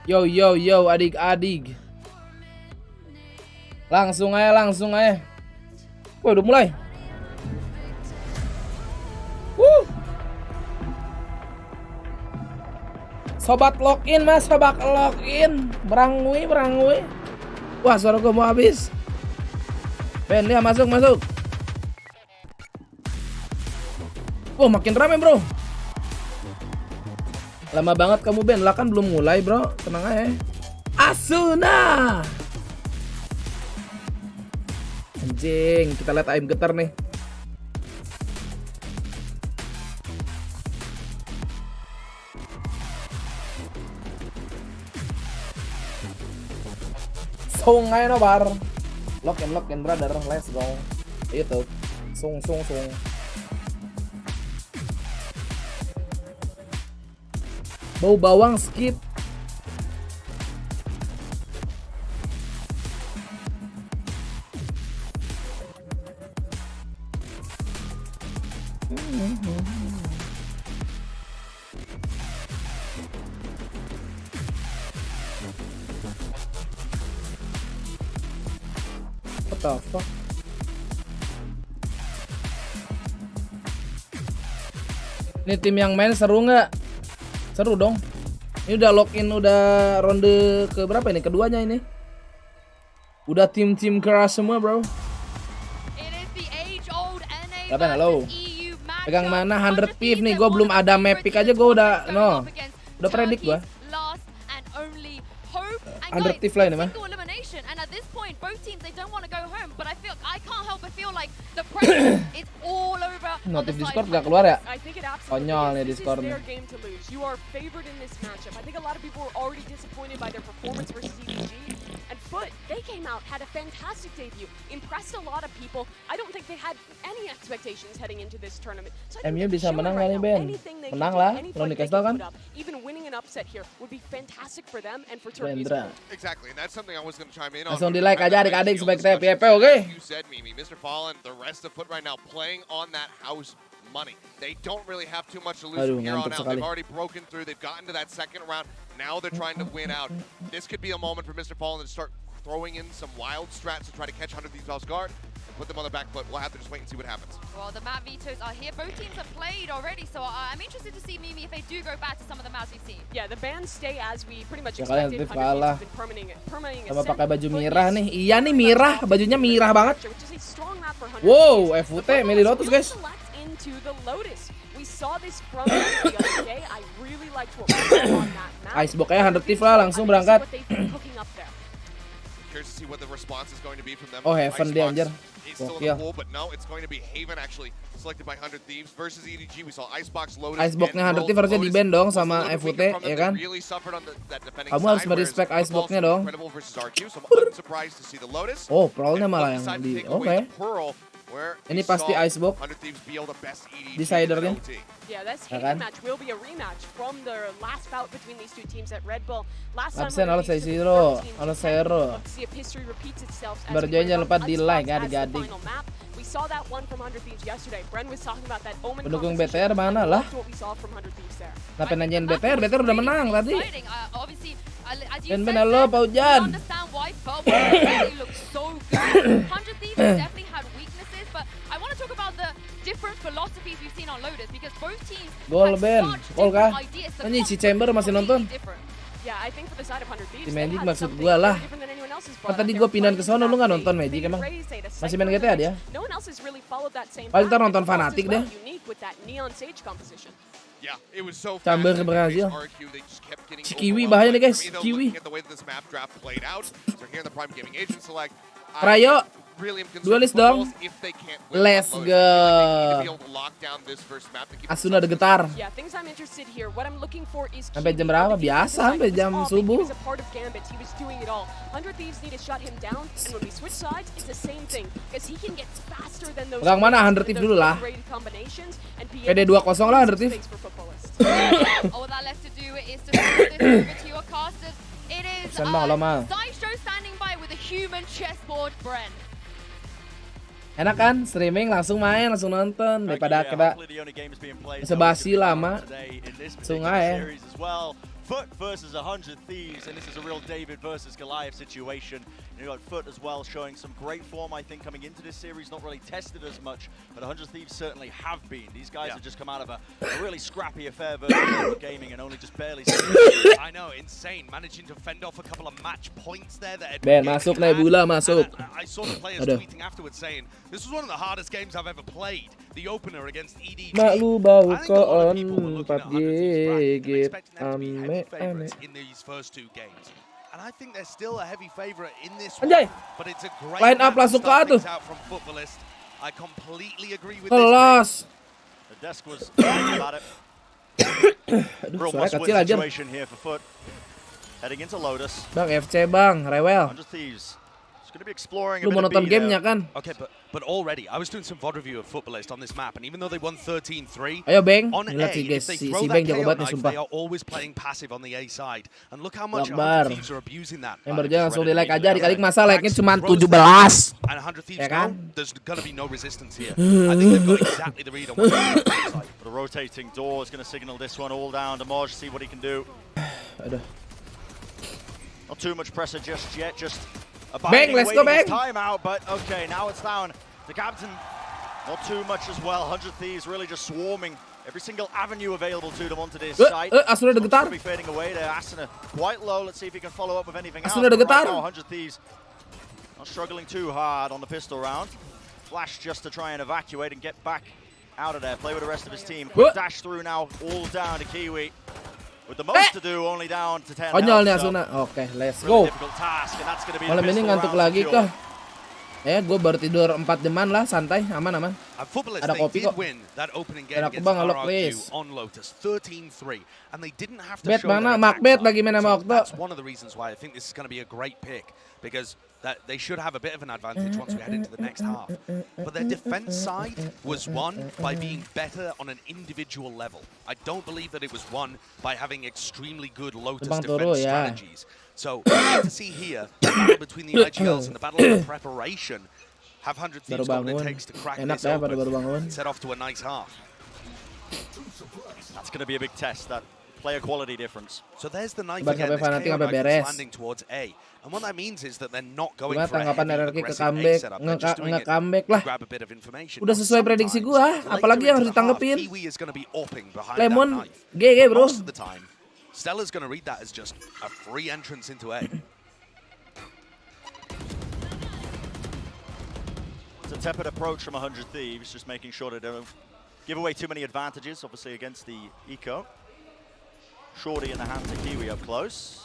Yo adik-adik. Langsung aja. Woi, udah mulai. Sobat login mas, sobat login. Berangui. Wah, suara gue mau habis. Ben, dia masuk. Wah, makin rame bro. Lama banget kamu Ben, lah kan belum mulai bro. Tenang aja. Asuna. Anjing, kita lihat ayam getar nih. Sungai no bar. Lock in brother, let's go. YouTube. Sung. Bau bawang skip. What the fuck? Ini tim yang main seru nggak? Seru dong. Ini udah login, udah ronde ke berapa ini? Keduanya ini. Udah tim keras semua, bro. Apa halo? Pegang mana 100 piv nih? Gue belum ada map pick aja gue udah udah predik gue. 100 piv lah ini mah. Notif Discord gak keluar ya? Konyol nih Discord nih. But they came out, had a fantastic debut, impressed a lot of people. I don't think they had any expectations heading into this tournament. So MU bisa menang kali Ben. Menang lah, lawan Newcastle kan. Even winning an upset here would be fantastic for them and for Turkey's. Exactly, and that's something I was going to chime in on. Langsung di like aja adik-adik supaya kita PVP, oke? You said Mimi, Mr. Fallen, the rest of Foot right now playing on that house money. They don't really have too much to lose from here on out. They've already broken through. They've gotten to that second round. Now they're trying to win out. This could be a moment for Mr. Fallen to start throwing in some wild strats to try to catch 100 Thieves off guard and put them on the back foot. We'll have to just wait and see what happens. Well, the map vetoes are here. Both teams have played already, so I'm interested to see Mimi if they do go back to some of the maps we've seen. Yeah, the bans stay as we pretty much expected. Kalah. Sama pakai baju merah nih. Iya nih mirah, bajunya mirah banget. Wow, FUT milih Lotus guys. We saw this from the other day. I really liked what we saw on that map. Icebox-nya 100 Thief lah, langsung berangkat. Curious to see what the response is going to be from them. Oh, Heaven dia anjir. It's still in the pool, but no, it's going to be Haven actually selected by 100 Thieves versus EDG. We saw Icebox loaded. Icebox-nya 100 Thief harusnya di-ban dong sama FUT, ya kan? Kamu harus merespek Icebox-nya dong. Oh, Pearl-nya malah yang di... Oke. Ini pasti Icebox decidernya. Yeah, this match will be a rematch from the last bout between these two teams at Red Bull. Last time Berjoin jangan lupa di like ya adik-adik. We saw that one from 100 Thieves yesterday. Bren was talking about that Omen. Pendukung BTR mana lah? Kenapa nanyain BTR? BTR udah menang tadi. Ben halo Pak Ujan. Gol Ben, gol kah? Ini si Chamber masih nonton. Di Magic maksud gua lah. Kan tadi gua pindahan ke sono, lu nggak nonton Magic emang? Masih main GTA dia? Paling ntar nonton Fanatik deh. Chamber berhasil. Si Kiwi bahaya nih guys, Kiwi. Rayo, really am concerned Duelist with dong. Footballs if they can't win Let's on Lotus. I feel like they need to go. be able to lock down this first map to keep Asuna ada getar. Yeah, things I'm interested here. What I'm looking for is Sampai jam Kiwi. berapa? On the defensive Biasa side, sampai he was jam all, subuh. He was a part of Gambit. He was doing it all. 100 Thieves need to shut him down, and when we switch sides, it's the same thing because he can get faster than those. Pegang mana 100 Thieves dulu lah. PD 2-0 lah 100 Thieves. All that left to do is to throw this over to your casters. It is Pesan bang, lama. Sideshow standing by with a human chessboard, Bren. Enak kan? Streaming langsung main, langsung nonton daripada kita basa-basi lama. Langsung aja. Foot versus 100 Thieves, and this is a real David versus Goliath situation. You got Foot as well showing some great form, I think, coming into this series. Not really tested as much, but 100 Thieves certainly have been. These guys have just come out of a really scrappy affair versus gaming and only just barely. I know, insane. Managing to fend off a couple of match points there. That Ben, masuk Nebula, masuk. I saw the players Aduh. tweeting afterwards saying, this was one of the hardest games I've ever played. The opener against EDG. Mak lu bau I think a lot of people were koon looking at 100 Thieves PUBG and expecting them to be ame heavy ame. favourites in these first two games. And I think they're still a heavy favourite in this Anjay. one. But it's a great Line up map to langsung ke start atas. things out from Footballist. I completely agree with this. Kelas. The desk was thinking about it. Aduh, Real suara must-win kecil aja. situation here for Foot. Heading into Lotus. Bang FC bang, rewel. 100 Thieves. Just going to be exploring a Lu bit mau of nonton B gamenya there. kan? Okay, but already, I was doing some VOD review of Footballist on this map, and even though they won 13-3, Ayo Beng, on lihat A, sih guys, if they si throw Beng that jago KO banget nih knife, sumpah. they are always playing passive on the A side. And look how much Akbar. 100 Thieves are abusing that. Yang berjalan langsung di like aja, Yeah. dikali masa like-nya cuma Throws 17. And 100 Thieves Ya kan? know there's going to be no resistance here. I think they've got exactly the read on what they're doing. But a rotating door is going to signal this one all down to Moj, see what he can do. Aduh. Not too much pressure just yet, just Bang, abiding, let's go, waiting his Bang. time out, but okay, now it's down to Captain. Not too much as well. 100 Thieves really just swarming every single avenue available to them onto this site. Asuna ada getar. Looks to be fading away there. Asuna quite low. Let's see if he can follow up with anything else. Asuna ada But right getar. now, 100 Thieves not struggling too hard on the pistol round. Flash just to try and evacuate and get back out of there. Play with the rest of his team. Quick dash through now, all down to Kiwi. With the most to do, only down to 10 Konyol nih health, so Asuna. Oke, let's really go. difficult task, and that's going to be Malam the ini pistol ngantuk round lagi secure. kah? Gue baru tidur 4 jaman lah, santai, aman. Footballist, Ada they kopi did kok. win that opening game Dan aku against bang ngelok, RRQ please. on Lotus, 13-3, and they didn't have to Bet show mana? their Macbeth attack lagi main side. sama So Okto. that's one of the reasons why I think this is going to be a great pick, because that they should have a bit of an advantage once we head into the next half. But their defense side was won by being better on an individual level. I don't believe that it was won by having extremely good Lotus Bang defense Toro, ya. strategies. So we get to see here the battle between the IGLs and the battle of the preparation. Have 100 Baru Thieves got what it bangun. takes to crack Enak this ya pada baru open bangun. and set off to a nice half. That's going to be a big test, that player quality difference. So there's the knife Sabar again. sampai This Fnatic KO sampai knife beres. is landing towards A. And what that means is that they're not going Gimana for a tanggapan heavy, RRQ ke aggressive A comeback? setup. They're just doing it Nge-comeback to lah. grab a bit of information. Udah Now, sesuai prediksi sometimes, gua, later apalagi yang into harus the half, ditanggepin. Kiwi is going to be opping behind Lemon, that knife. GG But bro. most of the time, Stella's going to read that as just a free entrance into A. It's a tepid approach from 100 Thieves, just making sure they don't give away too many advantages, obviously, against the eco. Shorty in the hands of Kiwi up close.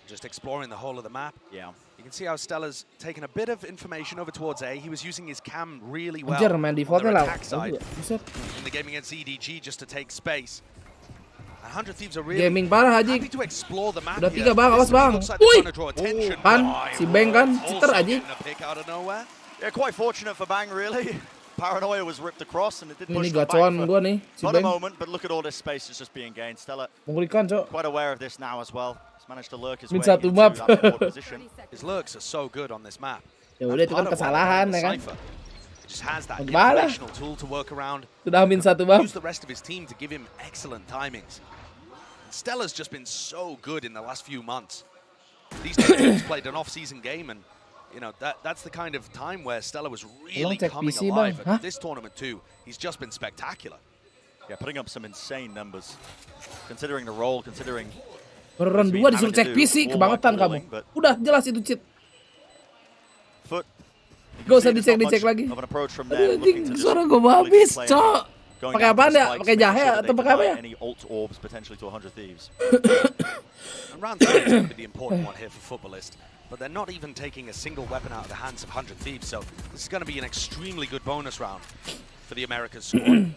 Just exploring the whole of the map. Yeah. You can see how Stella's taken a bit of information over towards A. He was using his cam really well Anjir, main on defaultnya their lah. attack side Buset. in the game against EDG just to take space. 100 Thieves are really Gaming parah happy Haji. to explore the map Udah here. 3 bang, awas This bang. looks like they're Wih. trying to draw attention. Kan, Oh, si Beng kan, also cheater Haji. getting a pick out of nowhere. Yeah, quite fortunate for Bang, really. Paranoia was ripped across, and it did Ini push them back gacoan for gua nih, si not a Beng. moment, but look at all this space that's just being gained. Stella Mengerikan, Cok. quite aware of this now as well. He's managed to lurk his Min way satu into map. that forward position. His lurks are so good on this map. Ya udah itu kan Part of why kesalahan they're ya kan. in the Cypher. He just has that Bagaimana? informational tool to work around. Sudah min 1 bang. Use the rest of his team to give him excellent timings. Stella's just been so good in the last few months. These two teams played an off-season game, and you know that's the kind of time where Stella was really cek coming PC, alive. Bang. Hah? At this tournament too, he's just been spectacular. Yeah, putting up some insane numbers. Considering the role, considering Baru round 2 disuruh cek PC, kebangetan kamu. Udah jelas itu cheat. Foot. Gak usah There's not dicek much lagi. of an approach from there, Anjing, looking to just suara gue fully habis, play Cok. going Pakai after apaan the ya? spikes, Pakai making jahe sure that atau they pakai apa deny ya? any ult orbs potentially to 100 Thieves. And round 3 is going to be the important one here for Footballist. but they're not even taking a single weapon out of the hands of 100 Thieves, so this is going to be an extremely good bonus round for the Americas squad.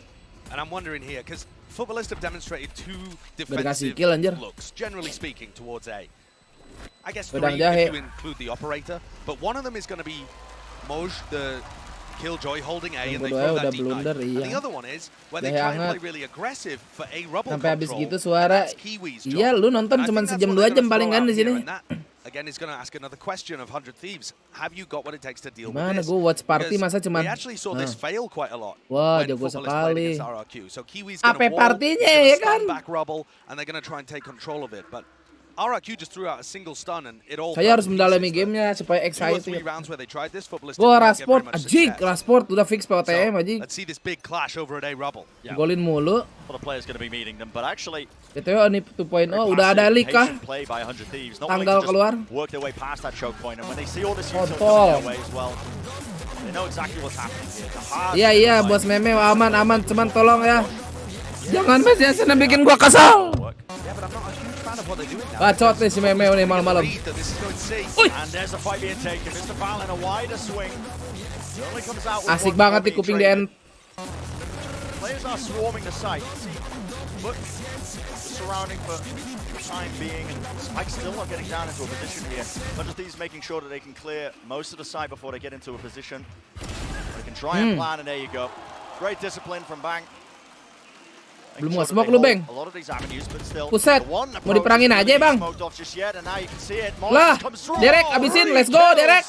And I'm wondering here, because Footballists have demonstrated two defensive looks, generally speaking, towards A. I guess three if you include the operator, but one of them is going to be Moj, the Killjoy, holding A, and they throw that deep knife. And the other one is where they try and play really aggressive for A rubble control. Sampai habis gitu suara, iya lu nonton cuma sejam 2 jam paling kan di sini. Again, is going to ask another question of 100 Thieves. Have you got what it takes to deal with Mana this? gue watch party masa cuman. We actually saw this fail quite a lot. Wah, jago sekali. So Kiwi's going to partinya ya kan? back rubble, and they're going to try and take control of it. But RRQ just threw out a single stun, and it all. Saya harus mendalami gamenya supaya excited. Gua Rasport, ajik Rasport udah fix POTM ajik. Let's see this big clash over at A rubble. Golin mulu. What a player's going to be meeting them, but actually. BTW Onip 2.0 udah ada leak kah? Tanggal keluar. Work their way past that choke point, and when they see all this utility coming their way as well, they know exactly what's happening here. Iya bos meme aman cuman tolong ya. Jangan Mas Yasin bikin gua kesal. Bacot nih si meme nih malam-malam. Asik banget di kuping di end. Players are swarming the site. But surrounding for the time being, and Spike still not getting down into a position here. But just these making sure that they can clear most of the site before they get into a position. They can try and plan, and there you go. Great discipline from Bang. Belum nggak smoke lu, Bang. Buset, mau diperangin aja, Bang. Lah, Derek, abisin, let's go, Derek.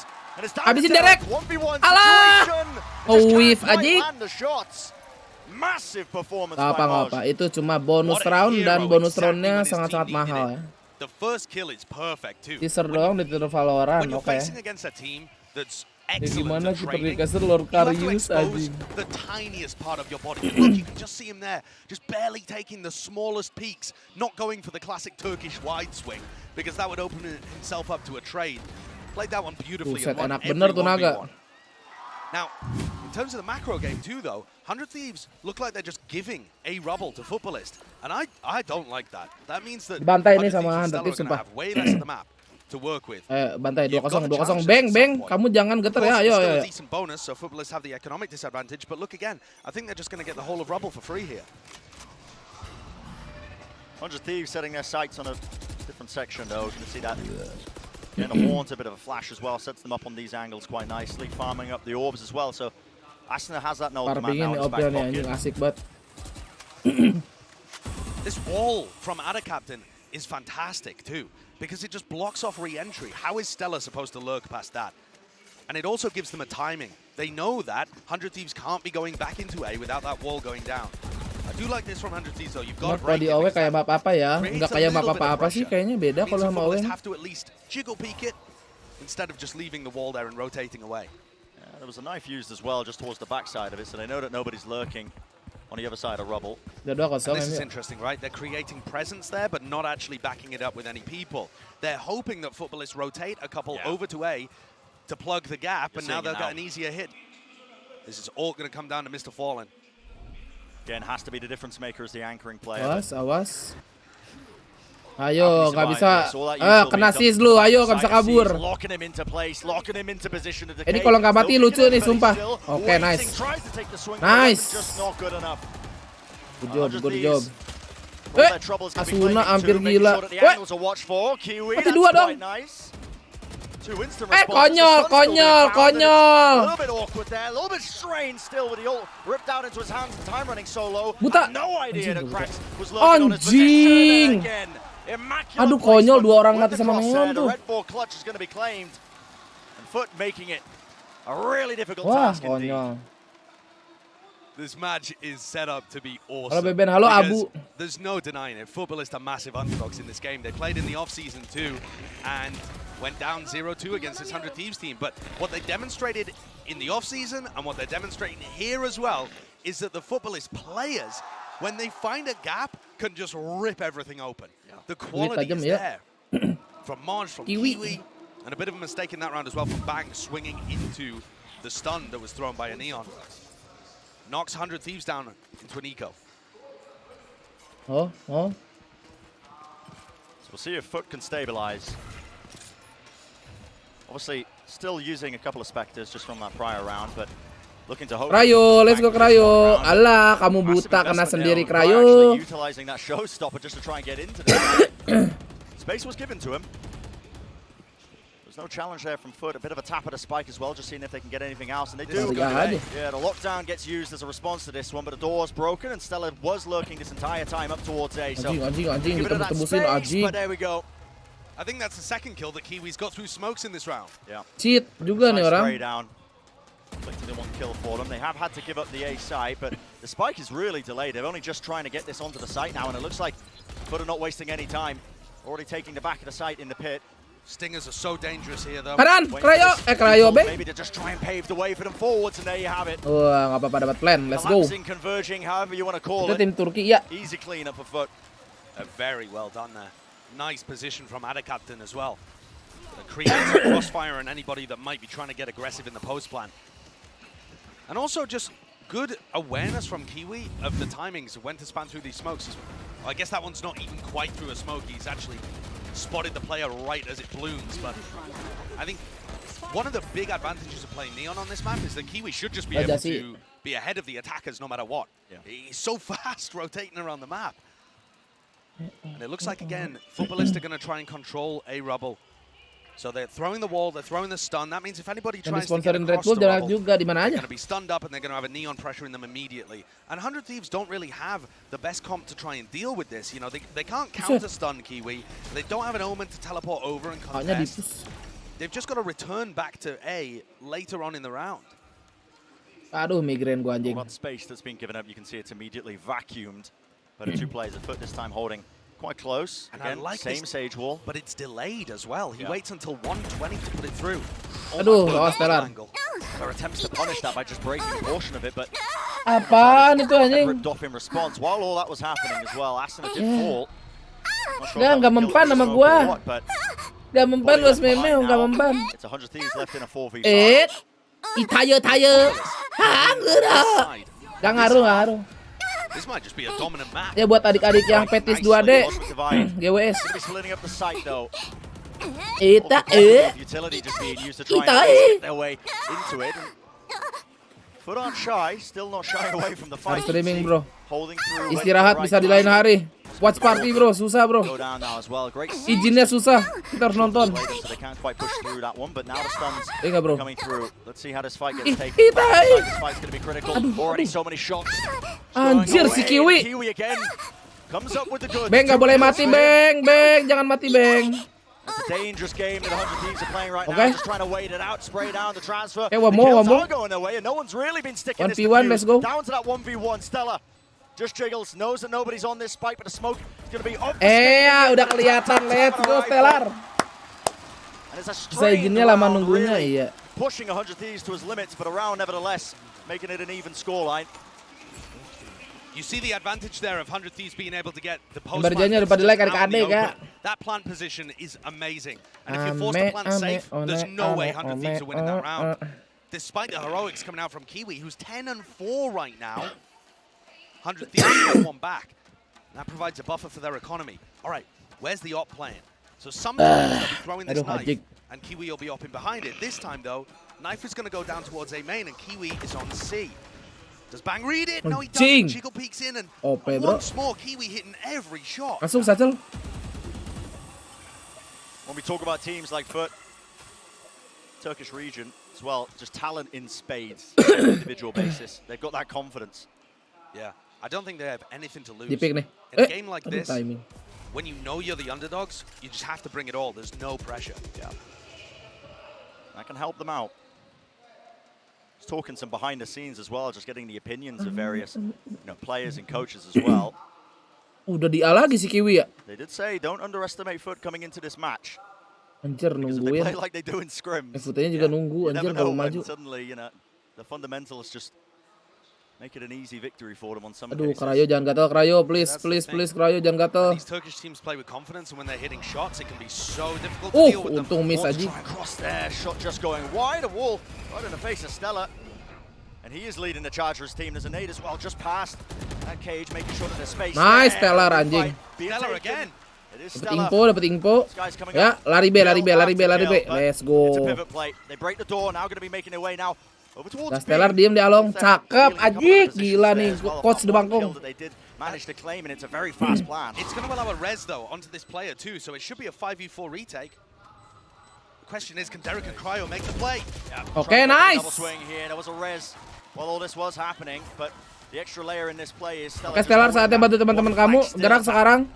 Abisin, Derek. Alah, whiff aja. Gak apa-apa, itu cuma bonus round dan bonus roundnya sangat-sangat mahal ya. Teaser doang di Twitter Valorant, oke. Ya gimana kiper dikasih Lord Karius aja. The tiniest part of your body. Look, you can just see him there, just barely taking the smallest peaks, not going for the classic Turkish wide swing, because that would open himself up to a trade. Played that one beautifully. Buset, enak bener tuh naga. Now, in terms of the macro game too, though, 100 Thieves look like they're just giving a rubble to Footballist, and I don't like that. That means that bantai ini sama 100 Thieves sumpah. have way less of the map to work with. Bantai 2-0, Bang, kamu jangan geter ya, ayo. A decent bonus, so Footballists have the economic disadvantage, but look again, I think they're just going to get the whole of rubble for free here. 100 Thieves setting their sights on a different section, though. You can see that. And the horns, a bit of a flash as well, sets them up on these angles quite nicely, farming up the orbs as well. So Asna has that no command now in his back pocket. Asik banget. This wall from Ada Captain is fantastic too, because it just blocks off re-entry. How is Stella supposed to lurk past that? And it also gives them a timing. They know that 100 Thieves can't be going back into A without that wall going down. I do like this from 100 Thieves though. You've got kalau di OW kayak map apa ya? Enggak kayak map apa-apa sih, kayaknya beda kalau sama OW. Have to at least jiggle peek it instead of just leaving the wall there and rotating away. Yeah, there was a knife used as well just towards the backside of it, so they know that nobody's lurking on the other side of rubble. And this is interesting, right? They're creating presence there, but not actually backing it up with any people. They're hoping that Footballists rotate a couple over to A to plug the gap, and now they've got an easier hit. This is all going to come down to Mr. Fallen. Again, has to be the difference maker as the anchoring player. Awas. Ayo, nggak bisa. Kena sis lu, ayo nggak bisa kabur. Ini kalau nggak mati lucu nih, sumpah. Oke, nice. Nice. Good job. Asuna hampir gila. Mati 2 dong. Konyol. Buta. Anjing. Aduh, konyol 2 orang mati sama Neon tuh. Wah, konyol. This match is set up to be awesome. Halo Beben, halo Abu. There's no denying it. Footballists are massive underdogs in this game. They played in the off-season too, and went down 0-2 against this 100 Thieves team. But what they demonstrated in the off-season and what they're demonstrating here as well is that the Footballist players, when they find a gap, can just rip everything open. The quality is there. From Moj, from Kiwi, and a bit of a mistake in that round as well from Bang, swinging into the stun that was thrown by a Neon. Knocks 100 Thieves down into an eco. So we'll see if Foot can stabilize. Obviously, still using a couple of Spectres just from that prior round, but looking to hope. Krayo, let's go Krayo. Alah, kamu buta kena sendiri Krayo. Utilizing that showstopper just to try and get into the space was given to him. There's no challenge there from Foot. A bit of a tap at a spike as well, just seeing if they can get anything else, and they do. Yeah, the lockdown gets used as a response to this one, but the door's broken, and Stella was lurking this entire time up towards A. So Anjing, give it that ditembus-tembusin space, but there we go. I think that's the second kill that Kiwi's got through smokes in this round. Yeah. Cheat juga nih orang. Down. Inflicted in one kill for them. They have had to give up the A site, but the spike is really delayed. They're only just trying to get this onto the site now, and it looks like Foot are not wasting any time. Already taking the back of the site in the pit. Stingers are so dangerous here, though. Kanan, Krayo, Bang. Maybe to just try and pave the way for them forwards, and there you have it. Wah, nggak apa-apa dapat plan. Let's go. Collapsing, converging, however you want to call Itu it. tim Turki, ya. Easy clean up for Foot. Very well done there. Nice position from Ada Captain as well. Creates a crossfire on anybody that might be trying to get aggressive in the post plan. And also just good awareness from Kiwi of the timings of when to span through these smokes. I guess that one's not even quite through a smoke. He's actually spotted the player right as it blooms. But I think one of the big advantages of playing Neon on this map is that Kiwi should just be able to be ahead of the attackers no matter what. Yeah. He's so fast rotating around the map. And it looks like, again, Footballists are going to try and control A Rubble. So they're throwing the wall, they're throwing the stun. That means if anybody tries to get across the Rubble, juga, di mana they're aja. going to be stunned up and they're going to have a Neon pressuring them immediately. And 100 Thieves don't really have the best comp to try and deal with this. You know, they can't counter-stun Kiwi. They don't have an Omen to teleport over and contest. They've just got to return back to A later on in the round. Aduh, migrain gua anjing. What space that's been given up, you can see it's immediately vacuumed by the two players at Foot, this time holding quite close. And again, I like same this, Sage Wall. But it's delayed as well. He waits until 120 to put it through. Aduh, lawas Stellar. There are attempts to punish that by just breaking a portion of it, but apaan itu anjing? ripped off in response. While all that was happening as well, Asuna did fall. Dia nggak mempan sama gua. Dia mempan bos meme, nggak mempan. It's 100 Thieves left in a 4v5. Tayo. Gak ngaruh. This might just be a dominant map. Ya buat adik-adik yang petis 2D, GWS. Utility just being used to try and get their way into it. Foot aren't shy, still not shying away from the fight. Streaming bro. Holding through. Istirahat bisa di lain hari. Watch party bro, susah bro. Izinnya susah, kita harus nonton. Enggak bro. Anjir si Kiwi. Bang nggak boleh mati Bang, jangan mati Bang. It's a dangerous game that the 100 Thieves are playing right now. Okay. Just trying to wait it out, spray down the transfer. One more. Going their way, and no one's really been sticking 1v1, let's go. Down to that 1v1. Stella just jiggles, knows that nobody's on this spike, but the smoke is going to be off. Udah kelihatan. Let's go Stellar. And it's a strain lama nunggunya, iya. Pushing 100 Thieves to his limits, but around nevertheless, making it an even scoreline. You see the advantage there of 100 Thieves being able to get the post plant. That plant position is amazing. And if you're forced to plant safe, there's no way 100 Thieves are winning that round. Despite the heroics coming out from Kiwi, who's 10-4 right now, 100 Thieves get one back. And that provides a buffer for their economy. All right, where's the op playing? So sometimes they'll be throwing this knife, and Kiwi will be opping behind it. This time, though, knife is going to go down towards A main, and Kiwi is on C. Does Bang read it? No, he doesn't. Chico peeks in, and once more, Kiwi hitting every shot. Langsung Satchel. When we talk about teams like Foot, Turkish region as well, just talent in spades on an individual basis. They've got that confidence. Yeah, I don't think they have anything to lose. In a game like this, when you know you're the underdogs, you just have to bring it all. There's no pressure. Yeah, that can help them out. Talking some behind the scenes as well, just getting the opinions of various players and coaches as well. Udah di A lagi si Kiwi ya. They did say don't underestimate Foot coming into this match. Anjir nungguin. They play like they do in scrims. Footnya juga nunggu, anjir kalau maju. Suddenly, the fundamentals just make it an easy victory for them on some cases. Aduh, Krayo jangan gatel, Krayo, please, Krayo jangan gatel. These Turkish teams play with confidence, and when they're hitting shots, it can be so difficult to deal with them. Untung miss aja. Cross there, shot just going wide, a wall right in the face of Stella. And he is leading the Chargers team. There's a nade as well, just past that cage, making sure that there's space. Nice, Stellar anjing. Stellar again. Dapat info. Ya, lari B. Let's go. Nah, Stellar diem di Along, cakep, ajik, gila nih, coach DBangkong. Managed to claim, and it's a very fast plan. It's going to allow a res, though, onto this player, too, so it should be a 5v4 retake. The question is, can Derek and Cryo make the play? Oke, nice. Double swing here. There was a res while all this was happening, but the extra layer in this play is Oke, Stellar, saatnya bantu teman-teman kamu. Gerak sekarang.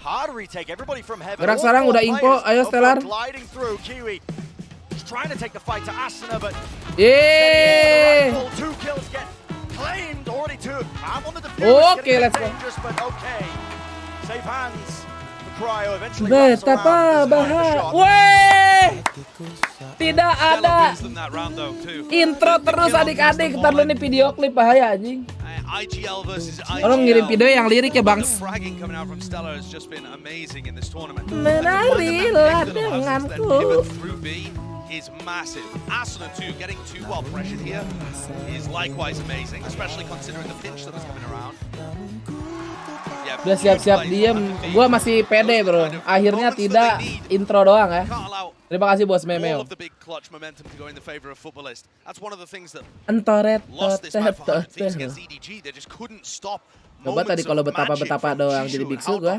Gerak sekarang, udah info. Ayo, Stellar. Trying to take the fight to Asuna, but Yeay. 2 kills get claimed already too. I'm on the defense. Oke, let's go. But okay. Safe hands for Cryo eventually. Betapa bahaya. Weh. Tidak ada intro terus adik-adik. Ntar lu nih video klip bahaya anjing. IGL versus Orang ngirim video yang lirik ya, Bang. Menarilah denganku. Is massive. Asuna too, getting 2 while pressured here is likewise amazing, especially considering the pinch that was coming around. Yeah, udah siap-siap diem, gua masih pede bro. Akhirnya tidak intro doang ya. Terima kasih bos Memeo. Entoret, coba tadi kalau betapa-betapa doang jadi biksu gua.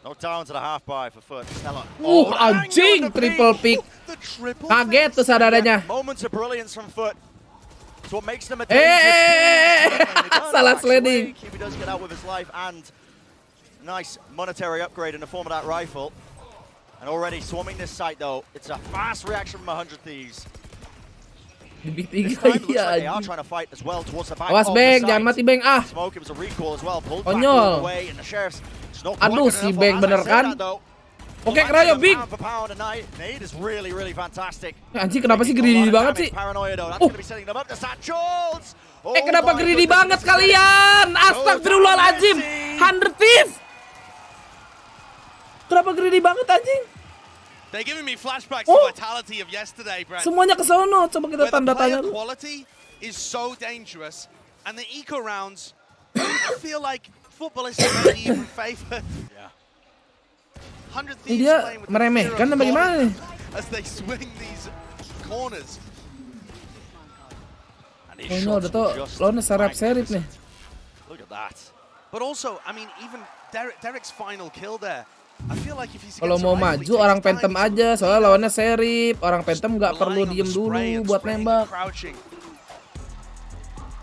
Down to the half buy for Foot. Anjing, triple pick. Kaget tuh saudaranya. Moments of brilliance from Foot. It's what makes them a salah sliding. He does get out with his life and nice monetary upgrade in the form of that rifle. And already swarming this site though. It's a fast reaction from 100 Thieves. Awas Bang, jangan mati Bang ah. Konyol. Aduh si Bang bener kan. Oke, Cryo big. Anjing kenapa sih greedy banget sih? Kenapa greedy banget kalian? Astagfirullahaladzim. 100 Thieves. Kenapa greedy banget anjing? They're giving me flashbacks to Vitality of yesterday, Brent. Semuanya ke sono, coba kita tanda tanya. Quality is so dangerous, and the eco rounds, I feel like footballists are even favored. Yeah. 100 Thieves playing with meremehkan apa gimana nih? As they swing these corners. Udah tuh, lawannya serap-serip nih. Look at that. But also, I mean, even Derek's final kill there. Kalau mau maju orang Phantom aja, soalnya lawannya serip. Orang Phantom nggak perlu diem dulu buat nembak.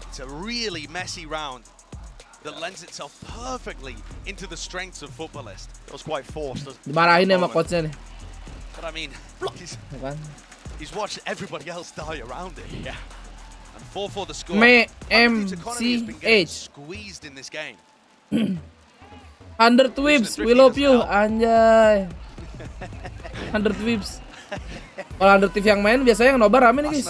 It's a really messy round that lends itself perfectly into the strengths of Footballist. It was quite forced. Dimarahin sama coachnya nih. But I mean, he's watched everybody else die around it. Yeah. And 4-4 the score. MCH squeezed in this game. 100 whips, we love you, anjay. 100 whips. Kalau 100 Thieves yang main biasanya yang nobar rame nih guys.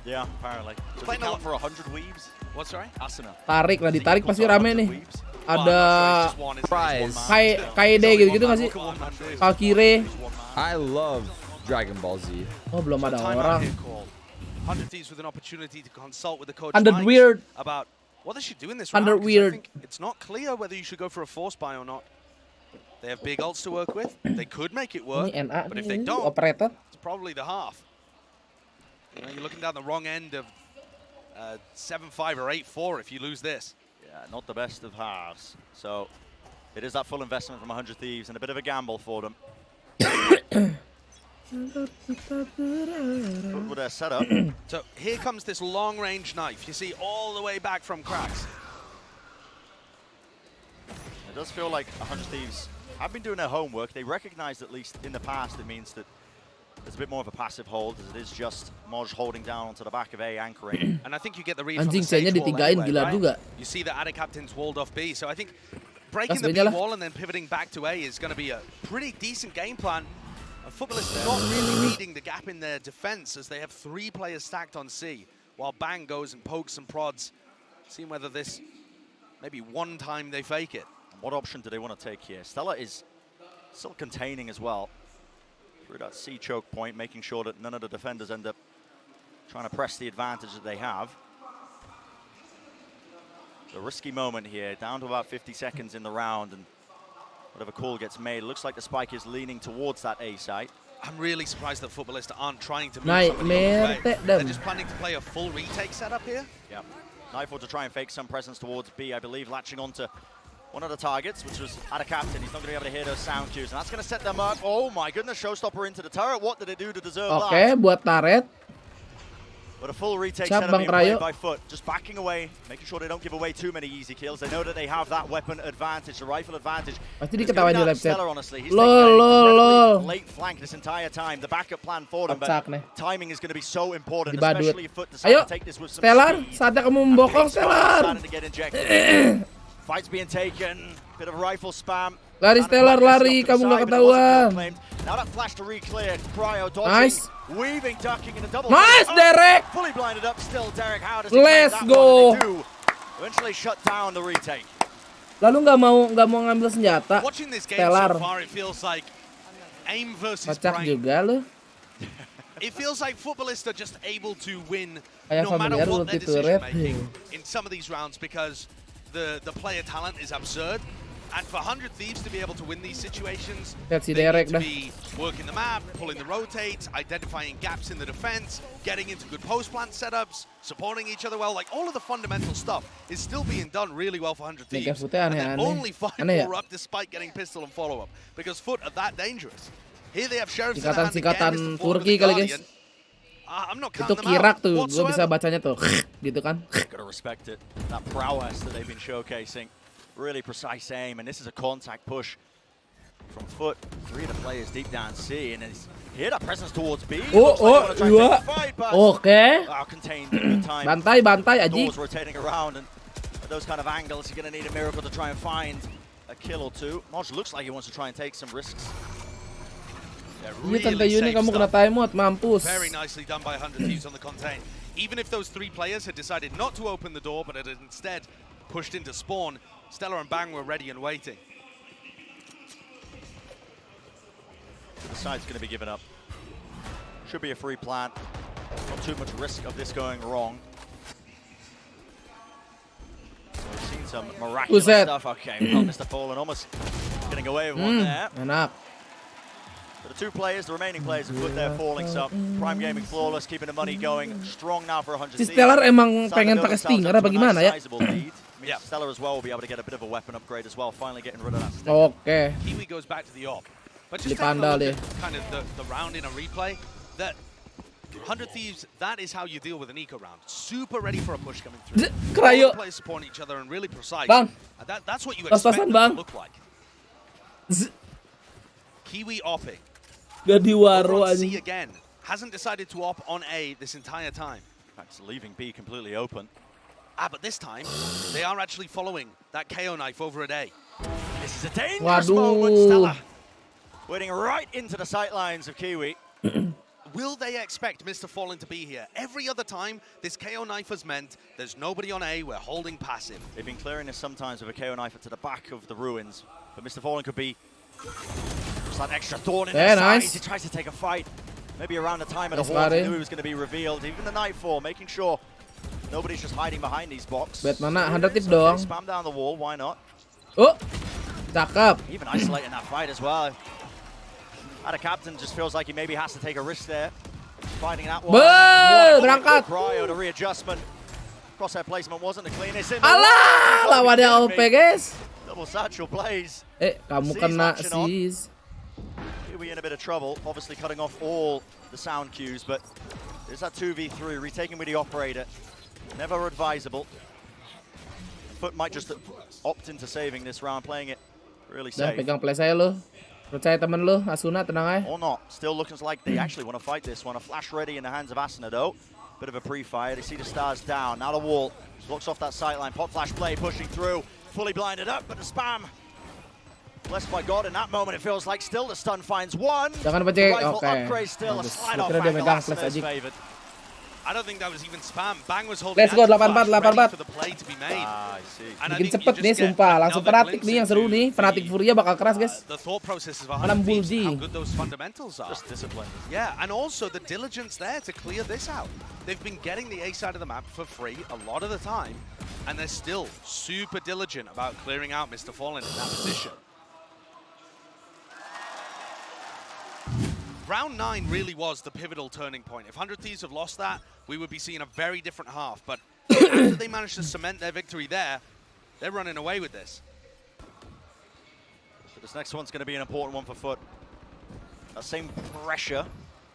Yeah, apparently. Does it count for 100 weaves? What's right? Asuna. Tarik lah, ditarik pasti rame nih. Ada KD gitu-gitu nggak sih? Valkyrie. I love Dragon Ball Z. Oh belum ada orang. 100 Thieves with an opportunity to consult with the coach 100 weird. About what they should do in this round. 100 weird. I think it's not clear whether you should go for a force buy or not. They have big ults to work with. They could make it work, but if they don't, operator. It's probably the half. You know, you're looking down the wrong end of 7-5 or 8-4 if you lose this. Yeah, not the best of halves. So it is that full investment from 100 Thieves and a bit of a gamble for them. With their setup. So here comes this long-range knife. You see all the way back from cracks. It does feel like 100 Thieves have been doing their homework. They recognize, at least in the past, it means that there's a bit more of a passive hold, as it is just Moj holding down onto the back of A, anchoring. And I think you get the read Anjing, from the stage wall anyway, gila juga. You see the ADA captain's walled off B, so I think breaking the B wall and then pivoting back to A is going to be a pretty decent game plan. Footballers not really reading the gap in their defense as they have 3 players stacked on C, while Bang goes and pokes and prods, seeing whether this, maybe one time they fake it. What option do they want to take here? Stella is still containing as well through that C choke point, making sure that none of the defenders end up trying to press the advantage that they have. A risky moment here, down to about 50 seconds in the round, and whatever call gets made. It looks like the spike is leaning towards that A site. I'm really surprised that Footballista aren't trying to move somebody on the way. They're just planning to play a full retake setup here. Yeah. Nightfall to try and fake some presence towards B, I believe, latching onto one of the targets, which was at a captain. He's not going to be able to hear those sound cues, and that's going to set them up. Oh my goodness, Showstopper into the turret. What did it do to deserve that? Oke, buat turret. But a full retake Siap, setup Bang being played Krayo. by Foot, just backing away, making sure they don't give away too many easy kills. They know that they have that weapon advantage, the rifle advantage. Pasti diketawain di live chat. Stellar, honestly. He's Lol. late flank this entire time. The backup plan for them, but Kocak nih. timing is going to be so important, Dibadut. especially if Foot decides Ayo, to take this with some Stellar, speed. saatnya kamu membokong, Stellar. Starting to get injected. Fights being taken, bit of rifle spam. Lari, Stellar, lari, kamu nggak ketahuan. Now that flash to re-clear, Cryo dodging, Nice. weaving, ducking in a double. Nice, Derek. Fully blinded up still, Derek. How does he Let's take that go. one? They do eventually shut down the retake. Lalu nggak mau ngambil senjata. Watching this game Stellar. so far, it feels like aim versus Kocak brain. juga lu. It feels like Footballista are just able to win Kayak no matter familiar what their ulti turret. decision making in some of these rounds because the player talent is absurd. And for 100 Thieves to be able to win these situations, Lihat si they Derek need to dah. be working the map, pulling the rotates, identifying gaps in the defense, getting into good post-plant setups, supporting each other well. Like, all of the fundamental stuff is still being done really well for 100 Nih, Thieves. Footnya And they're aneh-aneh. only 5-4 Aneh ya? up despite getting pistol and follow-up. Because Foot are that dangerous. Here they have Sheriffs in the hand Sikatan again, Mr. Fallen with Turki the kali, Guardian. guys. I'm not Itu counting them kirak out tuh, gue whatsoever. bisa bacanya tuh, gitu kan. Gotta respect it. That prowess that they've been showcasing. Really precise aim, and this is a contact push from Foot. 3 of the players deep down C, and he's here that presence towards B. Looks like they wanna try and take the fight, but Oke. contained in the time. Bantai, Aji. Doors rotating around, and at those kind of angles, you're going to need a miracle to try and find a kill or two. Moj looks like he wants to try and take some risks. Ini Tante Yuni kamu kena timeout, mampus. Very nicely done by 100 Thieves on the contain. Even if those 3 players had decided not to open the door, but had instead pushed into spawn, Stellar and Bang were ready and waiting. The side's going to be given up. Should be a free plant. Not too much risk of this going wrong. So we've seen some miraculous stuff. Okay, well, Mr. Fallen almost getting away with one there. Enak. But the 2 players, the remaining players, have put their falling up. Prime Gaming flawless, keeping the money going. Strong now for 100 Si Thieves. Stellar emang pengen pakai Stinger apa gimana ya? Yeah. Stellar as well will be able to get a bit of a weapon upgrade as well, finally getting rid of that stick. Oke. Kiwi goes back to the op. But Di just taking a pandal look dia. at kind of the round in a replay, that 100 Thieves, that is how you deal with an eco round. Super ready for a push coming through. Krayo. All the players supporting each other and really precise. Bang. And that's what you Pas-pasan, expect them Bang. to look like. Kiwi opping. Gak di waro Over on C aja. again. Hasn't decided to op on A this entire time. In fact, leaving B completely open. But this time, they are actually following that KO knife over at A. This is a dangerous moment, Waduh. Stellar. Wading right into the sightlines of Kiwi. Will they expect Mr. Fallen to be here? Every other time, this KO knife has meant there's nobody on A, we're holding passive. They've been clearing this sometimes with a KO knife to the back of the ruins. But Mr. Fallen could be just that extra thorn in their side. Nice. He tries to take a fight. Maybe around the time of the Nice horn, he lari. knew he was going to be revealed. Even the Nightfall, making sure nobody's just hiding behind these boxes. Bet mana 100 tip dong. Spam down the wall, why not? Oh. Cakep. Even isolating that fight as well. And a captain just feels like he maybe has to take a risk there. Fighting that one. Berangkat. Cryo, the readjustment. Crosshair placement wasn't the cleanest. Alah, lawannya OP, guys. Double satchel plays. Kamu Seize kena action on. seize. Here we in a bit of trouble. Obviously cutting off all the sound cues, but there's that 2v3 retaking with the operator. Never advisable. Foot might just opt into saving this round, playing it really Dah, safe. pegang play saya lu. Percaya temen lu, Asuna, tenang aja. Or not. Still looking like they actually want to fight this one. A flash ready in the hands of Asuna though. Bit of a pre-fire. They see the stars down. Now the wall blocks off that sightline. Pop flash play pushing through. Fully blinded up, but the spam. Blessed by God, in that moment it feels like still the stun finds one. Jangan pecek. Rifle Oke. upgrade still. A Bagus. slide Gua off kira dia angle. megang flash Asuna's aja. favored. I don't think that was even spam. Bang was holding Let's go, anti-flash, 84, ready 84. for the play to be made. I see. And I Bikin think you cepet just nih, get sumpah. Langsung another Fnatic glimpse nih yang seru into nih. Fnatic Furia bakal keras, guys. The thought processes of Malam 100 Thieves, Bulji. how good those fundamentals are. Just discipline. Yeah, and also the diligence there to clear this out. They've been getting the A side of the map for free a lot of the time, and they're still super diligent about clearing out Mr. Fallen in that position. Round 9 really was the pivotal turning point. If 100 Thieves have lost that, we would be seeing a very different half. But after they managed to cement their victory there, they're running away with this. So this next one's going to be an important one for Foot. That same pressure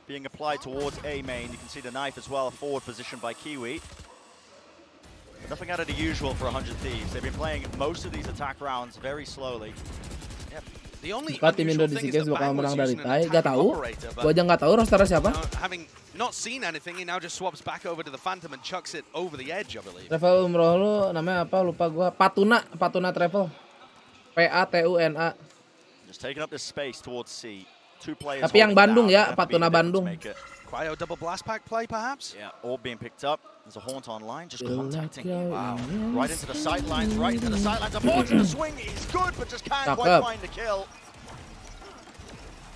being applied towards A main. You can see the knife as well, forward position by Kiwi. Nothing out of the usual for 100 Thieves. They've been playing most of these attack rounds very slowly. Yep. The only tim Indonesia guys bakal menang dari Thai, gak tahu. Gua aja nggak tahu rosternya siapa. Having not seen anything, he now just swaps back over to the Phantom and chucks it over the edge, I believe. Travel umroh lu namanya apa? Lupa gua. Patuna Travel. PATUNA. Just taking up this space towards C. Two players. Tapi yang Bandung ya, Patuna Bandung. Cryo double blast pack play, perhaps? Yeah, all being picked up. There's a Haunt online, just contacting. Wow. Right into the sidelines, right into the sidelines. A Haunt in the swing is good, but just can't quite find the kill.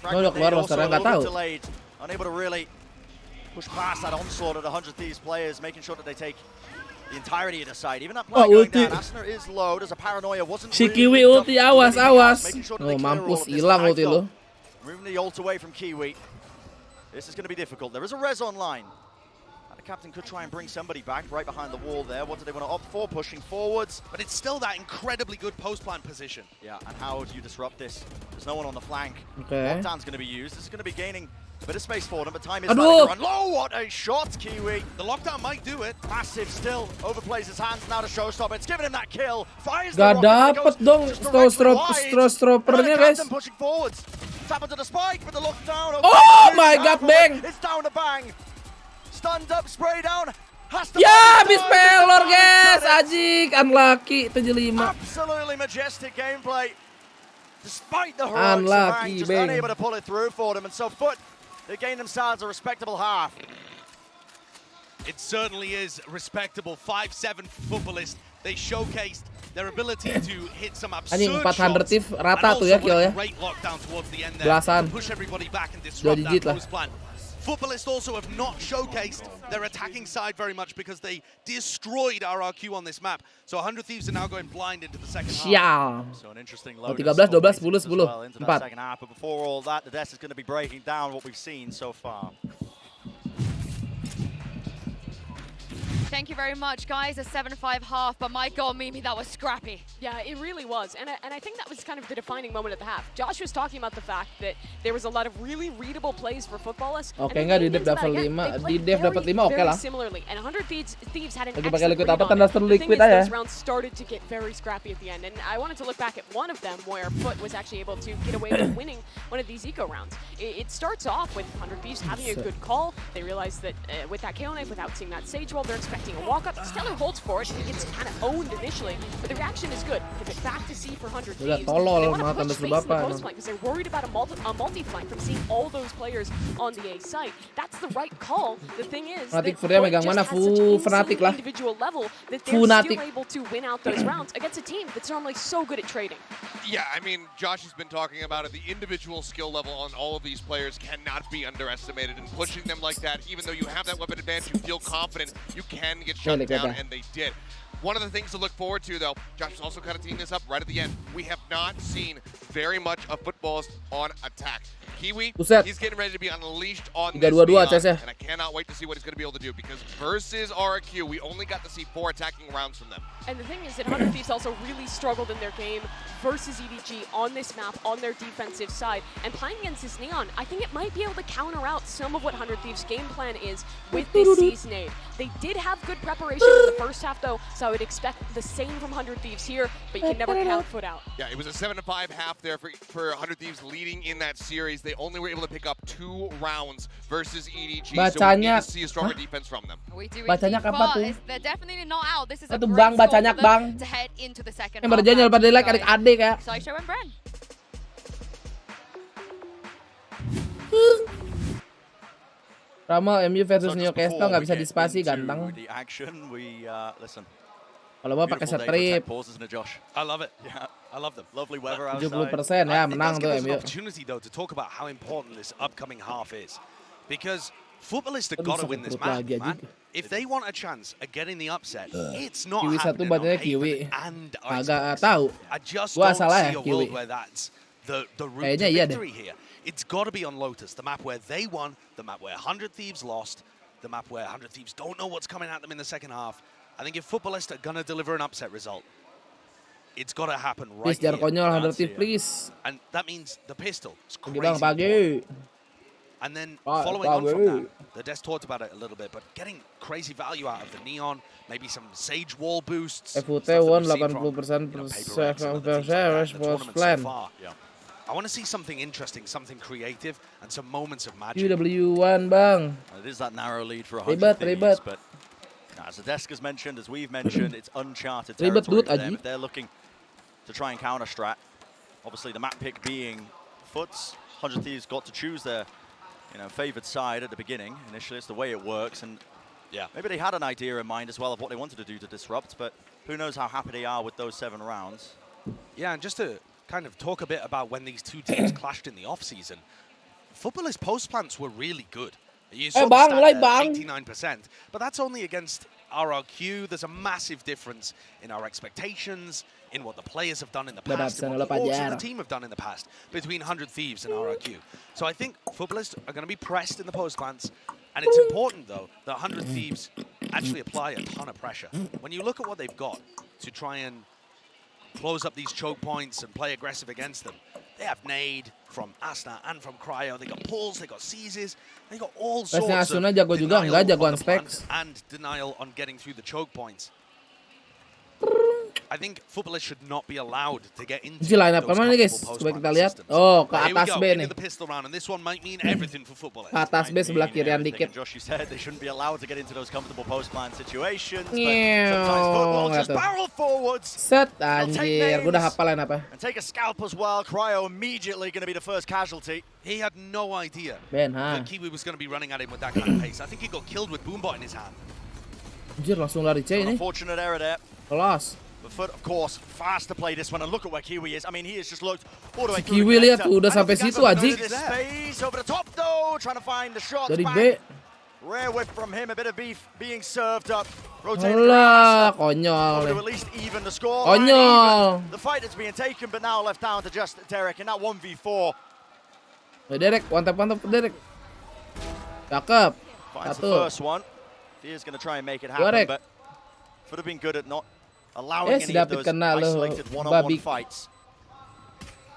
Also a little bit delayed, unable to really push past that onslaught of the 100 Thieves players, making sure that they take the entirety of the side. Even that player going down, Asner is low. There's a paranoia, wasn't si Kiwi ulti, awas. Oh, mampus, hilang ulti lu. Moving the ult away from Kiwi. This is going to be difficult. There is a res online. And the captain could try and bring somebody back right behind the wall there. What do they want to opt for? Pushing forwards. But it's still that incredibly good post-plant position. Yeah, and how do you disrupt this? There's no one on the flank. Okay. Lockdown's going to be used. This is going to be gaining a bit of space for them, but time is starting to run low. What a shot, Kiwi. The lockdown might do it. Massive still. Overplays his hands now to Showstopper. It's giving him that kill. Fires Gak dapet dong stroppernya guys. Pushing forwards. Tap into the spike with the lockdown. Oh my god, Bang. It's down to Bang. Stunned up, spray down. Ya, habis pelor guys. Ajik, unlucky 75. Absolutely majestic gameplay. Despite the heroics, Bang just unable to pull it through for them. And so Foot, they gain themselves a respectable half. It certainly is respectable. 5-7 footballist. They showcased their ability to hit some absurd shots. 400 Thief rata tuh ya killnya. Belasan. Push everybody back and disrupt that post plan. Footballists also have not showcased their attacking side very much because they destroyed RRQ on this map. So 100 Thieves are now going blind into the second half. So an interesting load. 13, 12, 10, 10. Into that second half, but before all that, the Des is going to be breaking down what we've seen so far. Thank you very much, guys. A 7-5 half, but my God, Mimi, that was scrappy. Yeah, it really was. And I think that was kind of the defining moment of the half. Josh was talking about the fact that there was a lot of really readable plays for footballists. Oke, enggak di dev dapat 5. Di dev dapat 5 oke lah. Similarly, and 100 Thieves had an lagi pakai excellent liquid read apa on tanda it. seru The thing liquid is, aja. those rounds started to get very scrappy at the end, and I wanted to look back at one of them where Foot was actually able to get away with winning one of these eco rounds. It starts off with 100 Thieves having a good call. They realize that with that KO knife, without seeing that Sage roll, they're expecting a walk-up. Stellar holds for it, and he gets kind of owned initially, but the reaction is good. Pivot back to C for 100 Thieves. They want to push space in the post flank because they're worried about a multi-flank from seeing all those players on the A site. That's the right call. The thing is, Fnatic Furia megang mana? Fnatic lah. Individual level that they're still able to win out those rounds against a team that's normally so good at trading. Yeah, I mean, Josh has been talking about it. The individual skill level on all of these players cannot be underestimated, and pushing them like that, even though you have that weapon advantage, you feel confident you can get shut down, and they did. One of the things to look forward to, though, Josh is also kind of teeing this up right at the end. We have not seen very much of footballs on attack. Kiwi, he's getting ready to be unleashed on this beyond, and I cannot wait to see what he's going to be able to do, because versus RRQ, we only got to see 4 attacking rounds from them. And the thing is that 100 Thieves also really struggled in their game versus EDG on this map, on their defensive side. And playing against this Neon, I think it might be able to counter out some of what 100 Thieves' game plan is with this Sea's nade. They did have good preparation in the first half, though, so I would expect the same from 100 Thieves here, but you can never count Foot out. Yeah, it was a 7-5 half there for 100 Thieves leading in that series. They only were able to pick up 2 rounds versus EDG, so we need to see a stronger defense from them. We do. Bacanya apa tuh? They're definitely not out. This is a Itu great Bang, score bacanya for them Bang. to head into the second Yang half. berjanji pada like adik-adik ya. Sideshow and Bren. Ramal MU versus Newcastle nggak bisa dispasi ganteng. Kalau mau pakai strip. I love it. Yeah, I love them. Lovely weather 70% ya menang tuh MU. Opportunity though to talk about how important this upcoming half is, because footballists have got to win this match, man. If they want a chance at getting the upset, it's not Kiwi satu happening bacanya on Kiwi. and Agak tahu. I just Gua don't salah see ya a Kiwi. world where that's the route Kayaknya to iya deh. victory here. It's got to be on Lotus, the map where they won, the map where 100 Thieves lost, the map where 100 Thieves don't know what's coming at them in the second half. I think if Footballist are going to deliver an upset result, it's got to happen right Please jangan here. konyol 100 Thieves, please. And that means the pistol is Pagi crazy bang, pagi. important. And then following on from that, the Des talked about it a little bit, but getting crazy value out of the Neon, maybe some Sage wall boosts. FUT stuff that won we've seen 80% from, Paper X and other teams like that in the tournament plan. so far. I want to see something interesting, something creative, and some moments of magic. UW1 bang. It is that narrow lead for 100 Ribet, Thieves, ribet. but as the desk has mentioned, as we've mentioned, it's uncharted Ribet territory dude, for them. Aji. If they're looking to try and counter strat, obviously the map pick being Foots, 100 Thieves got to choose their favoured side at the beginning. Initially, it's the way it works, and maybe they had an idea in mind as well of what they wanted to do to disrupt, but who knows how happy they are with those 7 rounds. Yeah, and just to kind of talk a bit about when these two teams clashed in the off-season, Footballist post plants were really good. You saw the stat there, 89%, but that's only against RRQ. There's a massive difference in our expectations, in what the players have done in the past, and what the orgs and the team have done in the past between 100 Thieves and RRQ. So I think Footballists are going to be pressed in the post plants, and it's important, though, that 100 Thieves actually apply a ton of pressure. When you look at what they've got to try and close up these choke points and play aggressive against them, they have Nade from Asna and from Cryo. They got pulls, they got seizes, they got all sorts of jago juga, enggak jagoan specs and denial on getting through the choke points. I think Footballers should not be allowed to get into Isi line up those mana nih guys? comfortable Coba kita post-plant lihat. systems. Oh, ke Here we atas go, B into nih. the pistol round, and this one might mean everything for Footballers. Ke atas B sebelah kirian dikit. Josh, you said they shouldn't be allowed to get into those comfortable post-plant situations, but Nyew, sometimes football just gitu. barrel forwards. Set anjir, gue udah hafal line apa. And take a scalp as well. Cryo immediately going to be the first casualty. He had no idea Ben, that Kiwi was going to be running at him with that kind of pace. I think he got killed with Boombot in his hand. Anjir, langsung lari C ini. Unfortunate error there. Kelas. But Foot, of course, fast to play this one, and look at where Kiwi is. I mean, he has just looked all the way through. Kiwi lihat tuh udah sampai situ Aji. Space over the top though, trying to find the shots Dari back. B. Rare whip from him, a bit of beef being served up. Rotating Alah, to konyol. at least even the score. Konyol. The fight is being taken, but now left down to just Derek in that 1v4. Derek, mantap Derek. Cakep. Finds the Satu. first one. He is going to try and make it happen, but would have been good at not allowing any of those isolated one-on-one fights.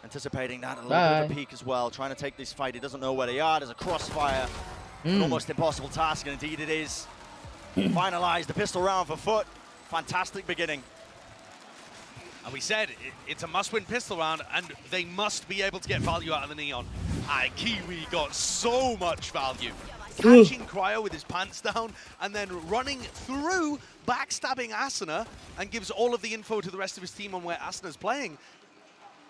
Anticipating that, a little bit of a peek as well, trying to take this fight. He doesn't know where they are. There's a crossfire. An almost impossible task, and indeed it is. Finalize the pistol round for Foot. Fantastic beginning. And we said it's a must-win pistol round, and they must be able to get value out of the Neon. Kiwi got so much value. Catching Cryo with his pants down, and then running through, backstabbing Asuna, and gives all of the info to the rest of his team on where Asuna's playing.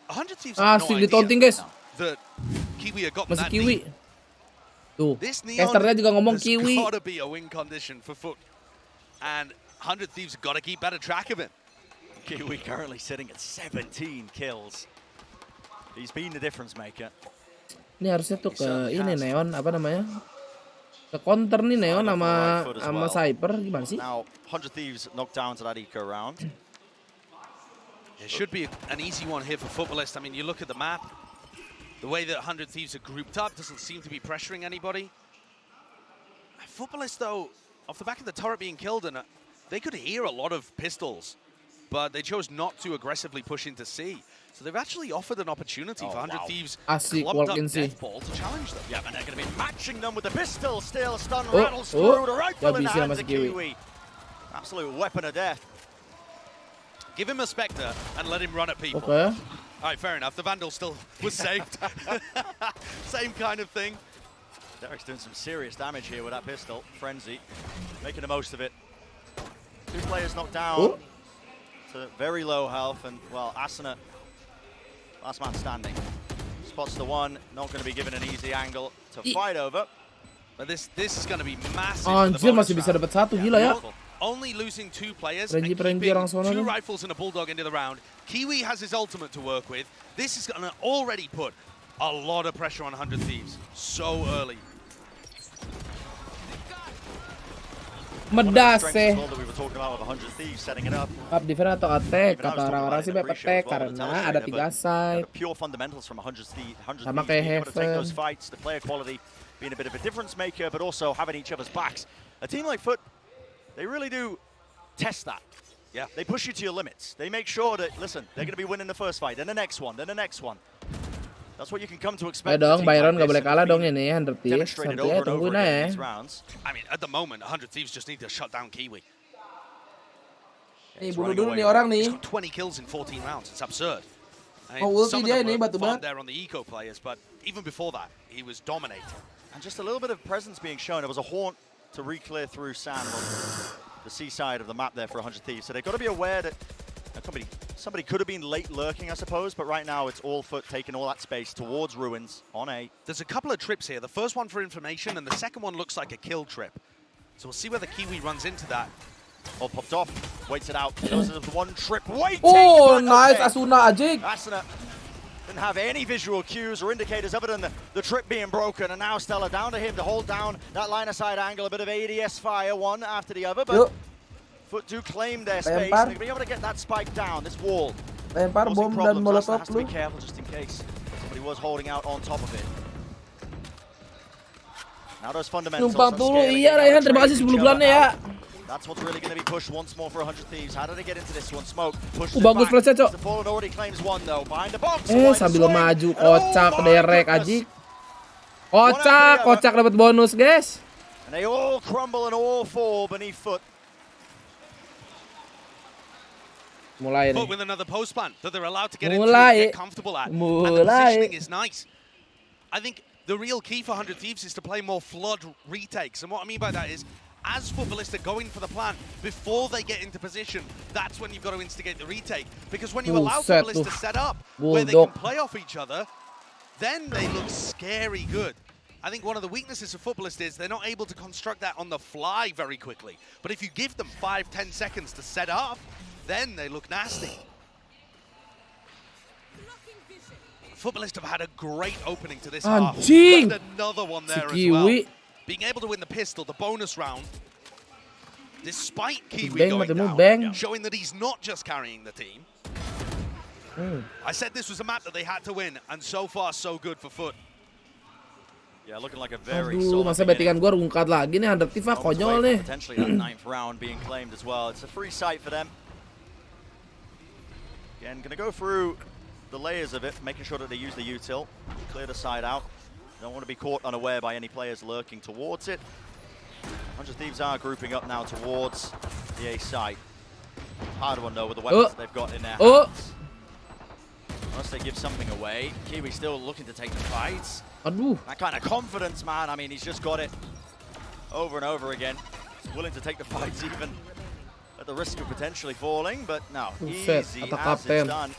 100 Thieves have no ditonting guys. that Kiwi had got Masih that Kiwi. deep. Tuh, This Neon casternya juga ngomong has Kiwi. got to be a win condition for Foot. And 100 Thieves have got to keep better track of it. Kiwi currently sitting at 17 kills. He's been the difference maker. Ini harusnya tuh ke ini Neon, apa namanya? Ke counter nih Neon sama Cyper, gimana sih? Now 100 Thieves knocked down to that eco round. It should be an easy one here for Footballist. I mean, you look at the map, the way that 100 Thieves are grouped up doesn't seem to be pressuring anybody. Footballist, though, off the back of the turret being killed, and they could hear a lot of pistols, but they chose not to aggressively push into C. So they've actually offered an opportunity for 100 Thieves clubbed up Deathball to challenge them. Yeah, and they're going to be matching them with the pistol. Still stun rattles through the rifle in the hands of Kiwi. Absolute weapon of death. Give him a Spectre and let him run at people. Okay. All right, fair enough. The Vandal still was saved. Same kind of thing. Derek's doing some serious damage here with that pistol. Frenzy, making the most of it. 2 players knocked down to very low health, and well, Asuna, last man standing. Spots the one, not going to be given an easy angle to fight over. But this is going to be massive. Anjir, masih bisa dapat satu, gila ya. Only losing 2 players Renji and keeping orang sono 2 nih. rifles and a Bulldog into the round. Kiwi has his ultimate to work with. This is going to already put a lot of pressure on 100 Thieves so early. Medas that we were talking about with 100 Thieves setting it up. Up defense atau attack? Even I was Kata talking orang-orang about sih it in the map pre-show attack as well, karena the ada Telestrator, 3 but side. the pure fundamentals from 100 Thieves Sama being kayak able to take Heaven. those fights, the player quality being a bit of a difference maker, but also having each other's backs. A team like Foot, they really do test that. Yeah. They push you to your limits. They make sure that, listen, they're going to be winning the first fight, then the next one, then the next one. That's what you can come to expect. Dong, Byron like nggak boleh this, kalah and dong it's ini 100 Thieves. demonstrated Santai over and tungguin over again in aja. these rounds. I mean, at the moment, 100 Thieves just need to shut down Kiwi. Nih He's bunuh running dulu away nih with orang it. He's nih. got 20 kills in 14 rounds. It's absurd. I Oh, mean, ulti some of dia them ini were batu-batu. farmed there on the eco players, but even before that, he was dominating. And just a little bit of presence being shown. There was a haunt to re-clear through sand on the seaside of the map there for 100 Thieves. So they've got to be aware that somebody could have been late lurking, I suppose, but right now it's all Foot taking all that space towards ruins on A. There's a couple of trips here. The first one for information, and the second one looks like a kill trip. So we'll see whether Kiwi runs into that. All popped off, waits it out. Those are the one trip waiting. Oh, but nice okay. Asuna Ajik. Asuna didn't have any visual cues or indicators other than the trip being broken, and now Stella down to him to hold down that line of sight angle. A bit of ADS fire, one after the other, but Foot do claim their space. Lempar. They're going to be able to get that spike down, this wall. Lempar bom dan molotov Has to be lu. careful just in case somebody was holding out on top of it. Now those fundamentals. Numpang dulu, scaling, iya they Raihan, gotta terima trade kasih each 10 other bulannya ya. out. That's what's really going to be pushed once more for 100 Thieves. How do they get into this one? Smoke pushes Bagus it back. flash-nya, Cok. The Fallen already claims one though. Behind the box. Sambil maju kocak derek Ajik. Kocak dapat bonus, guys. And they all crumble and all fall beneath Foot. Mulai nih. But with another post plan that they're allowed to get into Mulai. and get comfortable at. And the positioning is nice. I think the real key for 100 Thieves is to play more flood retakes. And what I mean by that is, as Footballists are going for the plan, before they get into position, that's when you've got to instigate the retake. Because when you allow Footballists to set up where they can play off each other, then they look scary good. I think one of the weaknesses of Footballists is they're not able to construct that on the fly very quickly. But if you give them 5-10 seconds to set up, then they look nasty. Footballists have had a great opening to this half. Anjing! And another one there as Kiwi. well. Being able to win the pistol, the bonus round, despite Kiwi going down, showing that he's not just carrying the team. I said this was a map that they had to win, and so far so good for Foot. Yeah, looking like a very Aduh, masa bettingan gue rungkat lagi nih 100 Thieves konyol nih. Potentially that 9th round being claimed as well. It's a free sight for them. Again, going to go through the layers of it, making sure that they use the util, clear the side out. Don't want to be caught unaware by any players lurking towards it. 100 Thieves are grouping up now towards the A site. Hard one though with the weapons they've got in their hands. Unless they give something away. Kiwi still looking to take the fights. Aduh. That kind of confidence, man. I mean, he's just got it over and over again. He's willing to take the fights even at the risk of potentially falling, but no, easy as it's done.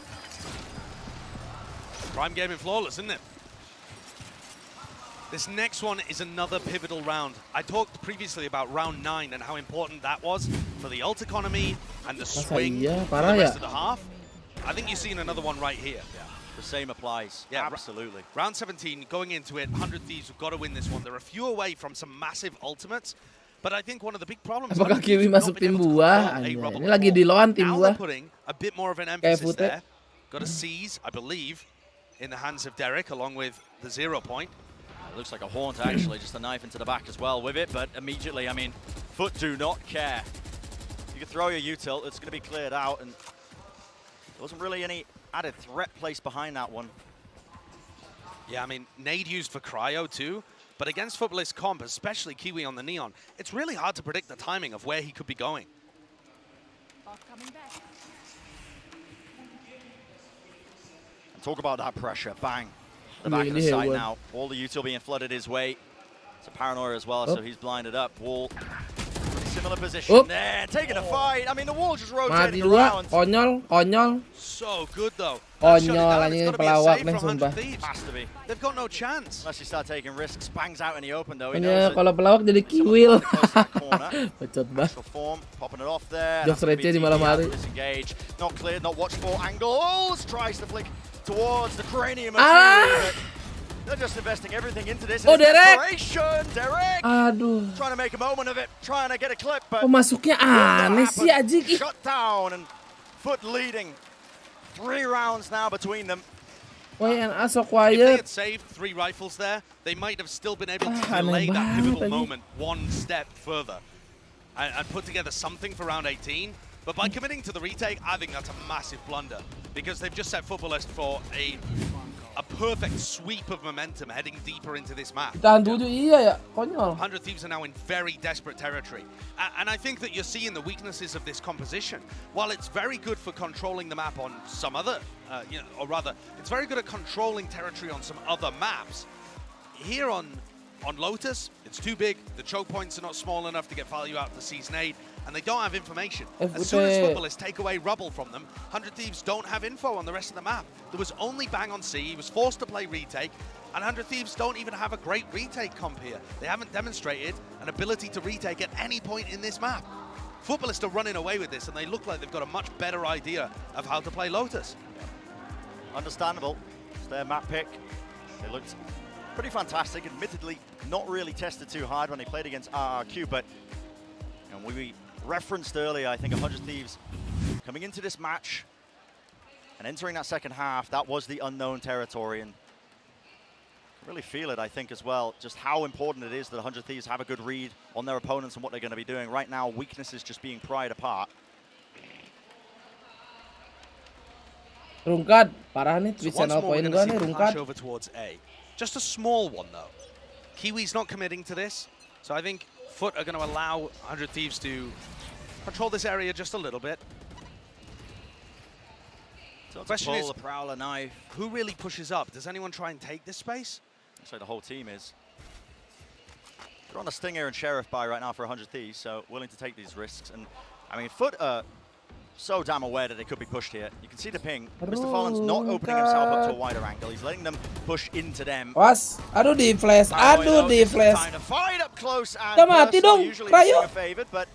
Prime game in Flawless, isn't it? This next one is another pivotal round. I talked previously about round 9 and how important that was for the ult economy and the swing for the rest of the half. I think you've seen another one right here. Yeah, the same applies. Yeah, absolutely. Round 17, going into it, 100 Thieves have got to win this one. They're a few away from some massive ultimates, but I think one of the big problems. Apakah Kiwi masuk tim buah? Ini lagi di lawan tim now buah. they're putting a bit more of an emphasis there. Got a seize, I believe, in the hands of Derek, along with the 0 point. It looks like a haunt, actually, just a knife into the back as well with it, but immediately, I mean, Foot do not care. You can throw your util, it's going to be cleared out, and there wasn't really any added threat placed behind that one. Yeah, I mean, nade used for cryo too, but against Footballist comp, especially Kiwi on the Neon, it's really hard to predict the timing of where he could be going. And talk about that pressure, bang. The back of the site now. All the util being flooded his way. It's a paranoia as well, so he's blinded up. Wall, pretty similar position there, taking a fight. I mean, the wall just rotating around. Konyol. So good though. Konyol anjing pelawak nih sumpah. Has to be. They've got no chance. Unless you start taking risks, bangs out in the open though. Hanya kalau pelawak jadi kiwil. Bacot banget. Popping it off there. Jokes receh di malam hari. Disengage. Not cleared, not watched for. Angle. Oh, tries to flick towards the cranium of just investing everything into this. Oh, Derek. Derek. Aduh. Trying to make a moment of it, trying to get a clip, but Oh, masuknya aneh sih anjing. Ih. shut down and Foot leading. 3 rounds now between them. Why and so If they quiet? had saved 3 rifles there, they might have still been able to delay that pivotal moment one step further and put together something for round 18. But by committing to the retake, I think that's a massive blunder because they've just set Footballist for a perfect sweep of momentum heading deeper into this map. Tahan 7 iya ya, konyol. 100 Thieves are now in very desperate territory. And I think that you're seeing the weaknesses of this composition. While it's very good for controlling the map on some other, or rather, it's very good at controlling territory on some other maps. Here on Lotus, it's too big, the choke points are not small enough to get value out of the Season 8, and they don't have information. As soon as Footballists take away rubble from them, 100 Thieves don't have info on the rest of the map. There was only Bang on C, he was forced to play retake, and 100 Thieves don't even have a great retake comp here. They haven't demonstrated an ability to retake at any point in this map. Footballists are running away with this, and they look like they've got a much better idea of how to play Lotus. Understandable. It's their map pick. They looked pretty fantastic. Admittedly, not really tested too hard when they played against RRQ, but we referenced earlier, I think 100 Thieves coming into this match and entering that second half, that was the unknown territory, and really feel it, I think, as well, just how important it is that 100 Thieves have a good read on their opponents and what they're going to be doing. Right now, weaknesses just being pried apart. Rungkad, parah nih, Twitch So once channel more, we're poin going to gua see nih, the Rungkad. flash over towards A. Just a small one, though. Kiwi's not committing to this, so I think Foot are going to allow 100 Thieves to control this area just a little bit. So Question is, a Prowler knife. who really pushes up? Does anyone try and take this space? Looks like the whole team is. They're on the Stinger and Sheriff buy right now for 100 Thieves, so willing to take these risks. And I mean, Foot are so damn aware that they could be pushed here. You can see the ping. Mr. Fallen's not opening himself up to a wider angle. He's letting them push into them. Was, aduh di flash, aduh di flash. Trying to fight up close and Udah mati dong, usually Rayo. favored, but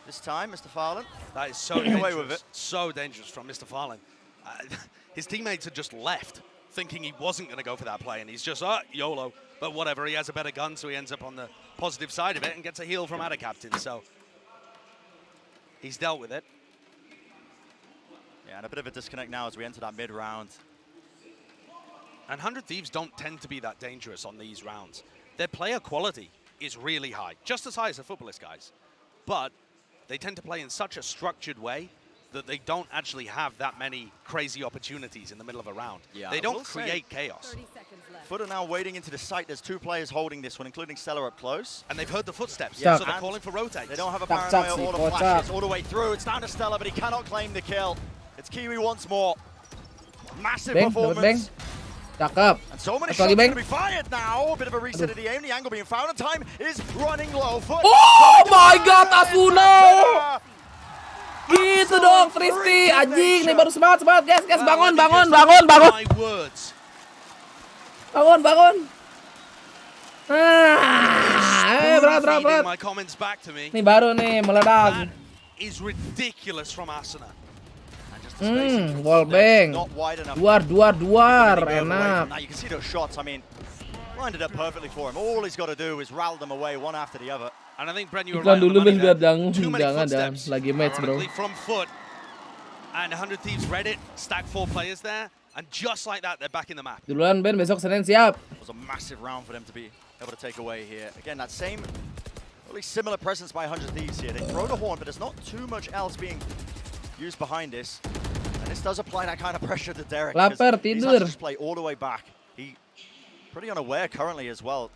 this time, Mr. Fallen. That is so Getting away with dangerous. So dangerous from Mr. Farland. His teammates had just left, thinking he wasn't going to go for that play, and he's just, YOLO. But whatever, he has a better gun, so he ends up on the positive side of it and gets a heal from Ada Captain. So he's dealt with it. Yeah, and a bit of a disconnect now as we enter that mid-round. And 100 Thieves don't tend to be that dangerous on these rounds. Their player quality is really high, just as high as the Footballist guys. But they tend to play in such a structured way that they don't actually have that many crazy opportunities in the middle of a round. Yeah, they don't create chaos. Foot are now waiting into the site. There's 2 players holding this one, including Stellar up close. And they've heard the footsteps, Yeah. so they're calling for rotates. They don't have a Tak, paranoia tak, or si, the kocak. flashes all the way through. It's down to Stellar, but he cannot claim the kill. It's Kiwi once more. Massive Bang, dapat bang. performance. Cakep. And so many Satu shots lagi, going Bang. to be fired now. A bit of a reset of the aim. The angle being found, and time is running low. Foot. Oh my god, Asuna! Gitu dong, Tristi. Anjing, nih baru semangat, guys, bangun. My words. Bangun. Berat. Feeding my comments back to me. Nih baru nih, meledak. That is ridiculous from Asuna. Wallbang. Not wide enough. Duar, Away from enak. that. You can see those shots. I mean, lined it up perfectly for him. All he's got to do is rattle them away one after the other. And I think, Brent, you were Iklan right on the dulu, money Ben, biar there. Too many jangan, footsteps, lagi match, bro. ironically, from Foot. And 100 Thieves read it, stacked 4 players there, and just like that, they're back in the map. Duluan, Ben, besok Senin siap. It was a massive round for them to be able to take away here. Again, that same, really similar presence by 100 Thieves here. They throw the horn, but there's not too much else being used behind this. And this does apply that kind of pressure to Derek. Lapar, He's tidur. had to just play all the way back. He pretty unaware currently as well.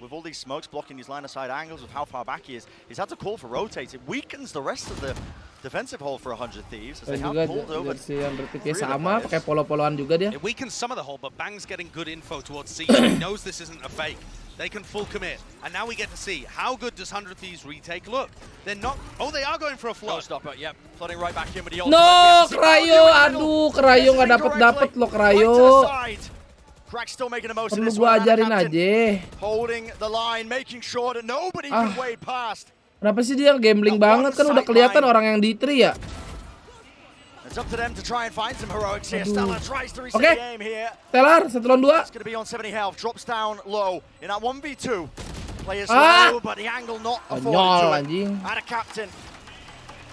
With all these smokes blocking these line-of-sight angles, with how far back he is, he's had to call for rotates. It weakens the rest of the defensive hold for 100 Thieves as they Dan have juga pulled over. jersey yang bertikai 3 of the sama, players. pakai polo-poloan juga dia. It weakens some of the hold, but Bang's getting good info towards C. He knows this isn't a fake. They can full commit. And now we get to see, how good does 100 Thieves retake look? They're not... Oh, they are going for a flood. Stopper, yep. Flooding right back in with the No, Krayo, aduh, Krayo nggak dapet loh, Krayo. Crack's still making the most of Perlu this gua one. ajarin Captain aja. holding the line, making sure that nobody can wade past. Kenapa sih dia gambling banget, kan udah kelihatan orang yang di 3 ya. It's up to them to try and find some heroics here. Stella tries to reset Oke. the game here. Stellar 1 lawan 2. It's going to be on 70 health. Drops down low in that 1v2. Players low, but the angle not afforded Konyol to anjing. it. And a captain.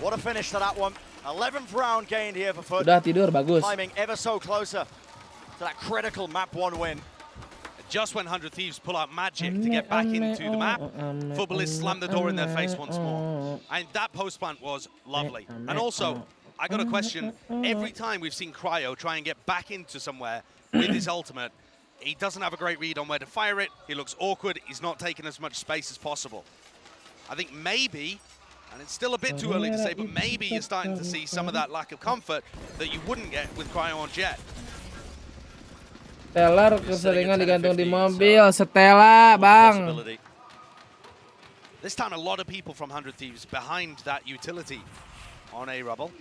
What a finish to that one. 11th round gained here for Foot. Udah tidur bagus. Climbing ever so closer to that critical map 1 win. Just when 100 Thieves pull out magic to get back into the map, Footballists slam the door in their face once more. And that post plant was lovely. And also, I got a question. Every time we've seen Cryo try and get back into somewhere with his ultimate, he doesn't have a great read on where to fire it. He looks awkward. He's not taking as much space as possible. I think maybe, and it's still a bit too early to say, but maybe you're starting to see some of that lack of comfort that you wouldn't get with Cryo on Jet. Stellar keseringan digantung di mobil. Stella, Bang. This time a lot of people from 100 Thieves behind that utility on a rubble.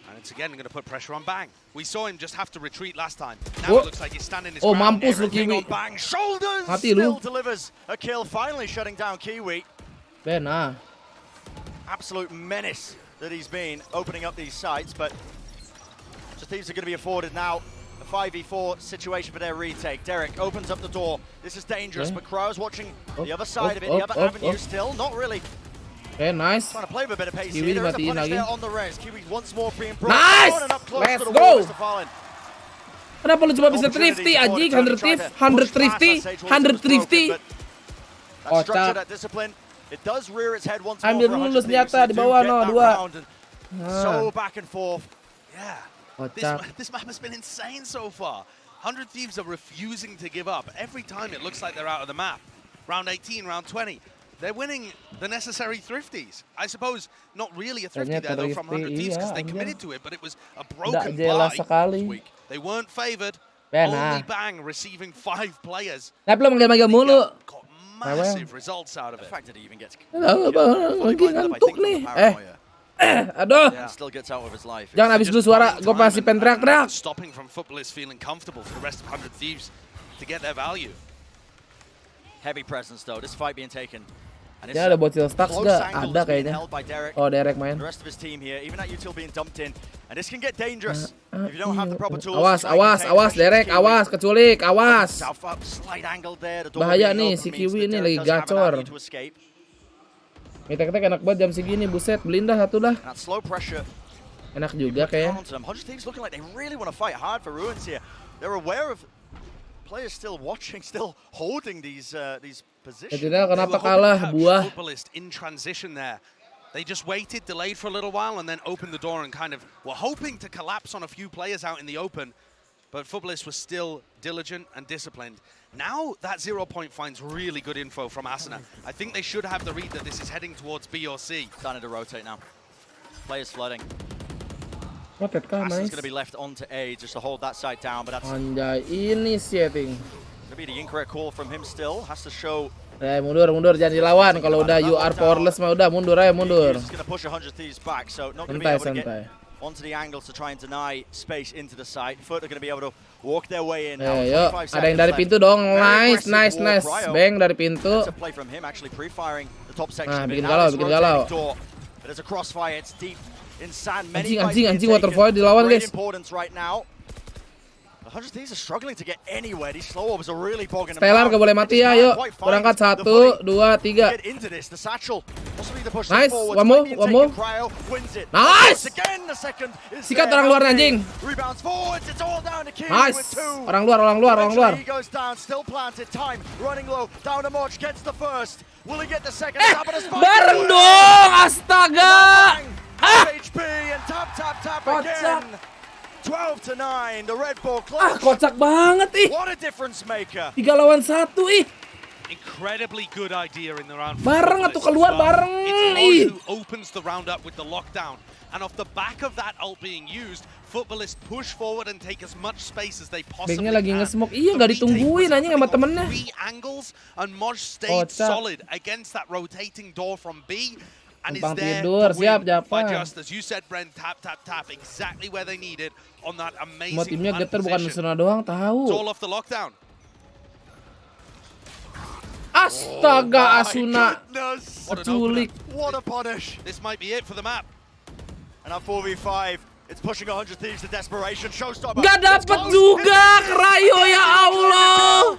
And it's again going to put pressure on Bang. We saw him just have to retreat last time. Now it looks like he's standing his ground. Mampus lu Everything Kiwi. on Bang. Shoulders Mati still lu. delivers a kill, finally shutting down Kiwi. Benar. Absolute menace that he's been opening up these sites, but just Thieves are going to be afforded now a 5v4 situation for their retake. Derek opens up the door. This is dangerous, but Cryo's watching the other side of it, the other avenue still. Not really Okay, nice. trying to play with a bit of pace Kiwi here. There is a dimatiin punish lagi. there on the res. Kiwi once more being brought Nice! on and up close Let's to the go! wall, Mr. Fallen. Kenapa lu cuma bisa thrifty anjing? 100 thrifty. That Kocak. structure, that discipline, it does rear its head once more. Ambil for dulu 100 senjata Thieves. di They do bawah, get no, that 2. round, and so back and forth. Yeah. Kocak. This map has been insane so far. 100 Thieves are refusing to give up. Every time it looks like they're out of the map. Round 18, round 20. They're winning the necessary thrifties. I suppose not really a thrifty there though from 100 Thieves because they committed to it, but it was a broken jelas buy sekali. this week. They weren't favored. Benar. Only Bang receiving 5 players. Nah, belum manggil-manggil mulu. Got massive results out of The it. fact that he even gets Lagi ngantuk nih. Aduh. still gets out of his life. Jangan habis dulu suara. Gue masih pengen teriak-teriak. Stopping from Footballists feeling comfortable for the rest of 100 Thieves to get their value. Heavy presence though. This fight being taken. And Ya ada bocil stacks gak? Ada kayaknya. Oh, Derek main. The rest of his team here, even that util being dumped in, and this can get dangerous if you don't have the proper tools. Awas Derek, awas keculik, awas. Slight angle there. The door Bahaya being nih, open si means Kiwi that ini Derek lagi doesn't have an gacor. avenue to escape. Ngetek-ngetek enak banget jam segini, buset, beliin dah satu dah. And that slow pressure. Enak juga kayaknya. 100 Thieves looking like they really want to fight hard for Ruins here. They're aware of players still watching, still holding these positions. Tidak, kenapa kalah buah? Footballist in transition there. They just waited, delayed for a little while, and then opened the door and kind of were hoping to collapse on a few players out in the open. But Footballist was still diligent and disciplined. Now that 0 point finds really good info from Asuna. I think they should have the read that this is heading towards B or C. Starting to rotate now. Players flooding. Rotet kah, Asuna's nice. going to be left onto A just to hold that side down, but that's Anjay, ini setting. going to be the incorrect call from him still. Has to show. Mundur, jangan dilawan. Kalau udah you are powerless mah udah mundur aja, mundur. He's going to push 100 Thieves back, so not going to be able to Santai. get onto the angles to try and deny space into the site. Foot are going to be able to walk their way in now. Yuk, 25 ada yang dari seconds pintu left. dong. Very Nice. aggressive war, Cryo. Bang dari pintu. That's a play from him, actually pre-firing the top section. Nah, of it. bikin Now galau, this bikin rotating galau. door. But there's a crossfire, it's deep in sand. Many Anjing, fights being waterfall taken. dilawan, Great guys. importance right now. The 100 Thieves are struggling to get anywhere. These slow orbs are really bogging them Stellar down. gak boleh mati ya, yuk. Berangkat 1, 2, 3. Get into this. The satchel. Possibly the push Nice, forward. one more. Cryo wins it. Nice! Again, the second is Sikat there. orang luar anjing. Rebounds forwards. It's all down to Kiwi Nice. with 2. Orang luar. Eventually he goes down, still planted. Time running low. Down to March, gets the first. Will he get the second? Bareng dong, astaga. HP and tap again. 12-9. The Red Bull clutch. Kocak banget ih. What a difference maker. 3 lawan 1 ih. Incredibly good idea in the round. Bareng atau keluar bareng. It's Mo who opens the round up with the lockdown. And off the back of that ult being used, Footballists push forward and take as much space as they possibly Banknya lagi can. nge-smoke. Iya, nggak ditungguin anjing sama temennya. 3 angles and Moj stayed solid against that rotating door from B. And is there tidur, to siap, win by Japa. just, as you said, Brent, tap, exactly where they needed on that amazing Semua timnya plant getar bukan position. Asuna doang, It's tahu. all off the lockdown. Astaga, Asuna. Goodness. Keculik. What a punish. This might be it for the map. And a 4v5. It's pushing 100 Thieves to desperation. Showstopper. Gak dapet juga Krayo, ya Allah.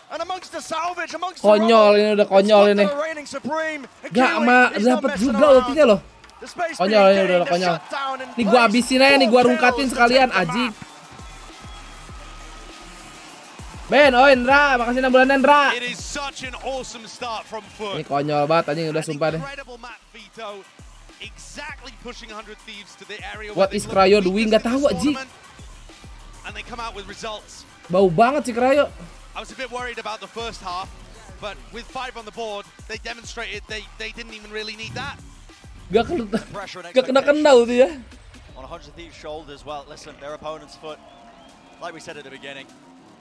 And amongst the salvage, amongst Konyol ini, udah konyol ini. Gak dapet juga ultinya loh. Konyol ini, udah konyol. Nih gua abisin aja nih, gua rungkatin sekalian, Aji. Ben, oh Indra, makasih 6 bulan Indra. It is such an awesome start from Foot. Ini konyol banget anjing, udah sumpah deh. Exactly pushing 100 Thieves to the area. What is Krayo doing? Gak tahu Aji. And they come out with results. Bau banget sih Krayo. I was a bit worried about the first half, but with 5 on the board, they demonstrated they didn't even really need that. Gak kena tuh ya. On 100 Thieves' shoulders, well, listen, their opponent's Foot, like we said at the beginning,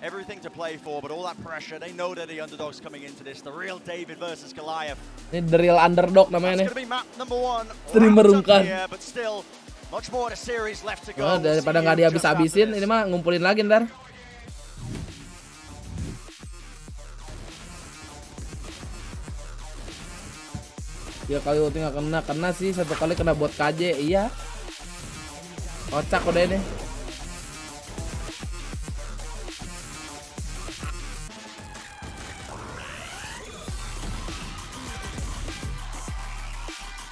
everything to play for, but all that pressure, they know they're the underdogs coming into this, the real David versus Goliath. Ini the real underdog namanya nih. It's gonna be map number 1. Sering merungkan. But still, much more of the series left to go. Oh, daripada nggak dihabis-habisin, ini mah ngumpulin lagi ntar. Ya kali ulti nggak kena sih, satu kali kena bot KJ, iya. Kocak udah ini.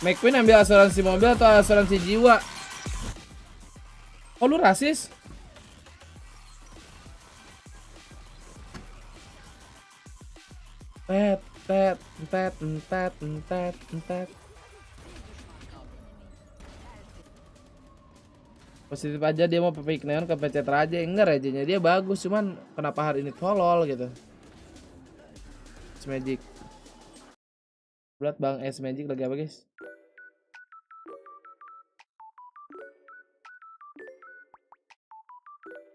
McQueen ambil asuransi mobil atau asuransi jiwa? Oh lu rasis? Entet. Positif aja dia mau pepik neon ke PC Raja. Enggak, rajanya dia bagus, cuman kenapa hari ini tolol gitu. Magic. Berat Bang S Magic lagi apa guys?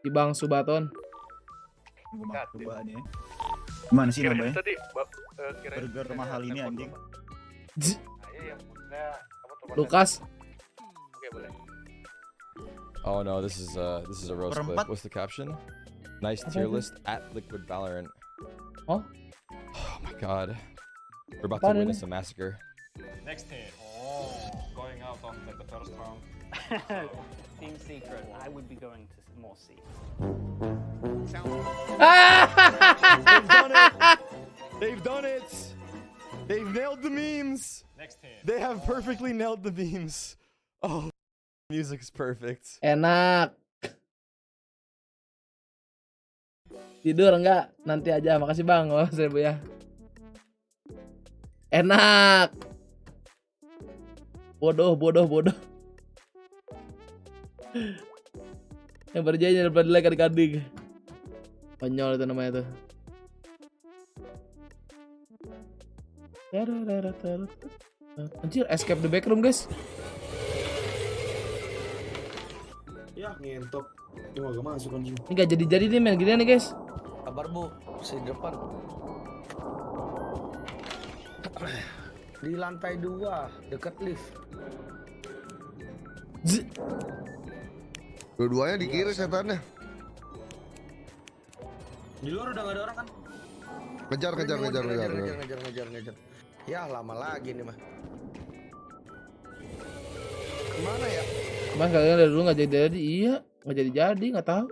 Di Bang Subaton. Cobaan ya. Gimana sih namanya? Burger mahal ini anjing. Lukas. Oh no, this is a roast clip. What's the caption? Nice tier list at Liquid Valorant. Oh? Oh my god. We're about to witness a massacre. Next team. Oh, going out on the first round. Team secret. I would be going to more C. They've done it. They've nailed the memes. Next team. They have perfectly nailed the memes. Oh, music's perfect. Enak. Tidur enggak? Nanti aja. Makasih Bang. Oh, 1000 ya. Enak. Bodoh. Yang berjanji daripada like adik-adik. Konyol itu namanya tuh. Anjir, escape the backroom guys. Ya ngentok. Itu gak masuk anjing. Ini gak jadi-jadi nih main gini nih guys. Kabar Bu, di depan. Di lantai 2, dekat lift. Dua-duanya di kiri setannya. Di luar udah gak ada orang kan? Ngejar. Ya lama lagi nih mah. Kemana ya? Mas kalian dari dulu gak jadi-jadi. Iya, gak jadi-jadi, gak tahu.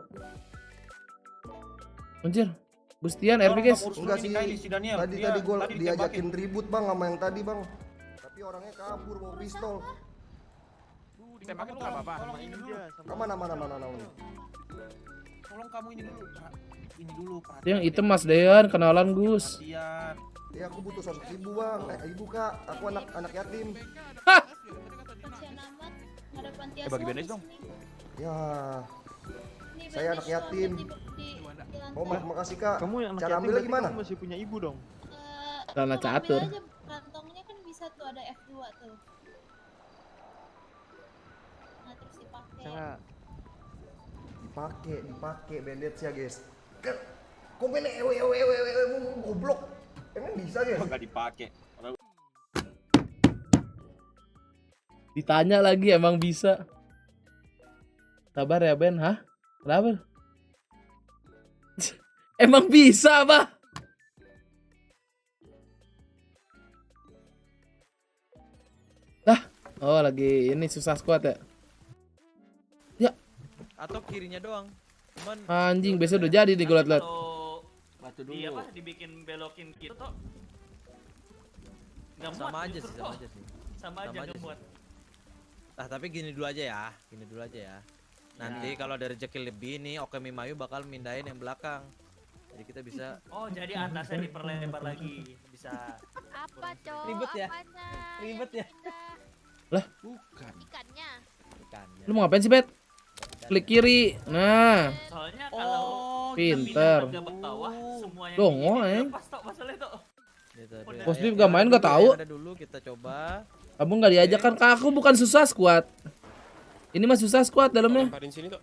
Anjir, Gustian RP guys. Enggak sih. Tadi gue diajakin ribut Bang sama yang tadi Bang. Tapi orangnya kabur bawa pistol. Ditembakin lu enggak apa-apa. Mana. Tolong kamu ini dulu. Ini dulu perhatian. Yang hitam Mas Dean, kenalan Gus. Ya aku butuh sosok ibu Bang. Ibu Kak, aku anak yatim. Bagi BNS dong. Ya. Saya anak yatim. Oh, makasih Kak. Kamu yang anak cara yatim ambilnya gimana? Kamu masih punya ibu dong. Karena catur. Kantongnya kan bisa tuh ada F2 tuh. Nah, terus dipakai bandage ya guys. Kok main goblok. Emang bisa guys? Enggak dipakai. Ditanya lagi emang bisa. Sabar ya Ben, hah? Kenapa? Emang bisa apa? Oh lagi ini susah squad ya. atau kirinya doang. Cuman Anjing, biasanya udah jadi nih gue liat-liat. Kalau batu dulu. iya apa dibikin belokin gitu tuh nggak muat Sama aja justru sih, kok. sama aja sih. Sama aja nggak sih. muat. Nah, tapi gini dulu aja ya. Gini dulu aja ya. Nanti kalau ada rezeki lebih nih, Oke Mimayu bakal mindahin yang belakang. Jadi kita bisa Oh, jadi atasnya diperlebar lagi bisa. Apa, Cok? Ribet ya? Apanya? Ribet ya? Lah, bukan Ikannya. ikannya. lu mau ngapain sih, Bet? Klik kiri. Nah, Soalnya kalau pinter. kita pindah ke bawah semuanya Dongo, pas tok masalahnya tuh. Positif gak main gak tahu. Ada dulu kita coba. Kamu nggak diajak kan? Kak, aku bukan susah squad. Ini mah susah squad dalamnya. Sini tuh.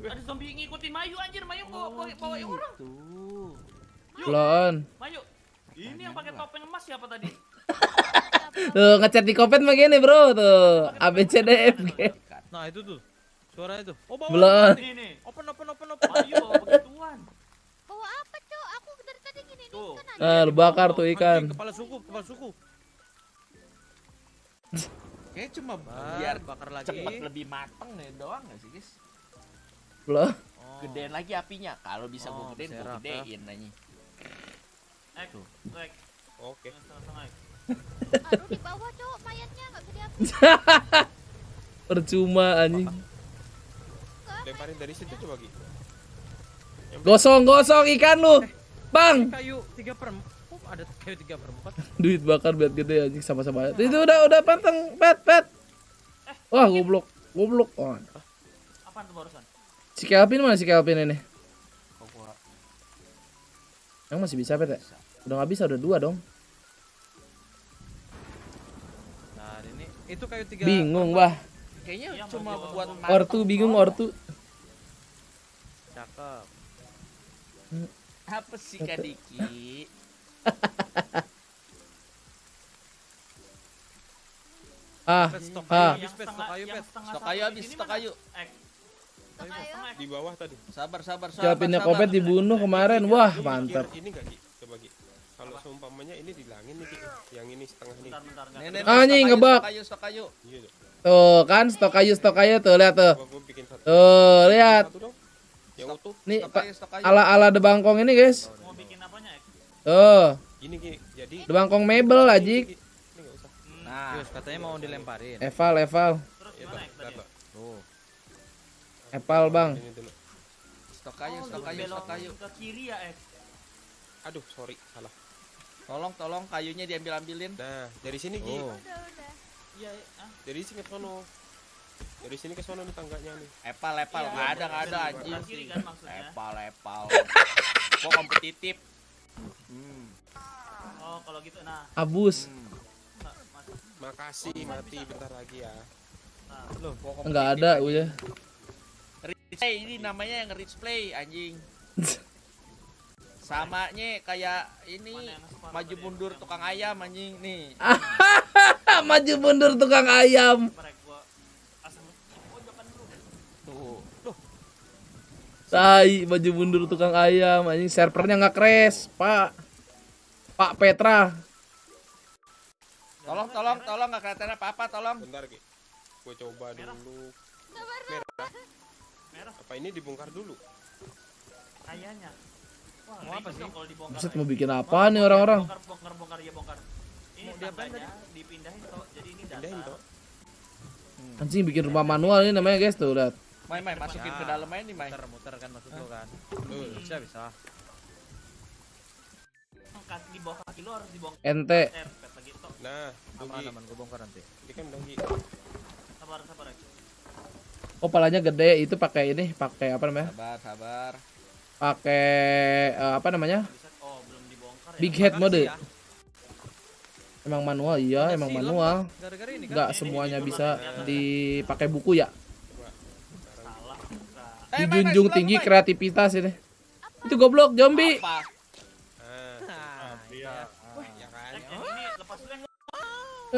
Ada zombie ngikutin Mayu anjir, Mayu bawa orang. Belum. Mayu. Ini yang pakai topeng emas siapa tadi? Tuh ngechat di komen begini bro tuh. ABCDFG. Nah, itu tuh. Suaranya tuh. Oh, bawa. Belum. Ini. Open. Mayu bawa begituan. Bawa apa, Cok? Aku dari tadi gini nih Tuh. kan. Nah, lu bakar tuh ikan. Kepala suku. Kayaknya cuma biar bakar lagi. cepet lebih mateng nih doang nggak sih guys? Belum. Gedein lagi apinya. Kalau bisa gue gedein, gue serak, gedein nanya. Oke. Aduh, di bawah, Cok. Mayatnya nggak bisa diambil. Percuma anjing. Lemparin dari situ coba Gi. Gosong ikan lu. Bang. Kayu 3/4. Oh, ada kayu 3/4. Duit bakar biar gede anjing sama-sama. Itu udah panteng, pet. Wah, goblok. Oh. Apaan tuh barusan? Si Kelvin mana si Kelvin ini? Yang masih bisa pet ya? Udah nggak bisa, udah 2 dong. Nah, ini itu kayu 3. Bingung, bah. Kayaknya cuma buat Ortu bingung ortu. Cakep. apa sih Kak Diki? Stok kayu habis. Di bawah tadi. Sabar. Kelvinnya Kopet dibunuh kemarin. Wah, mantap. Ini enggak Gi? Coba Gi. Kalau seumpamanya ini dilangin nih Gi. Yang ini setengah nih. Anjing ngebak. Stok kayu. Iya. Tuh kan stok kayu tuh lihat tuh. Tuh lihat. Yang utuh. Nih ala DBangkong ini guys. Mau bikin apanya, Ek? Tuh. Ini Gi. Jadi DBangkong mebel ajik. Ini enggak usah. Nah, katanya mau dilemparin. Eval. Terus gimana, Ek, tadi? Tuh. Eval, Bang. Ini dulu. Stok kayu. Ke kiri ya, Ek. Aduh, sorry, salah. Tolong kayunya diambil-ambilin. Nah, dari sini Gi. Udah. Iya, Dari sini ke sono. Dari sini ke sono nih tangganya nih. Epal, nggak ada anjing. Kiri kan maksudnya. Epal. Kok kompetitif? Oh, kalau gitu nah. Abus. Makasih, mati bentar lagi ya. Loh, Enggak ada udah. Ini namanya yang rich play anjing. Samanya kayak ini maju mundur tukang ayam anjing nih. Maju mundur tukang ayam. Tuh. Tai, maju mundur tukang ayam anjing, servernya nggak crash, Pak Petra. Tolong nggak kelihatan apa-apa, tolong. Bentar Ki. Gue coba dulu. Merah. Apa ini dibongkar dulu? Kayaknya. Wah, Mau apa sih? Kalau dibongkar. Buset, mau bikin apa nih orang-orang? Bongkar ya bongkar. Ini tandanya dipindahin toh. Jadi ini Pindahin data. toh. Anjing bikin rumah manual ini namanya guys tuh, lihat. Mai masukin ke dalam aja nih, Mai. Muter kan maksud lo kan. Bisa. Di bawah kaki lo harus dibongkar. Ente. Lagi toh. Nah, Aman, gue bongkar nanti. ini kan udah Gi. Sabar. Oh, palanya gede, itu pakai ini, pakai apa namanya? Sabar. Pakai apa namanya? Oh, belum dibongkar ya. Big head mode. Ya. Emang manual, iya, emang manual. Gara-gara ini kan. Enggak semuanya bisa dipakai buku ya. Salah. Dijunjung tinggi kreativitas ini. Itu goblok zombie. Apa? Ya kan. Ini lepas dulu yang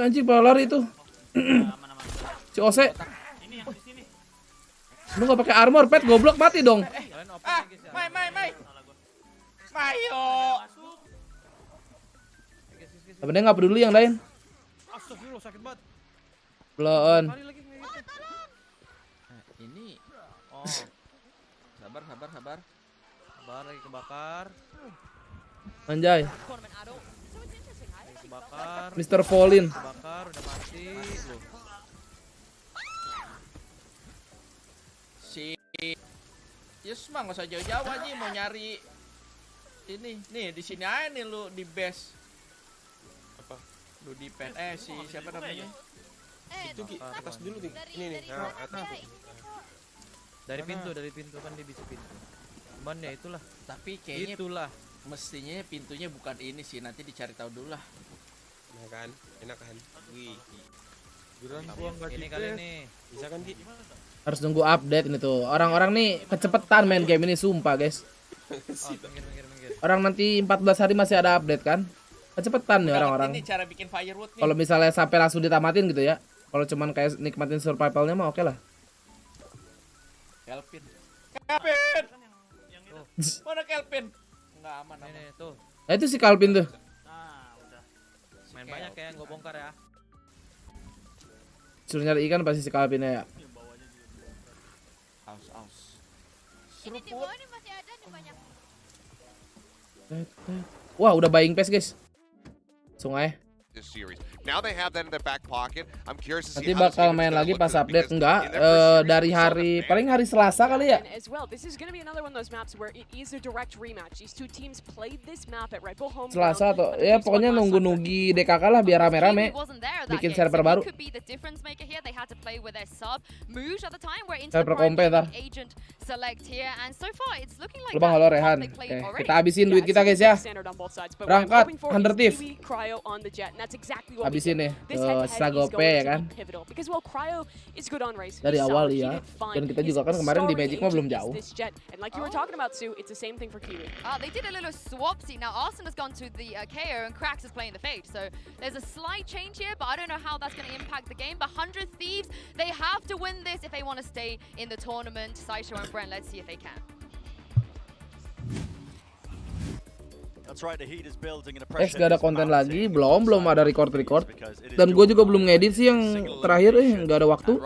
Anjing lari itu. aman. Si Ose, Ini yang di sini. lu nggak pakai armor, pet goblok mati dong. Kalian open ya, guys ya. Mai. Salah gua. Mayo. Masuk. Sebenarnya nggak peduli yang lain. Astagfirullah, sakit banget. Belum. Kali lagi kayak gitu. Nah, ini Oh. Sabar. Sabar lagi kebakar. Anjay. Kebakar. Mr. Fallin. Kebakar udah mati. Loh. Si Yes mah nggak usah jauh-jauh aja mau nyari ini. Nih di sini aja nih lu di base. Apa? Lu di pen si siapa namanya? Itu Ki, atas dulu nih. Ini nih, nah, atas. Dari pintu kan dia bisa pintu. Cuman ya itulah. Tapi kayaknya itulah mestinya pintunya bukan ini sih, nanti dicari tahu dulu lah. Nah kan, enak kan. Wih. Ini kali ini. Bisa kan Ki? Harus nunggu update ini tuh. Orang-orang nih kecepetan main game ini sumpah, guys. Minggir. Orang nanti 14 hari masih ada update kan? Kecepetan nih orang-orang. Ini cara bikin firewood nih. Kalau misalnya sampai langsung ditamatin gitu ya. Kalau cuman kayak nikmatin survivalnya mah oke lah. Kelvin. Mana Kelvin? Enggak aman. Ini tuh. Nah itu si Calvin tuh. Nah, udah. Main banyak ya, gue bongkar ya. Suruh nyari ikan pasti si Calvinnya ya. Aus. Ini di bawah ini masih ada nih banyak. Wah udah buying pass guys. Sungai. This series. Now they have that in their back pocket. I'm curious to see Nanti how this bakal game is main gonna lagi look pas for them, update because enggak in their first series, dari we saw hari the paling hari Selasa kali ya. And as well, this is going to be another one of those maps where it is a direct rematch. These two teams played this map at Red Bull home Selasa ground, atau but the ya Beast pokoknya won last time. nunggu DKK lah biar rame-rame bikin server baru. Could be the difference maker here. They had to play with their sub Muj at the time. We're into Server the prime kompe ntar. agent select here, and so far it's looking like Lubang halo that Rehan. they played Oke, already. kita habisin duit kita guys ya. Berangkat Hunter Thief. Habisin nih. Sisa gope ya kan. Dari awal ya. Dan kita juga kan kemarin di Magic mah belum jauh. They did a little swapsy. Now Arsenal has gone to the KO and Krax is playing the Fade. So there's a slight change here, but I don't know how that's going to impact the game. But 100 Thieves, they have to win this if they want to stay in the tournament. Saisho and Brent, let's see if they can. That's right, the heat is building and the Gak pressure ada is konten mounting. lagi, belum ada record. Dan gue juga belum ngedit sih yang terakhir nggak ada waktu.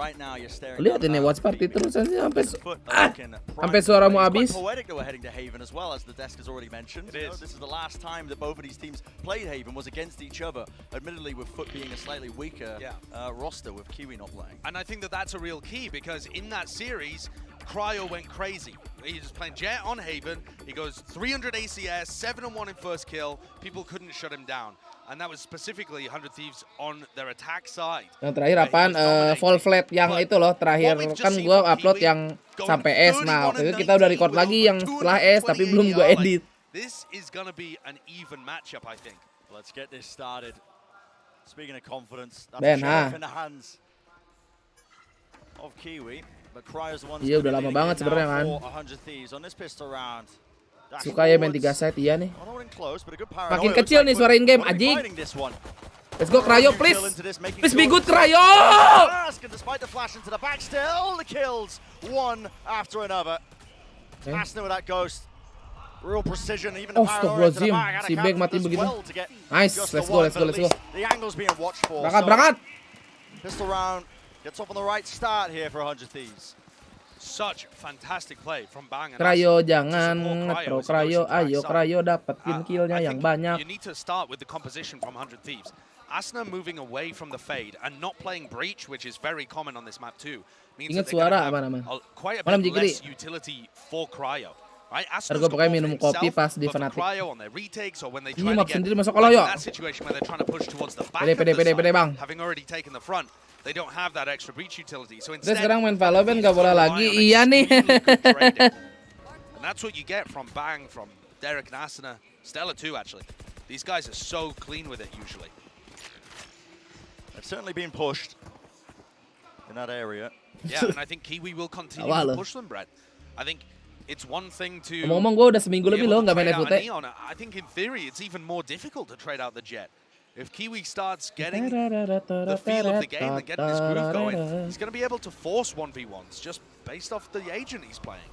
Lihat ini watch party terus aja sampai suaramu habis. Poetic that we're heading to Haven as well, as the desk has already mentioned. You know, this is the last time that both of these teams played Haven was against each other. Admittedly, with Foot being a slightly weaker roster, with Kiwi not playing. And I think that that's a real key, because in that series, Cryo went crazy. He's just playing Jet on Haven. He goes 300 ACS, 7-1 in first kill. People couldn't shut him down. And that was specifically 100 Thieves on their attack side. Yang terakhir apaan? Full flat yang itu loh. Terakhir kan gue upload yang sampai S. Nah, waktu itu kita udah record lagi yang setelah S, tapi belum gue edit. This is gonna be an even matchup, I think. Let's get this started. Speaking of confidence, that's Ben, a in the hands of Kiwi. But Cryo's the one Iya udah lama banget sebenarnya kan. 100 Thieves on this pistol round. Suka ya main 3 set iya nih. Makin kecil nih suara in-game, anjing. Let's go Cryo, please. Please be good, Cryo. Despite the flash into the back, still the kills, one after another. Asner with that ghost. Real precision, even the power into the back. Si Beg mati begitu. Nice, let's go. The angle's being watched for. Berangkat. Pistol round gets off on the right start here for 100 Thieves. Such fantastic play from Bang. Cryo jangan ngetro Cryo, ayo Cryo dapetin killnya yang banyak. You need to start with the composition from 100 Thieves. Asna moving away from the fade and not playing breach, which is very common on this map too, means Ingat that they're suara gonna apa nama? have quite a bit less utility for Cryo. Right? Ntar gue pokoknya minum kopi pas di Fnatic. Iya map sendiri masuk kalau ya. Pede bang. Having already taken the front, they don't have that extra breach utility. So Terus instead, sekarang main Valorant gak boleh lagi. Iya nih. And that's what you get from Bang, from Derek and Asuna, Stella too actually. These guys are so clean with it usually. They've certainly been pushed in that area. Yeah, and I think Kiwi will continue to push them, Brett. I think it's one thing to ngomong gue udah seminggu lebih loh nggak main FUT. I think in theory it's even more difficult to trade out the Jet. If Kiwi starts getting the feel of the game and getting his groove going, he's going to be able to force 1v1s just based off the agent he's playing.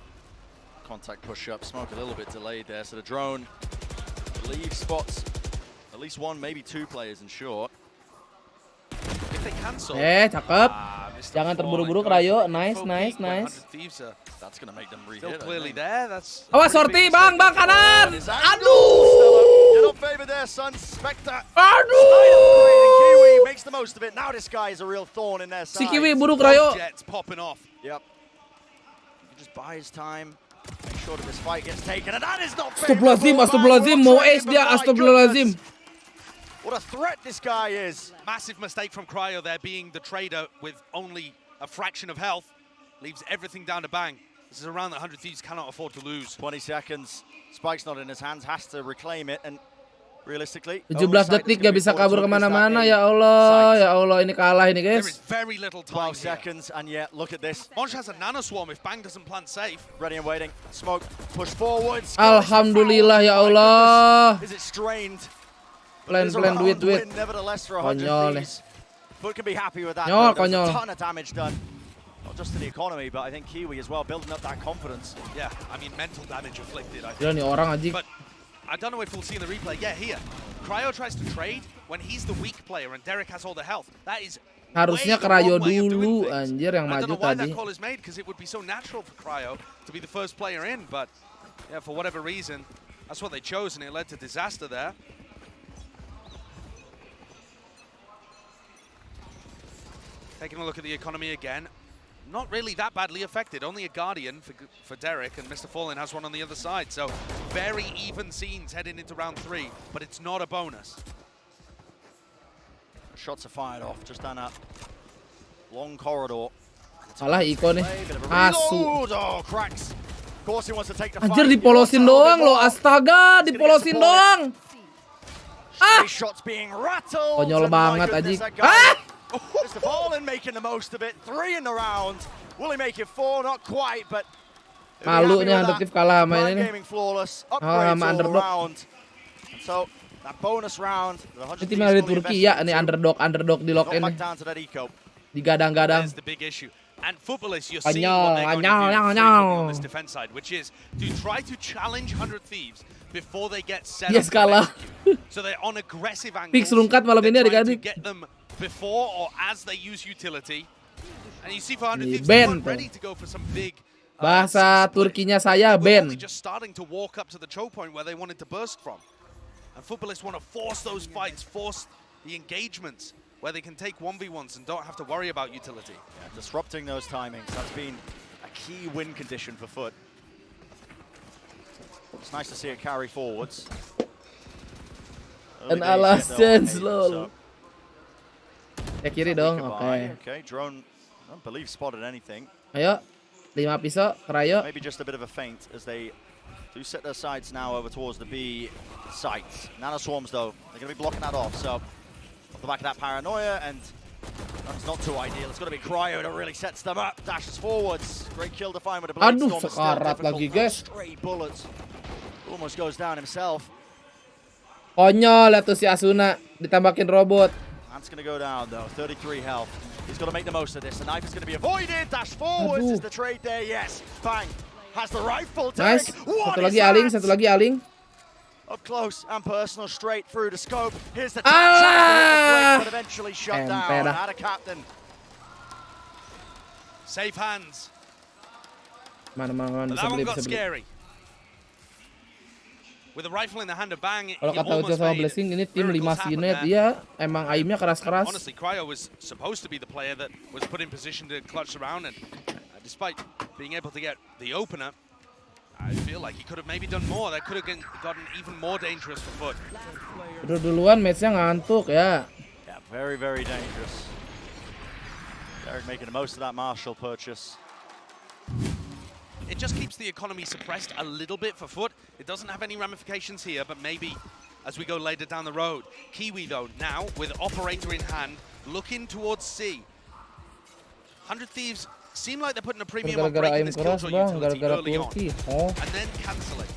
Contact push up, smoke a little bit delayed there, so the drone leaves spots at least one, maybe two players in short. If they cancel, cakep. Jangan terburu-buru Krayo. Nice. That's gonna make them Still re-hit. clearly there. That's Awas sorti, Bang kanan. Aduh. You're not favored there, son. Spectre. Aduh. Kiwi makes the most of it. Now this guy is a real thorn in their side. Si Kiwi buru Krayo. Jets popping off. Yep. You can just buy his time. Make sure that this fight gets taken, and that is not favorable. Astagfirullahaladzim, mau ace dia, astagfirullahaladzim. What a threat this guy is. Massive mistake from Cryo there, being the trader with only a fraction of health. Leaves everything down to Bang. This is a round that 100 Thieves cannot afford to lose. 20 seconds. Spike's not in his hands, has to reclaim it, and realistically 17 detik gak bisa kabur kemana-mana, ya Allah ini kalah ini There guys. is very little time 12 seconds, and yet look at this. Monch has a nano swarm if Bang doesn't plant safe. Ready and waiting. Smoke, push forwards. Alhamdulillah ya Allah. Is it strained? Plan duit. Nevertheless for Konyol 100 nih. Thieves. Foot can be happy with that. Konyol. There's a ton of damage done. Not just to the economy, but I think Kiwi as well, building up that confidence. Yeah, I mean, mental damage inflicted, I Gila think. nih orang anjing. But I don't know if we'll see in the replay. Yeah, here. Cryo tries to trade when he's the weak player and Derek has all the health. That is Harusnya way the Krayo wrong way of doing dulu things. anjir yang I don't maju know why tadi. that call is made, because it would be so natural for Cryo to be the first player in, but yeah, for whatever reason, that's what they chose, and it led to disaster there. Taking a look at the economy again. Not really that badly affected. Only a Guardian for Derek, and Mr. Fallen has one on the other side. So very even scenes heading into round 3, but it's not a bonus. Shots are fired off just down that long corridor. Salah Iko nih. Asu. Oh, cracks. Of course he wants to take the fight. Anjir dipolosin doang lo. Astaga, dipolosin doang. Shots being rattled. Konyol banget anjing. Mr. Fallen making the most of it. 3 in the round. Will he make it 4? Not quite, but malu nih Undertiff kalah sama ini nih. Flawless. Sama underdog. So that bonus round. Ini timnya dari Turki ya, nih underdog di lock in nih. Digadang-gadang. That's the big issue. And footballers, you're seeing what they're going to do on this defense side, which is to try to challenge 100 Thieves before they get set up. Kalah. So they're on aggressive angles. Pix rungkat malam ini adik-adik. Get them before or as they use utility. And you see for 100 Thieves, they're not ready to go for some big bahasa Turkinya saya Ben. just starting to walk up to the choke point where they wanted to burst from. And footballists want to force those fights, force the engagements where they can take 1v1s and don't have to worry about utility. Yeah, disrupting those timings, that's been a key win condition for Foot. It's nice to see it carry forwards. An alasan lol. Ya kiri dong, oke. Okay, drone, I don't believe spotted anything. Ayo, 5 pisau, Krayo. Maybe just a bit of a feint as they do set their sights now over towards the B sites. Nano swarms though, they're going to be blocking that off, so off the back of that paranoia, and that's not too ideal. It's got to be Cryo that really sets them up. Dashes forwards. Great kill to find with a blade storm. Aduh, sekarat lagi guys. Stray bullets. Almost goes down himself. Konyol ya tuh si Asuna ditambahin robot. That's going to go down though. 33 health. He's got to make the most of this. The knife is going to be avoided. Dash forwards. Is the trade there? Yes. Bang. Has the rifle. Nice. Satu lagi aling. Up close and personal, straight through the scope. Here's the Ah! but eventually shut down. Out of captain. Safe hands. Mana that one got scary. With a rifle in the hand of Bang, kalau kata Ucil sama Blessing ini tim 5 unit, dia emang aimnya keras-keras. Honestly, Cryo was supposed to be the player that was put in position to clutch around, and despite being able to get the opener, I feel like he could have maybe done more. That could have gotten even more dangerous for Foot. Udah duluan matchnya ngantuk ya. Yeah, very, very dangerous. Derek making the most of that Marshall purchase. It just keeps the economy suppressed a little bit for Foot. It doesn't have any ramifications here, but maybe as we go later down the road. Kiwi, though, now with Operator in hand, looking towards C. 100 Thieves seem like they're putting a premium on breaking this killjoy utility early on, and then cancelling.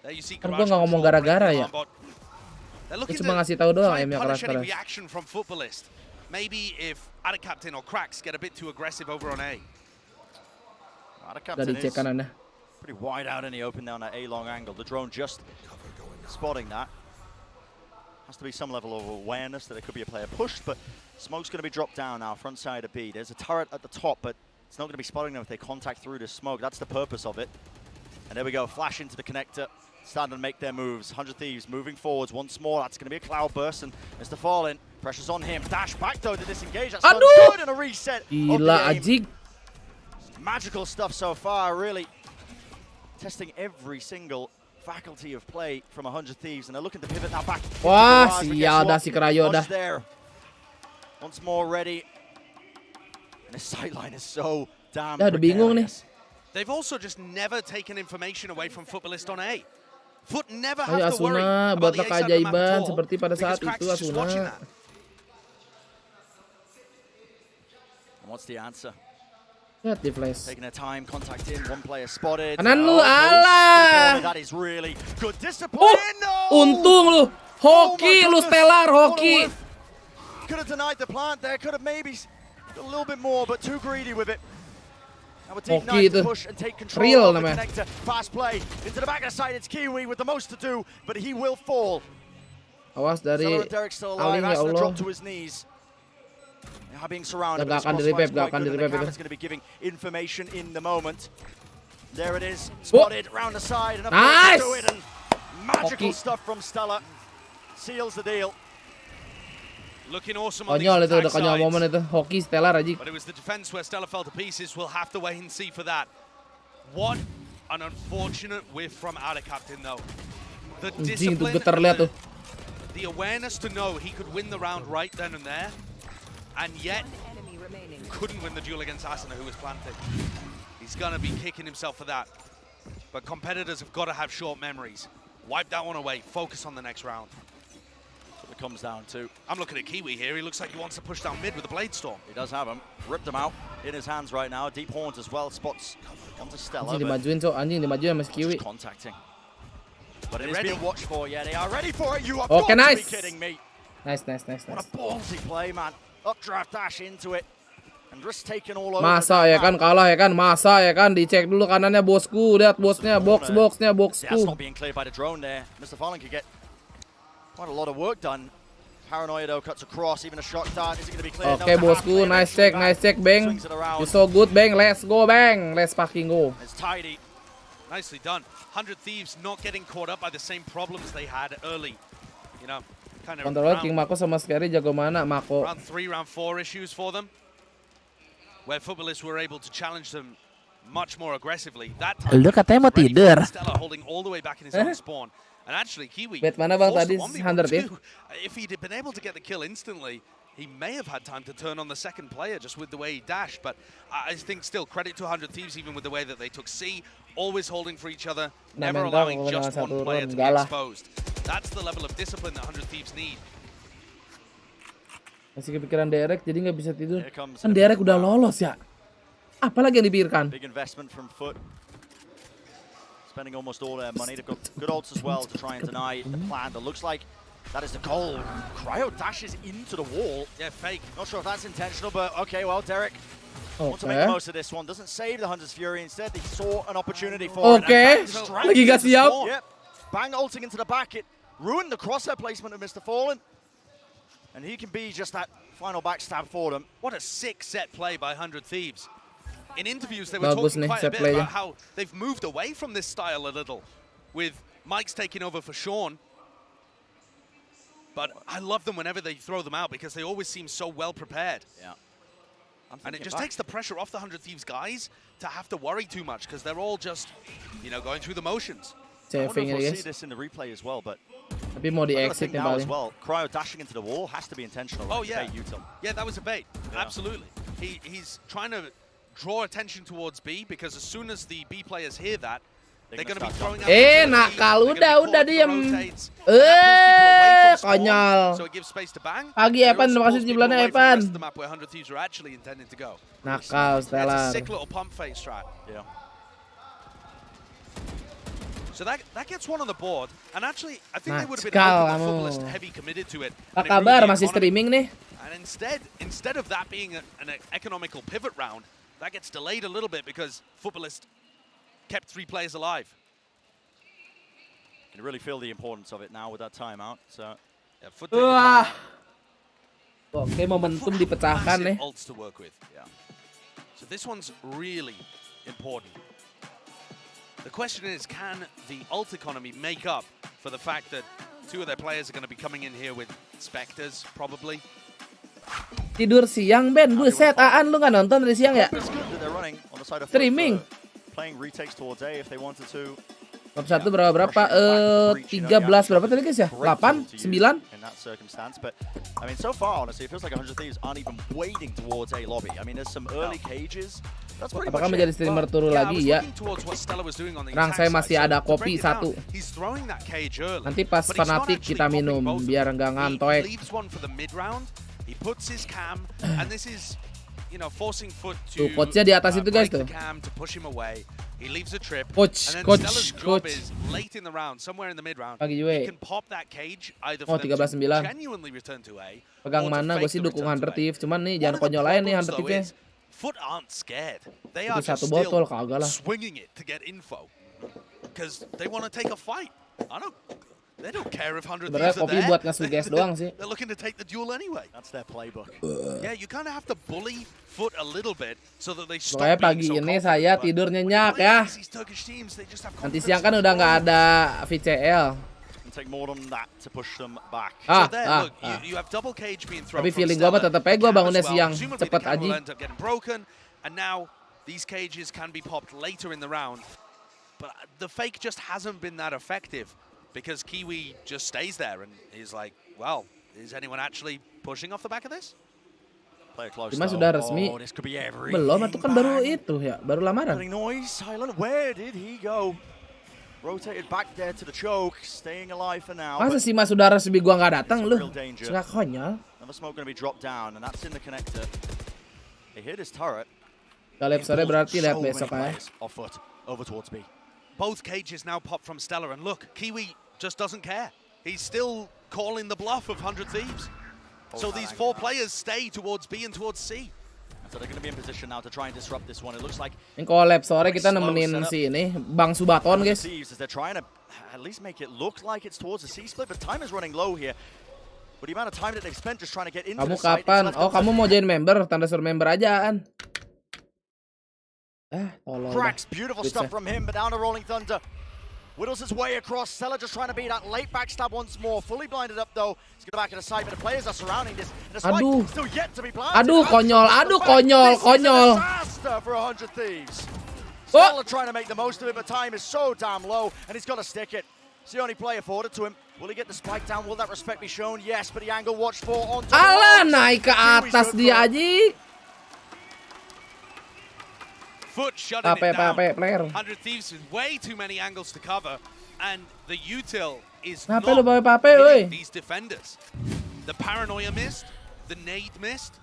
There you see Garage Control ngomong gara-gara ya. Gue cuma ngasih tahu doang aimnya keras-keras. Reaction from Footballist. Maybe if Ada Captain or Cracks get a bit too aggressive over on A. Ada dicek kanannya. Pretty wide out in the open down at A long angle. The drone just spotting that. Has to be some level of awareness that there could be a player pushed, but smoke's going to be dropped down now, front side of B. There's a turret at the top, but it's not going to be spotting them if they contact through the smoke. That's the purpose of it. And there we go, flash into the connector, starting to make their moves. 100 Thieves moving forwards once more. That's going to be a cloud burst, and Mr. Fallen, pressure's on him. Dash back though to disengage. That's good, and a reset. Gila, anjing. Magical stuff so far, really testing every single faculty of play from 100 Thieves, and they're looking to pivot now back. Wah, sial dah si Krayo dah. Once more ready. And the sideline is so damn udah bingung nih. They've also just never taken information away from Footballist on A. Foot never Ayo have to worry Asuna, about the buatlah A side of the map at keajaiban all, seperti pada saat because itu Crack's just watching Asuna. that. And what's the answer? Lihat di flash. Taking their time, contact in, one player spotted. Kanan lu, alah. That is really good discipline. Untung lu. Hoki lu stellar, hoki. Could have denied the plant there, could have maybe a little bit more, but too greedy with it. Now a deep Hoki knife to itu. push and take control Real of the namanya. connector. Fast play into the back of the side. It's Kiwi with the most to do, but he will fall. Awas dari Derek still alive, Aling, ya has to Allah. drop to his knees. Now being surrounded, Gak akan di-revive, gak akan di-revive itu. It's going to be giving information in the moment. There it is, spotted round the side, and Nice! to it, and magical Hoki. stuff from Stella seals the deal. Looking awesome on Konyol these itu, udah attack konyol sides. momen itu. Hoki stellar aja. But it was the defense where Stella fell to pieces. We'll have to wait and see for that. What an unfortunate whiff from our captain, though. The Anjing tuh discipline, getar lihat tuh. the awareness to know he could win the round right then and there, and yet couldn't win the duel against Asuna, who was planted. He's gonna be kicking himself for that. But competitors have got to have short memories. Wipe that one away. Focus on the next round. That's what it comes down to. I'm looking at Kiwi here. He looks like he wants to push down mid with the Blade Storm. He does have him. Ripped him out in his hands right now. Deep horns as well. Spots onto Stella. Anjing but dimajuin cok, anjing dimajuin sama si Kiwi. just contacting. But it is ready. being watched for. Yeah, they are ready for it. You have Okay, got nice. to be kidding me. Nice. What a ballsy play, man. Updraft dash into it. And risk taken all over. Masa ya kan kalah ya kan, masa ya kan, dicek dulu kanannya bosku, lihat bosnya, boxnya That's boxku. not being cleared by the drone there. Mr. Fallen could get quite a lot of work done. Paranoia though cuts across, even a shot dart. Is it going to be cleared? Oke bosku, nice check Bang. You so good Bang, let's go Bang, let's fucking go. It's tidy. Nicely done. 100 Thieves not getting caught up by the same problems they had early. You know, kind of Kontrol King Mako sama Scary jago mana Mako. round 3, round 4 issues for them, where Footballists were able to challenge them much more aggressively. That time, Lu katanya mau ready for tidur. Stella holding all the way back in his own spawn. And actually, Kiwi Bet mana bang forced tadi a 1v1 100 ya? too. If he'd been able to get the kill instantly, he may have had time to turn on the second player just with the way he dashed. But I think still credit to 100 Thieves, even with the way that they took C, always holding for each other, never mental allowing kalau just dengan one satu player run, to be enggak lah. exposed. That's the level of discipline that 100 Thieves need. Masih kepikiran Derek jadi nggak bisa tidur. Here comes Kan Derek udah lolos ya. Apalagi yang dipikirkan? Big investment from Foot. Spending almost all their money. They've got good ults as well to try and deny the plan. That looks like that is the goal. Cryo dashes into the wall. Yeah, fake. Not sure if that's intentional, but okay, well, Derek wants to make the most of this one. Doesn't save the Hunter's Fury. Instead, he saw an opportunity for it. Oke, lagi gak siap. Yep. Bang ulting into the back. It ruined the crosshair placement of Mr. Fallen. And he can be just that final backstab for them. What a sick set play by 100 Thieves. In interviews, they were Bagus talking nih quite a set bit play-nya. about how they've moved away from this style a little, with Mike's taking over for Sean. But I love them whenever they throw them out because they always seem so well prepared. Yeah. And it just takes the pressure off the 100 Thieves guys to have to worry too much because they're all just, you know, going through the motions. I wonder if Saving we'll guys. see this in the replay as well, but Tapi mau di I exit think nih now as paling. well. Cryo dashing into the wall has to be intentional. Oh, like yeah. bait util. Yeah, that was a bait. Yeah. Absolutely. He's trying to draw attention towards B because as soon as the B players hear that, they're going to be throwing out... nakal, udah diem. Konyol. So it gives space to Bang. Pagi Evan, terima kasih jumlahnya Evan. The map where 100 Thieves are actually intending to go. Nakal, It's a Stellar. sick little pump fake strat. Yeah. So that gets one on the board, and actually, I think they would have been Nakal hoping the kamu. Footballist heavy committed to it. Apa and it ruined kabar, the masih economy. streaming nih? And instead of that being an economical pivot round, that gets delayed a little bit because Footballist kept 3 players alive. You can really feel the importance of it now with that timeout. So Wah. Oke, momentum dipecahkan nih. So this one's really important. The question is, can the ult economy make up for the fact that two of their players are going to be coming in here with Spectres, probably? Tidur siang, Ben. Buset, Aan, lu nggak nonton dari siang ya? Streaming. Playing retakes towards A if they wanted to. Bab 1 berapa? 13 berapa tadi guys ya? 8? 9? In that circumstance, but I mean, so far, honestly, it feels like 100 Thieves aren't even wading towards A lobby. I mean, there's some early cages. That's pretty Apakah much menjadi it. streamer turu lagi ya? Terang saya masih ada kopi 1. Nanti pas fanatik kita minum biar nggak ngantoek. He puts his cam, and this is, you know, forcing Foot Tuh, to coachnya di atas itu guys tuh. the cam to push him away. He leaves a trip, Coach, and then coach, Stella's job coach. is late in the round, somewhere in the mid round. Pagi He Yue. can pop that cage either Oh, for them to 13-9. genuinely return to A. Pegang or to mana? Gue fake sih the dukung return to 100 A. Thieves. Cuman nih jangan One of the konyol lain nih problems, 100 though, Thieves-nya. is Foot aren't scared. They Itu are just satu botol still kagak lah. swinging it to get info because they want to take a fight. They don't care if 100 Sebenarnya Thieves are kopi there. buat ngasih gas doang sih. They're looking to take the duel anyway. That's their playbook. Yeah, you kind of have to bully Foot a little bit so that they stop Pokoknya being pagi so ini confident, saya but tidur when nyenyak you play ya. against these Turkish teams, they just have Nanti confidence siang kan in udah their nggak own. ada VCL. It'll take more than that to push them back. So there, look, you have double cage being thrown Tapi from feeling gue mah Stella, tetep aja gue Cam bangunnya as well. siang Presumably cepet the cam aja. will end up getting broken, and now these cages can be popped later in the round. But the fake just hasn't been that effective because Kiwi just stays there and he's like, well, is anyone actually pushing off the back of this? Cuma sudah resmi. Belum, itu kan baru itu ya, baru lamaran. Noise, Silent, where did he go? Rotated back there to the choke, staying alive for now. Masa sih mas sudah resmi gua nggak datang lu? Nggak konyol. Another smoke going to be dropped down, and that's in the connector. They hit his turret. Kalau episode berarti lihat besok ya. Off foot, over towards B. Both cages now pop from Stella, and look, Kiwi just doesn't care. He's still calling the bluff of 100 Thieves. So these 4 players stay towards B and towards C. So they're going to be in position now to try and disrupt this one. It looks like Ini collab sore kita nemenin si ini Bang Subaton guys. Thieves as they're trying to at least make it look like it's towards the C split, but time is running low here. But the amount of time that they've spent just trying to get into Kamu the site. kapan? Oh, kamu mau join member? Tanda suruh member aja, An. Tolong. Cracks, beautiful stuff from him, but down to Rolling Thunder. Whittles his way across. Stella just trying to beat that late backstab once more. Fully blinded up though. He's going to back in the side, but the players are surrounding this. And the spike still yet to be planted. Aduh, konyol. Aduh, konyol. Konyol. Disaster for 100 Thieves. Stella trying to make the most of it, but time is so damn low, and he's got to stick it. It's the only play afforded to him. Will he get the spike down? Will that respect be shown? Yes, but the angle watched for on top. Alah, naik ke atas dia aja. Foot shutting it down. Player. 100 Thieves with way too many angles to cover, and the util is Kenapa not lu bawa pape, woi? hitting these defenders. The paranoia missed, the nade missed,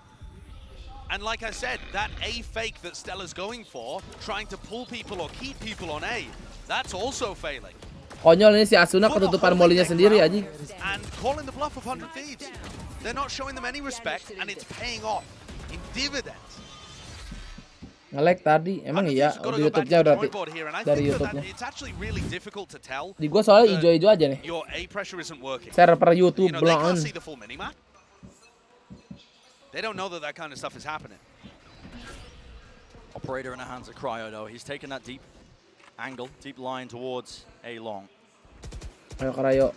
and like I said, that A fake that Stella's going for, trying to pull people or keep people on A, that's also failing. Konyol ini si Asuna ketutupan molinya sendiri aja. And calling the bluff of 100 Thieves. They're not showing them any respect, and it's paying off in dividends. Nge-lag tadi, emang iya? Oh, di YouTube-nya berarti. Dari YouTube-nya. Di gua soalnya hijau-hijau aja nih. Server YouTube belum on. They don't know that kind of stuff is happening. Operator in the hands of Cryo though. He's taken that deep angle, deep line towards A long. Ayo Cryo.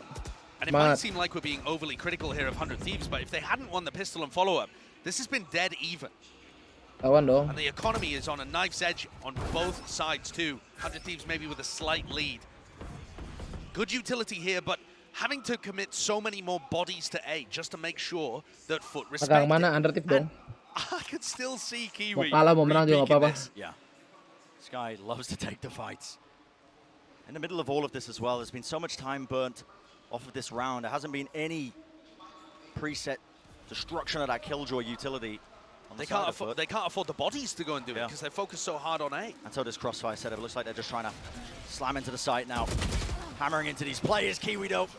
And it might seem like we're being overly critical here of 100 Thieves, but if they hadn't won the pistol and follow-up, this has been dead even. Lawan dong. And the economy is on a knife's edge on both sides too. 100 Thieves maybe with a slight lead. Good utility here, but having to commit so many more bodies to A just to make sure that Foot respect Pegang mana? Undertip dong. I could still see Kiwi. Mau kalah mau menang juga nggak apa-apa. Yeah. This guy loves to take the fights. In the middle of all of this as well, there's been so much time burnt off of this round. There hasn't been any preset destruction of that Killjoy utility. They can't afford the bodies to go and do it because they're focused so hard on A. And so does Crossfire setup. It looks like they're just trying to slam into the site now. Hammering into these players, Kiwi dope.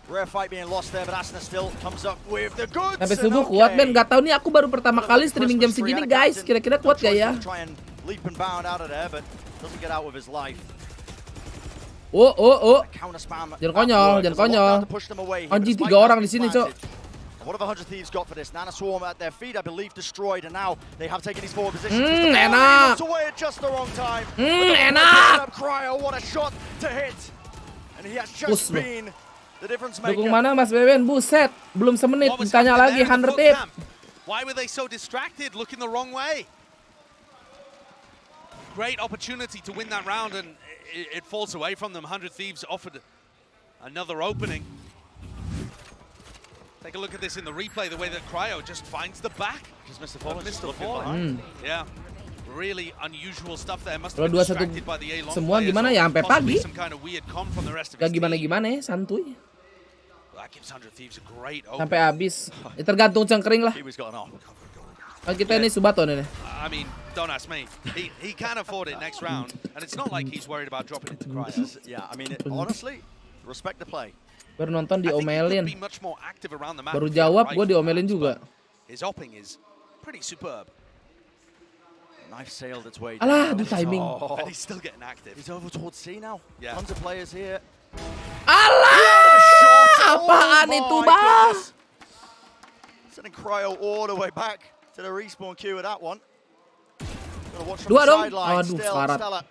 Rare fight being lost there, but Asuna still comes up with the goods. Sampai subuh kuat Ben, gak tahu nih aku baru pertama kali streaming jam segini guys. Kira-kira kuat gak ya? Try and leap and bound out of there, but doesn't get out with his life. Jangan konyol. Anjing 3 orang di sini, Cok. What have 100 Thieves got for this? Nana Swarm at their feet, I believe, destroyed, and now they have taken these forward positions. Enak. Away at just the wrong time. Enak. Cryo, what a shot to hit. And he has just been the difference maker. Dukung mana Mas Beben? Buset, belum semenit ditanya lagi 100 Thieves. Why were they so distracted, looking the wrong way? Great opportunity to win that round, and it falls away from them. 100 Thieves offered another opening. Take a look at this in the replay, the way that Cryo just finds the back. Just missed the fall. Yeah, really unusual stuff there. Must Kalau have been 2-1 distracted by the A long semua players, gimana or ya sampai possibly pagi? some kind of weird comp from the rest of Gak his team. gimana santuy. That gives 100 Thieves a great Sampai opening. habis. Ya, tergantung cengkering lah. Kiwi's got an off. Kan kita ini Subato nih. I mean, don't ask me. He can afford it next round, and it's not like he's worried about dropping it to Cryo. Yeah, I mean, honestly, respect the play. Baru nonton diomelin. Be much more active around the map. Baru jawab gue diomelin juga. His hopping is pretty superb. Knife sailed its way Alah, down. aduh timing. And he's still getting active. He's over towards C now. Yeah. Tons of players here. Alah! Apaan itu, Bang? Sending Cryo all the way back to the respawn queue with that one. Gotta watch from Dua the dong. sideline. Aduh, Still, selarat. Stella.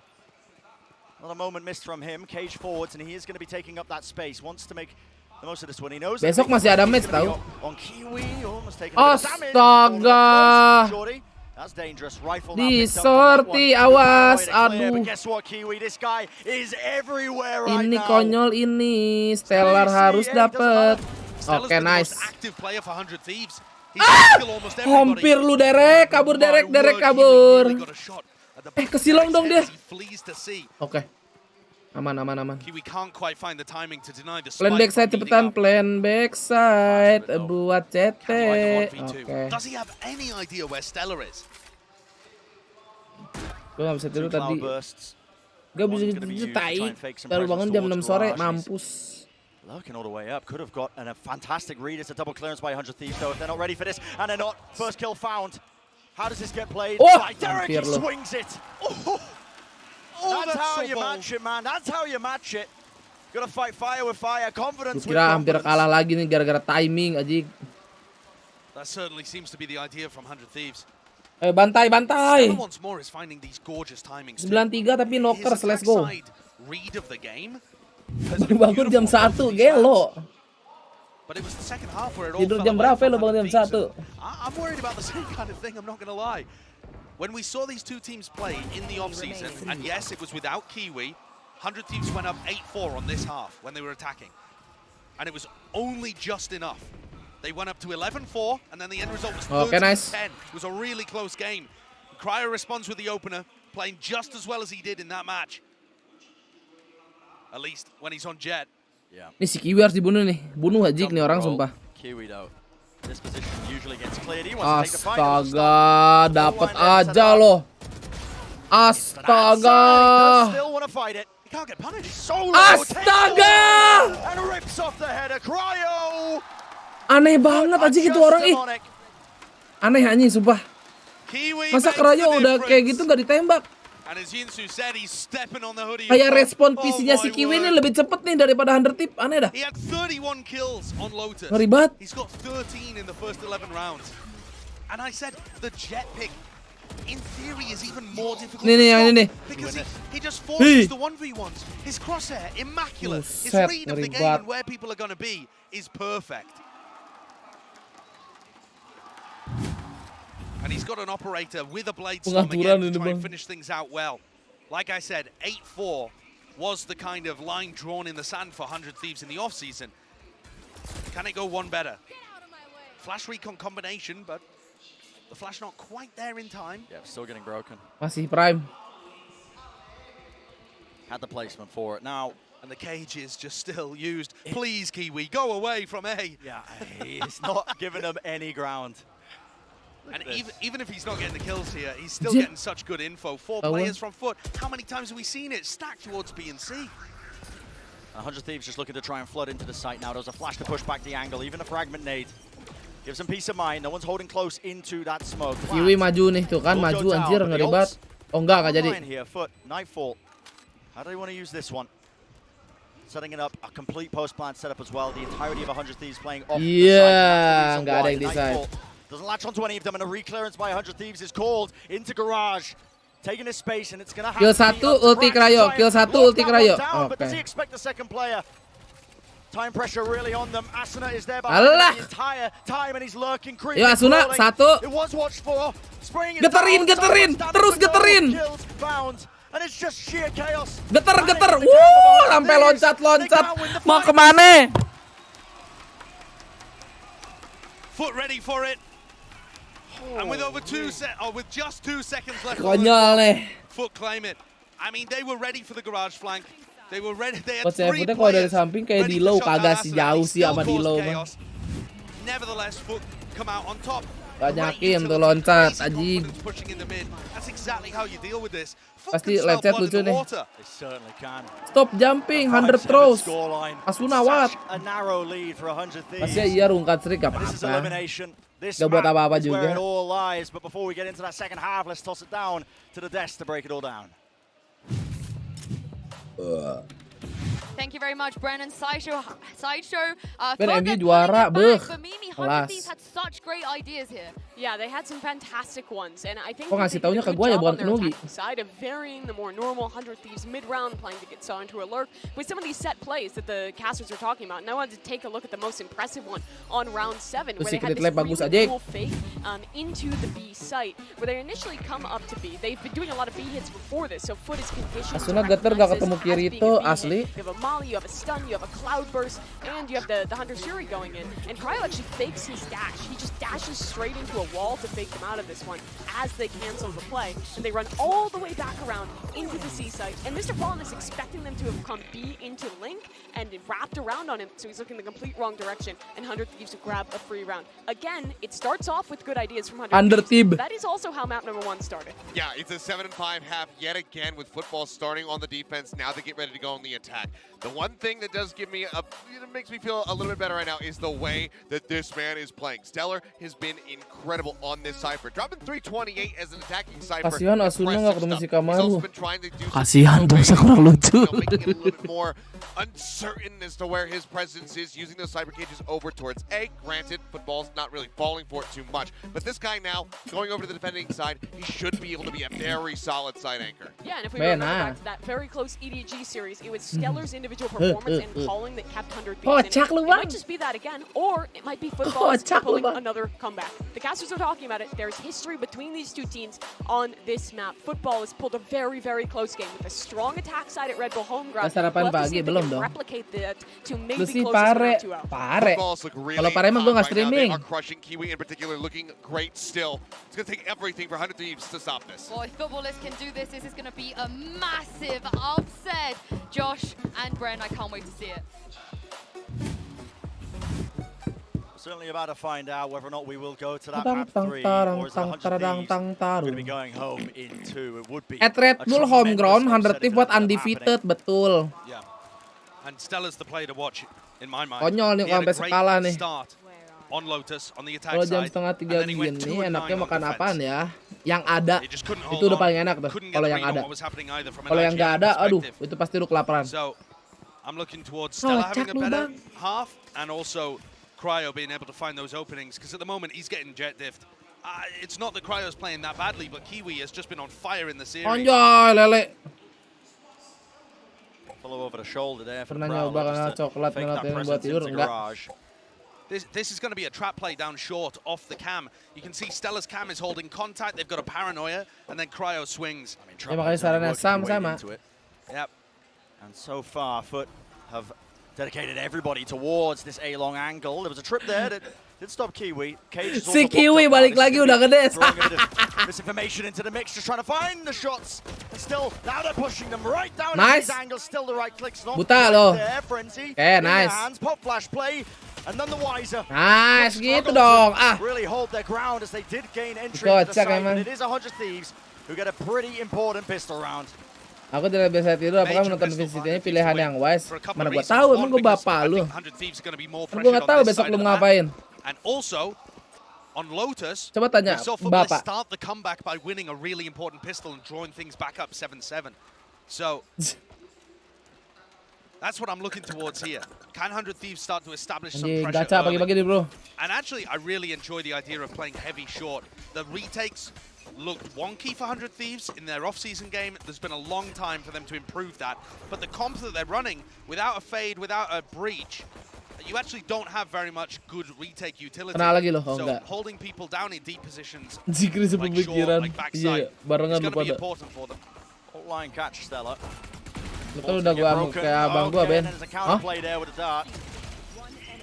Not a moment missed from him. Cage forwards, and he is going to be taking up that space. Wants to make the most of this one. He knows. Besok masih ada match tahu. On Kiwi, almost taking a bit of damage. Astaga. Shorty. That's dangerous. Rifle Di sorti, awas. Aduh. But guess what, Kiwi? This guy is everywhere right Ini now. konyol ini. Stellar harus dapet. Oke, nice. Active player for 100 Thieves. Hampir lu Derek, kabur Derek kabur. Kesilong dong dia. Oke. Aman. Plan backside cepetan, plan backside buat CT. Oke. Gue gak bisa tidur tadi. Gak bisa tidur tai. Baru bangun jam 6 sore, mampus. Lurking all the way up, could have got a fantastic read. It's a double clearance by 100 Thieves, though. If they're not ready for this, and they're not, first kill found. How does this get played? By Derek, he swings it. That's how you match it, man. That's how you match it. Gotta fight fire with fire, confidence with Kira hampir confidence. kalah lagi nih gara-gara timing aja. That certainly seems to be the idea from 100 Thieves. Bantai. Once more is finding these gorgeous timings. 93 tapi knockers, let's go. Read of the game. Baru bangun jam 1, gelo. But it was the second half where it all Tidur fell jam away berapa from lo bangun 100 jam Thieves, 1? and I'm worried about the same kind of thing, I'm not going to lie. When we saw these two teams play in the off-season, and yes, it was without Kiwi, 100 Thieves went up 8-4 on this half when they were attacking. And it was only just enough. They went up to 11-4, and then the end result was 13-10. Nice. It was a really close game. Cryo responds with the opener, playing just as well as he did in that match. At least when he's on Jet. Nih si Kiwi harus dibunuh nih. Bunuh Hajik nih orang sumpah. Kiwi though. This position usually gets cleared. He wants to take the fight. Astaga, dapat aja loh. Astaga. Still want to fight it. He can't get punished. Solo Astaga. and rips off the header. Cryo. Aneh banget aja gitu orang ih. Aneh anjing sumpah. Masa Cryo udah kayak gitu gak ditembak? Kayak respon PC-nya si Kiwi ini lebih cepet nih daripada 100 Thieves. Aneh dah. Ngeri banget. Nih yang ini nih. Buset, ngeri banget. And he's got an operator with a blade storm again to try and finish things out well. Like I said, 8-4 was the kind of line drawn in the sand for 100 Thieves in the off-season. Can it go one better? Flash recon combination, but the flash not quite there in time. Yeah, still getting broken. Masih prime. Had the placement for it now. And the cage is just still used. Please, Kiwi, go away from A. Yeah, he's not giving them any ground. And even if he's not getting the kills here, he's still getting such good info. 4 players from foot. How many times have we seen it stacked towards B and C? 100 Thieves just looking to try and flood into the site now. There's a flash to push back the angle. Even a fragment nade gives them peace of mind. No one's holding close into that smoke. Kiwi maju nih tuh kan, maju anjir ngeri banget. Oh enggak jadi. Here, foot, Nightfall. How do they want to use this one? setting it up, a complete post-plant setup as well. The entirety of 100 Thieves playing off Yeah, the nggak ada yang di side. Doesn't latch onto any of them, and a reclearance by 100 Thieves is called into garage. Taking his space, and it's gonna have Kill to be satu, up to ulti Krax Krayo. to try Kill and satu, lock ulti that Krayo. one down, But does he Oke. expect the second player? Time pressure really on them. Asuna is there Alah. the entire time, and he's lurking, creeping, Yo, Asuna, crawling. satu. It was watched for. Spraying it Geterin, down, geterin, standing terus for no geterin. kills found. And it's just sheer chaos. Geter. Panic in the camp of Sampai 100 loncat. Thieves. They can't win the Mau fight. kemana? Foot ready for it. And with with just 2 seconds left, Konyol nih. Foot claim it. I mean, they were ready for the garage flank. They were ready. They had Coach three Footnya kalau dari players samping kayak ready Dilo to shut down kagak Asuna. sejauh He sih still sama caused Dilo, Bang. chaos. Nevertheless, Foot come out on top. Banyakin tuh loncat, anjing. Pushing in the mid. That's exactly how you deal with this. Foot Pasti can smell lecet blood in lucu the nih. water. They certainly can. Stop jumping, 100 throws. Asuna what? A narrow lead for 100 Thieves. Pasti iya rungkat Sri gak This is apa-apa. elimination. This Gak buat map apa-apa is where juga. it all lies. But before we get into that second half, let's toss it down to the desk to break it all down. Thank you very much, Brennan. Sideshow. Ben thought MU they're juara, pulling it beuh. back, but Mimi, 100 Kelas. Thieves had such great ideas here. Yeah, they had some fantastic ones, and I think Kok they ngasih did a taunya ke good gua ya, job bukan on ke their Nugi? attacking side of varying the more normal 100 Thieves mid-round, playing to get saw into a lurk with some of these set plays that the casters are talking about. And I wanted to take a look at the most impressive one on round 7, where they had Secret this lab bagus really aja. cool fake into the B site, where they initially come up to B. They've been doing a lot of B hits before this, so Foot is conditioned Asuna to geter gak recognize ketemu this as kiri being itu, a B hit. asli. You have a molly, you have a stun, you have a cloud burst, and you have the Hunter Shuri going in. And Cryo actually fakes his dash. He just dashes straight into a wall to fake them out of this one as they cancel the play. And they run all the way back around into the C site. And Mr. Fallen is expecting them to have come B into Link and wrapped around on him, so he's looking the complete wrong direction. And 100 Thieves to grab a free round. Again, it starts off with good ideas from 100 Thieves. That is also how map number 1 started. Yeah, it's a 7-5 half yet again with football starting on the defense. Now they get ready to go on the attack. The one thing that does give me it makes me feel a little bit better right now is the way that this man is playing. Stellar has been incredible on this Cypher. Dropping 328 as an attacking Cypher. Kasihan Asuna gak ketemu si He's also Kamaru. been trying to do Kasihan tuh, kurang lucu. making it a little bit more uncertain as to where his presence is, using those cyber cages over towards A. Granted, football's not really falling for it too much, but this guy now, going over to the defending side, he should be able to be a very solid side anchor. Yeah, and if we remember back to that very close EDG series, it was Stellar's individual performance and calling that kept 100 beats. Kocak lu, It Bang. might just be that again, or it might be football's Kocak lu, pulling Bang. another comeback. The casters are talking about it. There's history between these two teams on this map. Football has pulled a very, very close game with a strong attack side at Red Bull home ground. Sarapan We'll have to see pagi if they belum can dong. replicate that to Lu maybe sih close pare, this round 2-0. pare. Footballs look really Kalau pare mah gue hot nggak right now. They streaming. are crushing. Kiwi in particular looking great still. It's going to take everything for 100 Thieves to stop this. Boy, footballers can do this. This is going to be a massive upset. Josh and Bren, I can't wait to see it. Certainly about to find out whether or not we will go to that Tang, map tang, 3, tarang, or is it tang, 100 taradang, Thieves tang, taru. going to be going home in 2? It would be At Red a Bull home tremendous ground, 100 upset if Thieves it buat ended up undefeated, happening. betul. Yeah. And Stella's the player to watch, in my mind. Konyol nih He had kalau a sampai great skala nih. start on Lotus, on the attack Kalau jam side, setengah 3 and then he went gini, 2 and 9 enaknya on makan defense. apaan ya? Yang ada, He just couldn't itu hold udah on. paling enak tuh. Couldn't get Kalau a yang read on ada. what was happening either from an Kalau yang nggak ada, IGN aduh, perspective. itu pasti lu kelaparan. So, I'm looking towards Stella Kocak having a lu, better Bang. half, and also Cryo being able to find those openings, because at the moment he's getting jet diffed. It's not that Cryo's playing that badly, but Kiwi has just been on fire in the series. Anjay, lele. Follow over the shoulder there for the Pernah Prowler, nyoba just kena to coklat fake that ngeliatin buat presence tidur, into enggak. garage. This is going to be a trap play down short off the cam. You can see Stella's cam is holding contact. They've got a paranoia, and then Cryo swings. I mean, Ya makanya sarannya sama. Yep. And so far, Foot have dedicated everybody towards this A-long angle. There was a trip there that did stop Kiwi. Cage is also Si blocked Kiwi up now. balik This is lagi gonna udah be gede. throwing a bit of misinformation into the mix, just trying to find the shots. And still, now they're pushing them right down Nice. into these angles. Still the right clicks. Not Buta right loh. there. Frenzy. Okay, in nice. their hands. Pop flash play. And none the wiser. Nice, Foot gitu struggled dong. to Ah. Really hold their ground as they did gain entry into the Kocak site. emang. And it is 100 Thieves who get a pretty important pistol round. Aku tidak biasa tidur, apakah menonton visitnya pilihan yang wise? Mana gua tahu, emang gua bapak lu. Kan gua nggak tahu besok lu mau ngapain. And also, on Lotus, Coba tanya we saw footballers bapak. start the comeback by winning a really important pistol and drawing things back up 7-7. So, That's what I'm looking towards here. Can 100 Thieves start to establish some Anjing, pressure gacha early? pagi-pagi nih, bro. And actually, I really enjoy the idea of playing heavy short. The retakes looked wonky for 100 Thieves in their off-season game. There's been a long time for them to improve that. But the comps that they're running, without a fade, without a breach, you actually don't have very much good retake utility. Kena lagi loh, So enggak. holding people down in deep positions, Zikri like short, sepemikiran. like Iya, backside, barengan is lu going to be pada. important for them. Hold line catch, Stella. Lu kan udah gua kayak abang gua, Ben. Hah?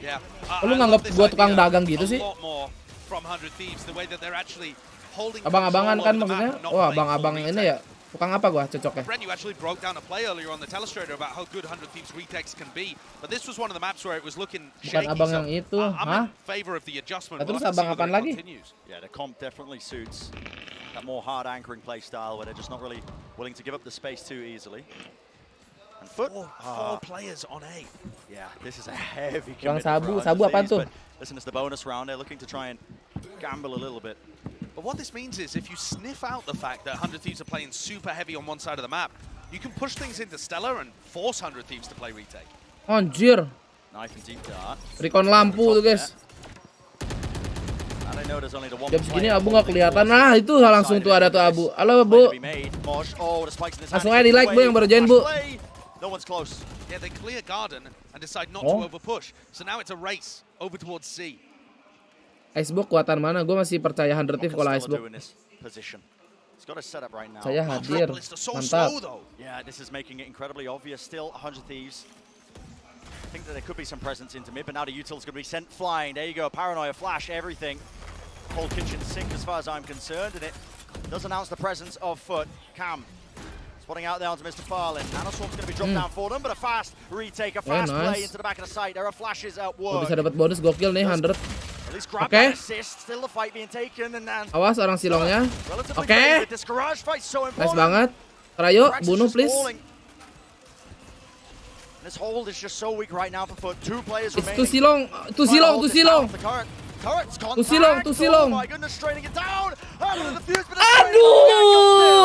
Yeah. Lu nganggap gua tukang dagang gitu sih? A lot more from 100 Thieves, the way that they're actually holding Abang-abangan control kan over the maksudnya? map, not Wah, playing abang-abang full ini retake. ya. Tukang apa gua cocoknya? Brent, you actually broke down a play earlier on the telestrator about how good 100 Thieves retakes can be, but this was one of the maps where it was looking Bukan shaky. abang So yang itu, I'm hah? in favor of the adjustment. Nah, terus We'll have to see abang whether apaan it lagi? continues. Yeah, the comp definitely suits that more hard anchoring play style where they're just not really willing to give up the space too easily. And Foot, Four players on A. yeah, this is a heavy Yang commitment. sabu apaan tuh? Listen, it's the bonus round. They're looking to try and gamble a little bit. But what this means is if you sniff out the fact that 100 Thieves are playing super heavy on one side of the map, you can push things into Stellar and force 100 Thieves to play retake. Anjir. Knife and deep dart. Recon lampu tuh, guys. And I know there's only the one Jam segini player abu nggak kelihatan. Nah, itu langsung tuh ada tuh abu. Halo, play to Bu. be made. Mosh, oh, the spikes in his hand. Langsung aja di like, Bu, yang baru join, Bu. No one's close. Yeah, they clear garden and decide not Oh. to overpush. So now it's a race over towards C. Icebox kuatan mana? Gue masih percaya 100 Thieves kalau Icebox. Position. He's got a setup right now. Saya hadir. Mantap. Yeah, this is making it incredibly obvious. Still 100 Thieves. I think that there could be some presence into mid, but now the util's going to be sent flying. There you go, Paranoia, flash, everything. Whole kitchen sink as far as I'm concerned, and it does announce the presence of Foot. Cam spotting out there onto Mr. Farlin. Nanoswarm's going to be dropped down for them, but a fast retake, a fast play into the back of the site. There are flashes at Gue work. bisa dapat bonus gokil nih 100. At least grab Oke. that assist. Still the fight being taken, and then Awas orang silongnya. relatively Oke. great with this garage fight so important. Nice banget. Rayo, Prax is bunuh just please. falling. This hold is just so weak right now for Foot. Two players Itu remaining. silong, itu silong, itu silong. Turret's Tu silong, tu silong. Oh my goodness, straining it down. Aduh,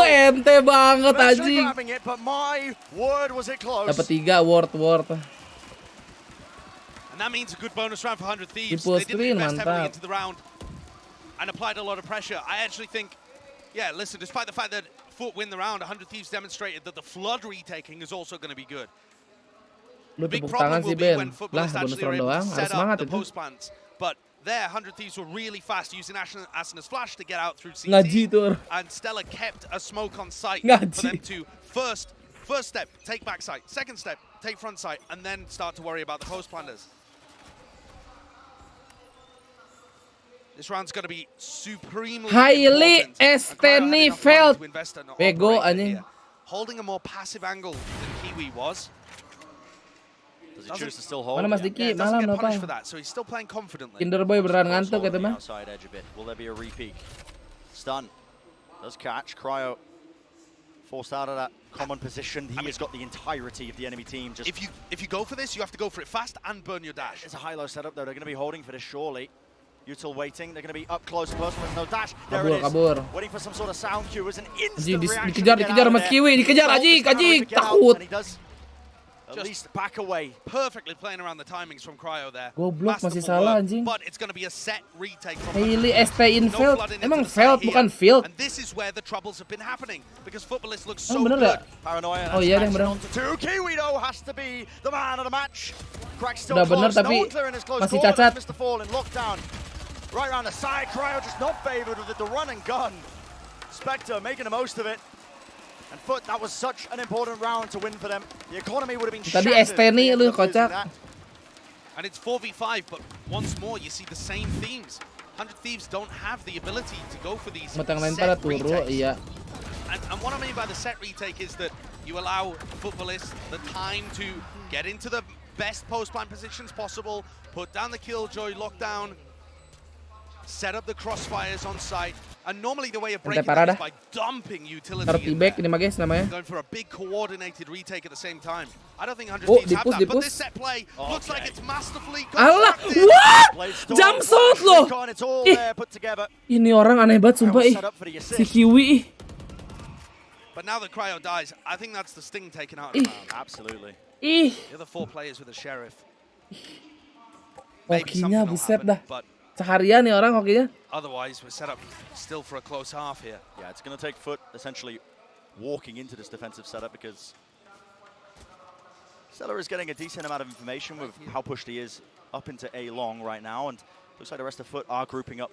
ente banget Eventually anjing. grabbing it, but my word, was it close. Dapat 3 word. And that means a good bonus round for 100 Thieves. Triple They didn't screen, invest heavily mantap. into the round and applied a lot of pressure. I actually think, yeah, listen, despite the fact that Foot win the round, 100 Thieves demonstrated that the flood retaking is also going to be good. Lu Big tepuk problem tangan sih will be Ben. when Lah, footballists bonus actually are round able doang. to Harus set up semangat the itu. post plants. But there, 100 Thieves were really fast using Asina's flash to get out through CT. Ngaji tuh. And Stella kept a smoke on site Ngaji. for them to first step, take back site, second step, take front site, and then start to worry about the post planters. This round's going to be supremely Highly important. And Cryo had enough money Estenifield. to invest in an Bego, operator anjing. here. Holding a more passive angle than Kiwi was. Does he choose to still hold? Mana Mas Yeah, Diki? doesn't Malam get punished apa? for that, so he's still playing confidently. Kinder Boy beneran ngantuk Holding itu the mah. outside edge a bit. Will there be a repeat? Stun. Does catch. Cryo forced out of that common position. He has got the entirety of the enemy team. Just If you go for this, you have to go for it fast and burn your dash. It's a high-low setup, though. They're going to be holding for this, surely. Util waiting. They're going to be up close and personal with no dash. There it is. Kabur. Waiting for some sort of sound cue. It was an Anjing, instant reaction. dikejar to get dikejar out of Mas there. Kiwi, dikejar Assault anjing, is trying to anjing, get out, takut. and he does at least back away. Perfectly playing around the timings from Cryo there. Goblok, masih Masterful salah, work, anjing. But it's going to be a set retake from Highly 100 Thieves. ST in No field. flooding into Emang the field site here. bukan field. And this is where the troubles have been happening because footballists look Oh, so bener good. gak? Paranoia. Oh iya deh, that's bener. onto two. Kiwi though has to be the man of the match. Crack still Udah bener, close. tapi No one clearing his close masih corner. cacat. Mr. Fallen lockdown. Right around the side. Cryo just not favored with the run and gun. Spectre making the most of it. And Foot, that was such an important round to win for them. The economy would have been Tadi shattered. Esteni if they lu ended up losing kocak. that. And it's 4v5, but once more you see the same themes. 100 Thieves don't have the ability to go for these Mata yang lain set pada turu, retakes. iya. And what I mean by the set retake is that you allow footballists the time to get into the best post-plant positions possible, put down the killjoy, lockdown, set up the crossfires on site, and normally the way of breaking parah them is dah. by dumping utility Taruh in T-back there. ini mah guys namanya. Going for a big coordinated retake at the same time. I don't think 100 Oh, Thieves have dipus, that, but dipus. this set play looks like it's masterfully Alah, constructed. what? Blade storm, Jump shot loh. recon, it's all Ih. there put together. Ini orang aneh banget sumpah Cryo ih. set up for the Si assist. Kiwi ih. But now that Cryo dies, I think that's the sting taken out of the round. Absolutely. Ih, The other 4 players with the sheriff. hokinya buset dah. Seharian nih orang hokinya. Otherwise, we're set up still for a close half here. Yeah, it's going to take Foot essentially walking into this defensive setup because Stella is getting a decent amount of information with how pushed he is up into A long right now, and looks like the rest of Foot are grouping up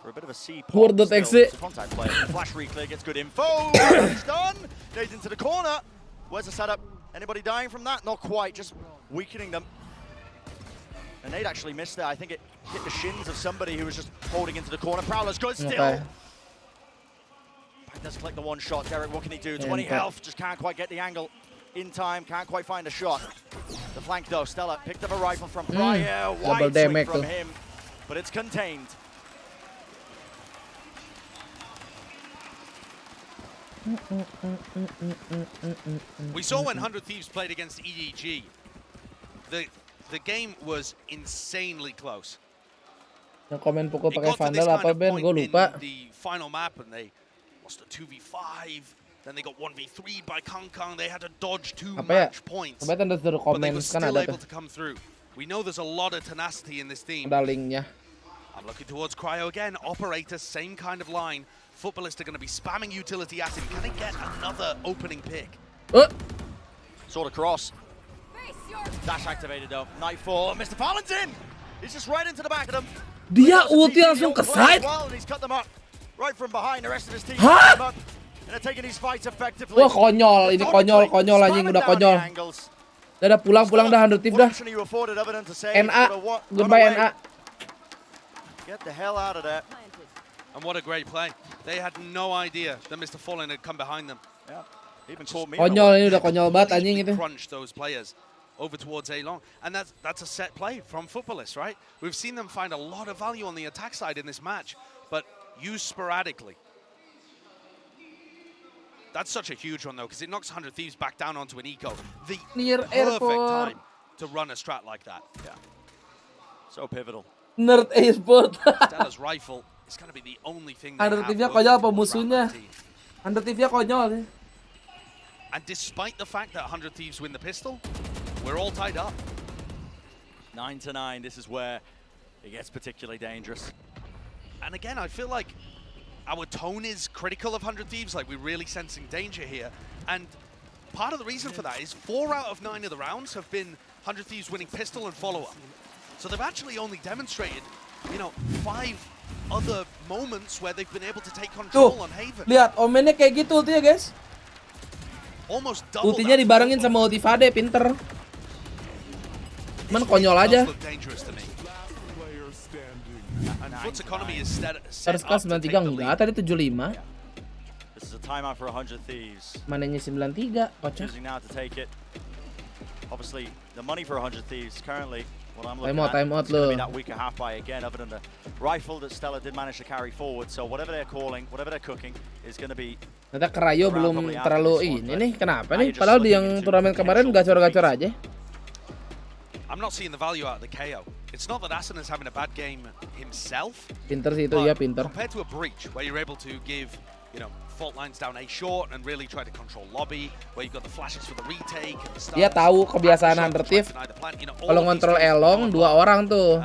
for a bit of a C pop. Exit. Contact play. Flash reclear gets good info. It's done. Nades into the corner. Where's the setup? Anybody dying from that? Not quite. Just weakening them. And Nade actually missed there. I think it hit the shins of somebody who was just holding into the corner. Prowler's good still. Okay. Back does collect the one shot. Derek, what can he do? 20 health. Just can't quite get the angle in time. Can't quite find a shot. The flank though. Stella picked up a rifle from Pryor. Wide swing from him. But it's contained. We saw when 100 Thieves played against EDG. The game was insanely close. Yang komen pukul It pakai got to this vandal kind apa of Ben? point Gue lupa. in the final map and they lost a 2v5. Then they got 1v3 by Kang Kang. They had to dodge 2 Apa ya? match points. Coba tanda suruh But they komen were kan still ada able tuh. to come through. We know there's a lot of tenacity in this team. Ada linknya. I'm looking towards Cryo again. Operator, same kind of line. Footballists are going to be spamming utility at him. Can he get another opening pick? Sort of cross. Dash activated though. Nightfall. Mr. Fallon's in. He's just right into the back of them. Dia ulti langsung ke side. Well, and he's cut them up right from behind. The rest of his team. Hah? And they're taking these fights effectively. Wah konyol, ini konyol anjing udah konyol. Udah pulang dah 100 Thieves dah. NA, goodbye NA. Get the hell out of there. And what a great play. They had no idea that Mr. Fallen had come behind them. Yeah. Even called me. Konyol ini udah konyol banget anjing itu. Crunch those players over towards A long. And that's a set play from Footballists, right? We've seen them find a lot of value on the attack side in this match, but used sporadically. That's such a huge one, though, because it knocks 100 Thieves back down onto an eco. The perfect time to run a strat like that. Yeah. So pivotal. Nerd Esport. Stella's rifle is going to be the only thing they Under have. Thieves-nya konyol apa musuhnya? Under Thieves-nya konyol. And despite the fact that 100 Thieves win the pistol, we're all tied up. 9-9. This is where it gets particularly dangerous. And again, I feel like our tone is critical of 100 Thieves, like we're really sensing danger here. And part of the reason for that is 4 out of 9 of the rounds have been 100 Thieves winning pistol and follow-up. So they've actually only demonstrated, 5 other moments where they've been able to take control on Haven. Lihat, omennya kayak gitu ultinya guys. Almost double. Ultinya dibarengin sama ulti Fade, pinter. Cuman konyol aja. Foot's economy is set Harus kelas 93 enggak, tadi 75. This is a timeout for 100 Thieves. Mananya 93, kocak. Choosing now to take it. Obviously, the money for 100 Thieves currently, what I'm looking Time out at, is going to be lo. that weaker half buy again, other than the rifle that Stella did manage to carry forward. So whatever they're calling, whatever they're cooking, is going to be. Ternyata Cryo belum terlalu ini nih, kenapa nih? Padahal di yang turnamen kemarin gacor-gacor aja. I'm not seeing the value out of the KO. It's not that Asen is having a bad game himself. Pinter sih itu, ya pinter. Compared to a breach, where you're able to give, fault lines down A short and really try to control lobby, where you've got the flashes for the retake and the stuff. Dia tahu kebiasaan 100 Thieves. Kalau ngontrol Elong 2 orang tuh.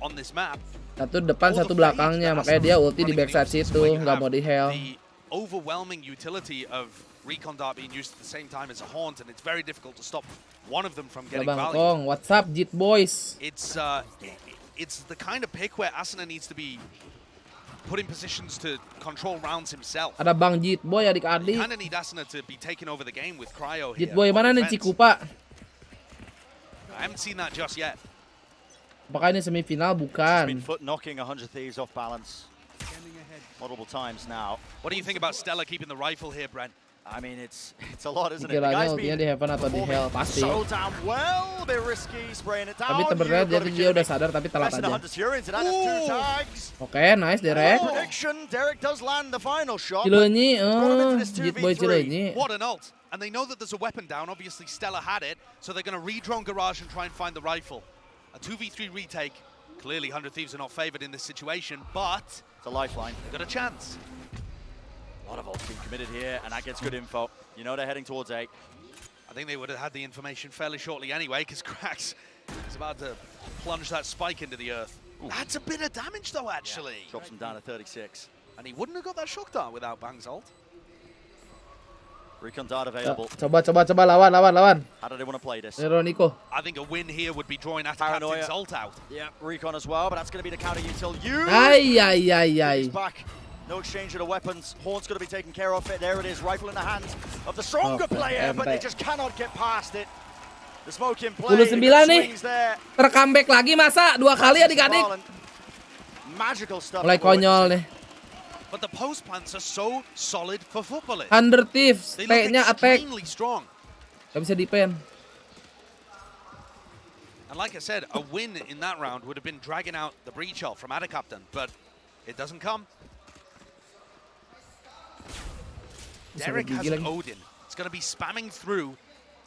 On this map. Satu depan, satu belakangnya, makanya dia ulti di backside situ, nggak mau di heal. The overwhelming utility of Recon Dart being used at the same time as a haunt, and it's very difficult to stop one of them from getting value. DBangkongS, what's up, Jit boys? It's the kind of pick where Asuna needs to be put in positions to control rounds himself. Ada Bang Jit boy adik-adik. Kind of need Asuna to be taking over the game with Cryo here. Jit boy mana nih Cikupa? I haven't seen that just yet. Apakah ini semifinal? Bukan. Foot knocking 100 Thieves off balance multiple times now. What do you think about Stella keeping the rifle here, Brent? I mean, it's a lot, isn't it? Kiranya ultinya di heaven atau di hell pasti. So down well, bit risky, spraying it down. Tapi sebenarnya dia udah sadar tapi telat aja. Oke, nice Derek. Derek does land the final shot. Cileunyi, Jit boy Cileunyi. What an ult! And they know that there's a weapon down. Obviously, Stella had it, so they're going to re-drone Garage and try and find the rifle. A 2v3 retake. Clearly, 100 Thieves are not favored in this situation, but it's a lifeline. They've got a chance. A lot of ults being committed here, and that gets good info. You know they're heading towards A. I think they would have had the information fairly shortly anyway, because Krax is about to plunge that spike into the earth. Ooh. That's a bit of damage, though, actually. Yeah, drops him down to 36. And he wouldn't have got that shock dart without Bang's ult. Recon dart available. Coba lawan. How do they want to play this? Nico. I think a win here would be drawing at Captain's ult out. Yeah, Recon as well, but that's going to be the counter util used. Ay. He's back. No exchange of the weapons. Horn's going to be taken care of. There it is, rifle in the hands of the stronger player, but they just cannot get past it. The smoke in play. 29 nih. Tercomeback lagi masa 2 kali adik-adik. Magical stuff. Mulai konyol nih. But the post plants are so solid for footballers. 100 Thieves, T-nya attack. Strong. Gak bisa defend. And like I said, a win in that round would have been dragging out the breach ult from Ada Captain, but it doesn't come. Derek has an Odin. It's going to be spamming through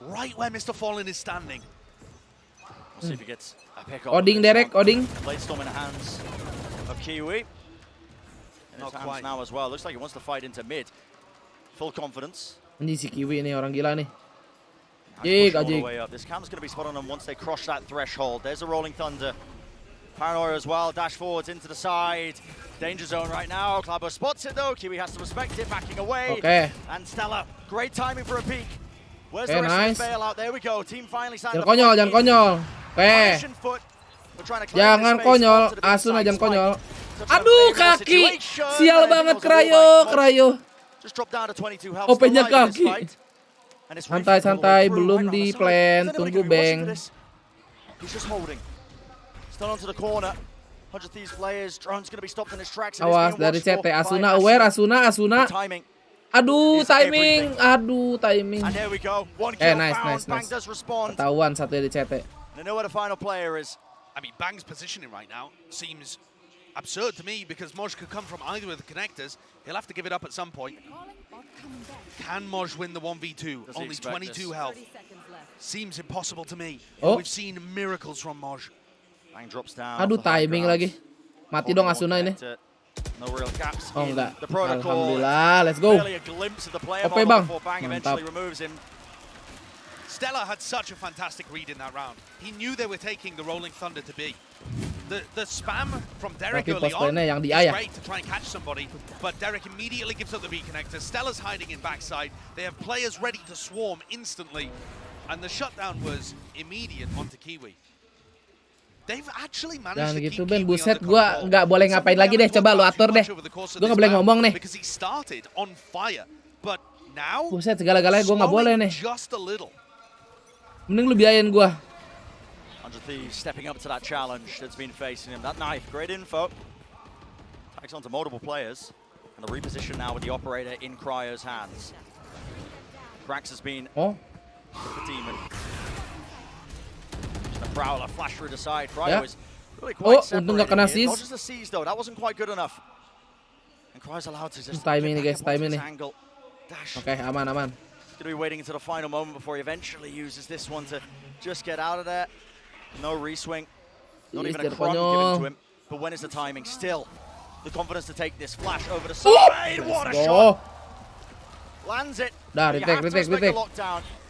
right where Mr. Fallen is standing. We'll see if he gets a pick up. Oding, Derek, Oding. Blade Storm in the hands of Kiwi. In his hands now as well. Looks like he wants to fight into mid. Full confidence. Ini si Kiwi ini orang gila nih. This cam's going to be spot on them once they cross that threshold. There's a Rolling Thunder. Paranoia as well, dash forwards into the side. Danger zone right now. Clabo spots it though. Kiwi has to respect it, backing away. Okay. And Stella, great timing for a peek. Where's the rest of the bailout? There we go. Team finally signed up. Jangan konyol. Jangan konyol. Asuna jangan konyol. Aduh kaki. Sial banget Krayo. OP-nya kaki. Santai, belum di plan. Tunggu Bang. Awas dari CT. Asuna aware. Asuna. Aduh, timing. Nice. Ketahuan satu di CT. I mean, Bang's positioning right now seems absurd to me because Moj could come from either of the connectors. He'll have to give it up at some point. Can Moj win the 1v2? Only 22 health. Seems impossible to me. We've seen miracles from Moj. Bang drops down. Aduh, timing lagi. Mati dong Asuna ini. No real gaps. Oh enggak. Alhamdulillah, let's go. OP Bang. Mantap. Stella had such a fantastic read in that round. He knew they were taking the Rolling Thunder to be. The spam from Derek early on is great to try and catch somebody, but Derek immediately gives up the B connector. Stella's hiding in backside. They have players ready to swarm instantly, and the shutdown was immediate onto Kiwi. They've actually managed to keep gitu Ben, Kiwi buset under gua control. nggak boleh ngapain lagi deh, coba lu atur deh. Gua nggak boleh ngomong nih. Because he started on fire, but now buset segala-galanya gua nggak boleh nih. Just a little. Mending lu biayain gua. 100 Thieves stepping up to that challenge that's been facing him. That knife, great info. Tags onto multiple players. And the reposition now with the operator in Cryo's hands. Krax has been the demon. Just a prowler flash through the side. Cryo is really quite separated. Not just the C's though, that wasn't quite good enough. And Cryo's allowed to just timing nih guys, timing nih. Okay, aman. Going to be waiting until the final moment before he eventually uses this one to just get out of there. No reswing. Not even a crumb given to him. But when is the timing? Still, the confidence to take this flash over the side. What a shot! Lands it. Retake.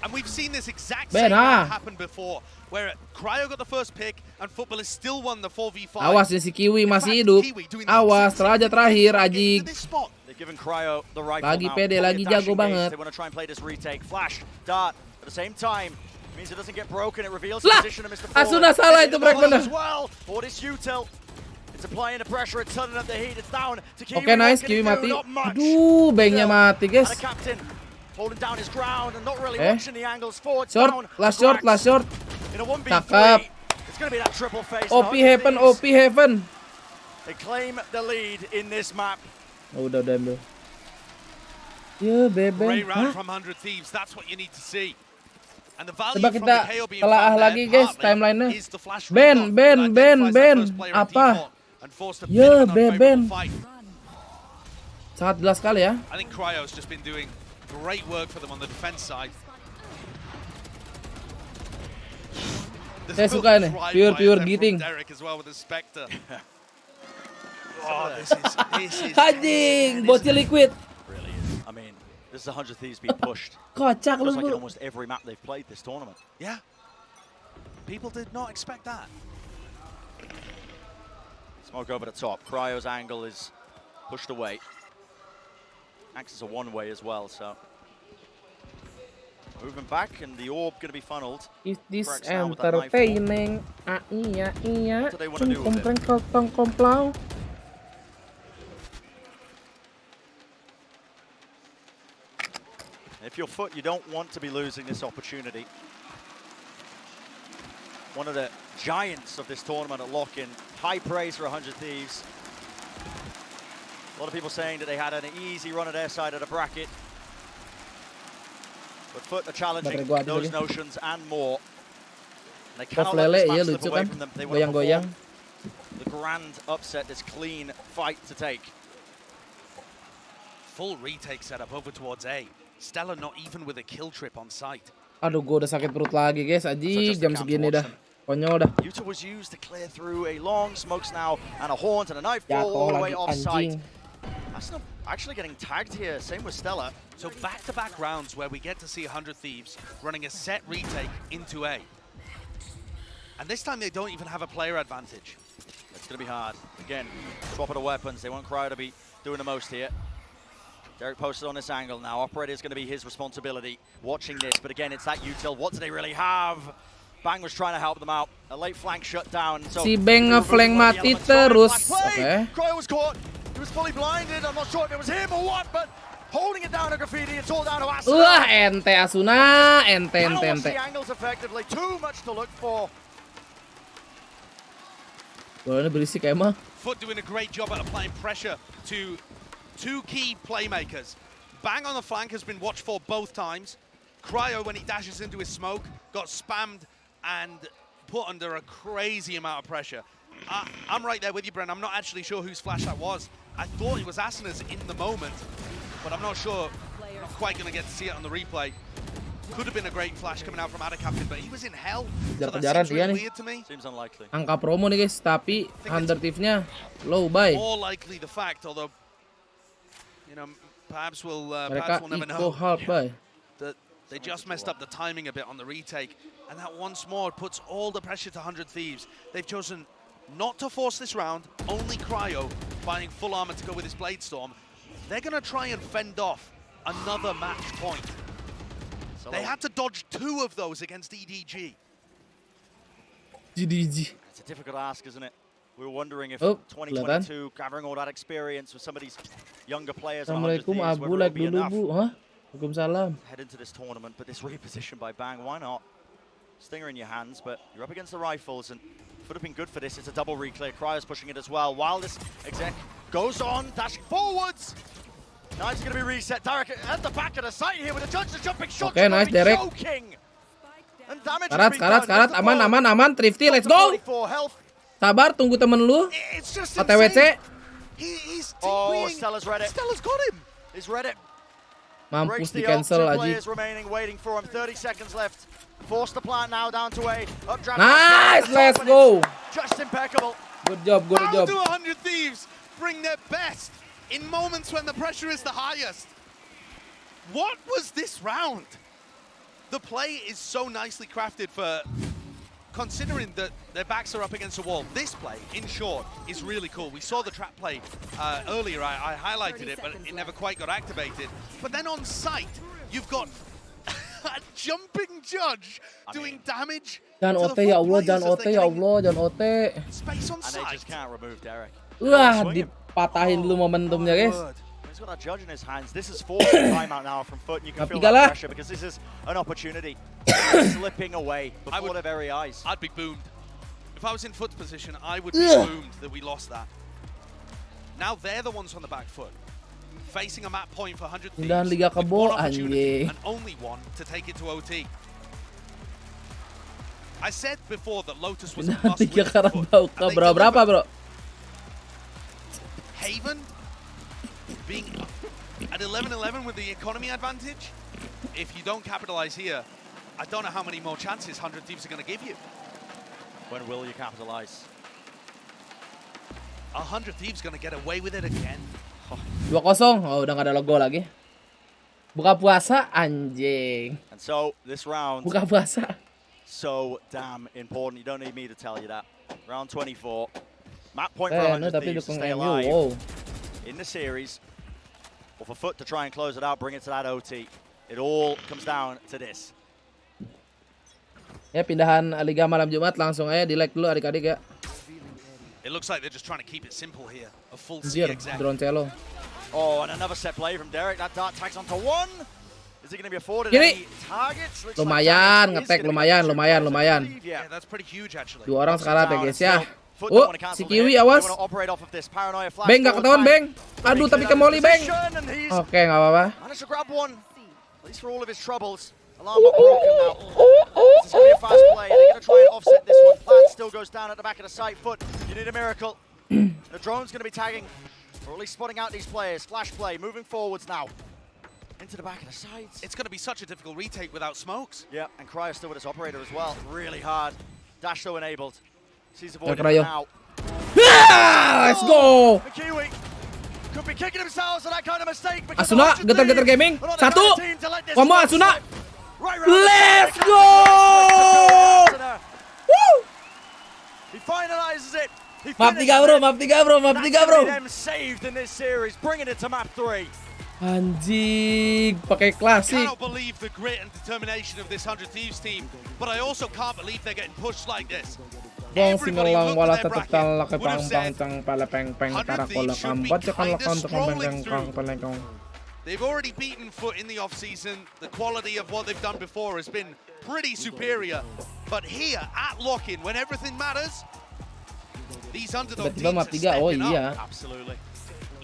And we've seen this exact same happen before, where Cryo got the first pick and Football has still won the 4v5. Awas nih si Kiwi masih hidup. Awas, raja terakhir Ajik. They've given Cryo the rifle lagi now. pede, lagi jago banget. They want to try and play this retake. Flash, dart, at the same time. Means it doesn't get broken. It reveals the position of Mr. Asuna salah itu break bener. For this util. It's applying the pressure. It's turning up the heat. It's down to Kiwi. Oke, nice. Kiwi mati. Aduh, Bangnya mati, guys. Captain holding down his ground and not really watching the angles forward. Short, last short. In a 1v3, it's going to be that triple face. OP heaven. They claim the lead in this map. Udah ambil. Ya, bebe. Great round from 100 Thieves. That's what you need to see. And the value Coba from kita the KO being telaah found lagi there, guys timelinenya. is the flash Ben. Apa? Ya, Ben. Sangat jelas sekali ya. I think Cryo's just been doing great work for them on the defense side. Saya suka nih, pure giting. Derek as well with the Spectre. This is Anjing, bocil liquid. Really is. I mean, This is 100 Thieves being pushed. Kocak lu, Feels like in Bu. almost every map they've played this tournament. Yeah. People did not expect that. Smoke over the top. Cryo's angle is pushed away. Acts as a one-way as well, so. Moving back, and the orb going to be funneled. Is this Cracks now with that knife form. entertaining? Iya. What do they want to do with it? Kompreng kotong komplau. If you're Foot, you don't want to be losing this opportunity. One of the giants of this tournament at lock-in. High praise for 100 Thieves. A lot of people saying that they had an easy run at their side of the bracket. But Foot are challenging those notions and more. And they cannot let this match slip away from them. They want to perform the grand upset, this clean fight to take. Full retake setup over towards A. Stella not even with a kill trip on site. Aduh, gue udah sakit perut lagi, guys. Anjing, jam segini dah. Konyol dah. Utah was used to clear through a long smokes now and a haunt and a knife ball all the way off site. That's not actually getting tagged here. Same with Stella. So back-to-back rounds where we get to see 100 Thieves running a set retake into A. And this time they don't even have a player advantage. It's going to be hard. Again, swap of the weapons. They want Cryo to be doing the most here. Derek posted on this angle now. Operator is going to be his responsibility watching this. But again, it's that util. What do they really have? Bang was trying to help them out. A late flank shut down. So si Bang nge-flank mati terus. Oke. Cryo was caught. He was fully blinded. I'm not sure if it was him or what, but holding it down to Graffiti. It's all down to Asuna. Wah, ente Asuna. Ente. The angles effectively. Too much to look for. Bolanya berisik emang. Foot doing a great job at applying pressure to two key playmakers. Bang on the flank has been watched for both times. Cryo, when he dashes into his smoke, got spammed and put under a crazy amount of pressure. I'm right there with you, Bren. I'm not actually sure whose flash that was. I thought it was Asuna's in the moment, but I'm not sure. I'm not quite going to get to see it on the replay. Could have been a great flash coming out from Ada Captain, but he was in hell. So that seems really weird to me. Seems unlikely. Angka promo nih, guys, tapi 100 Thieves-nya low buy. More likely the fact, although, you know, perhaps we'll never know. That they just messed up the timing a bit on the retake, and that once more puts all the pressure to 100 Thieves. They've chosen not to force this round, only Cryo buying full armor to go with his Blade Storm. They're going to try and fend off another match point. They had to dodge 2 of those against EDG. It's a difficult ask, isn't it? We were wondering if 2022, gathering all that experience with some of these younger players on 100 Thieves, whether it would be enough. Waalaikumsalam. Head into this tournament, but this reposition by Bang, why not? Stinger in your hands, but you're up against the rifles, and would have been good for this. It's a double reclear. Cryo's pushing it as well. While this exec goes on, dashing forwards. Now it's going to be reset. Derek at the back of the site here with the judge jumping shot. Okay, nice, Derek. Karat, aman. Thrifty, let's go. Sabar, tunggu temen lu. OTWC. Oh, Stella's read it. Stella's got him. He's read it. Mampus di cancel aja. Players remaining, waiting for him. 30 seconds left. Force the plant now down to A. Updraft. Nice, let's go. Just impeccable. Good job. How do 100 Thieves bring their best in moments when the pressure is the highest? What was this round? The play is so nicely crafted for considering that their backs are up against a wall. This play, in short, is really cool. We saw the trap play earlier. I highlighted it, but it never quite got activated. But then on site, you've got a jumping judge doing damage. Jangan OT ya Allah, jangan OT. Space on site. And they just can't remove Derek. Wah, dipatahin dulu momentumnya, guys. He's got that judge in his hands. This is forcing timeout now from Foot, and you can feel that pressure because this is an opportunity slipping away before their very eyes. I'd be boomed. If I was in Foot's position, I would be boomed that we lost that. Now they're the ones on the back foot, facing a map point for 100 Thieves. Liga Kebo, and only one to take it to OT. I said before that Lotus was a must-win for Foot. Berapa, bro? Haven being at 11-11 with the economy advantage. If you don't capitalize here, I don't know how many more chances 100 Thieves are going to give you. When will you capitalize? 100 Thieves going to get away with it again. 2-0. Oh, udah nggak ada logo lagi. Buka puasa anjing. And so this round, Buka puasa. so damn important. You don't need me to tell you that. Round 24. Map point for 100 tapi Thieves to dukung stay MU. alive Wow. in the series. Or for Foot to try and close it out, bring it to that OT. It all comes down to this. Ya pindahan Liga malam Jumat langsung aja di like dulu adik-adik ya. It looks like they're just trying to keep it simple here. A full C Anjir, exec. drone celo. Oh, and another set play from Derek. That dart tags onto one. Is he going to be afforded Kiri. any targets? Looks Lumayan, like ngetek lumayan. Yeah, that's pretty huge actually. 2 orang sekarang ya guys ya. Foot Oh, don't wanna cancel si the hit. Kiwi awas. They wanna operate off of this paranoia flash Beng gak forward ketahuan flank. Beng. Aduh tapi ke Molly Beng. And he's Oke gak apa-apa. managed to grab one. At least for all of his troubles. Alarm not broken now. This is going to be a fast play. They're going to try and offset this one. Plan still goes down at the back of the site. Foot, you need a miracle. The drone's going to be tagging, or at least spotting out these players. Flash play, moving forwards now. Into the back of the sides. It's going to be such a difficult retake without smokes. Yeah, and Cryo still with his operator as well. Really hard. Dash though enabled. Sees avoided Cryo. now. Let's go. Kiwi could be kicking themselves for that kind of mistake. Asuna, getar-getar gaming. 1. Komo Asuna. Let's go. Woo. He finalizes it. Map 3 bro, map 3 bro, map 3 bro. Them saved in this series, bringing it to map 3. Anjing, pakai klasik. I cannot believe the grit and determination of this 100 Thieves team, but I also can't believe they're getting pushed like this. Bong singelang wala tetep talak ke pang cang pala peng peng tarak kola kambat cekan lakon tekong peng kang pelengkong. They've already beaten Foot in the off-season. The quality of what they've done before has been pretty superior. But here, at lock-in, when everything matters, these underdog Tiba-tiba map teams 3, are oh stepping iya. up. Absolutely.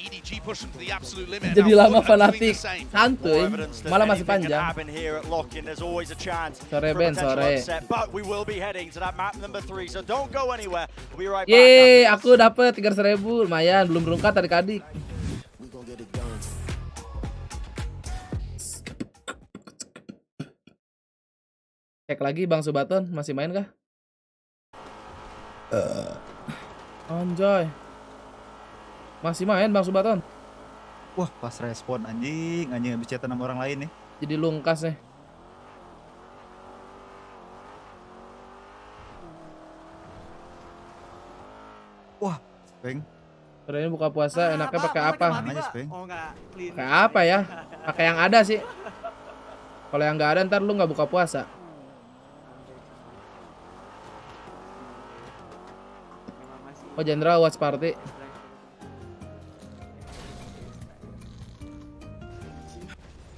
EDG push them to the absolute limit. Jadi Now, lama Foot are doing fanatik, the same. santuy, malah masih panjang. Sore Ben, sore. But we will be heading to that map number 3, so don't go anywhere. We'll be right back. Yeay, aku dapet 300.000, lumayan, belum berungkat adik-adik. Cek lagi Bang Subaton, masih main kah? Anjay. Masih main Bang Subaton. Wah, pas respon anjing habis chatan sama orang lain nih. Jadi lungkas nih. Wah, Speng. Sore ini buka puasa enaknya pakai apa? Nanya, Speng. Pakai apa ya? Pakai yang ada sih. Kalau yang nggak ada ntar lu nggak buka puasa. Oh Jenderal watch party.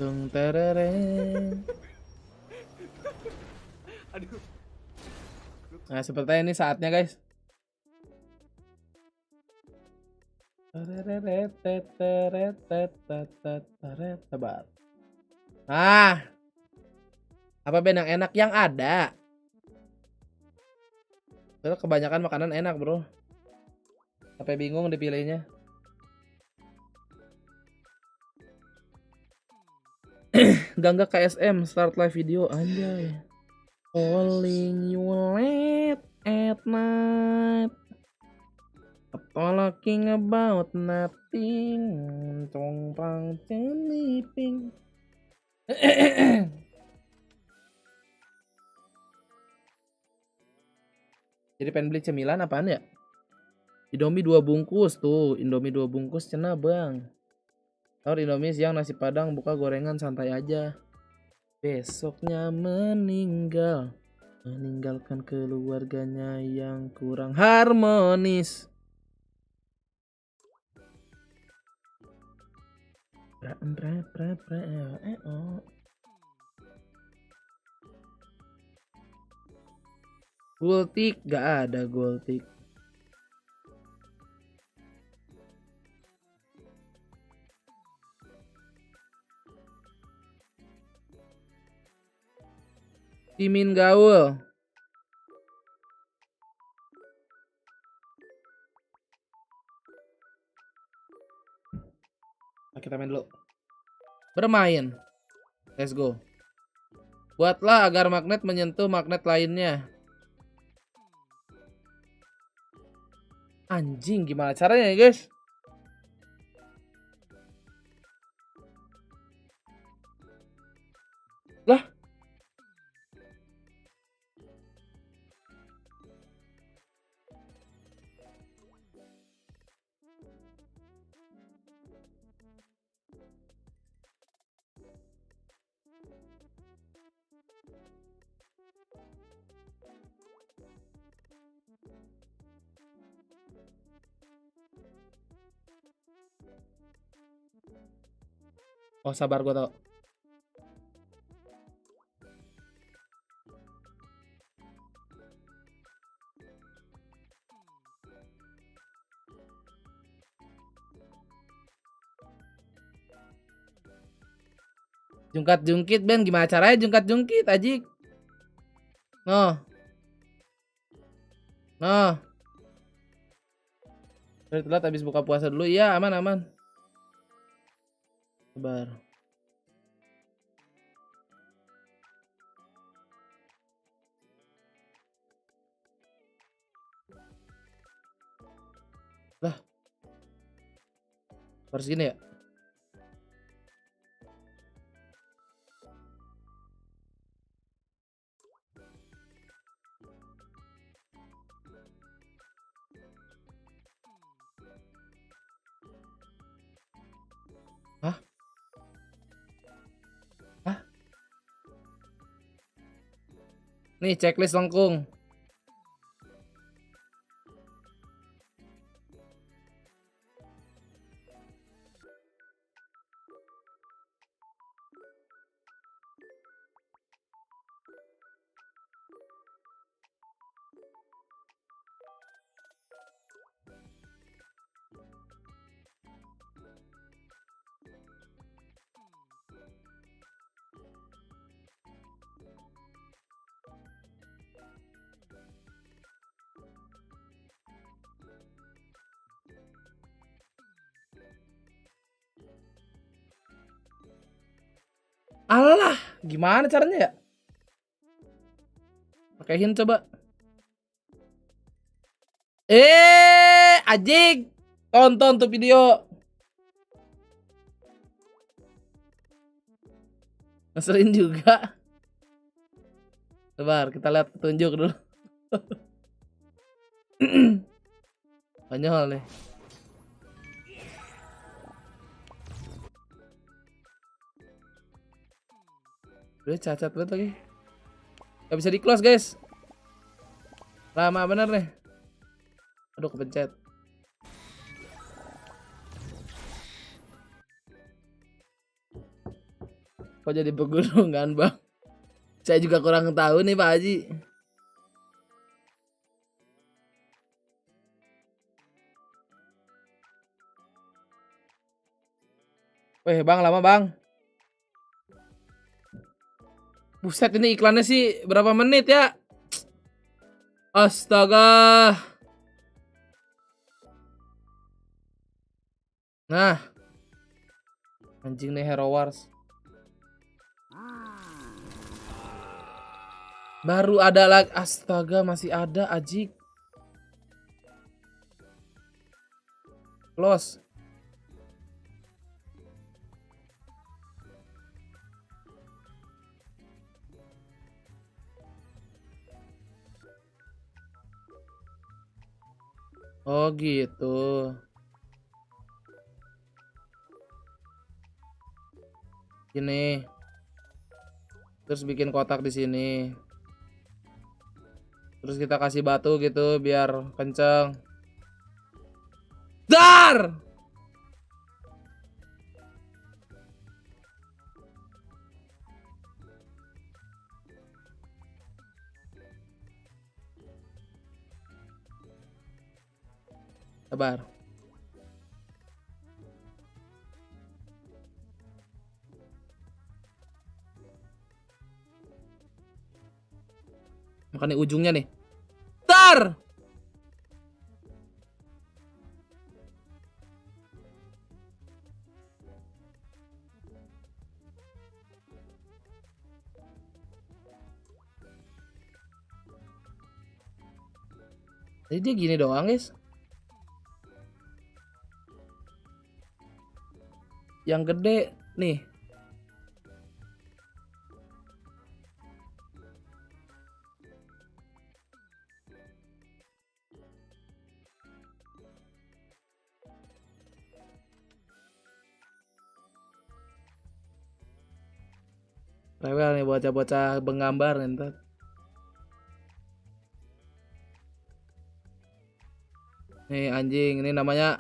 Tung tereren. Nah sepertinya ini saatnya guys. Ah, apa Ben yang enak yang ada? Soalnya kebanyakan makanan enak bro. Sampai bingung dipilihnya. Gangga KSM start live video anjay. Calling you late at night. Talking about nothing. Tongpang celiping. Jadi pengen beli cemilan apaan ya? Indomie 2 bungkus tuh, Indomie 2 bungkus cenah bang. Sahur Indomie siang nasi padang buka gorengan santai aja. Besoknya meninggalkan keluarganya yang kurang harmonis. Gultik gak ada gultik. Timin gaul. Nah, kita main dulu. Bermain. Let's go. Buatlah agar magnet menyentuh magnet lainnya. Anjing, gimana caranya ya guys? Oh, sabar gua tau. Jungkat-jungkit Ben, gimana caranya jungkat-jungkit Ajik? Noh. Noh. Telat habis buka puasa dulu. Iya, aman. Sabar. Lah. Harus gini ya? Hah? Hah? Nih checklist lengkung. Alah, gimana caranya ya? Pakein coba. Ajik. Tonton tuh video. Ngeselin juga. Sabar, kita lihat petunjuk dulu. Konyol nih. Udah cacat banget lagi. Gak bisa di close guys. Lama bener nih. Aduh kepencet. Kok jadi pegunungan bang? Saya juga kurang tahu nih Pak Haji. Weh bang, lama bang. Buset, ini iklannya sih berapa menit ya? Astaga. Nah. Anjing nih Hero Wars. Baru ada lagi. Astaga, masih ada Ajik. Close. Oh gitu. Gini. Terus bikin kotak di sini. Terus kita kasih batu gitu biar kenceng. Dar! Sabar. Makan nih ujungnya nih. Tar! Jadi dia gini doang guys. Yang gede nih. Rewel nih bocah-bocah penggambar ntar. Nih anjing, ini namanya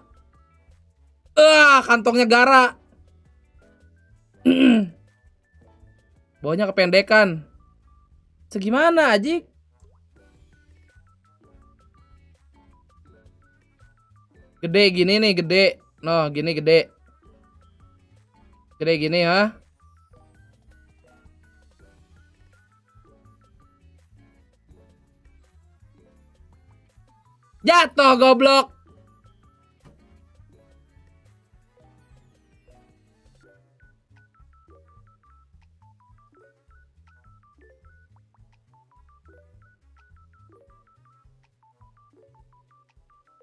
kantongnya gara. Bawahnya kependekan. Segimana Ajik? Gede gini nih, gede. No, gini gede. Gede gini ha. Jatuh goblok.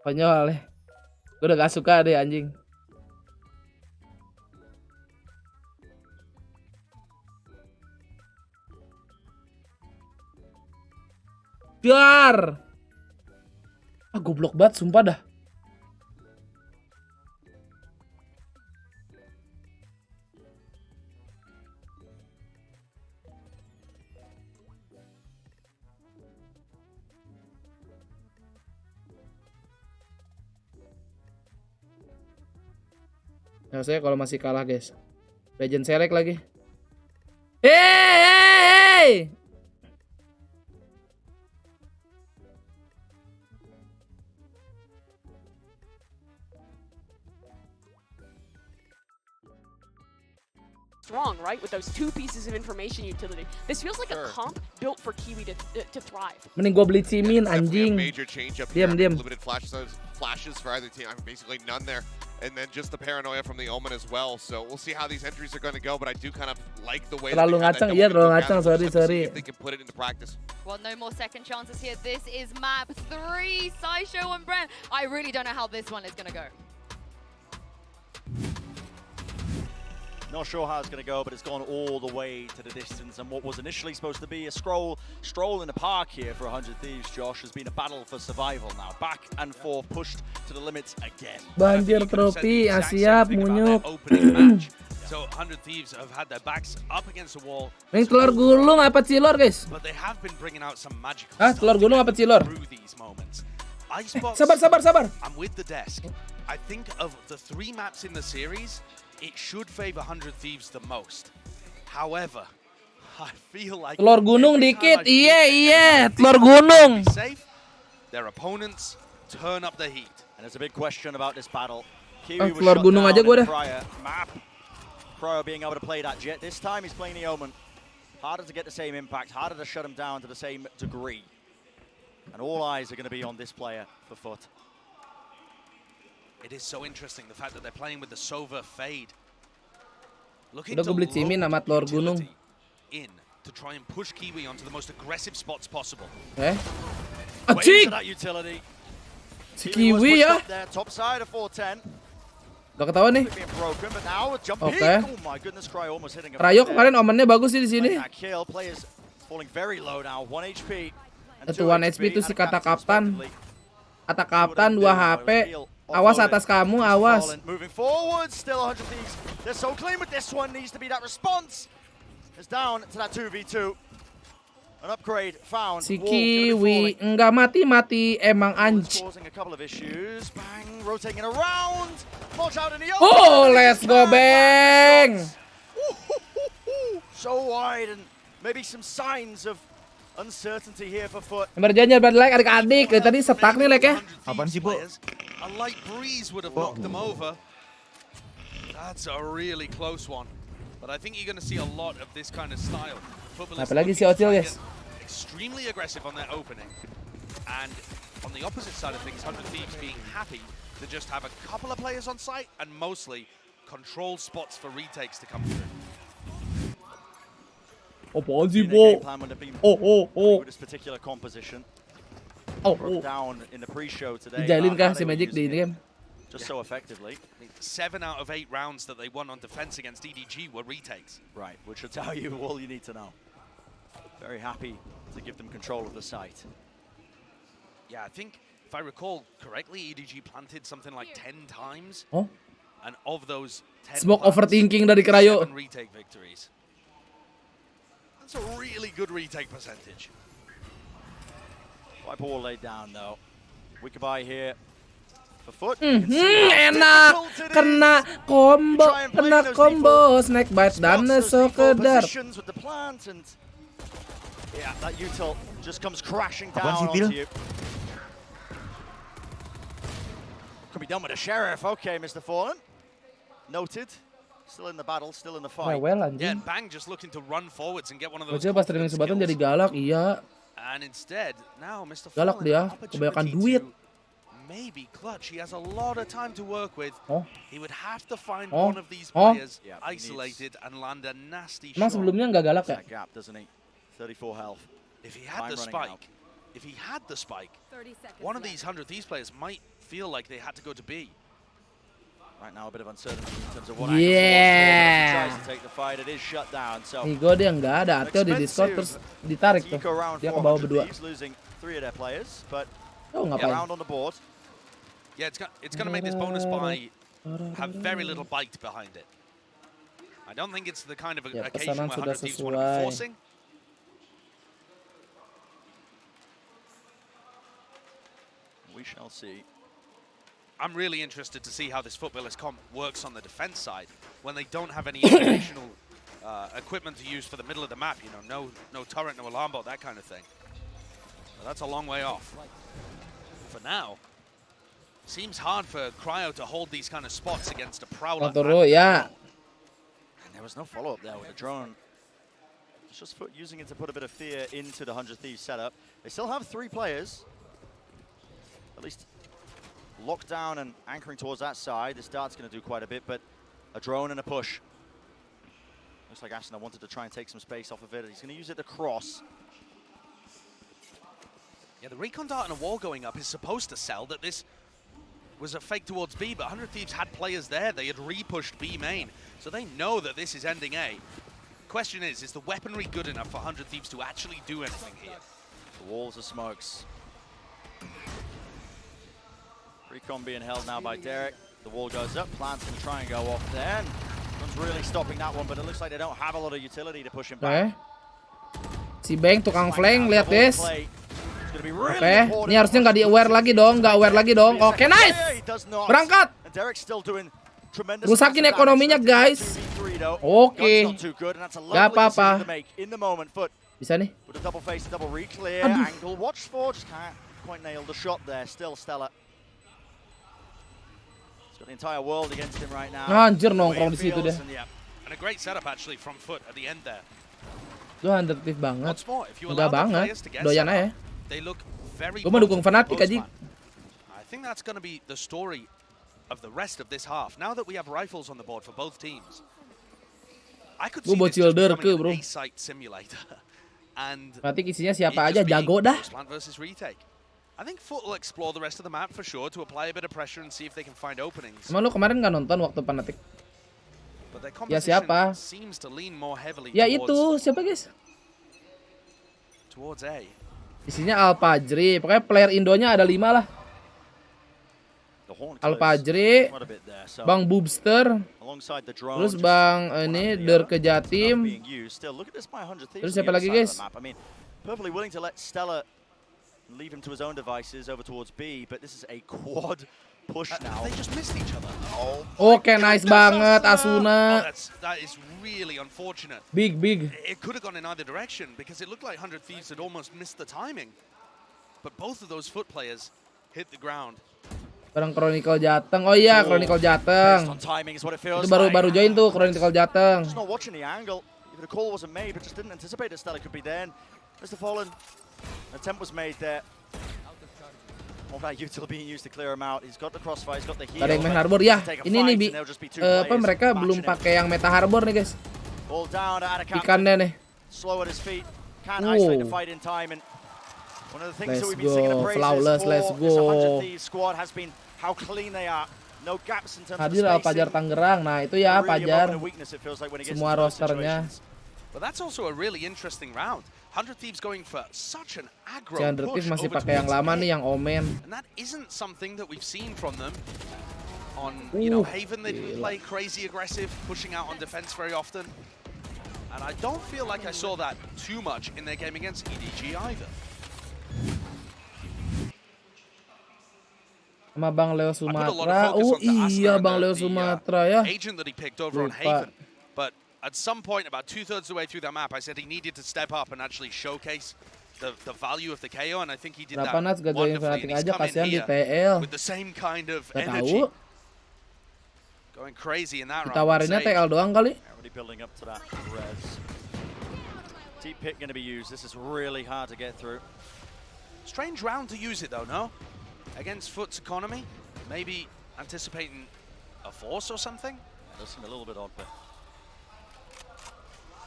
Konyol ya. Gue udah gak suka deh anjing. Dar. Ah goblok banget sumpah dah. Nah, saya kalau masih kalah guys. Legend select lagi. Hey! Strong, right? With those two pieces of information utility. This feels like a comp built for Kiwi to thrive. Mending gua beli Cimin anjing. Diam. Limited flashes for either team. I mean, basically none there. And then just the paranoia from the Omen as well. So we'll see how these entries are going to go, but I do kind of like the way terlalu ngacang, iya terlalu ngacang, sorry. If they can put it into practice. Well, no more second chances here. This is map 3, Saisho and Brent. I really don't know how this one is going to go. Not sure how it's going to go, but it's gone all the way to the distance. And what was initially supposed to be a stroll in the park here for 100 Thieves, Josh, has been a battle for survival now. Back and forth, pushed to the limits again. Banjir trofi, siap, munyuk. So 100 Thieves have had their backs up against the wall. Ring telur gulung apa cilor, guys? But they have been bringing out some magical telur gulung apa cilor? Through these moments. Sabar. I'm with the desk. I think of the 3 maps in the series, it should favor 100 Thieves the most. However, I feel like telur gunung dikit, iya, telur gunung. Safe, their opponents turn up the heat. And there's a big question about this battle. Telur gunung aja gue dah. Prior being able to play that jet. This time he's playing the Omen. Harder to get the same impact, harder to shut him down to the same degree. And all eyes are going to be on this player for Foot. It is so interesting the fact that they're playing with the Sova fade. Udah gue beli Cimin sama telur gunung. In to try and push Kiwi onto the most aggressive spots possible. Acik! Si Kiwi ya. Top side of 410. Udah ketahuan nih. Oke. Rayo kemarin omennya bagus sih di sini. Itu 1 HP itu si kata kapten. Kata kapten 2 HP. Awas atas kamu, awas. Moving forward, still 100 Thieves. They're so clean with this one. Needs to be that response. It's down to that 2v2. An upgrade found. Si Kiwi enggak mati-mati, emang anj. Causing a couple of issues. Bang, rotating around. Launch out in the open. Oh, let's go, bang. So wide and maybe some signs of uncertainty here for Foot. Berjanji like adik-adik. Tadi setak nih like ya. Apaan sih, Bu? A light breeze would have knocked them over. That's a really close one. But I think you're going to see a lot of this kind of style. Apalagi si Ocil, guys. Extremely aggressive on their opening. And on the opposite side of things, 100 Thieves being happy to just have a couple of players on site and mostly control spots for retakes to come through. Apaan sih, Bu? This particular composition. Down in the pre-show today. Dijalin kah si Magic di game? Just so effectively. 7 out of 8 rounds that they won on defense against DDG were retakes. Right, which will tell you all you need to know. Very happy to give them control of the site. Yeah, I think, if I recall correctly, EDG planted something like 10 times. Oh? And of those 10 Smoke plants, overthinking dari Krayo. 7 retake victories. That's a really good retake percentage. Wipe all laid down though. Wikabai here Enak, kena combo, snack bite dan sekedar. Yeah, that util just comes crashing down onto you. Could be done with a sheriff. Okay, Mr. Fallen. Noted. Still in the battle, still in the fight. Yeah, and Bang just looking to run forwards and get one of those. Pas training sebatan jadi galak, iya. And instead, now Mr. Galak dia, kebanyakan duit. Maybe clutch. He has a lot of time to work with. He would have to find Oh. one of these players Yeah, isolated and land a nasty Emang shot. sebelumnya nggak galak ya? That gap, doesn't he? 34 health. If he had the spike, one of these 100 Thieves players might feel like they had to go to B. Right now, a bit of uncertainty in terms of what Yeah. tries to take the fight. It is shut down. So Nigo dia nggak ada, Ateo di Discord terus ditarik tuh. Dia ke bawah berdua. losing 3 of their players, but ngapain? round on the board. Yeah, it's going to make this bonus buy have very little bite behind it. I don't think it's the kind of occasion where 100 Thieves want to be forcing. We shall see. I'm really interested to see how this Footballers comp works on the defense side when they don't have any additional equipment to use for the middle of the map. You know, no turret, no alarm bot, that kind of thing. But that's a long way off. For now, seems hard for Cryo to hold these kind of spots against a Prowler. Yeah. And there was no follow-up there with a drone. It's just using it to put a bit of fear into the 100 Thieves setup. They still have 3 players. At least locked down and anchoring towards that side. This dart's going to do quite a bit, but a drone and a push. Looks like Asuna wanted to try and take some space off of it. He's going to use it to cross. Yeah, the recon dart and a wall going up is supposed to sell that this was a fake towards B, but 100 Thieves had players there. They had re-pushed B main, so they know that this is ending A. Question is the weaponry good enough for 100 Thieves to actually do anything here? The walls of smokes. Recon being held now by Derek. The wall goes up. Plant's going to try and go off there. One's really stopping that one, but it looks like they don't have a lot of utility to push him back. Si Bang tukang flank, lihat guys. Oke, ini harusnya nggak di-aware lagi dong, Oke, nice. Berangkat. Rusakin ekonominya, guys. Oke. Gak apa-apa. Bisa nih. Anjir, nongkrong di situ deh. And a great setup actually from Foot at the end there. Itu undertif banget. Udah banget. Doyan aja. Gue mau dukung Fnatic aja. I think that's going to be the story of the rest of this half. Now that we have rifles on the board for both teams, I could see this just becoming an A-site simulator. And Fnatic isinya siapa aja jago dah. I think Foot will explore the rest of the map for sure to apply a bit of pressure and see if they can find openings. Emang lu kemarin nggak nonton waktu Fnatic? Ya siapa? Ya itu, siapa guys? Towards A. Isinya Alpajri, pokoknya player Indonya ada 5 lah. Alpajri, Bang Boobster, terus Bang ini Der Kejatim. Terus siapa lagi guys? Perfectly willing to let Stella leave him to his own devices over towards B, but this is a quad push now. They just missed each other. Oke, nice banget Asuna. That is really unfortunate. Big. It could have gone in either direction because it looked like 100 Thieves had almost missed the timing. But both of those Foot players hit the ground. Bareng Chronicle Jateng. Oh iya, Chronicle Jateng. Itu baru join tuh Chronicle Jateng. Just not watching the angle. If the call wasn't made, but just didn't anticipate that Stella could be there. Mr. Fallen, an attempt was made there. All that util being used to clear him out. He's got the crossfire, he's got the heal. Ada yang main Harbor ya. Ini nih mereka belum pakai yang meta Harbor nih guys. Ikannya nih. Slow at his feet. Can't isolate the fight in time, and one of the things that we've been singing the praises for this 100 Thieves squad has been how clean they are. No gaps in terms of spacing. Hadir Pajar Tangerang. Nah, itu ya Pajar. Semua rosternya. But that's also a really interesting round. 100 Thieves going for such an aggro push masih pakai yang lama nih, yang Omen. And that isn't something that we've seen from them on, you know, Haven. They didn't play crazy aggressive, pushing out on defense very often. And I don't feel like I saw that too much in their game against EDG either. Sama Bang Leo Sumatera. Oh iya Bang Leo Sumatera ya. Agent that he picked over on Haven. But at some point, about 2/3 of the way through that map, I said he needed to step up and actually showcase the value of the KO, and I think he did that wonderfully. And he's come in here with the same kind of energy. Going crazy in that round. Tawarinnya TL doang kali. Already building up to that res. Deep pick going to be used. This is really hard to get through. Strange round to use it though, no? Against Foot's economy? Maybe anticipating a force or something? That does seem a little bit odd, but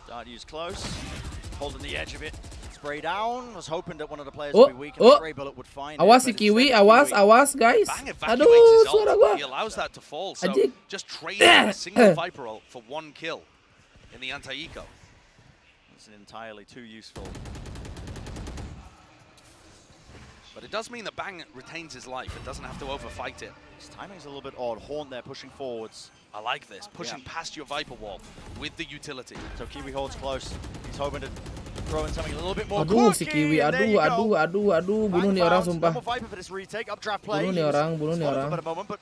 Dart used close. Holding the edge of it. Spray down. Was hoping that one of the players would be weak and the spray bullet would find awas si Kiwi, awas guys. Aduh, suara gua. He allows that to fall, so just trading a single Viper ult for 1 kill in the anti-eco. It's entirely too useful. But it does mean that Bang retains his life. It doesn't have to overfight it. His timing's a little bit odd. Horn there pushing forwards. I like this. Pushing past your Viper wall with the utility. So Kiwi holds close. He's hoping to throw in something a little bit more. Aduh si Kiwi, aduh, bunuh nih orang sumpah. Bunuh nih orang.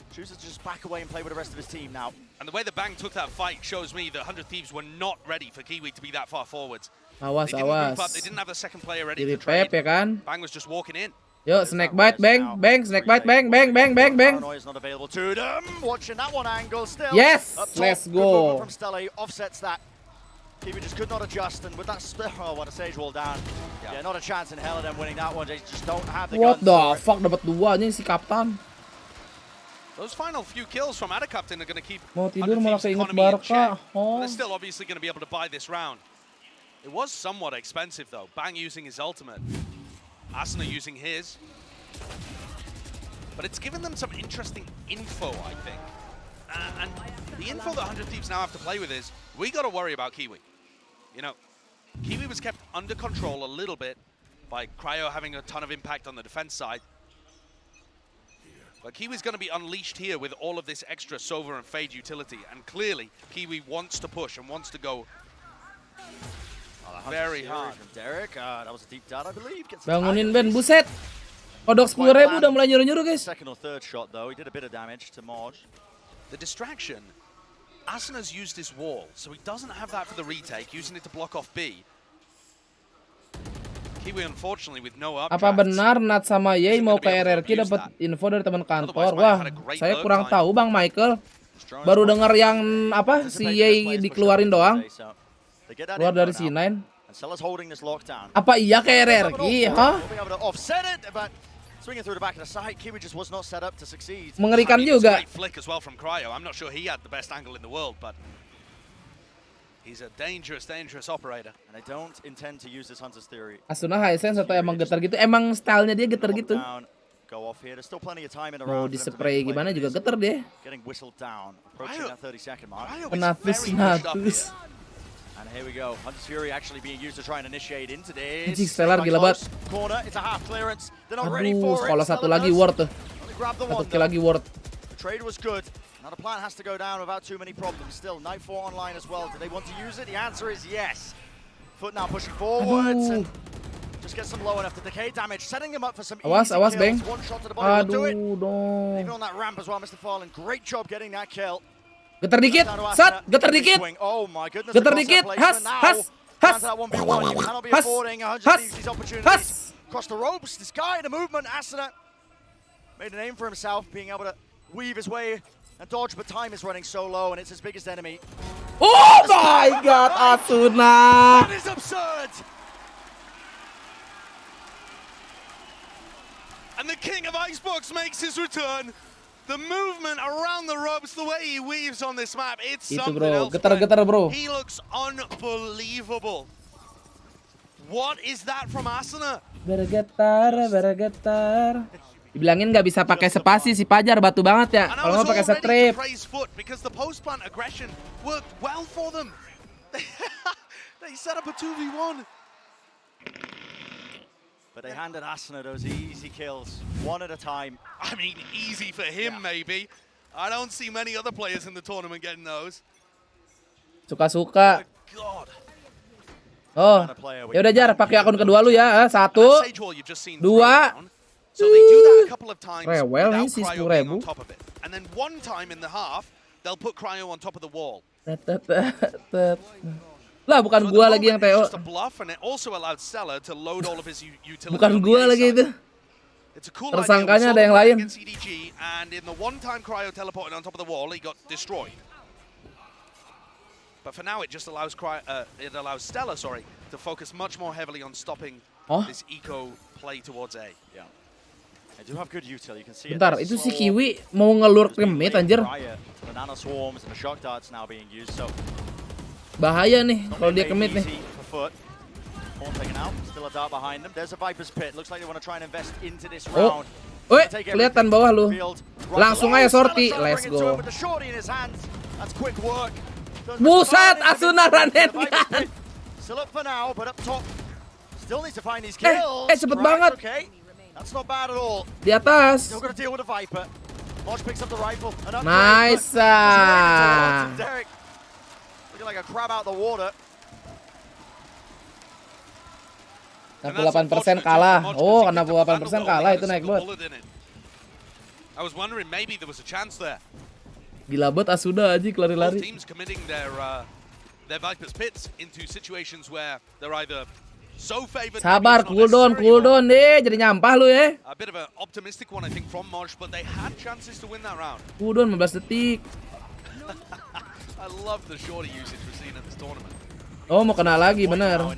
Chooses to just back away and play with the rest of his team now. And the way that Bang took that fight shows me that 100 Thieves were not ready for Kiwi to be that far forwards. Awas. They didn't have the second player ready to trade. Ya kan? Bang was just walking in. Yo, snake bite, bang, snake bite, bang. Paranoia is not available to them. Watching that one angle still. Yes, let's go. From Stella offsets that. Kiwi just could not adjust, and with that what a sage wall down. Yeah, not a chance in hell of them winning that one. They just don't have the guns. What the fuck, dapat 2 nih si Kapten. Those final few kills from Ada Captain are going to keep mau tidur malah keinget Barca. They're still obviously going to be able to buy this round. It was somewhat expensive though. Bang using his ultimate. Asuna using his. But it's given them some interesting info, I think. And the info that 100 Thieves now have to play with is, we got to worry about Kiwi. You know, Kiwi was kept under control a little bit by Cryo having a ton of impact on the defense side. But Kiwi's going to be unleashed here with all of this extra Sova and Fade utility. And clearly, Kiwi wants to push and wants to go very hard. From Derek. That was a deep dart, I believe. Bangunin Ben, buset. Kodok 10.000 udah mulai nyuruh-nyuruh guys. Second or third shot though, he did a bit of damage to Moj. The distraction, Asuna's used his wall, so he doesn't have that for the retake, using it to block off B. Kiwi unfortunately with no up. Apa benar Nat sama Yei mau ke RRQ dapat info dari teman kantor? Wah, saya kurang tahu Bang Michael. Baru dengar yang apa si Yei dikeluarin doang. Keluar dari C9. Apa iya ke RRQ? Hah? Mengerikan juga. I'm not sure he had the best angle in the world, but he's a dangerous operator. And I don't intend to use this Hunter's theory. Asuna Hisense atau emang getar gitu? Emang stylenya dia getar gitu. Go off here. There's still plenty of time in the round. Mau di-spray gimana juga getar dia. Getting whistled down, approaching that 30-second mark. Penatus. And here we go. Hunter's Fury actually being used to try and initiate into this. Anjing Stellar gila banget. Corner, it's a half clearance. They're not ready for it. Kalau satu lagi ward tuh. Satu kill lagi ward. The trade was good. Now the plan has to go down without too many problems. Still, Night 4 online as well. Do they want to use it? The answer is yes. Foot now pushing forwards and just get some low enough to decay damage, setting them up for some easy kills. Bang. One shot to the body will do it. Dong. Even on that ramp as well, Mr. Fallen. Great job getting that kill. Getar dikit, sat, getar dikit. Oh my goodness. Getar dikit, has. Across the ropes, this guy in the movement, Asuna made a name for himself, being able to weave his way and dodge, but time is running so low, and it's his biggest enemy. Oh my God, Asuna! That is absurd! And the king of Icebox makes his return. The movement around the ropes, the way he weaves on this map, it's something else. Getar-getar bro. He looks unbelievable. What is that from Asuna? Bergetar. Dibilangin nggak bisa pakai spasi si Pajar, batu banget ya. Kalau nggak pakai strip. Because the post plant aggression worked well for them. They set up a 2v1. But they handed Asuna those easy kills, one at a time. I mean, easy for him, maybe. I don't see many other players in the tournament getting those. Suka-suka. God. Oh, ya udah Jar, pakai akun kedua lu ya. 1, 2. So they do that a couple of times Rewel without nih si Cryo being on 10.000. top of it. And then one time in the half, they'll put Cryo on top of the wall. Lah bukan So at gua the lagi yang moment, TO. it's just a bluff, and it also allowed Stella to load all of his utility. Bukan on the gua A lagi side. itu. It's a cool Tersangkanya idea. We ada yang saw lain. the against EDG, and in the one time Cryo teleported on top of the wall, he got destroyed. But for now, it just allows Stella, to focus much more heavily on stopping this eco play towards A. Yeah. I do have good util. You can see Bentar, itu si Kiwi mau ngelur ke mid anjir. The nano swarms and the shock darts now being used. So Bahaya nih kalau dia ke mid nih. Taken out. Still a dart behind them. There's a Viper's Pit. Looks like they want to try and invest into this Oh. round. Woi, kelihatan bawah lu. Langsung aja sorti. Let's go. That's quick work. Buset, Asuna Ranen. Still up for now, but up top. Still needs to find these kills. Cepet banget. Okay. That's not bad at all. Di atas. Still got to deal with a Viper. March picks up the rifle. Nice. Derek looking like a crab out the water. 68% kalah. Oh, 68% kalah itu naik bot. I was wondering maybe there was a chance there. Gila banget Asuna aja Both lari-lari. teams committing their Viper's Pits into situations where they're either so favored. Sabar, cooldown deh. Jadi nyampah lu ya. A bit of an optimistic one, I think, from Moj, but they had chances to win that round. Cooldown 15 detik. I love the shorty usage we've seen at this tournament. Oh, mau kena lagi, bener.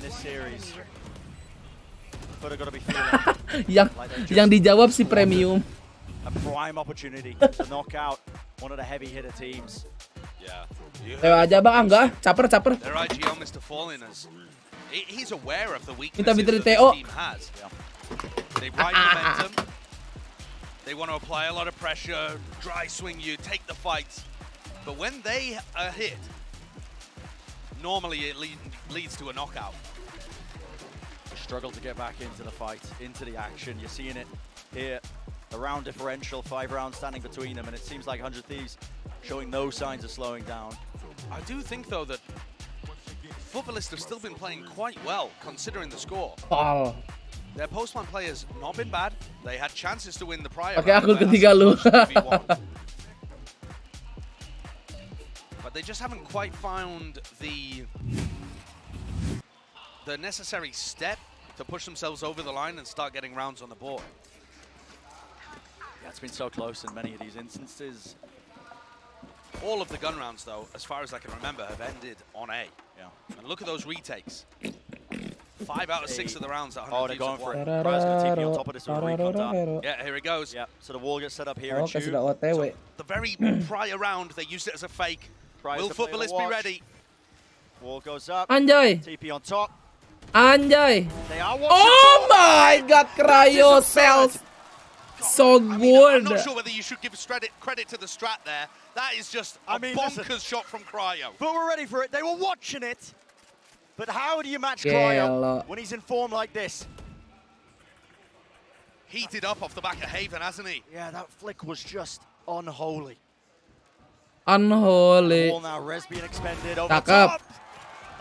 yang dijawab si premium. A prime opportunity to knock out one of the heavy hitter teams. Yeah. Teo aja bang, enggak, caper. Their IGL Mr. Fallen is he's aware of the weaknesses Minta that Teo. this team has. They ride momentum. They want to apply a lot of pressure, dry swing you, take the fights. But when they are hit, normally it leads to a knockout. Struggle to get back into the fight, into the action. You're seeing it here. A round differential, 5 rounds standing between them, and it seems like 100 Thieves showing no signs of slowing down. I do think, though, that Footballists have still been playing quite well, considering the score. Paul. Their post-plan play has not been bad. They had chances to win the prior Pakai round. akun ketiga lu. But they just haven't quite found the necessary step to push themselves over the line and start getting rounds on the board. Yeah, it's been so close in many of these instances. All of the gun rounds, though, as far as I can remember, have ended on A. Yeah. And look at those retakes. 5 out of 6 of the rounds that 100 Oh, they're going for it. Ryo's going to TP on top of this with a recon dart. Yeah, here it goes. Yeah, so the wall gets set up here Oh, and shoot. kasih dakwah TW. The very prior round, they used it as a fake. Tries Will to play the Footballists be watch. ready? Wall goes up. Anjay. TP on top. Anjay. They are watching. Oh my god, Cryo cells. So I'm good. not sure whether you should give credit to the strat there. That is just a bonkers shot from Cryo. But we're ready for it. They were watching it. But how do you match Gelo. Cryo when he's in form like this? Heated up off the back of Haven, hasn't he? Yeah, that flick was just unholy. Unholy. Wall now, res being expended over Cakep. top.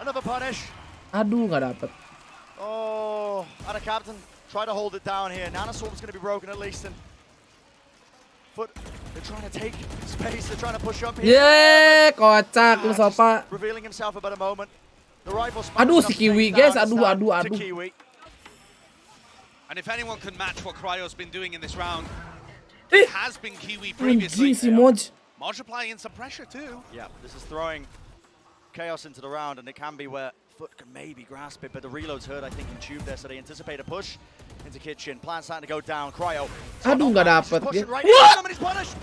Another punish. Aduh, nggak dapet. Oh, and a captain. Try to hold it down here. Nanoswarm's going to be broken at least. And Foot, they're trying to take space. They're trying to push up here. Yeay, kocak lu Sopa. Revealing himself about a moment. The rifle Aduh, si Kiwi, guys. Aduh. And if anyone can match what Cryo's been doing in this round, it has been Kiwi previously. Anjing si Moj. Moj applying some pressure too. Yeah, this is throwing chaos into the round, and it can be where Foot can maybe grasp it, but the reload's hurt, I think, in tube there, so they anticipate a push into kitchen. Plan starting to go down. Cryo. Aduh, nggak dapet. Pushing right What? Somebody's punished.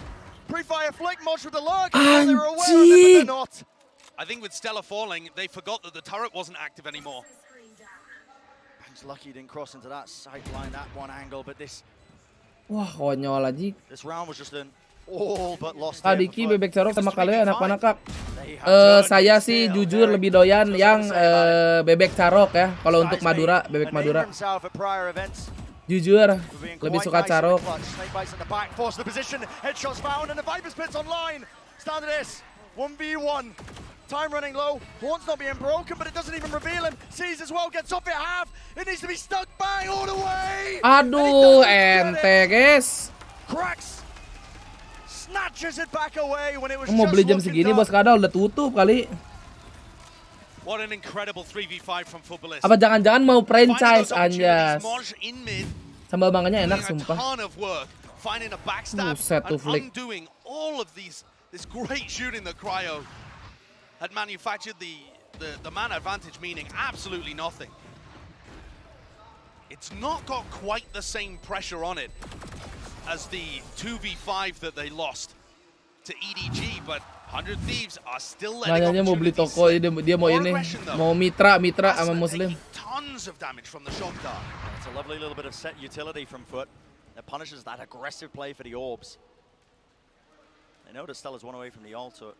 Pre-fire flick, Moj with the lurk. They were aware of it, but they're not. I think with Stella falling, they forgot that the turret wasn't active anymore. He's lucky he didn't cross into that sight line, that one angle, but this Wah, konyol aja. round was just an all but lost. Adiki bebek carok sama kalian anak-anak. Saya sih jujur lebih doyan yang bebek carok ya. Kalau untuk Madura, bebek Madura. Jujur, lebih suka carok. Time running low. Horn's not being broken, but it doesn't even reveal him. Sees as well, gets off it half. It needs to be stuck by all the way. Aduh, ente guys. Cracks. Snatches it back away when it was Mau beli jam segini bos kadal udah tutup kali. What an incredible 3v5 from Footballist. Apa jangan-jangan mau franchise anjas. Sambal manganya enak sumpah. Buset tuh flick. Undoing all of this great shooting that Cryo had manufactured, the man advantage meaning absolutely nothing. It's not got quite the same pressure on it as the 2v5 that they lost to EDG, but 100 Thieves are still letting Nanya mau beli toko, dia mau ini, mau mitra sama Muslim. Tons of damage from the shock dart. It's a lovely little bit of set utility from Foot that punishes that aggressive play for the orbs. They know that Stella's one away from the altar.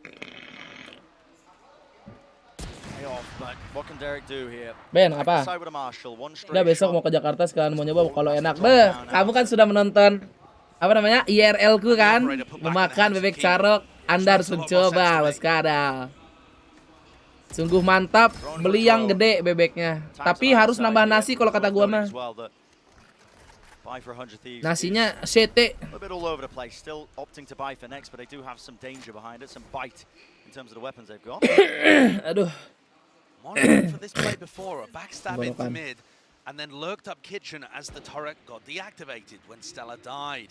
But what can Derek do here? Ben, apa? Udah besok mau ke Jakarta sekalian mau nyoba kalau enak. Kamu kan sudah menonton apa namanya IRL ku kan, memakan bebek carok. Anda harus mencoba Mas Kadal. Sungguh mantap, beli yang gede bebeknya. Tapi harus nambah nasi kalau kata gua mah. Nasinya sete. Aduh. Monitoring for this play before, a backstab into mid, and then lurked up kitchen as the turret got deactivated when Stella died.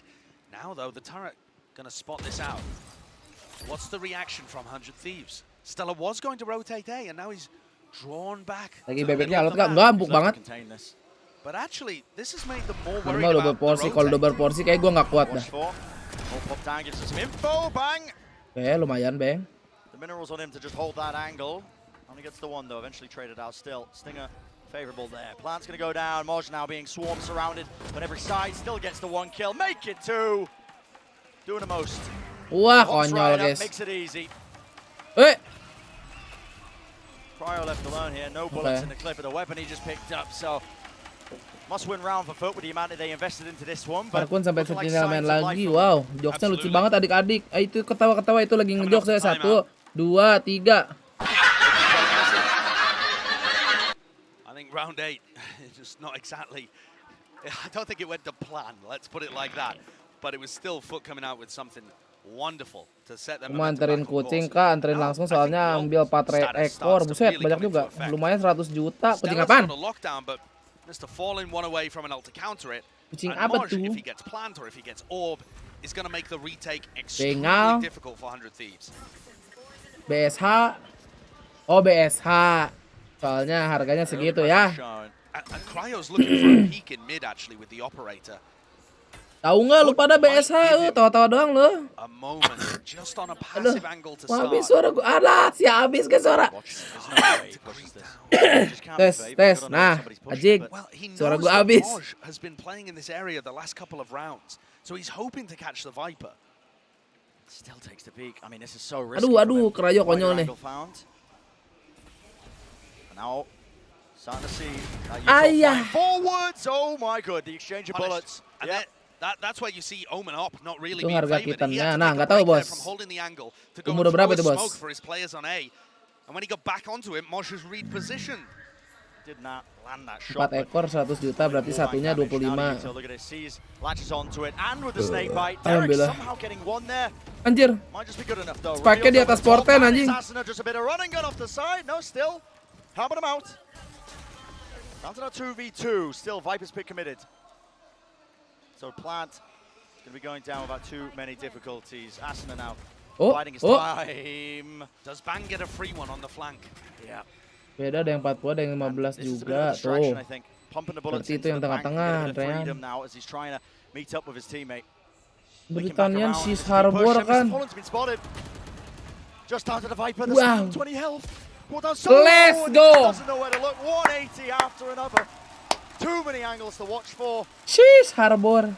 Now though, the turret gonna spot this out. What's the reaction from 100 Thieves? Stella was going to rotate A, and now he's drawn back. Lagi bebeknya alot gak? Enggak, empuk banget. But actually, this has made them more worried about the rotate. Kalau double porsi kayak gua nggak kuat dah. Lumayan, Bang. The minerals on him to just hold that angle. Only gets the one though, eventually traded out still. Stinger favorable there. Plant's gonna go down. Moj now being swarmed, surrounded on every side. Still gets the one kill. Make it two. Doing the most. Wah, konyol guys. Makes it easy. Eh. Cryo left alone here. No bullets in the clip of the weapon he just picked up. So must win round for Foot with the amount that they invested into this one. Parkun sampai sentinel main lagi. Wow, jokesnya lucu banget adik-adik. Itu ketawa-ketawa itu lagi ngejok saya 1, 2, 3. Round 8, it's just not exactly, I don't think it went to plan, let's put it like that. But it was still Foot coming out with something wonderful to set them. Anterin kucing kak, anterin langsung soalnya ambil 4 ekor, buset banyak juga. Lumayan 100 juta, kucing apaan? Kucing apa tuh? Bengal. BSH. Oh BSH. Soalnya harganya segitu ya. Tahu nggak lu pada BSH tawa-tawa doang lu. Aduh, habis suara gua. Alah, si habis ke suara. Tes. Nah, Ajik. Suara gua habis. Aduh, Krayo konyol nih. Now, starting to see Ayah. Forwards. Oh my god, the exchange of bullets. And that's why you see Omen up not really being favored. He had to nah, nggak tahu bos. Umur berapa itu bos? For his players on A. And when he got back onto it, Mosh was repositioned. Did not land that shot. 4 ekor 100 juta berarti satunya 25. Latches onto it and with the snake bite. Derek somehow getting one there. Anjir. Spike di atas porten anjing. Just a bit of running gun off the side. No, still. Helmet him out. Down to that 2v2. Still, Viper's pick committed. So Plant going to be going down without too many difficulties. Asuna now fighting his time. Does Bang get a free one on the flank? Yeah. Beda ada yang 40, ada yang 15 juga. Tuh. Berarti itu yang tengah-tengah, Andrean. Beritannya si Harbor kan. Wow. Let's go. Too many angles to watch for. Sheesh, Harbor.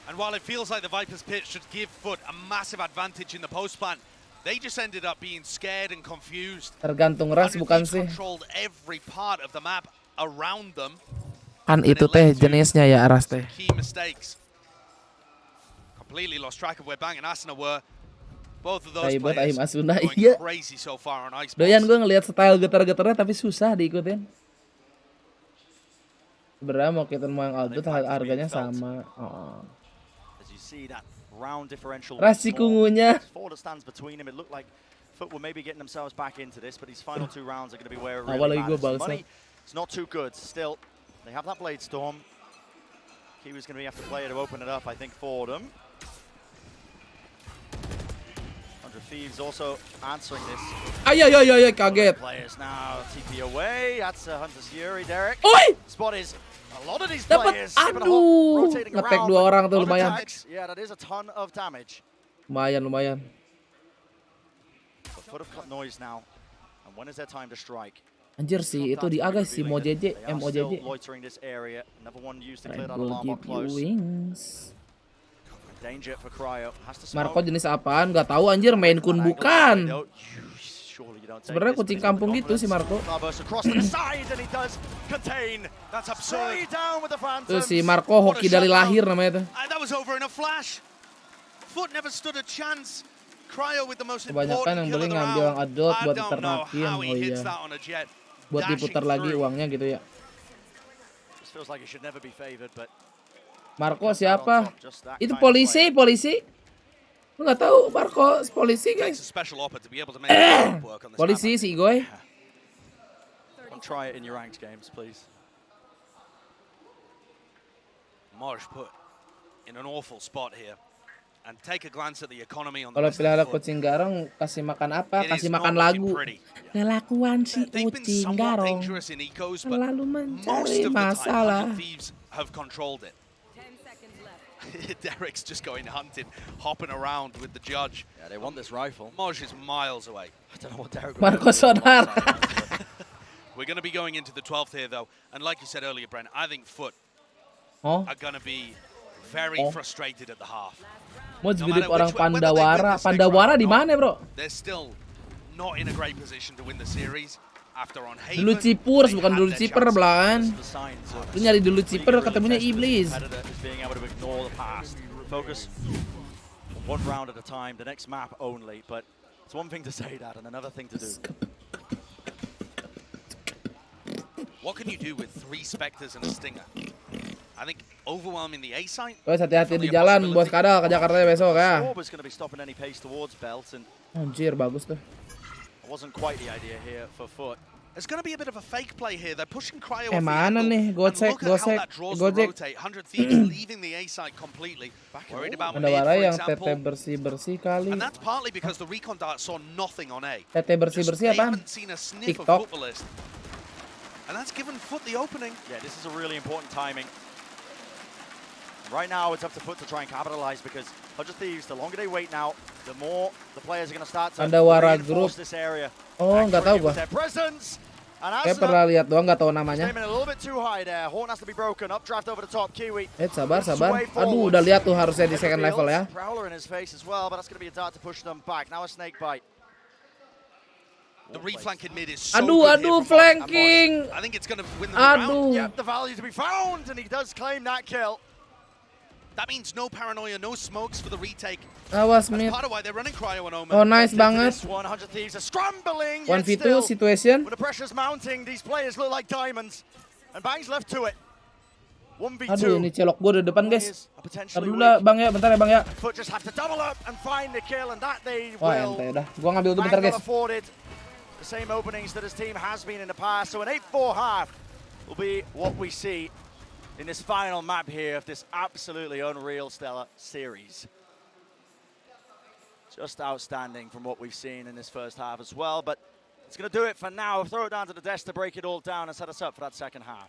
And while it feels like the Viper's pitch should give Foot a massive advantage in the post plant, they just ended up being scared and confused. Tergantung ras bukan sih. Controlled every part of the map around them. Kan itu teh jenisnya ya ras teh. Key mistakes. Completely lost track of where Bang and Asuna were. Both of those Ribet players Aim Asuna, going iya. crazy so far on ice Doyan balls. gue ngelihat style getar-getarnya tapi susah diikutin. Sebenarnya mau kita mau yang Aldut harganya sama. Oh. As you see that round differential. Rasi kungunya. Four that stands between him. It looked like Foot were maybe getting themselves back into this, but these final 2 rounds are going to be where it Awal really lagi gue matters. bangsat. Money, it's not too good. Still, they have that Blade Storm. Kiwi's going to have to play to open it up, I think, for them. 100 Thieves also answering this. Ay, kaget. Players now TP away. That's Hunter's Fury, Derek. Oi! Spot is a lot of these Dapat, players. given a hot aduh. rotating Nge-tag around, 2 orang tuh but lumayan. attacks. Yeah, that is a ton of damage. Lumayan. But Foot have got noise now. And when is their time to strike? Anjir sih, itu di guys si MOJJ, They are still MOJJ. loitering this area. Another one used to Red clear that Bull alarm give box you close. wings. Danger for Cryo. Has to smoke. Marco jenis apaan? Gak tahu anjir, main kun bukan. Surely you don't take Sebenarnya this, kucing but he's got kampung the gitu si Marco. confidence. Across to the side and he does contain. That's Straight absurd. down with the Tuh Phantoms. si Marco hoki dari lahir namanya tuh. That was over in a flash. Foot never stood a chance. Cryo with the most Kebanyakan yang important beli kill of the ngambil yang round. adult I buat don't know diternakin. how he Oh hits iya. that on a jet. Buat diputar lagi uangnya gitu ya. This feels like it should never be favored, but Marco siapa? Itu polisi. Lu nggak tahu Marco polisi Takes a guys. special offer to be able to make it work on this Polisi si Igoy. don't try it in your ranked games, please. Moj put in an awful spot here. And take a glance at the economy on the Kalau rest of pelihara the Foot. kucing garong kasih makan apa? It is Kasih not makan looking lagu. pretty. Kelakuan si They've been kucing somewhat garong dangerous in ecos, but selalu most mencari of the time, masalah. 100 Thieves have controlled it. Derek's just going hunting, hopping around with the judge. Yeah, they want this rifle. Moj is miles away. I don't know what Derek. Marco Sonar. We're going to be going into the 12th here, though. And like you said earlier, Brent, I think Foot Oh, are going to be very frustrated at the half. mau No mirip matter orang which way- whether they win Pandawara. this next Pandawara round di or not, mana, Bro? They're still not in a great position to win the series. After on Haven, Dulu Cipurs they bukan had dulu their Ciper chances. belahan. The signs of Lu nyari dulu Ciper ketemunya iblis. competitor is being able to ignore the past. Focus on one round at a time, the next map only. But it's one thing to say that and another thing to do. What can you do with 3 Spectres and a Stinger? I think overwhelming the A site. Guys, hati-hati di jalan, bos kadal ke Jakarta besok ya. Orb is going to be stopping any pace towards Belt, and Anjir, bagus tuh. it wasn't quite the idea here for Foot. There's going to be a bit of a fake play here. They're pushing Cryo off the Mana angle, nih? and Gocek, look at how gocek, that draws the gocek. rotate. 100 Thieves leaving the A site completely. Worried about mid, Pandawara for yang tete example. bersih-bersih kali. And that's partly because the recon dart saw nothing on A. Tete bersih-bersih They apaan? haven't seen a sniff of TikTok. Footballist. And that's given Foot the opening. Yeah, this is a really important timing. Right now, it's up to Foot to try and capitalize because 100 Thieves, the longer they wait now, the more the players are going to start to Pandawara reinforce group. this area. Oh, nggak tahu gua. Their presence. And Kayak pernah lihat doang, nggak tahu namanya. aiming a little bit too high there. Horn has to be broken. Updraft over the top. Kiwi. Sabar. Aduh, udah lihat tuh harusnya di second level ya. Prowler in his face as well, but that's going to be a dart to push them back. Now a snake bite. The reflank in mid is so Aduh, good here from Moj. flanking. I think it's going to win them the round. Aduh. Yep, the value to be found, and he does claim that kill. That means no paranoia, no smokes for the retake. Awas That's mid. part of why they're running Cryo and Omen. Oh, nice Into banget. This one, 100 Thieves are scrambling. yet 1v2 still, situation. When the pressure's mounting, these players look like diamonds. And Bang's left to it. 1v2. Aduh, ini celok gue di depan, guys. Are Ntar potentially dulu dah, weak. Bang ya, bentar ya, Bang ya. Foot just have to double up and find the kill, and that they Wah, will. ente udah. Gua ngambil dulu Bang bentar, got guys. afforded the same openings that his team has been in the past. So an 8-4 half will be what we see in this final map here of this absolutely unreal Stellar series. Just outstanding from what we've seen in this first half as well, but it's going to do it for now. Throw it down to the desk to break it all down and set us up for that second half.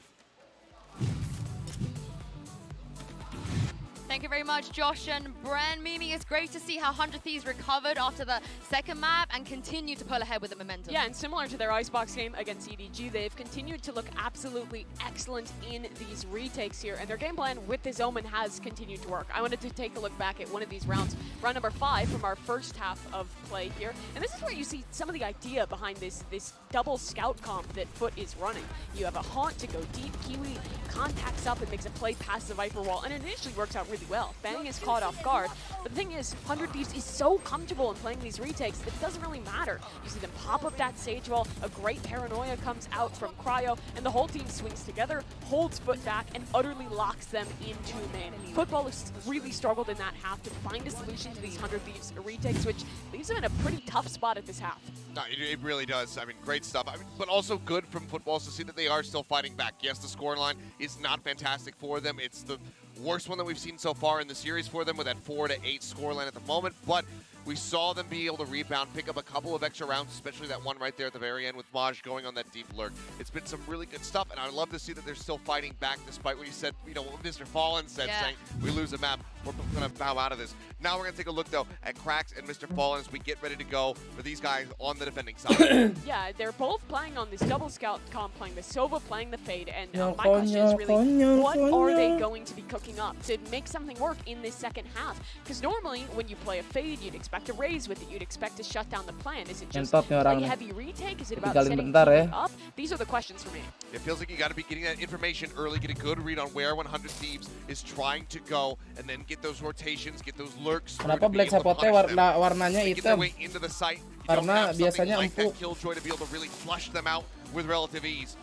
Thank you very much, Josh and Bren. Mimi, it's great to see how 100 Thieves recovered after the second map and continue to pull ahead with the momentum. Yeah, and similar to their Icebox game against EDG, they've continued to look absolutely excellent in these retakes here, and their game plan with this Omen has continued to work. I wanted to take a look back at one of these rounds, round number 5 from our first half of play here, and this is where you see some of the idea behind this double scout comp that Foot is running. You have a Haunt to go deep, Kiwi contacts up and makes a play past the Viper wall, and it initially works out really really well. Bang is caught off guard, but the thing is, 100 Thieves is so comfortable in playing these retakes that it doesn't really matter. You see them pop up that Sage wall, a great paranoia comes out from Cryo, and the whole team swings together, holds Foot back, and utterly locks them into main. Footballers really struggled in that half to find a solution to these 100 Thieves retakes, which leaves them in a pretty tough spot at this half. No, it really does. I mean, great stuff. I mean, but also good from Footballs to see that they are still fighting back. Yes, the scoreline is not fantastic for them. It's the worst one that we've seen so far in the series for them with that 4-8 scoreline at the moment. But we saw them be able to rebound, pick up a couple of extra rounds, especially that one right there at the very end with Maj going on that deep lurk. It's been some really good stuff, and I love to see that they're still fighting back despite what you said, you know, what Mr. Fallen said, saying we lose a map, we're going to bow out of this. Now we're going to take a look, though, at Cracks and Mr. Fallen as we get ready to go for these guys on the defending side. Yeah, they're both playing on this double scout comp, playing the Sova, playing the Fade, and my question is really, what are they going to be cooking up to make something work in this second half? Because normally, when you play a Fade, you'd expect a raise with it, you'd expect to shut down the plan. Is it just a heavy retake? Is it about setting up? These are the questions for me. It feels like you got to be getting that information early, get a good read on where 100 Thieves is trying to go, and then get those rotations, get those lurks. Kenapa Black Sapotnya warnanya hitam? Into the site. Karena biasanya like empuk. Killjoy to be able to really flush them out with relative ease.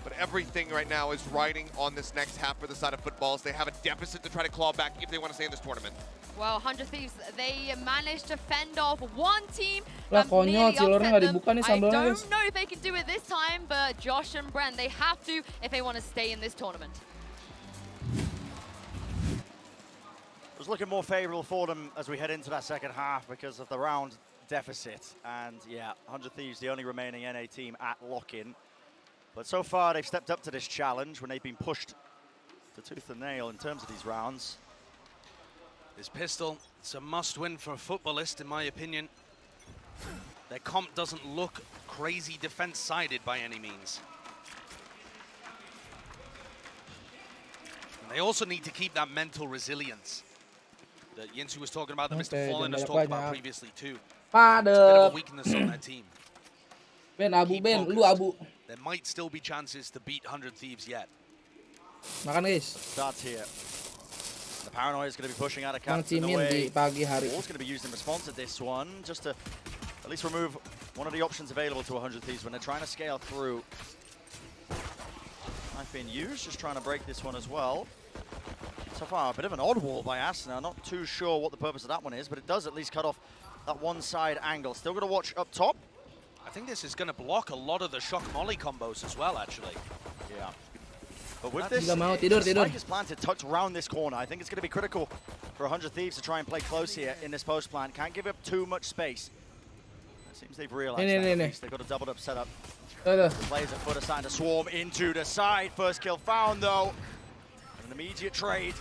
But everything right now is riding on this next half for the side of Footballs. They have a deficit to try to claw back if they want to stay in this tournament. Well, 100 Thieves, they managed to fend off one team. Lah konyol, cilurnya nggak dibuka nih I sambalnya, guys. don't know if they can do it this time, but Josh and Brent, they have to if they want to stay in this tournament. It was looking more favorable for them as we head into that second half because of the round deficit. And yeah, 100 Thieves, the only remaining NA team at lock-in. But so far, they've stepped up to this challenge when they've been pushed to tooth and nail in terms of these rounds. This pistol, it's a must-win for a footballist, in my opinion. Their comp doesn't look crazy defense-sided by any means. And they also need to keep that mental resilience that Yinsu was talking about, that Mr. Fallen has talked about previously too. It's a bit of a weakness on their team. Ben, abu, Ben, lu abu. There might still be chances to beat 100 Thieves yet. Makan, guys. Starts here. The paranoia is going to be pushing out of Captain away. Pagi hari. Ball's going to be used in response to this one, just to at least remove one of the options available to 100 Thieves when they're trying to scale through. Knife being used, just trying to break this one as well. So far, a bit of an odd wall by Asna. Not too sure what the purpose of that one is, but it does at least cut off that one side angle. Still got to watch up top. I think this is going to block a lot of the shock molly combos as well, actually. Yeah. But with this, Spike is planted, tucked around this corner. I think it's going to be critical for 100 Thieves to try and play close here in this post plant. Can't give up too much space. It seems they've realized that. They've got a doubled up setup. The players at Foot are starting to swarm into the side. First kill found, though. And an immediate trade.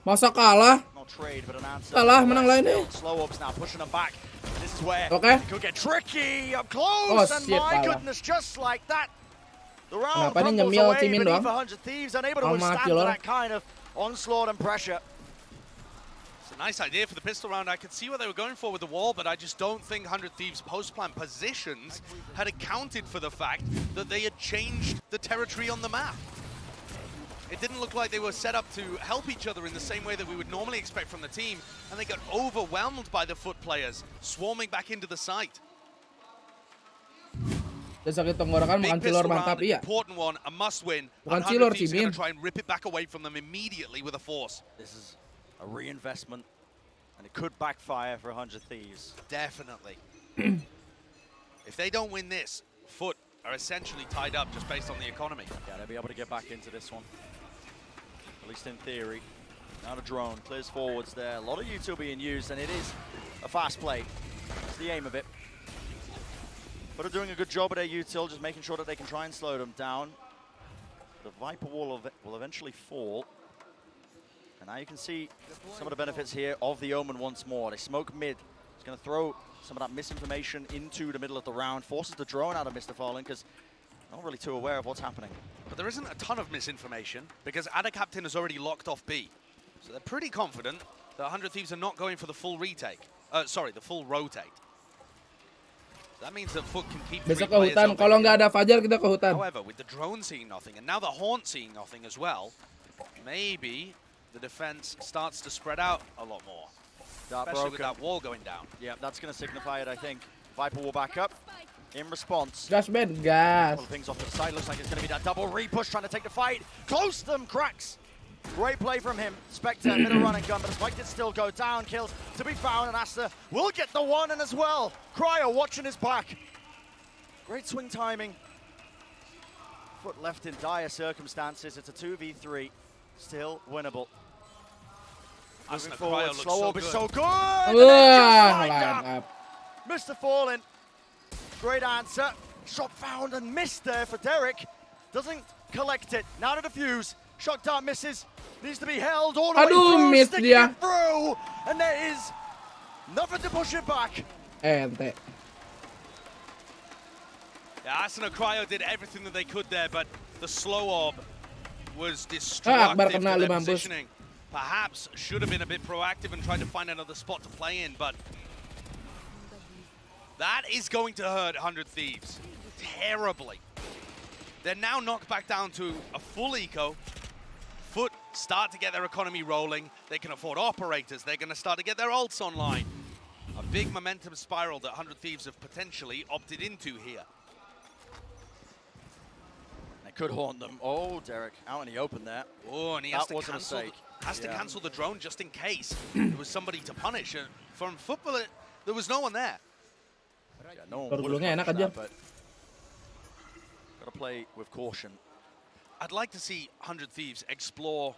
Masa kalah? Not trade, but an answer. Kalah, menang lain nih. Slow ups now, pushing them back. This is where it could get tricky up close. And my goodness, just like that. The round crumbles away beneath 100 Thieves, unable to withstand that kind of onslaught and pressure. It's a nice idea for the pistol round. I could see what they were going for with the wall, but I just don't think 100 Thieves' post-plan positions had accounted for the fact that they had changed the territory on the map. It didn't look like they were set up to help each other in the same way that we would normally expect from the team, and they got overwhelmed by the Foot players, swarming back into the site. Sakit tenggorokan makan cilor mantap, iya. Important one, a must win. Bukan cilor sih, Min. Try and rip it back away from them immediately with a force. This is a reinvestment, and it could backfire for 100 Thieves. Definitely. If they don't win this, Foot are essentially tied up just based on the economy. Yeah, they'll be able to get back into this one. At least in theory. Now the drone clears forwards there. A lot of util being used, and it is a fast play. That's the aim of it. But are doing a good job at their util, just making sure that they can try and slow them down. The Viper wall will eventually fall. And now you can see some of the benefits here of the Omen once more. They smoke mid. It's going to throw some of that misinformation into the middle of the round. Forces the drone out of Mr. Fallen because not really too aware of what's happening. But there isn't a ton of misinformation because Ada Captain has already locked off B. So they're pretty confident that 100 Thieves are not going for the full retake. Sorry, the full rotate. That means that Foot can keep Besok ke hutan, kalau nggak ada Fajar kita ke hutan. However, with the drone seeing nothing, and now the Haunt seeing nothing as well, maybe the defense starts to spread out a lot more. Especially with that wall going down. Yeah, that's going to signify it, I think. Viper will back up in response. Gas, Ben, gas. Couple of things off to the side. Looks like it's going to be that double re-push trying to take the fight. Close them, cracks. Great play from him. Spectre, bit of running gun, but the spike did still go down. Kills to be found, and Asta will get the one in as well. Cryo watching his back. Great swing timing. Foot left in dire circumstances. It's a 2v3. Still winnable. Moving forward, slow orb is so good. And then just like that, Mr. Fallen. Great answer. Shot found and missed there for Derek. Doesn't collect it. Now to defuse. Shock dart misses. Needs to be held all the way through. Sticking it through. And there is nothing to push it back. Ente. Yeah, Asuna Cryo did everything that they could there, but the slow orb was destructive to their positioning. Perhaps should have been a bit proactive and tried to find another spot to play in, but that is going to hurt 100 Thieves terribly. They're now knocked back down to a full eco. Foot start to get their economy rolling. They can afford operators. They're going to start to get their ults online. A big momentum spiral that 100 Thieves have potentially opted into here. They could haunt them. Oh, Derek, out in the open there. Oh, and he has to cancel the drone just in case there was somebody to punish. And from football, there was no one there. Yeah, no one would have punished that, but gotta play with caution. I'd like to see 100 Thieves explore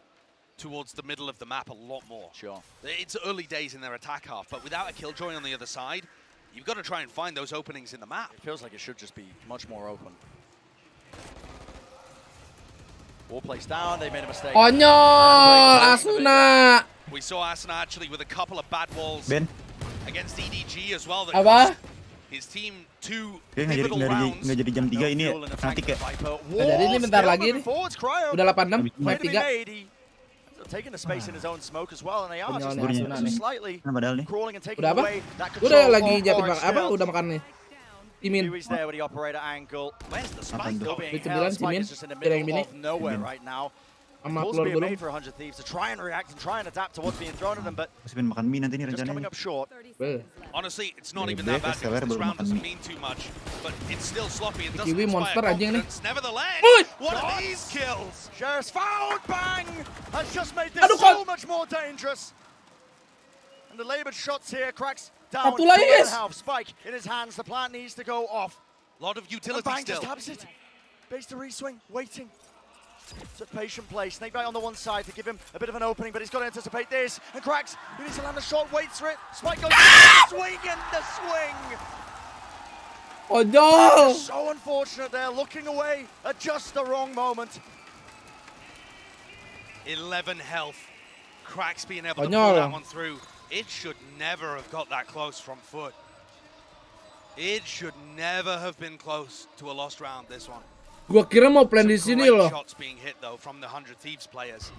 towards the middle of the map a lot more. Sure. It's early days in their attack half, but without a Killjoy on the other side, you've got to try and find those openings in the map. It feels like it should just be much more open. Wall placed down, they made a mistake. Oh no, Asuna! We saw Asuna actually with a couple of bad walls against EDG as well. That apa? His team two nggak jadi jam 3 ini ya. Nanti kayak. Jadi ini bentar lagi nih. Udah 86, main 3. Taking the space in his own smoke as well, and they are just slightly crawling and taking udah apa? away that Udah control. lagi nyiapin apa? Udah makan nih. Simin. He's there with the operator angle. Where's the spike going? Simin. Spike is just in the middle of nowhere right now. Calls being made for 100 Thieves to try and react and try and adapt to what's being thrown at them, but makan mie nanti nih just coming rencananya. up short. Honestly, it's not even that bad because this round doesn't mean too much, but it's still sloppy. It doesn't Kiwi monster inspire anjing nih. confidence. Nevertheless, what are these kills? Sheriff's found, bang! Has just made this so much more dangerous. And the labored shots here, cracks down. Spike in his hands. The plant needs to go off. A lot of utility bang still. Just taps it. Base to reswing, waiting. It's a patient play. Snakebite on the one side to give him a bit of an opening, but he's got to anticipate this. And cracks. He needs to land a shot. Waits for it. Spike goes swing and the swing. Oh no! So unfortunate there. Looking away at just the wrong moment. 11 health. Cracks being able to pull that one through. It should never have got that close from Foot. It should never have been close to a lost round, this one. Gua kira mau plan di sini loh. Shots being hit though from the 100 Thieves players.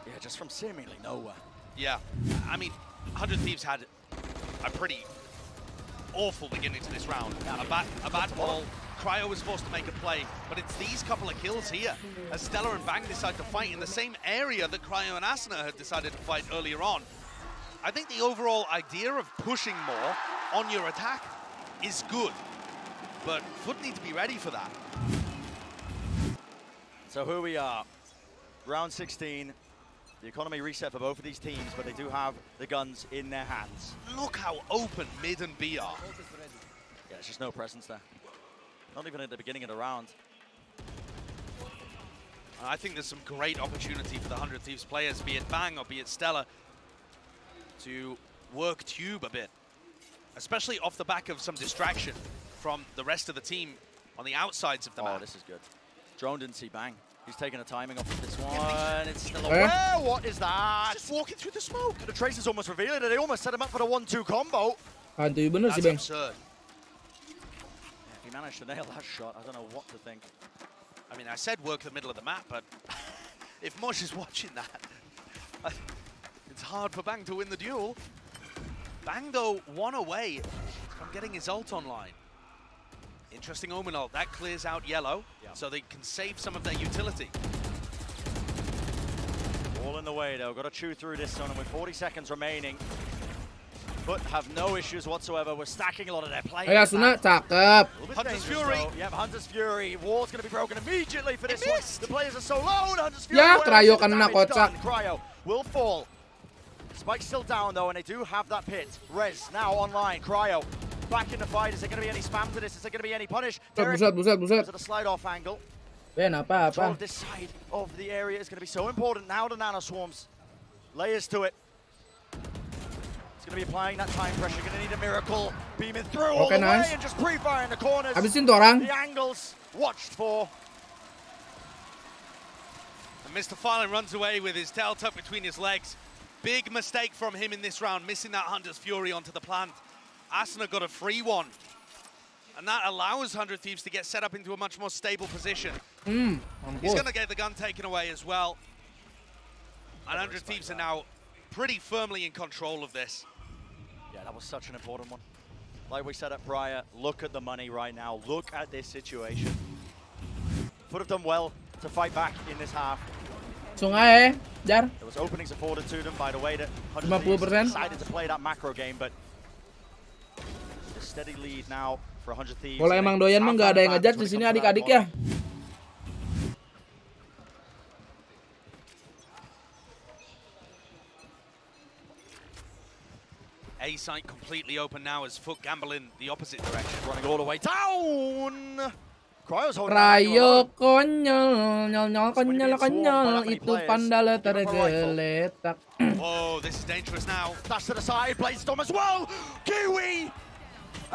Yeah, just from seemingly nowhere. Yeah, I mean, 100 Thieves had a pretty awful beginning to this round. A bad ball. Cryo was forced to make a play, but it's these couple of kills here as Stella and Bang decide to fight in the same area that Cryo and Asuna had decided to fight earlier on. I think the overall idea of pushing more on your attack is good, but Foot need to be ready for that. So here we are, round 16. The economy reset for both of these teams, but they do have the guns in their hands. Look how open mid and B are. Yeah, there's just no presence there. Not even at the beginning of the round. I think there's some great opportunity for the 100 Thieves players, be it Bang or be it Stella, to work Tube a bit, especially off the back of some distraction from the rest of the team on the outsides of the map. Oh, this is good. Drone didn't see Bang. He's taking a timing off of this one. It's still aware. What is that? Just walking through the smoke. The Tracer's almost revealing it. They almost set him up for the 1-2 combo. That's absurd. If he managed to nail that shot, I don't know what to think. I mean, I said work the middle of the map, but if Mosh is watching that, it's hard for Bang to win the duel. Bang, though, one away from getting his ult online. Interesting Omen ult. That clears out yellow, so they can save some of their utility. All in the way though, got to chew through this one, and with 40 seconds remaining, Foot have no issues whatsoever. We're stacking a lot of their players. Ayo Asuna, cakep. Hunter's Fury. Yep, Hunter's Fury. Wall's going to be broken immediately for this one. The players are so low. Hunter's Fury. Ya, Cryo kena kocak. Cryo will fall. Spike's still down though, and they do have that pit. Rez now online. Cryo back in the fight. Is there going to be any spam to this? Is there going to be any punish? Buset. To the slide off angle. Ben, apa? Control of this side of the area is going to be so important now. The nano swarms. Layers to it. Going to be applying that time pressure, going to need a miracle. Beaming through all the way and just pre-firing the corners. Habisin tuh orang. The angles watched for. And Mr. Fallen runs away with his tail tucked between his legs. Big mistake from him in this round, missing that Hunter's Fury onto the plant. Asuna got a free one. And that allows 100 Thieves to get set up into a much more stable position. He's going to get the gun taken away as well. And 100 Thieves are now pretty firmly in control of this. Yeah, that was such an important one. Like we said at prior, look at the money right now. Look at this situation. Would have done well to fight back in this half. Sungai, Jar. There was openings afforded to them by the way that 50% decided to play that macro game, but a steady lead now for 100 Thieves. Kalau emang doyan mah nggak ada yang ngejudge di sini adik-adik ya. A site completely open now as Foot gambling the opposite direction. Running all the way down. Cryo konyol, itu pandala tergeletak. Oh, this is dangerous now. Dash to the side, Bladestorm as well. Kiwi,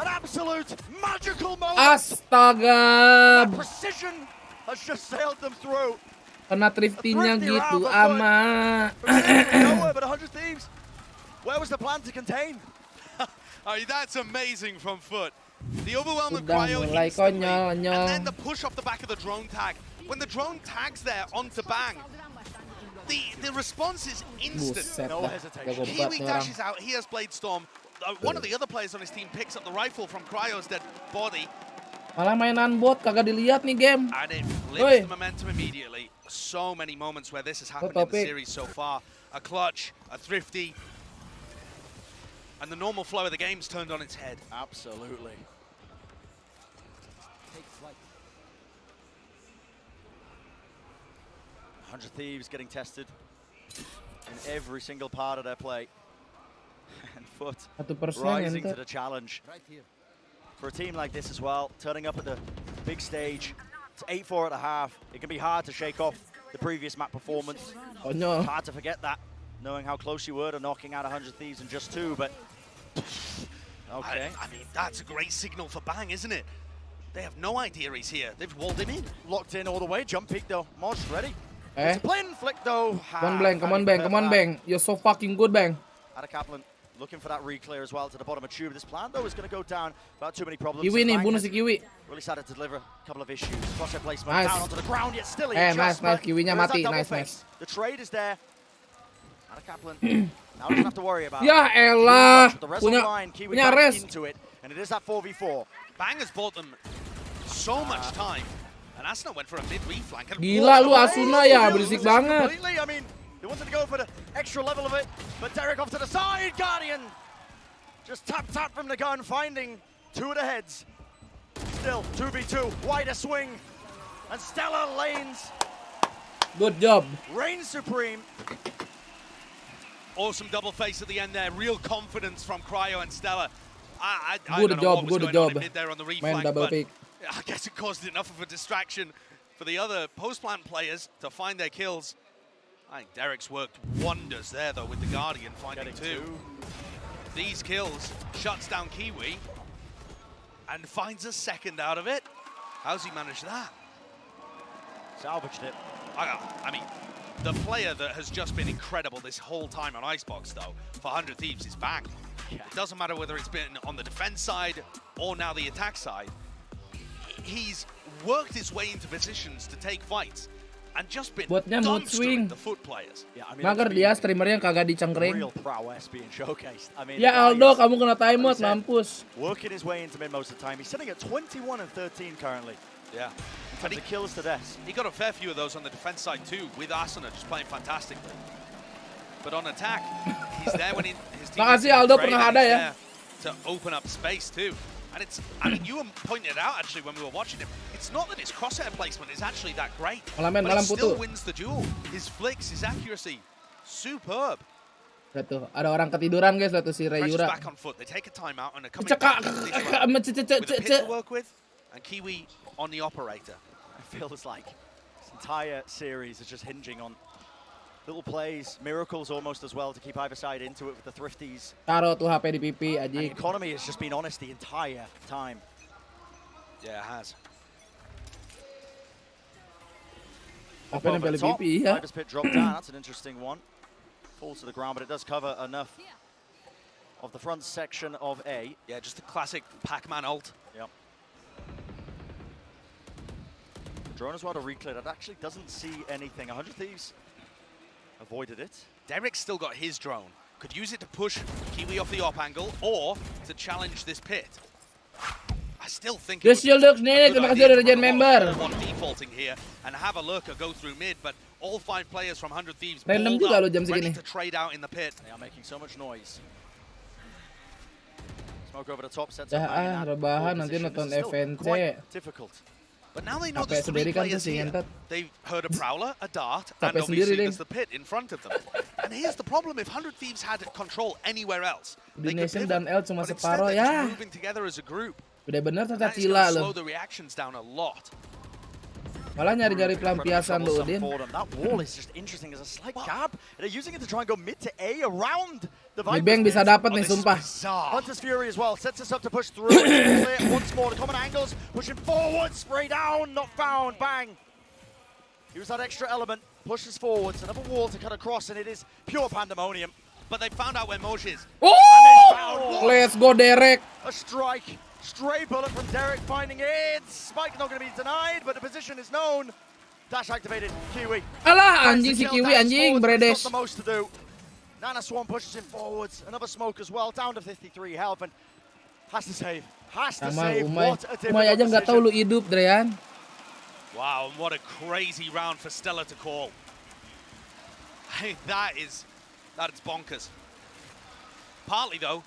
an absolute magical moment. Astaga. That precision has just sailed them through. Kena thriftingnya gitu amat. Nowhere but 100 Thieves. Where was the plan to contain? Oh, that's amazing from Foot. The overwhelming cryo instantly, and then the push off the back of the drone tag. When the drone tags there onto Bang, the response is instant. No hesitation. Kiwi dashes out, he has Bladestorm. One of the other players on his team picks up the rifle from Cryo's dead body. Malah mainan bot, kagak dilihat nih game. And it flips the momentum immediately. So many moments where this has happened in the series so far. A clutch, a thrifty, and the normal flow of the game's turned on its head. Absolutely. 100 Thieves getting tested in every single part of their play. And Foot rising to the challenge. For a team like this as well, turning up at the big stage, it's 8-4 at the half. It can be hard to shake off the previous map performance. Oh no. It's hard to forget that, knowing how close you were to knocking out 100 Thieves in just 2, but okay. I mean, that's a great signal for Bang, isn't it? They have no idea he's here. They've walled him in. Locked in all the way. Jump peek though. Mosh ready. Eh? It's a plain flick though. Come on, Bang. You're so fucking good, Bang. Ada Kaplan looking for that re-clear as well to the bottom of tube. This plan though is going to go down without too many problems. Kiwi nih, bunuh si Kiwi. Really started to deliver a couple of issues. Crosshair placement Nice. down onto the ground, yet still Nice. Kiwinya mati. Nice. The trade is there. Ada Kaplan now doesn't have to worry about. Ya elah, the rest of the line, Kiwi back res. into it, and it is that 4v4. Bang has bought them so much time, and Asuna went for a mid-reflank. Gila lu Asuna ya, berisik banget. Completely. I mean, they wanted to go for the extra level of it, but Derek off to the side. Guardian just tap from the gun, finding 2 of the heads. Still 2v2, wider swing, and Stella lanes. Good job. Reigns supreme. Awesome double face at the end there. Real confidence from Cryo and Stella. I Good don't know what was job. going on in mid there on the Man reflank, double but pick. I guess it caused enough of a distraction for the other post-plant players to find their kills. I think Derek's worked wonders there, though, with the Guardian finding 2. These kills shuts down Kiwi and finds a second out of it. How's he managed that? Salvaged it. I mean, the player that has just been incredible this whole time on Icebox, though, for 100 Thieves is Bang. Yeah. It doesn't matter whether it's been on the defense side or now the attack side. He's worked his way into positions to take fights and just been dumpstering the Foot players. Yeah, I mean, Mager dia streamernya kagak dicengkring. Real prowess being showcased. I mean, Ya Aldo, kamu kena timeout, mampus. Working his way into mid most of the time. He's sitting at 21 and 13 currently. Yeah. And he kills to death. He got a fair few of those on the defense side too, with Asuna just playing fantastically. but on attack, he's there when his team Makasih Aldo pernah ada ya. to open up space too. And it's, I mean, you pointed it out actually when we were watching him. It's not that his crosshair placement is actually that great, but he still wins the duel. His flicks, his accuracy, superb. Lihat tuh, ada orang ketiduran guys, lihat tuh si Rayura. Back on foot. They take a timeout and are coming back with a pit to work with, and Kiwi on the operator. It feels like this entire series is just hinging on little plays, miracles almost as well to keep either side into it with the thrifties. Taruh tuh HP di pipi aja. And the economy has just been honest the entire time. Yeah, it has. HP nempel di pipi ya. Iver's pit dropped down. That's an interesting one. Falls to the ground, but it does cover enough of the front section of A. Yeah, just the classic Pac-Man ult. Yep. The drone as well to reclear. That actually doesn't see anything. 100 Thieves avoided it. Derek's still got his drone. Could use it to push Kiwi off the op angle or to challenge this pit. I still think Terima kasih udah jadi member. Defaulting here and have a lurker go through mid, but all 5 players from 100 Thieves random juga lo jam segini. ready to trade out in the pit. They are making so much noise. Smoke over the top sets rebahan nanti nonton FNC. Difficult. But now they know there's 3 players here. They've heard a Prowler, a Dart, and obviously there's the pit in front of them. And here's the problem, if 100 Thieves had control anywhere else, they could pivot, dan L cuma but instead separuh they're ya. just moving together as a group. Udah bener tata That is cila going to lo. slow the reactions down a lot. Malah nyari-nyari pelampiasan lo, Udin. That wall is just interesting. There's a slight gap. They're using it to try and go mid to A around the Bang bisa dapat nih, sumpah. Hunter's Fury as well sets us up to push through. Once more, the common angles pushing forward, spray down, not found. Bang. Use that extra element, pushes forwards, another wall to cut across, and it is pure pandemonium. But they found out where Moj is. Oh! Let's go, Derek. A strike. Stray bullet from Derek finding it. Spike not going to be denied, but the position is known. Dash activated. Kiwi. Alah, anjing si Kiwi anjing, Bredes. Got the most to do. Nana Swan pushes him forwards. Another smoke as well. Down to 53 health and has to save. Has to save. What a difficult aja nggak tahu decision. lu hidup, Drean. Wow, and what a crazy round for Stella to call. Hey, that is bonkers. Partly though,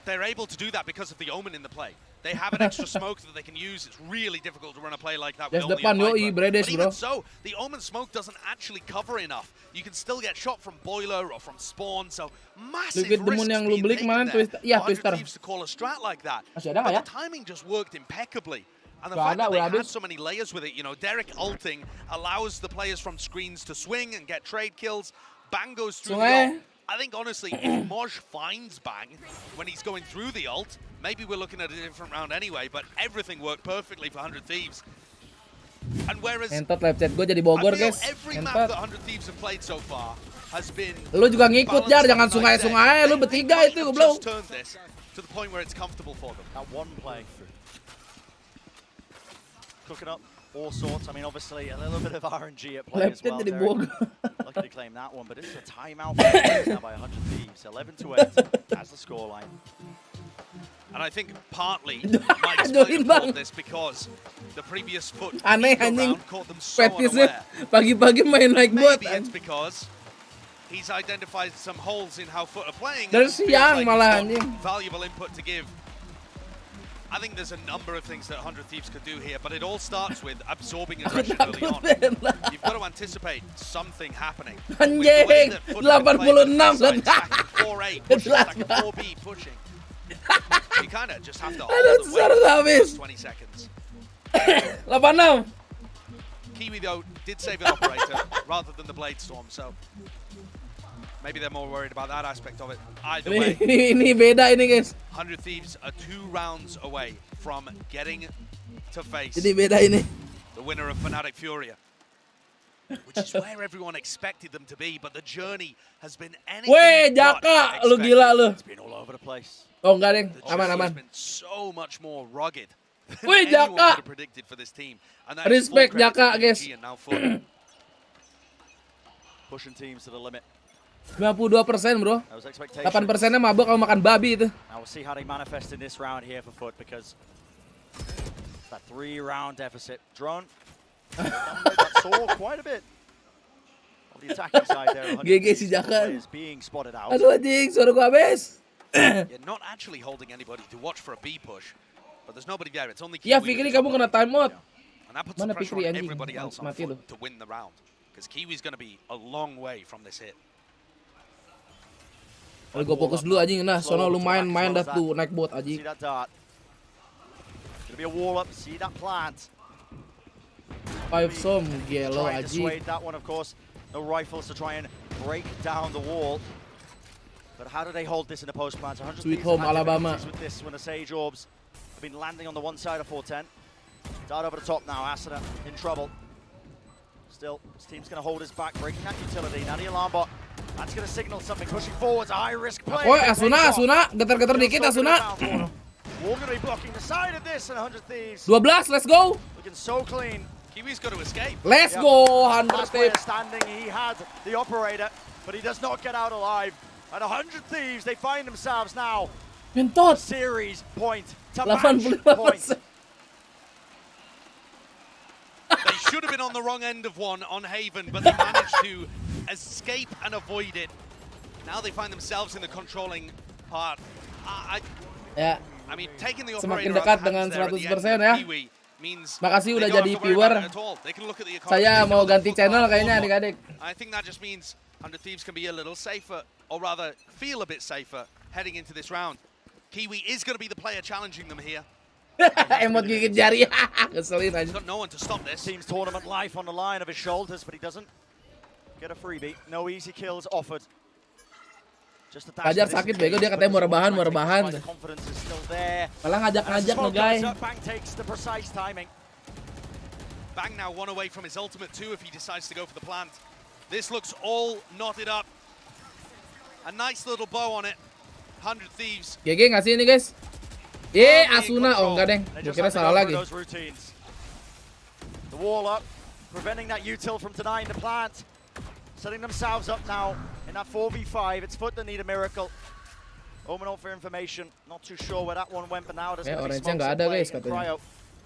they're able to do that because of the Omen in the play. They have an extra smoke that they can use. It's really difficult to run a play like that with only a Viper. But even so, the Omen smoke doesn't actually cover enough. You can still get shot from Boiler or from Spawn, so massive risks being taken there for 100 Thieves to call a strat like that. But the timing just worked impeccably. And the fact that they had so many layers with it, you know, Derek ulting allows the players from screens to swing and get trade kills. Bang goes through the ult. I think, honestly, if Moj finds Bang when he's going through the ult, maybe we're looking at a different round anyway, but everything worked perfectly for 100 Thieves. And whereas Entot live chat gue jadi Bogor, guys. every map that 100 Thieves have played so far has been lu juga ngikut, Jar, jangan sungai-sungai, lu bertiga itu, goblok. Just turn this to the point where it's comfortable for them. That one play. Cooking up all sorts. I mean, obviously, a little bit of RNG at play as well. Lucky to claim that one, but it's a timeout now by 100 Thieves. 11-8 as the scoreline. And I think partly Mike's played this because the previous foot round caught them so unaware. Pagi-pagi main naik bot. Maybe it's because he's identified some holes in how foot are playing. Dari siang malah anjing. Valuable input to give. I think there's a number of things that 100 Thieves could do here, but it all starts with absorbing aggression early on. You've got to anticipate something happening. Anjing, 86 dan 4A pushing, like a 4B pushing. You kind of just have to hold the wait for 20 seconds. 86. Kiwi, though, did save an operator rather than the Blade Storm, so maybe they're more worried about that aspect of it. Either way, ini beda ini, guys. 100 Thieves are 2 rounds away from getting to face Jadi beda ini. the winner of Fnatic Furia, which is where everyone expected them to be, but the journey has been anything Weh, but Jaka, lu gila lu. It's been all over the place. Oh, enggak, Deng. The journey Aman. has been so much more rugged than Weh, anyone could Jaka. have predicted for this team. And that is full Respect, credit to Jaka, guys. DBG and now Foot. Pushing teams to the limit. 92%, bro. 8%-nya mabuk kalau makan babi itu. Now we'll see how they manifest in this round here for Foot because that 3-round deficit. Drone. That saw quite a bit The attacking side there, 100 GG si Jaka. players being spotted out. Aduh anjing, suara gua habis. You're not actually holding anybody to watch for a B push, but there's nobody there. It's only Ya Kiwi Fikri who's kamu kena time out. and that puts Mana the pressure Fikri on anjing? everybody else on Mati lu. foot to win the round. Because Kiwi's going to be a long way from this hit. Kalau gua fokus dulu anjing, nah sono lu main dah tuh naik bot anjing. See that dart. Gonna be a wall up. See that plant. 5 som yellow Trying to anjing. dissuade that one, of course. No rifles to try and break down the wall. But how do they hold this in the post plant? 100 Sweet Thieves home have had Alabama. difficulties with this when the Sage Orbs have been landing on the one side of 410. Dart over the top now. Asuna in trouble. Still, this team's going to hold his back, breaking that utility. Now the alarm bot. That's going to signal something. Pushing forwards. A high risk play. Oh, Asuna, getar-getar dikit Asuna. We're going to be blocking the side of this, and 100 Thieves 12, let's go. looking so clean. Kiwi's got to escape. Let's go, 100 Last player Thieves. standing, he had the operator, but he does not get out alive. At 100 Thieves, they find themselves now Mentot. series point to match 85%. point. They should have been on the wrong end of one on Haven, but they managed to escape and avoid it. Now they find themselves in the controlling part. Ya, I mean, taking the semakin operator dekat out of dengan hands there at the 100% end ya. of Kiwi means Makasih they udah don't have jadi to worry viewer. about it at all. They can look at the economy, Saya they mau can ganti look channel at kayaknya the adik-adik. I think that just means 100 Thieves can be a little safer, or rather feel a bit safer heading into this round. Kiwi is going to be the player challenging them here. Emot gigit jari. Keselin aja. He's got no one to stop this. Team's tournament life on the line of his shoulders, but he doesn't get a freebie. No easy kills offered. Just a dash Fajar to this sakit bego, dia katanya mau rebahan, mau rebahan. Confidence is still there. Malah ngajak-ngajak ngeguy. Bang takes the precise timing. Bang now one away from his ultimate too if he decides to go for the plant. This looks all knotted up. A nice little bow on it. 100 Thieves. GG ngasih ini guys. Asuna, oh enggak deng. Gue kira salah lagi. The wall up, preventing that util from denying the plant. Setting themselves up now in that 4v5. It's Foot that need a miracle. Omenol for information. Not too sure where that one went, but now there's going to be Orange-nya smokes nggak in ada play. guys katanya. Cryo,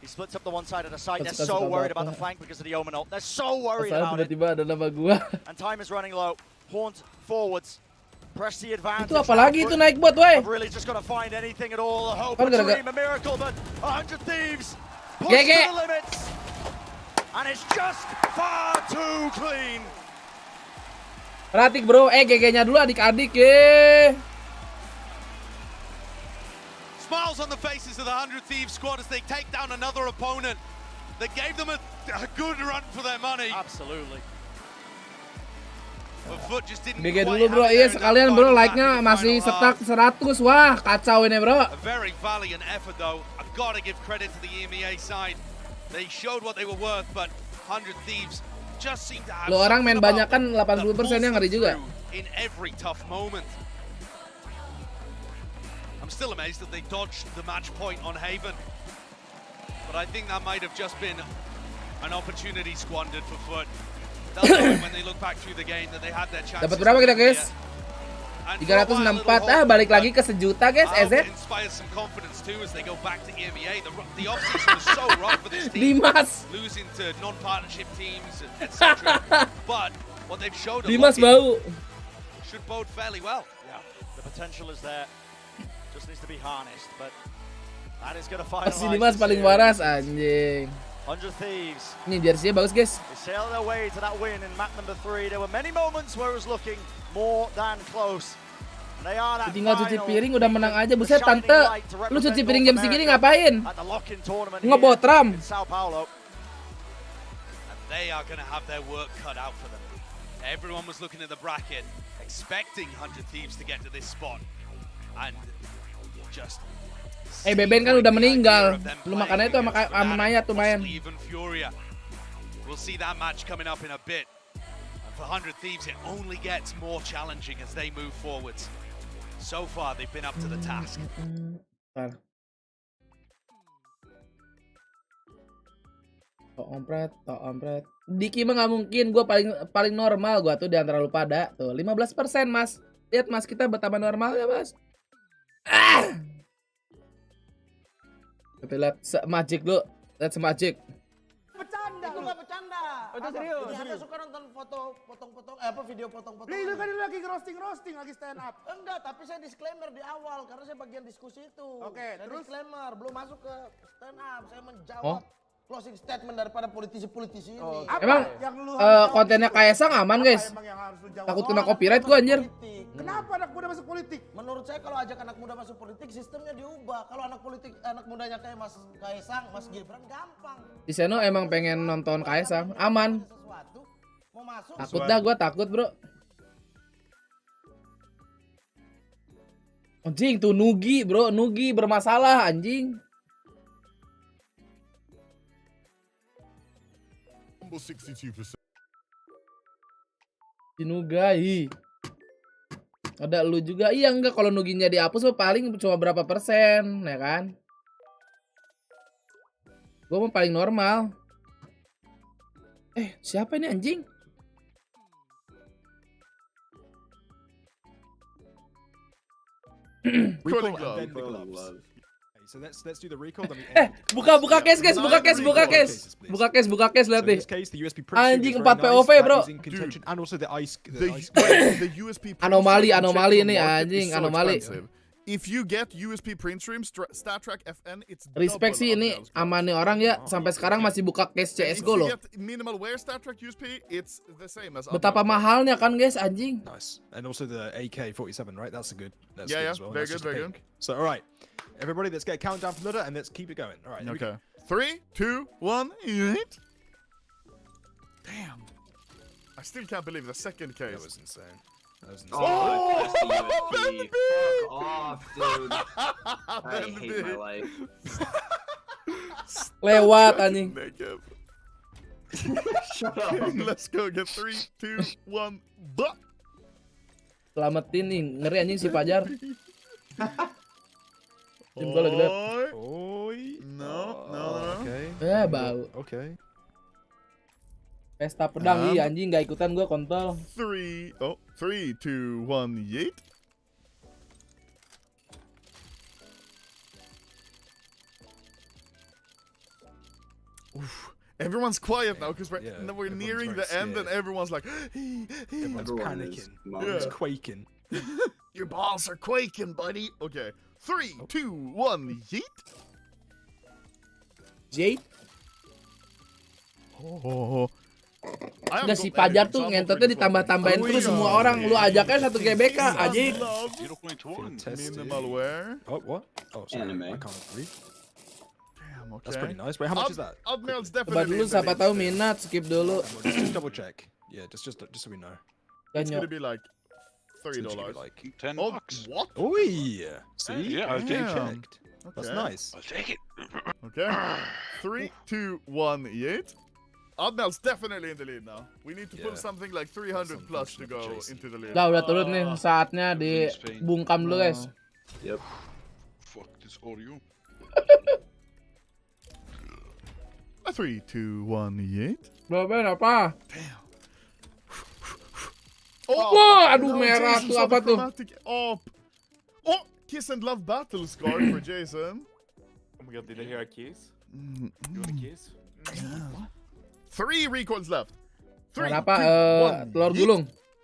he splits up the one side of the site. They're Suka-suka so worried apa-apa. about the flank because of the Omenol. They're so worried Asal about it. tiba-tiba ada nama gua. And time is running low. Haunt forwards. Press the advantage. Itu apalagi itu naik bot, woi. I've really just got to find anything at all. A hope, Kan a gara-gara- dream, a miracle, but 100 Thieves push GG. to the limits. And it's just far too clean. Ratik bro, GG-nya dulu adik-adik ye. Smiles on the faces of the 100 Thieves squad as they take down another opponent that gave them a good run for their money. Absolutely. But Foot just didn't GG quite dulu bro, have it iya there in sekalian that bro, final like-nya lap in the masih final stuck half. 100, wah kacau ini bro. A very valiant effort though. I've got to give credit to the EMEA side. They showed what they were worth, but 100 Thieves just seemed to have Lo orang main something banyak about kan them that 80% nya pulls ngeri them juga. through in every tough moment. I'm still amazed that they dodged the match point on Haven, but I think that might have just been an opportunity squandered for Foot. They'll know when they look back through the game that they had their chances. Dapat berapa kita guys? And for a while, a little 364, hope, balik but lagi ke sejuta guys, I hope EZ. it inspires some confidence too as they go back to EMEA. The offseason was so rough for this team. Dimas. Losing to non-partnership teams, etc. But what they've showed Dimas bau. should bode fairly well. Yeah, the potential is there. Just needs to be harnessed, but that is going to finalize. Pasti Dimas the paling series. waras anjing. 100 Thieves. Ini jersey-nya bagus guys. They sail their way to that win in map number 3. There were many moments where it was looking more than close. And they are that Tinggal cuci final piring udah menang aja, the buset shining tante. light to Lu cuci represent piring North jam segini America ngapain? at the lock-in tournament Ngebotram. here in Sao Paulo. And they are going to have their work cut out for them. Everyone was looking at the bracket, expecting 100 Thieves to get to this spot. And just... Beben kan udah meninggal. Lu makannya itu sama mayat tuh main. Even Furia. We'll see that match coming up in a bit. And for 100 Thieves, it only gets more challenging as they move forwards. So far, they've been up to the task. Tok ompret. Diki mah nggak mungkin, gue paling normal gue tuh di antara lu pada tuh 15% mas. Lihat mas kita betapa normal ya mas. Kita lihat magic dulu, lihat magic. Bercanda. Itu nggak bercanda. Itu serius. Ini Anda suka nonton foto potong-potong video potong-potong? Lu kan lagi roasting, lagi stand up. Enggak, tapi saya disclaimer di awal karena saya bagian diskusi itu. Oke, Saya terus? disclaimer, belum masuk ke stand up. Saya menjawab closing statement daripada politisi-politisi ini. Emang kontennya Kaisang aman guys? Takut kena copyright gua anjir. Kenapa anak muda masuk politik? Menurut saya kalau ajak anak muda masuk politik sistemnya diubah. Kalau anak mudanya kayak Mas Kaisang, Mas Gibran gampang. Di Seno emang pengen nonton Kaisang, aman. Mau masuk. Takut dah, gua takut bro. Anjing tuh Nugi bro, Nugi bermasalah anjing. 62%. Sinugai. Ada lu juga. Iya enggak, kalau Nuginya dihapus paling cuma berapa persen, ya kan? Gua mau paling normal. Siapa ini anjing? Recall and then the gloves. So let's do the recall. Buka case guys, buka case lihat nih. Anjing 4 POV bro. And also the ice. The USP Anomali ini anjing, anomali. If you get USP print stream StatTrack FN, it's Respect sih ini aman nih orang ya, sampai sekarang masih buka case CS:GO loh. Minimal wear StatTrack USP, it's the same as Betapa mahalnya kan guys anjing. Nice. And also the AK-47, right? That's good as well. Very good. So all right, everybody, let's get a countdown from Luda and let's keep it going. All right. Okay. 3, 2, 1, 8. Damn. I still can't believe the second case. That was insane. Oh, Benby! Fuck off, dude. I hate my life. Lewat anjing. Shut up. Let's go. Get 3, 2, 1. But. Selamatin nih, ngeri anjing si Fajar. Tim gua lagi liat. No. Okay. Bau. Okay. Pesta pedang anjing nggak ikutan gua kontol. 3, 2, 1, yeet. Oof. Everyone's quiet now because we're nearing the end and everyone's like, everyone's panicking. Everyone's quaking. Your balls are quaking, buddy. Okay. 3, 2, 1, yeet. Yeet. Oh. Enggak si Fajar tuh ngentotnya ditambah-tambahin terus semua orang. Lu ajaknya satu GBK anjing. Minimal wear. Oh, what? Oh, sorry. I can't agree. Damn, okay. That's pretty nice. Wait, how much is that? Admiral's Coba definitely. dulu siapa tahu minat, skip dulu. Just double check. Yeah, just so we know. It's gonna be like $30. Like $10. What? Oh yeah. See? Yeah, I okay. checked. That's Okay. nice. I'll take it. Okay. 3, 2, 1, yeet. Admiral's definitely in the lead now. We need to pull something like 300 plus to go into the lead. Udah turun nih, saatnya dibungkam dulu guys. Yep. Fuck this audio. 3, 2, 1, yeet. Apa? Damn. Wah, aduh merah tuh apa tuh? Oh, Kiss and Love battle scar for Jason. Oh my god, did I hear a kiss? You want a kiss? 3 recoils left. 3, Kenapa 2, 1, telur yeet. gulung?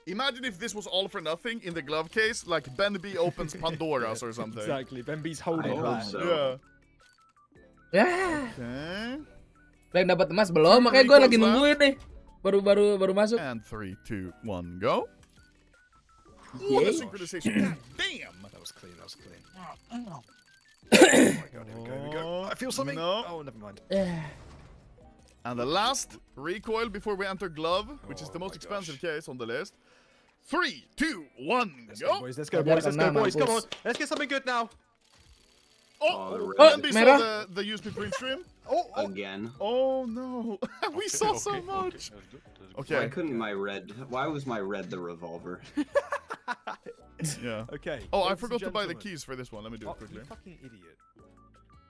Imagine if this was all for nothing in the glove case, like Benby opens Pandora's or something. Exactly. Benby's holding back. So. Yeah. Ya. Okay. Udah yang dapat emas belum? Makanya gue lagi nungguin nih. Baru masuk. And 3, 2, 1, go. Ooh, the synchronization. Damn. That was clean. That was clean. Oh my god, here we go. I feel something. No. Oh, never mind. And the last recoil before we enter glove, which is the most expensive case on the list. 3, 2, 1, Let's go. go, boys. Let's go, boys. Let's go, boys. Come on. Let's get something good now. Benby saw the USP print stream. Again. Oh no. We saw so much. Okay. Why was my red the revolver? Yeah. Okay. Oh, I forgot to buy the keys for this one. Let me do it quickly. You fucking idiot.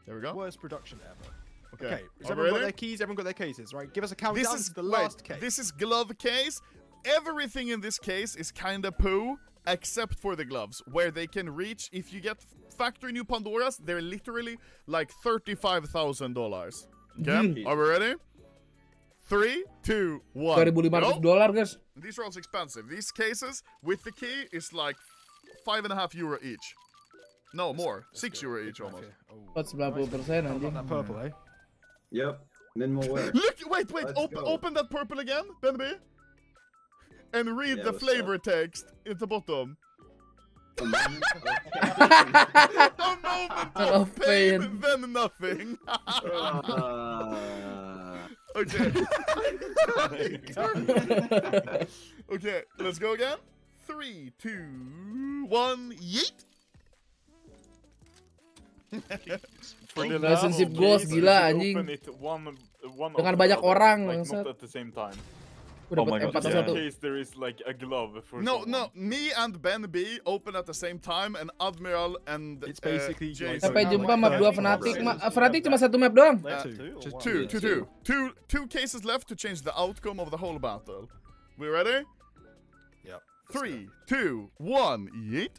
There we go. Worst production ever. Okay. Has everyone got their keys? Everyone got their cases, right? Give us a countdown. This is the last case. This is glove case. Everything in this case is kinda poo, except for the gloves, where they can reach. If you get factory new Pandoras, they're literally like $35,000. Okay, are we ready? 3, 2, 1. $2.500 guys. These are also expensive. These cases with the key is like €5.5 each. No, more. €6 each almost. 90% anjing. That purple, eh? Yep. Minimal wear. Look, wait. Open that purple again, Benby. And read the flavor text at the bottom. A moment of pain, then nothing. Okay. Okay, let's go again. 3, 2, 1, yeet. Relationship goals gila anjing. Dengan banyak orang bangsat. Udah dapat 4-1. No, me and Ben B open at the same time, and Admiral and Jason. Sampai jumpa map 2 Fnatic. Fnatic cuma 1 map doang. Two cases left to change the outcome of the whole battle. We ready? Yeah. 3, 2, 1, yeet.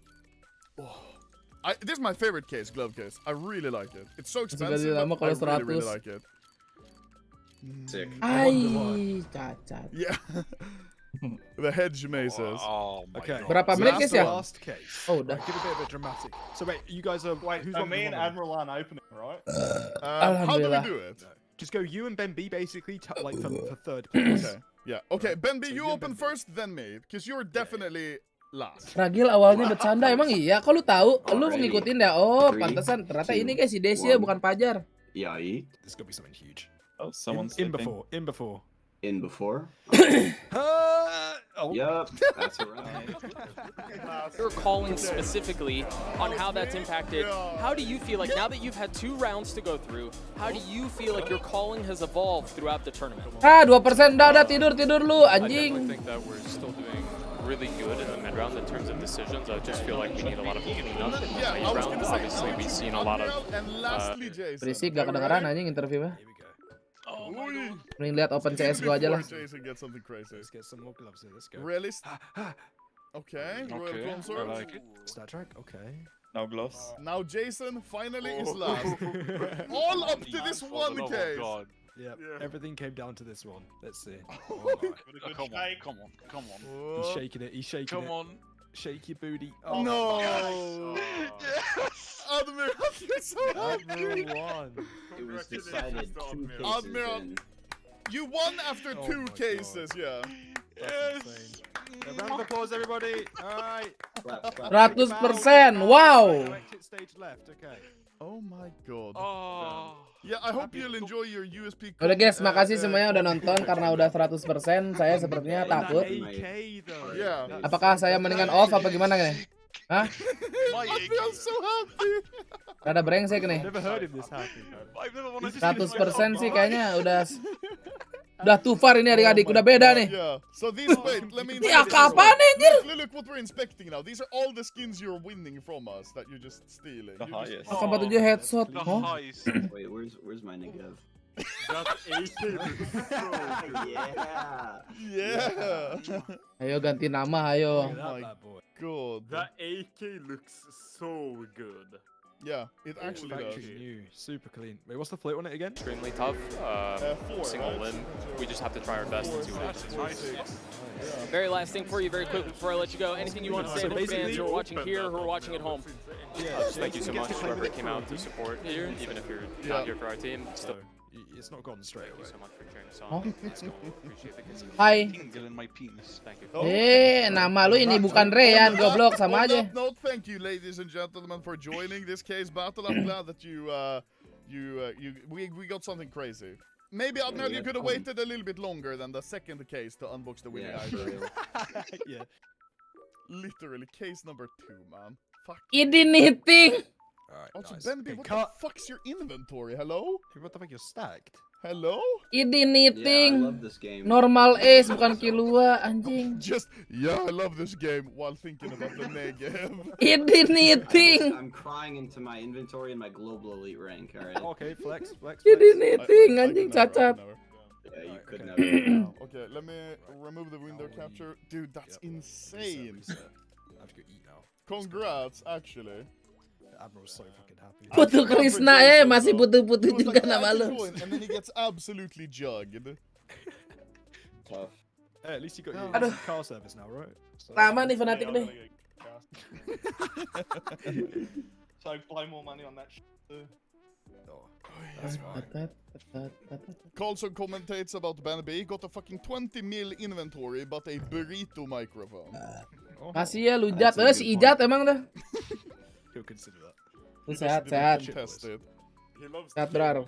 This is my favorite case, glove case. I really like it. It's so expensive, but I really like it. Sick. Ay, cacat. Yeah. The hedge maces. Oh, okay. Berapa menit guys ya? Last case. Oh, udah. Give a bit of a dramatic. So wait, you guys are who's me and Admiral aren't opening, right? How do we do it? Just go you and Ben B basically, like for third place. Okay. Yeah. Okay, Ben B, so you open first, then me, because you're definitely last. Ragil awalnya bercanda emang iya. Kok lu tahu? Lu ngikutin ya? Oh, pantesan. Ternyata ini guys si Desia bukan Pajar. Yeah, there's gonna be something huge. Oh, someone's in before. In before? Oh. Yep, that's right. You're calling specifically on how that's impacted. How do you feel like now that you've had 2 rounds to go through, how do you feel like your calling has evolved throughout the tournament? 2% udah tidur lu anjing. I think that we're still doing really good in the mid round in terms of decisions. I just feel like we need a lot of cleanup in the late round. Obviously, we've seen a lot of. Berisik gak kedengeran anjing interviewnya. Mending lihat open CS gua aja lah. Jason get something crazy. Let's get some more gloves here. Let's go. Realist. Okay. Royal Consort. I like it. Star Trek. Okay. No gloves. Now Jason finally is last. All up to this one case. Yeah. Everything came down to this one. Let's see. Come on. He's shaking it. Come on. Shake your booty. Oh, no. Yes. Admiral, you're so happy. Admiral won. It was decided 2 cases Admiral, you won after 2 cases, God. Yes. Round of applause, everybody. All right. 100%. Wow. Exit stage left. Okay. Oh my God. Yeah, I hope you'll enjoy your USP. Udah guys, makasih semuanya udah nonton karena udah 100%. Saya sepertinya takut. Apakah saya mendingan off apa gimana nih? Hah? I feel so happy. Rada brengsek nih. 100% sih kayaknya udah too far ini adik-adik, udah beda nih. Yeah. So these let me ya kapan anjir? Look what we're inspecting now. These are all the skins you're winning from us that you're just stealing. The highest. Apa tuh headshot? Wait, where's my negative? That's 18. Yeah. Ayo ganti nama, ayo. Oh my God. That AK looks so good. Yeah, it actually does. New, super clean. Wait, what's the float on it again? Extremely tough. Single win. We just have to try our best and see what happens. Very last thing for you, very quick before I let you go. Anything you want to say to fans who are watching here, who are watching at home? Just thank you so much, whoever came out to support here, even if you're not here for our team. Still. It's not gone straight away. Thank you so much for cheering us on. Let's go. Appreciate the kiss. Hai. Thank you. Nama lu ini bukan Reyan, goblok sama aja. No, thank you, ladies and gentlemen, for joining this case battle. I'm glad that we got something crazy. Maybe Admiral, you could have waited a little bit longer than the second case to unbox the winning item. Yeah. Literally, case number 2, man. Fuck. Idiniting. Alright, also, nice. Ben B, what the fuck's your inventory? Hello? Hey, what the fuck, you're stacked? Hello? Idiniting. Yeah, I love this game. Normal ace bukan kilua anjing. I love this game while thinking about the negative. Idiniting. I'm crying into my inventory and my global elite rank, alright? Okay, flex. Idiniting anjing cacat. Yeah, you could never. Okay, let me remove the window capture. Dude, that's insane. I have to go eat now. Congrats, actually. Admiral's so fucking happy. Putu Krishna masih putu-putu juga nama lu. And then he gets absolutely jugged. tough. Hey, at least you got your Aduh. car service now, right? So Lama nih Fnatic nih. So blow more money on that shit. That's fine. Carlson commentates about Ben B. Got a fucking 20 mil inventory, but a burrito microphone. Kasih ya lu Jat. Si Ijat emang dah. He'll consider that. Lu sehat. Sehat bro.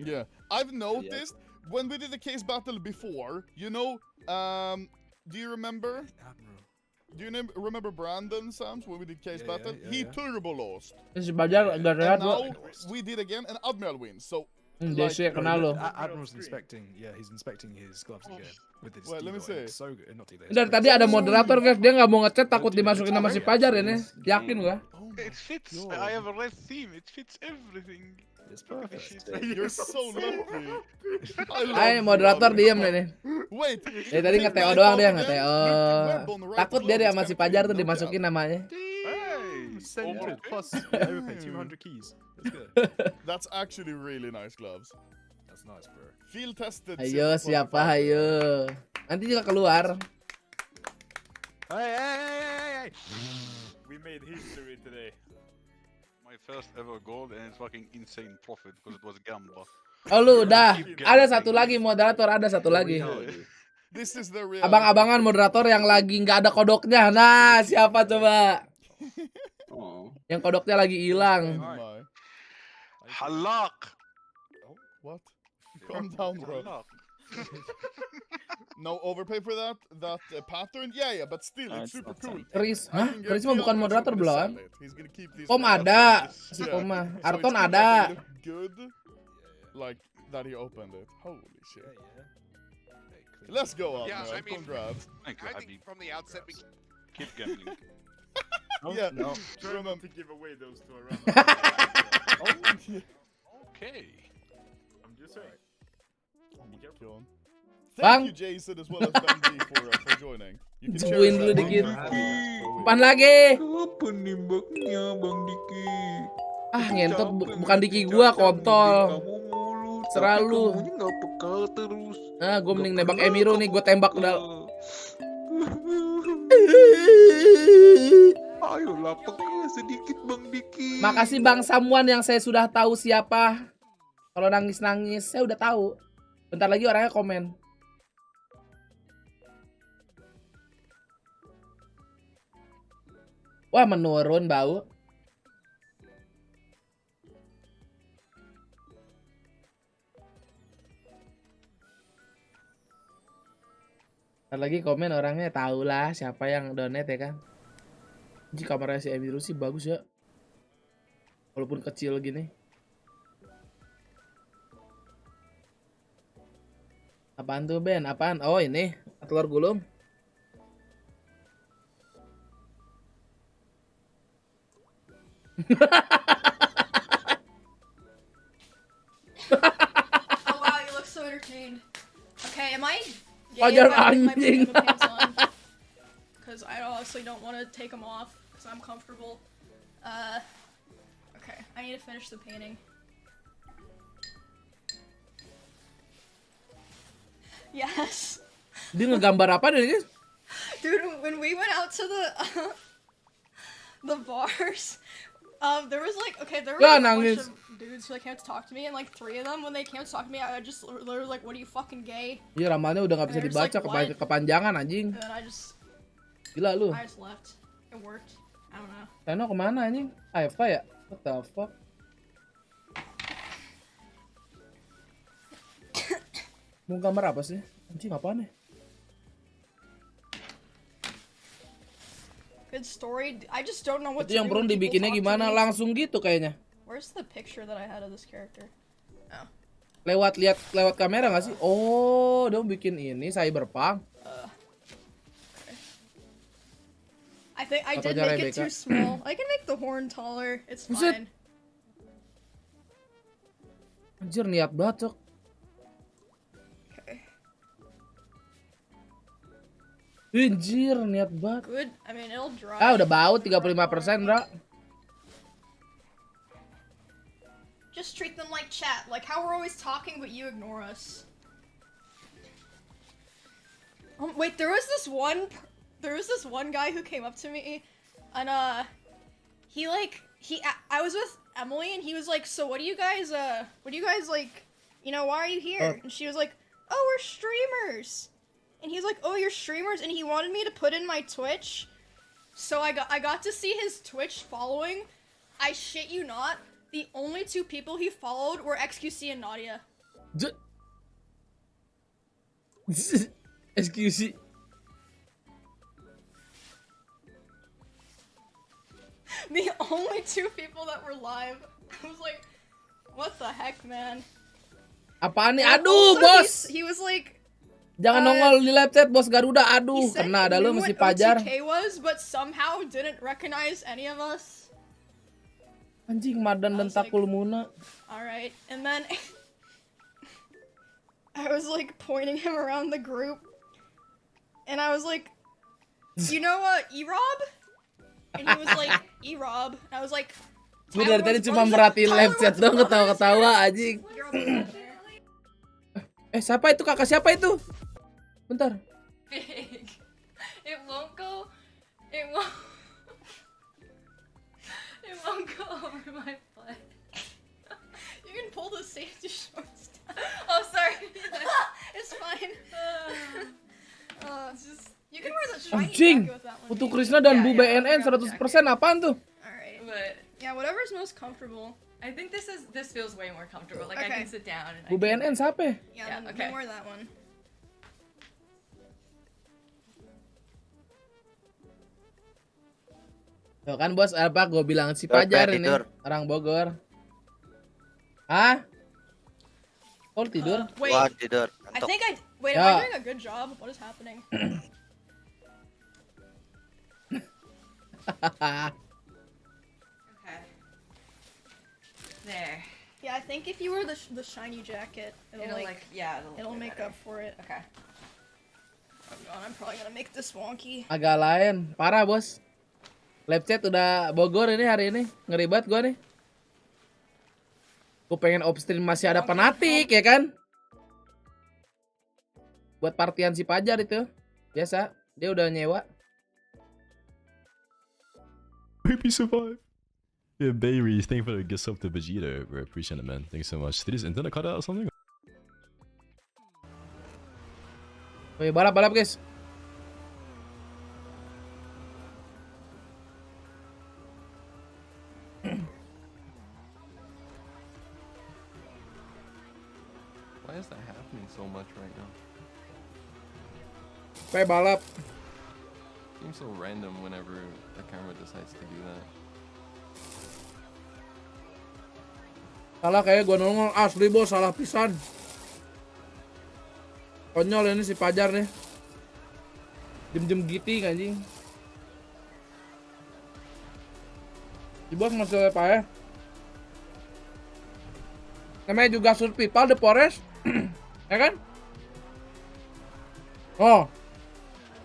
Yeah, I've noticed when we did the case battle before, you know, do you remember? Do you remember Brandon, Sams, when we did case battle? He turbo lost. Si Bajar agak rehat now we did again, and Admiral wins. So. Desi kenal lo. Admiral's inspecting. Yeah, he's inspecting his gloves again with his. Wait, let me see. So good. Not Dari tadi ada moderator guys, dia nggak mau ngechat takut dimasukin sama si Pajar ini. Yakin gua? It fits. I have a red theme. It fits everything. It's perfect. You're so lucky. Ay, moderator diem nih. Wait. Dari tadi nge-TO doang dia, nge-TO. Takut dia sama si Pajar tuh dimasukin namanya. Send plus overpay 200 keys. That's good. That's actually really nice gloves. That's nice, bro. Field tested. Ayo siapa ayo. Nanti juga keluar. Hey. We made history today. My first ever goal and it's fucking insane profit because it was gamba. Oh lu udah. Ada satu lagi moderator, ada satu lagi. This is the real. Abang-abangan moderator yang lagi nggak ada kodoknya. Nah, siapa coba? Yang kodoknya lagi hilang. Halak. What? Calm down, bro. No overpay for that pattern? Yeah, but still it's super cool. Chris, hah? Chris mah bukan moderator belum? Kom ada, si Koma. Arton ada. Good, like that he opened it. Holy shit. Let's go up, man. Congrats. I think from the outset we keep gambling. Yeah, no. Try not to give away those two around. Okay. I'm just saying. Thank you, Jason, as well as Ben D for joining. You can Join dulu dikit. Pan lagi. Apa nembaknya, Bang Diki? Ah, ngentot bukan Diki gua, kontol. Selalu. Nggak peka terus. Nah, gua mending nembak Emiro nih, gua tembak udah. Ayolah peka sedikit, Bang Diki. Makasih Bang Samuan yang saya sudah tahu siapa. Kalau nangis-nangis, saya udah tahu. Bentar lagi orangnya komen. Wah, menurun bau. Bentar lagi komen orangnya, tahulah siapa yang donate ya kan. Ini kameranya si Emiru sih bagus ya. Walaupun kecil gini. Apaan tuh Ben? Apaan? Oh ini telur gulung. Oh wow, you look so entertained. Okay, am I gay Pajar if I leave my anjing. pajama pants on? Because I honestly don't want to take them off because I'm comfortable. Okay, I need to finish the painting. Yes. Dia ngegambar apa deh guys? Dude, when we went out to the bars, there was like, okay, there were Ya, like, a bunch nangis. of dudes who like came to talk to me, and like 3 of them, when they came to talk to me, I just literally was like, what are you fucking gay? Iya ramalnya udah nggak bisa And they're dibaca, just like, what? kepanjangan anjing. And then I just Gila lu. left. It worked. I don't know. Teno kemana anjing? AFK ya? What the fuck? Mau gambar apa sih? Anjing apaan nih? Good story. I just don't know what Itu to yang do perlu when people dibikinnya talk to gimana? me. Langsung gitu kayaknya. Where's the picture that I had of this character? Oh. Lewat kamera nggak sih? Oh, dia mau bikin ini Cyberpunk. I think I did Fotonya make it Rebecca. too small. I can make the horn taller. It's Buset. fine. Anjir niat banget, Cok. Anjir niat banget. Good. I mean, it'll dry. Ah, udah bau 35%, Bro. Just treat them like chat. Like how we're always talking, but you ignore us. Wait, there was this one guy who came up to me, and I was with Emily, and he was like, so what do you guys like, you know, why are you here? And she was like, oh, we're streamers. And he's like, oh, you're streamers, and he wanted me to put in my Twitch. So I got to see his Twitch following. I shit you not, the only 2 people he followed were XQC and Nadia. XQC. The only 2 people that were live. I was like, what the heck, man? Apaan nih? And Aduh, also, bos. He was like, Jangan nongol di live chat, bos Garuda. Aduh, kena ada lu mesti Pajar. OTK was, but somehow didn't recognize any of us. Anjing, Madan dan Takul Muna. Alright, and then I was like pointing him around the group, and I was like, you know E-Rob? And he was like, E-Rob. And I was like, Gue dari tadi cuma merhatiin live chat dong, ketawa-ketawa anjing. Siapa itu? Kakak siapa itu? Bentar. Big. It won't go over my butt. You can pull the safety shorts down. Oh, sorry. It's fine. You can wear the shiny Anjing. jacket with that one. Putu Krishna dan Bu BNN 100% apaan tuh? Alright, but yeah, whatever's most comfortable. I think this feels way more comfortable. Like I can sit down and Bu BNN siapa? Yeah, then wear that one. Tuh kan bos, apa gue bilang si Pajar ini orang Bogor. Hah? Oh tidur? Wait, tidur. I think wait, am I doing a good job? What is happening? Okay. There. Yeah, I think if you wear the shiny jacket, it'll make up for it. Okay. Oh god, I'm probably gonna make this wonky. Agak lain, parah bos. Live chat udah Bogor ini hari ini, ngeri banget gue nih. Gue pengen upstream masih ada penatik ya kan? Buat partian si Pajar itu, biasa dia udah nyewa. Hope you survive. Yeah, Bayri, thank you for the gift sub to Vegeta, bro. Appreciate it, man. Thanks so much. Did his internet cut out or something? Oke, balap guys. Why is that happening so much right now? Oke, balap. Seems so random whenever the camera decides to do that. Salah kayak gua nongol asli bos, salah pisan. Konyol ini si Pajar nih. Jem giting anjing. Si bos masih apa ya? Namanya juga survival the forest. Ya kan? Oh.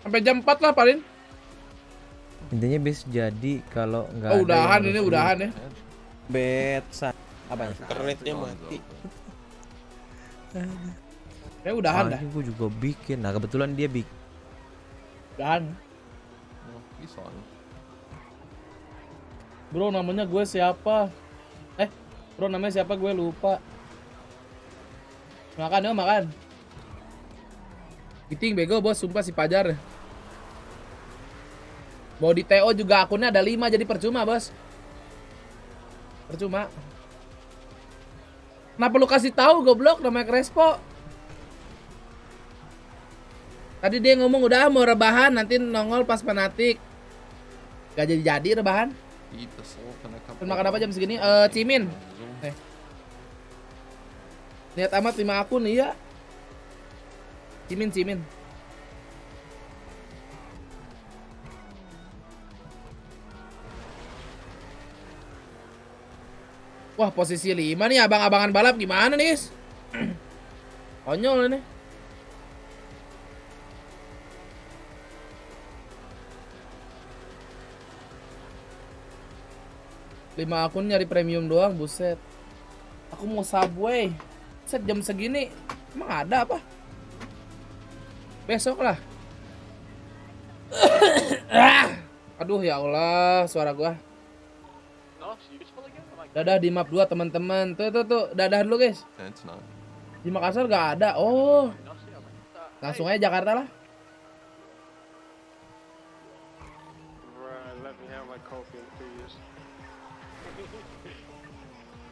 Sampai jam 4 lah paling. Intinya bis jadi kalau nggak udahan ini udahan ya. Betsa apa internetnya mati. Ya udahan dah. Gue juga bikin. Nah kebetulan dia bikin. Udahan. Bro namanya gue siapa? Bro namanya siapa gue lupa. Makan ya makan. Giting bego bos, sumpah si Pajar. Mau di TO juga akunnya ada 5 jadi percuma bos. Percuma. Kenapa lu kasih tahu goblok namanya Crespo? Tadi dia ngomong udah mau rebahan nanti nongol pas penatik. Gak jadi rebahan. Makan apa jam segini? Cimin. Lihat amat 5 akun iya. Cimin. Wah posisi 5 nih abang-abangan balap gimana nih? Konyol ini. Lima akun nyari premium doang, buset. Aku mau subway. Set jam segini emang ada apa? Besok lah. Aduh ya Allah, suara gua. Dadah di map 2 teman-teman. Tuh, dadah dulu guys. Di Makassar gak ada. Oh. Langsung aja Jakarta lah.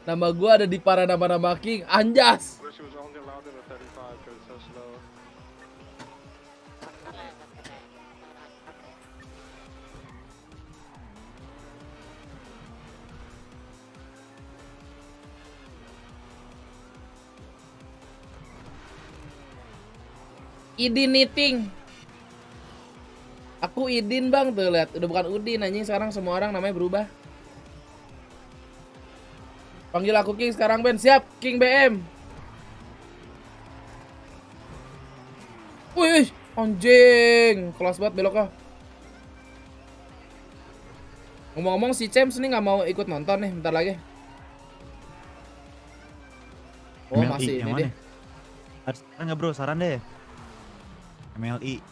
Nama gua ada di para nama-nama King. Anjas. Idin Knitting. Aku Idin bang, tuh lihat udah bukan Udin anjing, sekarang semua orang namanya berubah. Panggil aku King sekarang Ben, siap King BM. Wih, anjing, kelas banget beloknya. Ngomong-ngomong si Cems nih nggak mau ikut nonton nih, bentar lagi. Oh MLI, masih yang ini mana? deh. Ada saran nggak bro? Saran deh. MLI.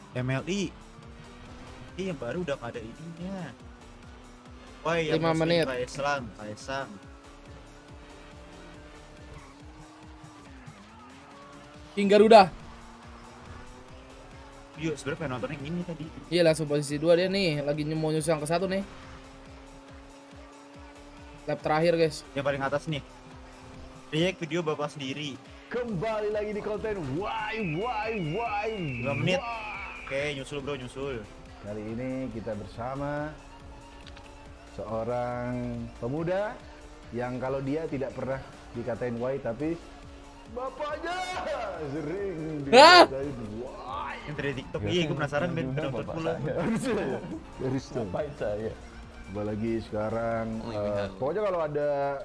Ini yang baru udah ada ininya. Wah, yang 5 menit. Kaisang. King Garuda. Yuk, sebenarnya pengen nonton yang ini tadi. Iya langsung posisi 2 dia nih, lagi mau nyusul yang ke 1 nih. Lap terakhir guys. Yang paling atas nih. React video bapak sendiri. Kembali lagi di konten Why 5 menit. Oke, nyusul bro, nyusul. Kali ini kita bersama seorang pemuda yang kalau dia tidak pernah dikatain why, tapi bapaknya sering dikatain why. Yang dari TikTok, iya gue penasaran Ben, nonton pula. Harus ngapain saya? Apalagi sekarang, pokoknya kalau ada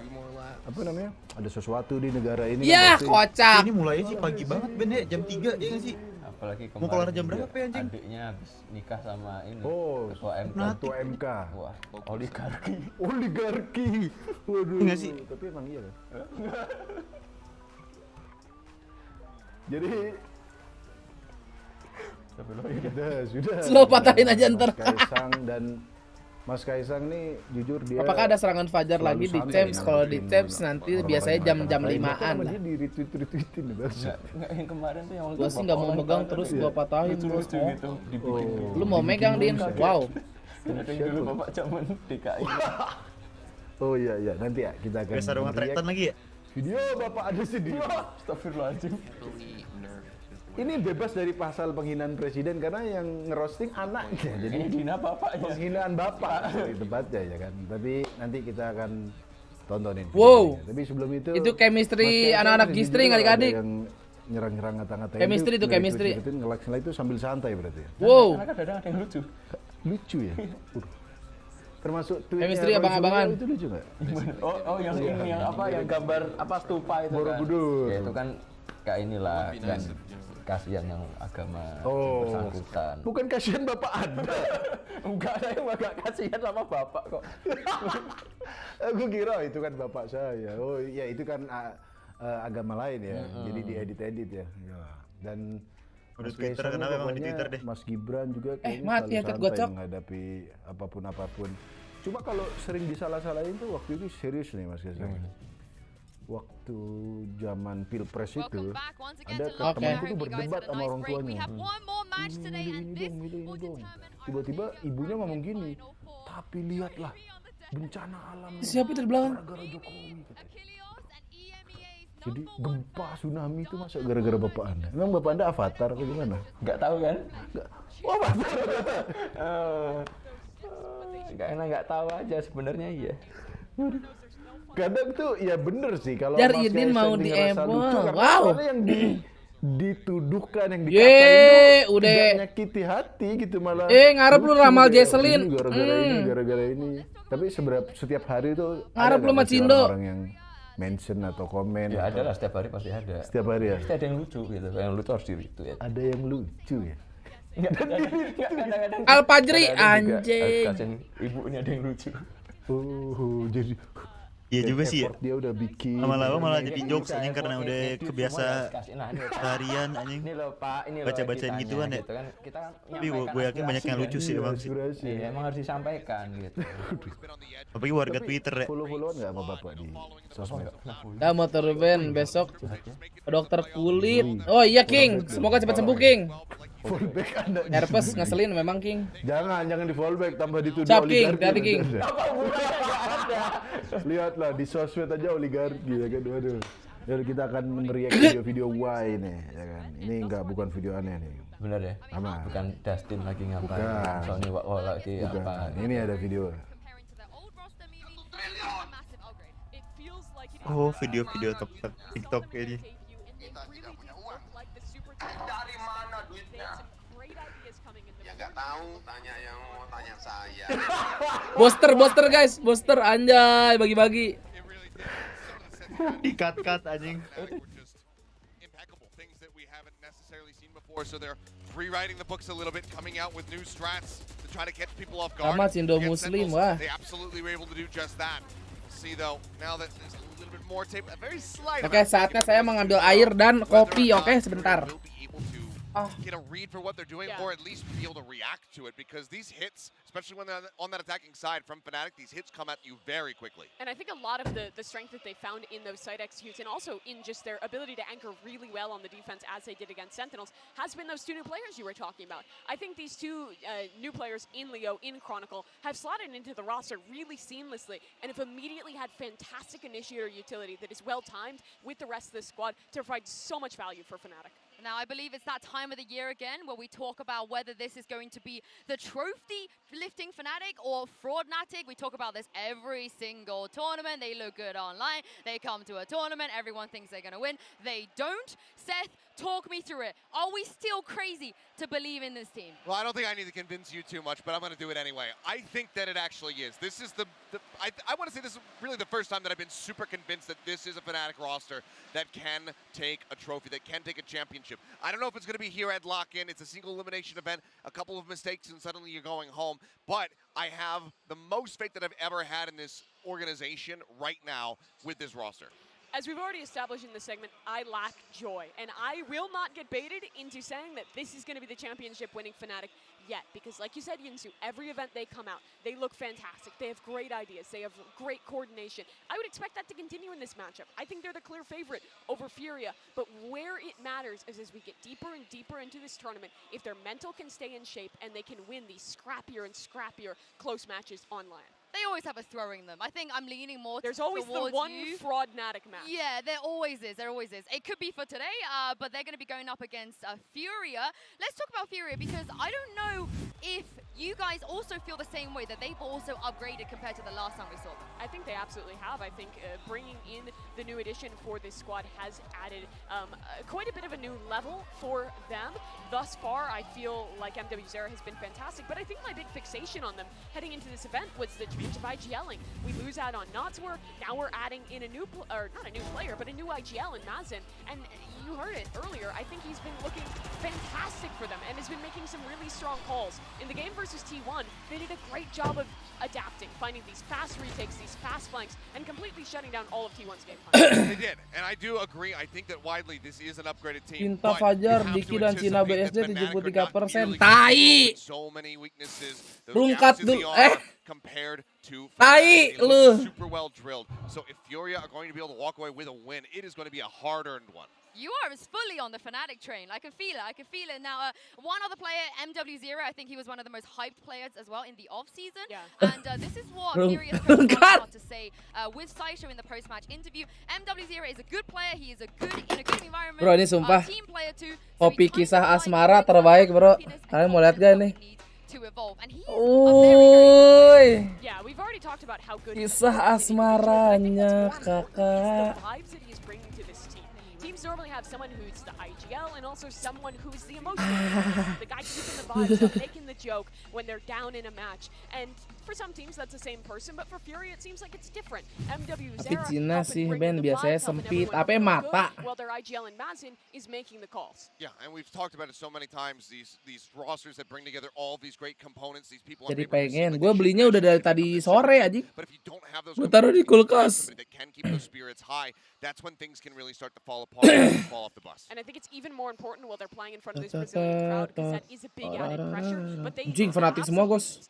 apa namanya, ada sesuatu di negara ini. Ya kan kocak. Ini mulainya sih pagi banget Ben ya, jam 3 ya nggak sih? Apalagi mau keluar jam berapa ya anjing? Adiknya habis nikah sama ini. Ketua MK. Ketua MK. Wah, oligarki. Oligarki. Waduh. Enggak sih? Tapi emang iya kan? Jadi sudah. Slow patahin aja ntar. Mas Kaisang nih jujur dia. Apakah ada serangan fajar lagi di Champs? Kalau di Champs nanti biasanya jam 5-an lah. Dia di retweetin Enggak, yang kemarin tuh yang gua sih nggak mau megang terus gua patahin terus. Gitu, dibikin Lu mau megang Din? Wow. Dulu Bapak zaman DKI. Oh iya, nanti ya kita akan sarungan trektan lagi ya? Video Bapak ada sendiri. Astagfirullahaladzim. Ini bebas dari pasal penghinaan presiden karena yang ngerosting anaknya. Jadi menghina bapaknya. Penghinaan bapak di tempatnya ya kan. Tapi nanti kita akan tontonin. Wow. Tapi sebelum itu chemistry anak-anak gistring adik-adik. Yang nyerang-nyerang ngata-ngatain. Chemistry itu chemistry. Ngelak-ngelak itu sambil santai berarti ya. Wow. Karena kadang ada yang lucu. Lucu ya. Termasuk chemistry abang-abangan. Itu lucu nggak? Oh yang ini yang apa yang gambar apa stupa itu kan. Borobudur. Ya itu kan kayak inilah kan. Kasihan yang agama bersangkutan. Bukan kasihan bapak Anda. Enggak, saya enggak kasihan sama bapak kok. Aku kira itu kan bapak saya. Oh iya itu kan agama lain ya. Jadi diedit-edit ya. Dan Mas Twitter kenapa memang di Twitter deh. Mas Gibran juga kayaknya selalu santai menghadapi apapun. Cuma kalau sering disalah-salahin tuh waktu itu serius nih Mas Kaisang. Waktu zaman pilpres itu ada temanku tuh berdebat sama orang tuanya. Ini dong. Tiba-tiba ibunya ngomong gini, tapi lihatlah bencana alam. Siapa itu di belakang? Gara-gara Jokowi. Jadi gempa tsunami itu masa gara-gara bapak Anda? Emang bapak Anda avatar atau gimana? Nggak tahu kan? Oh avatar. Nggak tahu aja sebenarnya iya. Kadang tuh ya bener sih kalau Jar Mas Idin Kaisang mau ngerasa di-emo. lucu, karena Wow. soalnya yang dituduhkan yang dikatain itu udah tidak nyakiti hati gitu malah. Ngarep lu lucu ramal deh. Jesselyn. Ini gara-gara ini. Tapi setiap hari tuh ngarep lu sama Cindo. Orang yang mention atau komen. Ya ada lah, setiap hari pasti ada. Setiap hari ya. Pasti ada yang lucu gitu. Yang lucu harus di-retweet. Ada yang lucu ya. Kadang-kadang Al Fajri anjing. Ibu ini ada yang lucu. Oh, jadi Iya juga sih ya. Effort dia udah bikin. Lama-lama malah jadi jokes anjing karena udah kebiasa harian anjing. Ini loh Pak, ini loh baca-bacain ditanya, gituan ya. gitu kan. Kita kan Tapi gue yakin banyak yang lucu sih emang sih. Iya, emang harus disampaikan gitu. Apalagi warga Twitter ya. Follow-followan nggak sama bapak di sosmed? Ya motor band besok ke dokter kulit. Oh iya King, semoga cepat sembuh King. Fallback Anda. Herpes ngeselin memang King. Jangan di fallback, tambah dituduh Siap King, oligarki. hati King. Lihatlah di sosmed aja oligarki ya kan, waduh. Dan kita akan mereact video-video Y nih, ya kan. Ini bukan video aneh nih. Bener ya? Aman. Bukan Dustin lagi ngapain. Bukan. Sony lagi Bukan. apa. Ini ada video. Oh, video-video TikTok ini. Dari mana duitnya? Ya nggak tahu, tanya yang mau tanya saya. Booster guys, booster anjay bagi-bagi. Di-cut anjing. So they're rewriting the books a little bit, coming out with new strats to try to catch people off guard. Sama Indo Muslim wah. They absolutely were able to do just that. See though, now that there's a little bit more tape, a very slight. Oke, saatnya saya mengambil air dan kopi, oke, sebentar. Get a read for what they're doing, or at least be able to react to it, because these hits, especially when they're on that attacking side from Fnatic, these hits come at you very quickly. And I think a lot of the strength that they found in those side executes, and also in just their ability to anchor really well on the defense as they did against Sentinels, has been those two new players you were talking about. I think these two new players in Leo, in Chronicle, have slotted into the roster really seamlessly, and have immediately had fantastic initiator utility that is well-timed with the rest of the squad to provide so much value for Fnatic. Now, I believe it's that time of the year again where we talk about whether this is going to be the trophy lifting Fnatic or Fraudnatic. We talk about this every single tournament. They look good online. They come to a tournament. Everyone thinks they're going to win. They don't. Seth, talk me through it. Are we still crazy to believe in this team? Well, I don't think I need to convince you too much, but I'm going to do it anyway. I think that it actually is. This is I want to say this is really the first time that I've been super convinced that this is a Fnatic roster that can take a trophy, that can take a championship. I don't know if it's going to be here at Lock-In. It's a single elimination event, a couple of mistakes, and suddenly you're going home. But I have the most faith that I've ever had in this organization right now with this roster. As we've already established in this segment, I lack joy, and I will not get baited into saying that this is going to be the championship-winning Fnatic yet, because like you said, Yinsu, every event they come out, they look fantastic. They have great ideas. They have great coordination. I would expect that to continue in this matchup. I think they're the clear favorite over Furia, but where it matters is as we get deeper and deeper into this tournament, if their mental can stay in shape and they can win these scrappier and scrappier close matches online. They always have a throw in them. I think I'm leaning more There's always the one Fraudnatic match. Yeah, there always is. There always is. It could be for today, but they're going to be going up against Furia. Let's talk about Furia, because I don't know if you guys also feel the same way, that they've also upgraded compared to the last time we saw them. I think they absolutely have. I think bringing in the new addition for this squad has added quite a bit of a new level for them. Thus far, I feel like MWZera has been fantastic, but I think my big fixation on them heading into this event was the change of IGLing. We lose out on Notswer, now we're adding in a new, not a new player, but a new IGL in Mazin, and you heard it earlier, I think he's been looking fantastic for them and has been making some really strong calls. In the game versus T1, they did a great job of adapting, finding these fast retakes, these fast flanks, and completely shutting down all of T1's game plan. They did, and I do agree. I think that widely this is an upgraded team. Cinta Fajar, Diki dan Cina BSD 73%. Tai! So many weaknesses. Rungkat dulu. Compared to Tai lu. Super well drilled. So if Furia are going to be able to walk away with a win, it is going to be a hard-earned one. You are fully on the Fnatic train. I can feel it. I can feel it. Now, one other player, MWZera, I think he was one of the most hyped players as well in the off-season. Yeah. And this is what Furious coach had to say with Saisho in the post-match interview. MWZera is a good player. He is in a good environment. Bro, ini sumpah. Team player too. Kopi kisah asmara terbaik, bro. Kalian mau lihat gak nih? Yeah, we've already talked about how good kisah asmaranya kakak. Team teams normally have someone who's the IGL and also someone who's the emotional, the guy keeping the vibes up, making the joke when they're down in a match. And for some teams that's the same person, but for Fury it seems like it's different. MW Tapi Zera Cina sih Ben biasanya sempit, apa mata. while their IGL and Mazin is making the calls. Yeah, and we've talked about it so many times. These rosters that bring together all these great components. These people. Jadi pengen, gue belinya udah dari tadi sore aja. Gue taruh di kulkas. That can keep those spirits high. That's when things can really start to fall apart and fall off the bus. And I think it's even more important while they're playing in front of this Brazilian crowd because that is a big added pressure. But they fanatik semua Gos.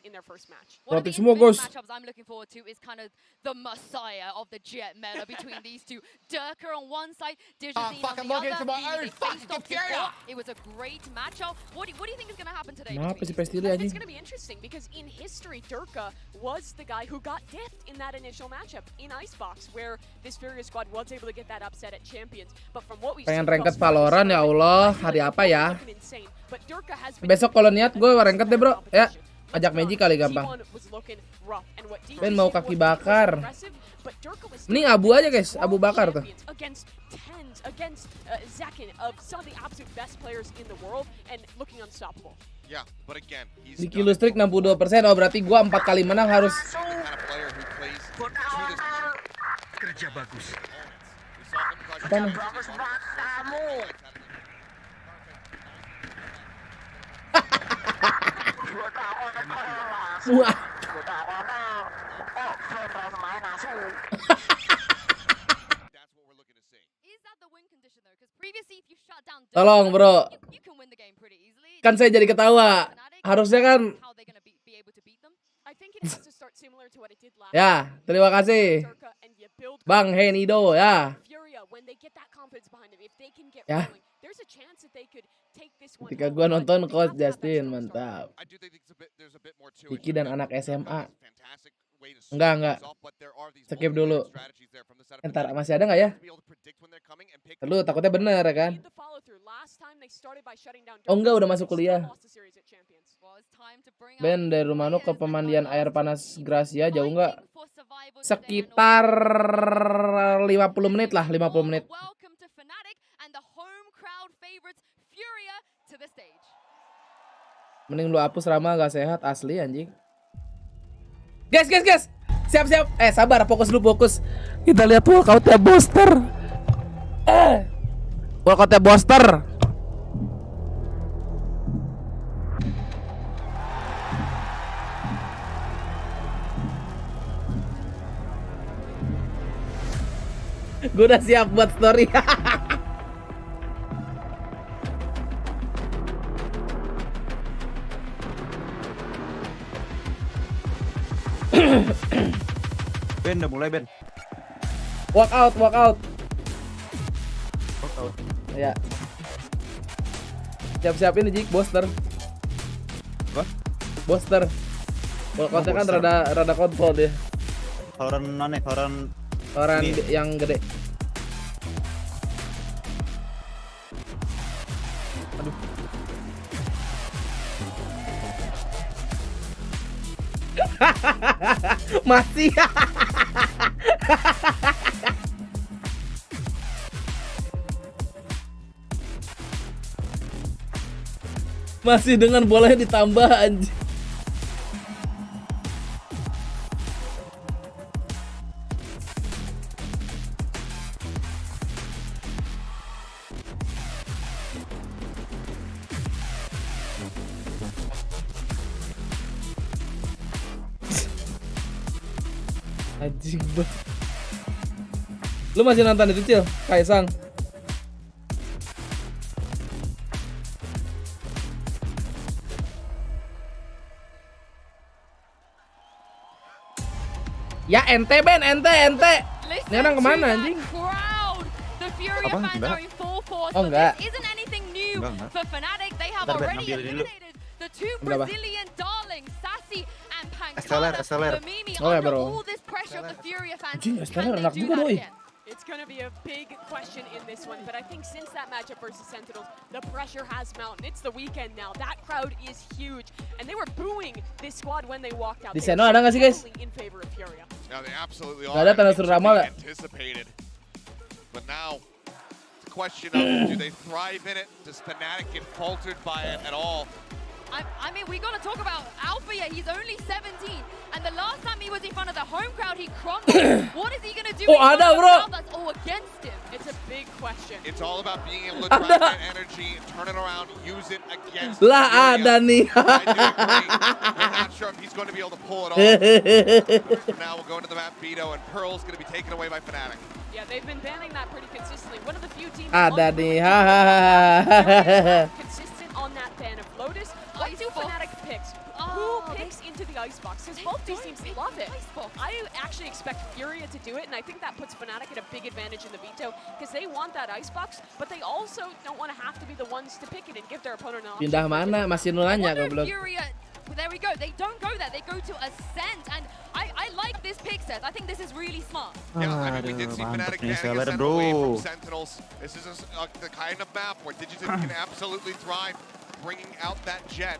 in their first match. Fanatik semua Gos. Matchups I'm looking forward to is kind of the messiah of the Jet meta between these two. Durka on one side, Digitine on the other. It was a great matchup. What do you think is going to happen today? Kenapa sih Pestili It's anjing? going to be interesting because in history, Durka was the guy who got diffed in that initial matchup in Icebox, where this Fury squad was able to get that upset at Champions. But from what we Pengen ranked Valorant ya Allah, hari apa ya? but Durka has been Besok kalau niat gue ranked deh bro, ya. Ajak Magic kali gampang. Ben mau kaki bakar. Mending abu aja guys, abu bakar tuh. Against Zakin of some of the absolute best players in the world and looking unstoppable. Yeah, but again, he's Di kill streak 62%, oh berarti gua 4 kali menang harus. Kerja bagus. Apa nih? Wah. Tolong bro. Kan saya jadi ketawa. Harusnya kan. Ya, terima kasih. Bang Henido ya. Ya. Ketika gua nonton Coach Justin mantap. Iki dan anak SMA. Enggak. Skip dulu. Entar masih ada nggak ya? Lu takutnya bener kan? Oh enggak, udah masuk kuliah. Ben dari rumah lu ke pemandian air panas Gracia jauh nggak? Sekitar 50 menit lah, 50 menit. Mending lu hapus Rama, gak sehat asli anjing. Guys. Siap. Sabar, fokus dulu, fokus. Kita lihat walkout-nya Booster. Walkout-nya Booster. Gue udah siap buat story. Ben, udah mulai Ben. Walk out. Ya. Siap-siapin Jik, Booster. Apa? Booster. Walkoutnya kan rada kontrol dia. Orang yang gede. Aduh. Masih. Masih dengan bolanya ditambah anjing. Anjing banget. Lu masih nonton itu Cil? Kaisang. Ya ente Ben, ente. Ini orang kemana anjing? Apa? Oh enggak. Berapa? Esteller. Oh ya bro. Anjing, Esteller enak juga doi. It's going to be a big question in this one, but I think since that matchup versus Sentinels, the pressure has mounted. It's the weekend now. That crowd is huge, and they were booing this squad when they walked out. Di Seno ada nggak sih guys? In favor of Furia. Now they absolutely Gak ada tanda suruh ramal ya? anticipated. But now question of do they thrive in it? Does Fnatic get faltered by it at all? I mean, we got to talk about Alpha here. He's only 17. And the last time he was in front of the home crowd, he crumbled. What is he going to do in front of a crowd that's all against him? It's a big question. It's all about being able to drive that energy, turn it around, use it against Lah ada nih. We're not sure if he's going to be able to pull it off. For now, we'll go into the map veto, and Pearl's going to be taken away by Fnatic. Yeah, they've been banning that pretty consistently. One of the few teams Ada nih. consistent on that ban of Lotus. What do Fnatic picks? Who picks into the Icebox? Because both these teams love it. I actually expect Furia to do it, and I think that puts Fnatic at a big advantage in the veto, because they want that Icebox, but they also don't want to have to be the ones to pick it and give their opponent an option. Pindah mana? Masih nanya kok belum. Furia, there we go. They don't go there. They go to Ascent, and I like this pick set. I think this is really smart. Yeah, I mean, we did see Fnatic banning Ascent away from Sentinels. This is the kind of map where Digital can absolutely thrive, bringing out that Jet.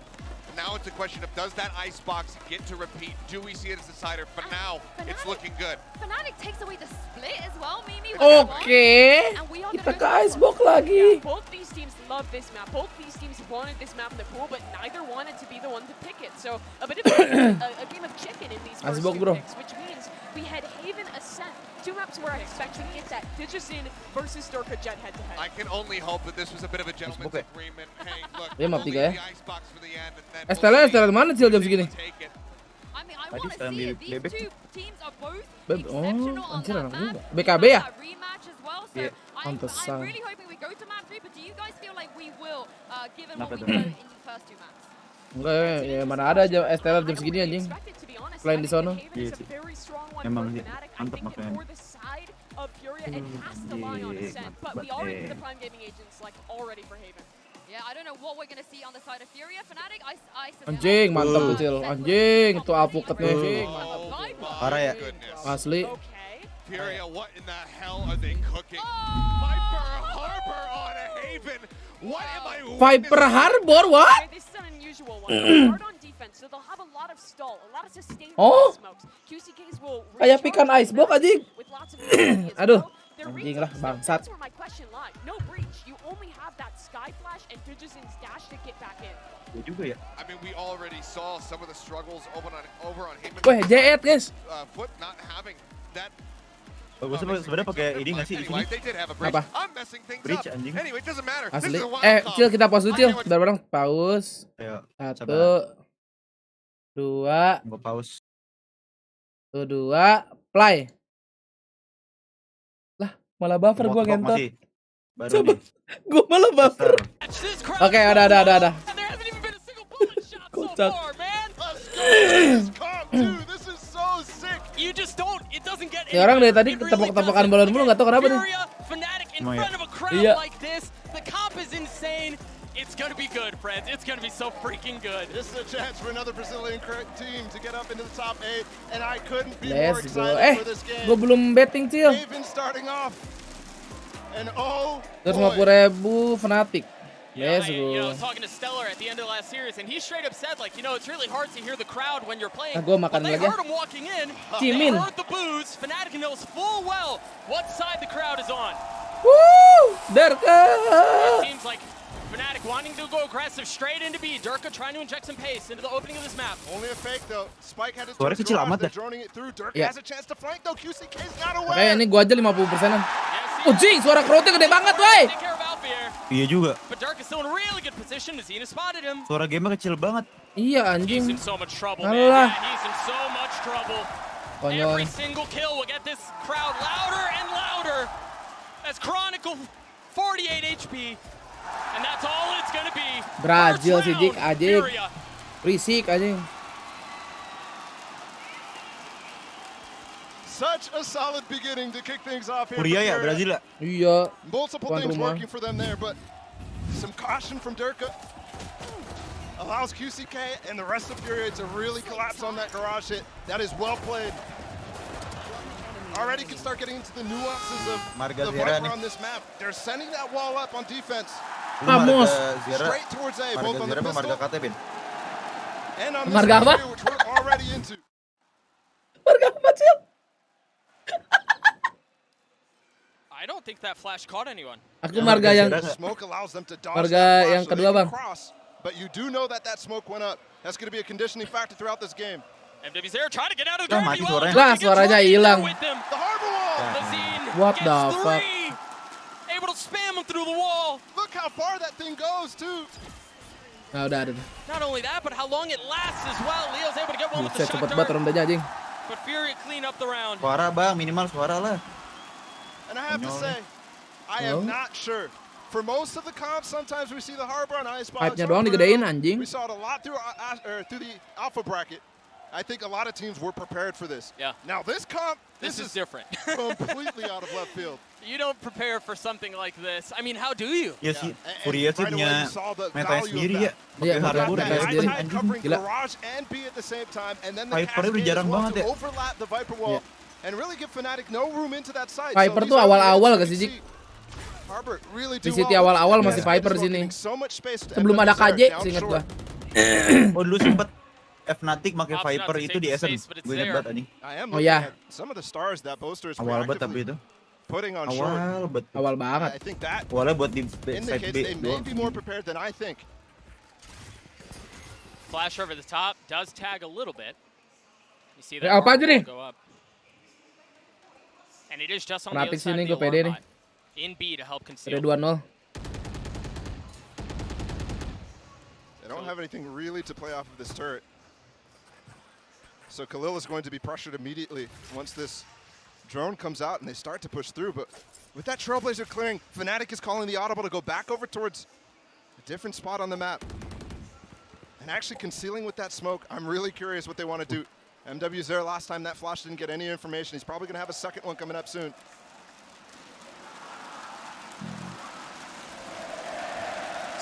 Now it's a question of, does that Icebox get to repeat? Do we see it as a decider? For now, it's looking good. Fnatic takes away the split as well, Mimi. Oke, kita ke Icebox lagi. Both these teams love this map. Both these teams wanted this map in the pool, but neither wanted to be the one to pick it. So a bit of a game of chicken in these first two picks, which means we had Haven Ascent. Two maps where I expect to get that Digisin versus Dorka Jet head-to-head. I can only hope that this was a bit of a gentleman's agreement. Hey, look, Dia map 3 ya. the Icebox for the end, and then Estelle mana Cil jam segini? I mean, I want to see it. These two teams are both Oh, exceptional on anjir that anak map. juga. BKB ya? Rematch as well. So I'm really hoping we go to map 3, but do you guys feel like we will, given what we know in the first two maps? Enggak ya, mana ada aja Estelle jam segini anjing. Selain di sono. Iya sih. Emang mantap makanya. Of Furia and has to lie on Ascent, but we already the Prime Gaming agents like already for Haven. Yeah, I don't know what we're gonna see on the side of Furia. Fnatic, Anjing, mantap tuh Cil. Anjing, itu alpuketnya. Parah ya. Asli. Furia, what in the hell are they cooking? Viper Harbor on a Haven. What am I Viper Harbor, what? This is an unusual one. Hard on defense, so they'll have a lot of stall, a lot of sustained smokes. QCKs will kayak pikan Icebox anjing. with lots of Aduh. Anjing lah, bangsat. That's where my question lies. No breach. You only have that Sky Flash and Digisin's dash to get back in. Juga ya. I mean, we already saw some of the struggles over on Haven. Weh, JET guys. Foot not having that. Bagusnya sebenarnya pakai ini nggak sih di sini? Apa? Bridge anjing. Anyway, it doesn't matter. Asli. Cil kita pause dulu Cil. Bareng pause. Ayo. 1, 2. Mau pause. 1, 2, play. Lah, malah buffer gua ngentot. Coba, gua malah buffer. Oke, ada. Kocak. Ya orang dari tadi tepok-tepokan balon mulu, nggak tahu kenapa nih. Iya. It's gonna be good, friends. It's gonna be so freaking good. This is a chance for another Brazilian team to get up into the top 8, and I couldn't be more Let's go. excited for this game. Gua belum betting Cil. Haven starting off, and oh 250.000 Fnatic. Let's go. You know, I was talking to Stellar at the end of the last series, and he straight up said, like, you know, it's really hard to hear the crowd when you're playing. Gua makan But they lagi. heard him walking in. Cimin. They heard the boos. Fnatic knows full well what side the crowd is on. Woo! Derka! It seems like Fnatic wanting to go aggressive straight into B. Durka trying to inject some pace into the opening of this map. Only a fake though. Spike had his Suara kecil amat dah. droning it through. Durka Iya. has a chance to flank though. QCK's got away. Kayak ini gua aja 50%-an. Oh jing, suara crowd-nya gede banget, woi. Iya juga. But Durka's still in a really good position. Zena spotted him. Suara game-nya kecil banget. Iya anjing. He's in so much trouble, man. Alah. Yeah, he's in so much trouble. Konyol. Every single kill will get this crowd louder and louder as Chronicle 48 HP. And that's all it's gonna be. Brazil First si Jik round, anjing. Furia. Risik anjing. Such a solid beginning to kick things off here. Furia ya, Brazil ya? Iya. Multiple Tuan things rumah. working for them there, but some caution from Durka allows QCK and the rest of Furia to really collapse on that garage hit. That is well played. Already can start getting into the nuances of the Viper on this map. They're sending that wall up on defense. Vamos. Straight towards A, both on the pistol and on this Marga apa? area, which we're already into. Marga apa Cil? I I don't think that flash caught anyone. Aku marga yang kedua, Bang. But you do know that smoke went up. That's going to be a conditioning factor throughout this game. MWZero trying to get out of the gravity well. Lah, suaranya hilang. The harbor wall. What the fuck? Able to spam him through the wall. Look how far that thing goes, too. Nah, udah. Not only that, but how long it lasts as well. Leo's able to get one with the Buset, cepet shot banget dart. rondanya, anjing. But Fury clean up the round. Suara bang, minimal suara lah. And I have to say, I am not sure. For most of the comps, sometimes we see the harbor on ice box. Hype-nya doang digedein, anjing. We saw it a lot through the alpha bracket. I think a lot of teams were prepared for this. Yeah. Now this comp, this is different. Completely out of left field. You don't prepare for something like this. I mean, how do you? Ya sih, Furia tuh punya metanya sendiri ya. Iya, harbor metanya sendiri. Gila. Viper udah jarang banget ya. Viper tuh awal-awal gak sih, Jik? Di City awal-awal masih Viper di sini. Sebelum ada KJ, seingat gua. Oh, dulu sempet Fnatic pakai Viper itu di Essen. Gue ingat banget anjing. Oh ya. Awal banget tapi itu. Awal banget. Awalnya buat di side B doang. Flash over the top does tag a little bit. You see that apa aja nih? go up. And it is just on the Rapid outside sini of the gue pede alarm nih. bot. In B to help conceal. Udah 2-0. They don't have anything really to play off of this turret. So Khalil is going to be pressured immediately once this drone comes out and they start to push through. But with that Trailblazer clearing, Fnatic is calling the audible to go back over towards a different spot on the map. And actually concealing with that smoke, I'm really curious what they want to do. MWZero last time that flash didn't get any information. He's probably going to have a second one coming up soon.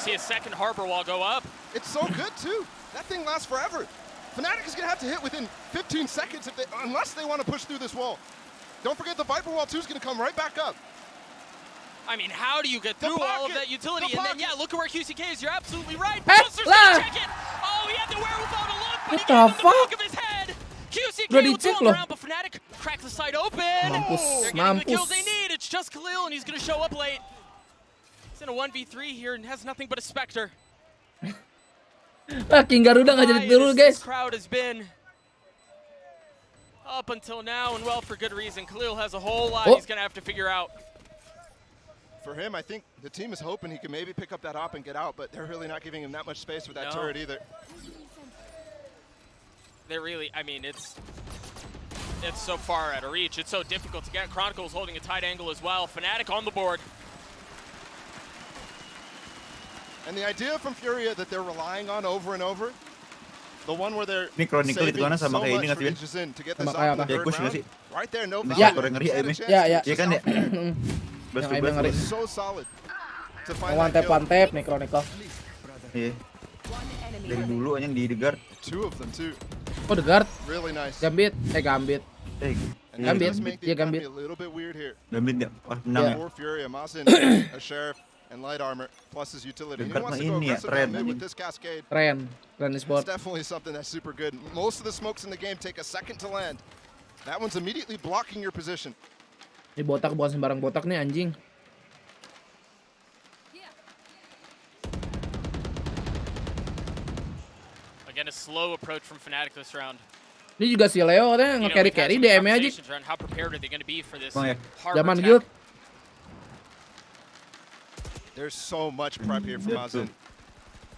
See a second harbor wall go up. It's so good too. That thing lasts forever. Fnatic is going to have to hit within 15 seconds unless they want to push through this wall. Don't forget the Viper wall 2 is going to come right back up. I mean, how do you get through all of that utility? And then, yeah, look at where QCK is. You're absolutely right. Hey, Buster's gonna check it. Oh, he had the wherewithal to look, but he got in the back of his head. QCK was on the ground, but Fnatic cracks the site open. They're getting the kills they need. It's just Khalil, and he's going to show up late. He's in a 1v3 here and has nothing but a Spectre. King Garuda nggak jadi turun, guys. This crowd has been up until now, and well, for good reason. Khalil has a whole lot he's going to have to figure out. For him, I think the team is hoping he can maybe pick up that op and get out, but they're really not giving him that much space with that turret either. They're really, I mean, it's so far out of reach. It's so difficult to get. Chronicle's holding a tight angle as well. Fnatic on the board. And the idea from Furia that they're relying on over and over, the one where they're ini Chronicle saving itu sama so kayak ini much nggak for sih, Dijin to get this Sama op kayak in the apa? third Kush nggak round. sih? Right there, no Ini value. super ngeri They had a aimnya. chance Ya, to ya. get Iya kan ya? Best to Yang best. ngeri. so solid to find One that tap, kill. one tap nih Chronicle. Iya. Dari dulu anjing di guard. Two of them too. Oh, the guard. Really nice. Gambit. Gambit. And Gambit. let's make the Iya, economy Gambit. a little bit weird here. Gambit ya, pas menang ya. For Furia, Mazin, a sheriff, and light armor plus his utility. He Dekat wants to mah go ini ya, aggressive tren down mid with anjing. this cascade. Keren It's spot. definitely something that's super good. Most of the smokes in the game take a second to land. That one's immediately blocking your position. Ini botak bukan sembarang botak nih anjing. Again, a slow approach from Fnatic this round. Ini juga si Leo katanya nge-carry DM-nya aja. Around how prepared are they going to be for this Bang ya. harbor Zaman attack? guild. There's so much prep here from Mazin.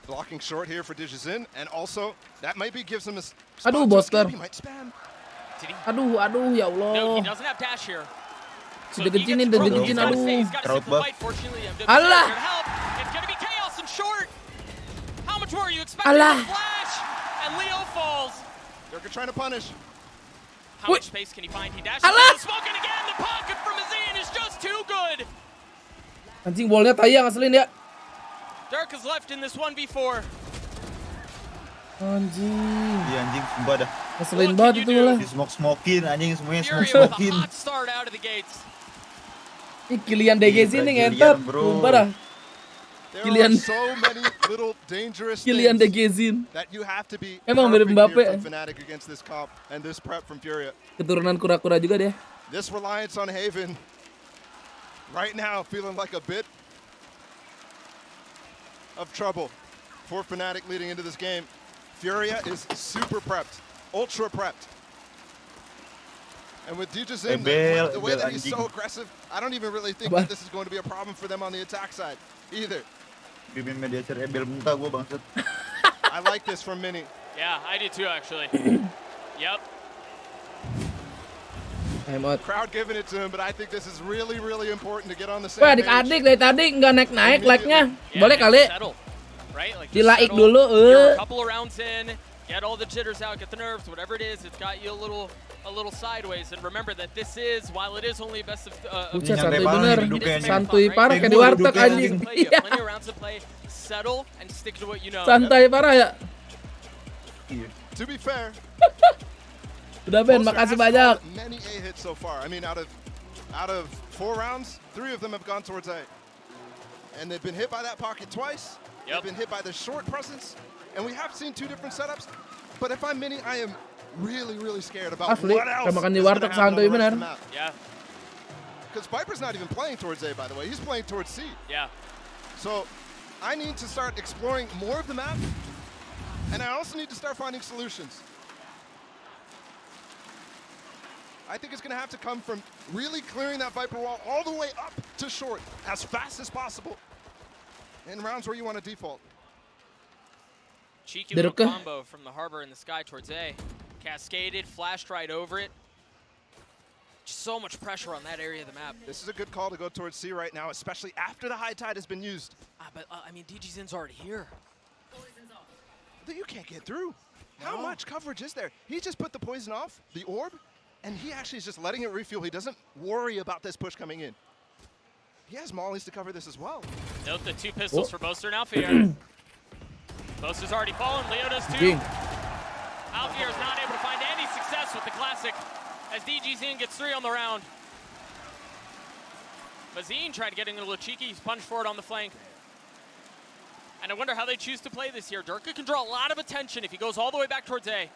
Blocking short here for Dijin, and also that maybe gives him a spot Aduh, to Boster. escape. He might spam. Aduh, ya No, Allah. he doesn't have dash here. Sudah gejinin, aduh. Crowd buff. Fortunately, Allah. It's going to be chaos in short. How much more are you expecting? Allah. Flash, and Leo falls. They're trying to punish. How much space can he find? He dashes Allah. through the smoke, and again, the pocket from Azin is just too good. Anjing bolnya tayang ngeselin ya. Dirk is left in this 1v4. Anjing. Iya anjing, sumpah dah. Ngeselin banget itu lah. Di smoke-smokein anjing, semuanya Fury with a smoke-smokein. hot start out of the gates. Ini Kilian DG sini ngentot. Sumpah dah. There Kilian. are so many little dangerous Kilian things DG-zin. that you have to be Emang mirip perfect Mbappe. here from Fnatic against this comp and this prep from Furia. Keturunan kura-kura juga dia. This reliance on Haven right now feeling like a bit of trouble for Fnatic leading into this game. Furia is super prepped, ultra prepped. And with DJZin, the way that he's so aggressive, I don't even really think that this is going to be a problem for them on the attack side either. I like this from Mini. Yeah, I do too, actually. Yep. Crowd giving it to him, but I think this is really, really important to get on the same Wah, page. adik-adik dari tadi nggak naik-naik like-nya. Boleh kali? Right? Like Dilaik settle. dulu. You're a couple of rounds in, get all the jitters out, get the nerves, whatever it is. It's got you a little sideways. And remember that this is, while it is only a best of Buset, santuy bener. Santuy parah kayak di warteg anjing. You have plenty of rounds to play. Settle and stick to what you know. Santai parah ya. To be fair, udah Ben, makasih banyak. many A hits so far. I mean, out of 4 rounds, 3 of them have gone towards A, and they've been hit by that pocket twice. They've been hit by the short presence, and we have seen 2 different setups. But if I'm Mini, I am really, really scared about Asli, what else makan di is warteg gonna happen santuy on the rest bener. of the map. Yeah. Because Viper's not even playing towards A, by the way. He's playing towards C. Yeah. So I need to start exploring more of the map, and I also need to start finding solutions. I think it's going to have to come from really clearing that Viper wall all the way up to short as fast as possible in rounds where you want to default. Cheeky little combo from the harbor in the sky towards A. Cascaded, flashed right over it. Just so much pressure on that area of the map. This is a good call to go towards C right now, especially after the high tide has been used. But I mean, DBangkongS already here. You can't get through. How much coverage is there? He just put the poison off, the orb, and he actually is just letting it refuel. He doesn't worry about this push coming in. He has mollies to cover this as well. Note the 2 pistols for Boaster and Alfier. Boaster's already fallen. Leo does too. Alfier is not able to find any success with the classic as DBangkongS gets 3 on the round. Mazine tried getting a little cheeky. He's punched forward on the flank. And I wonder how they choose to play this here. Durka can draw a lot of attention if he goes all the way back towards A.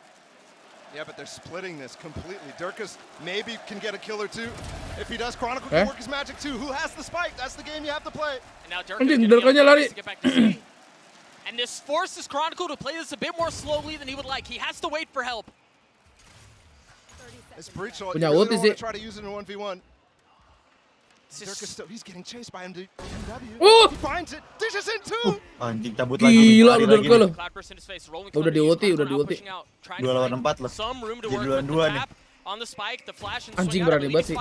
Yeah, but they're splitting this completely. Durka's maybe can get a kill or 2. If he does, Chronicle can work his magic too. Who has the spike? That's the game you have to play. And now Durka's going to get back to C. And this forces Chronicle to play this a bit more slowly than he would like. He has to wait for help. This breach ult, you really don't want to try to use it in a 1v1. Durka's still, he's getting chased by MW. He finds it. DBangkongS too. Anjing cabut lagi. Gila lu Durka lu. Udah di ulti, udah di ulti. 2 lawan 4 lah. Jadi 2-2 nih. On the spike, the flash and Anjing swing out. berani banget sih.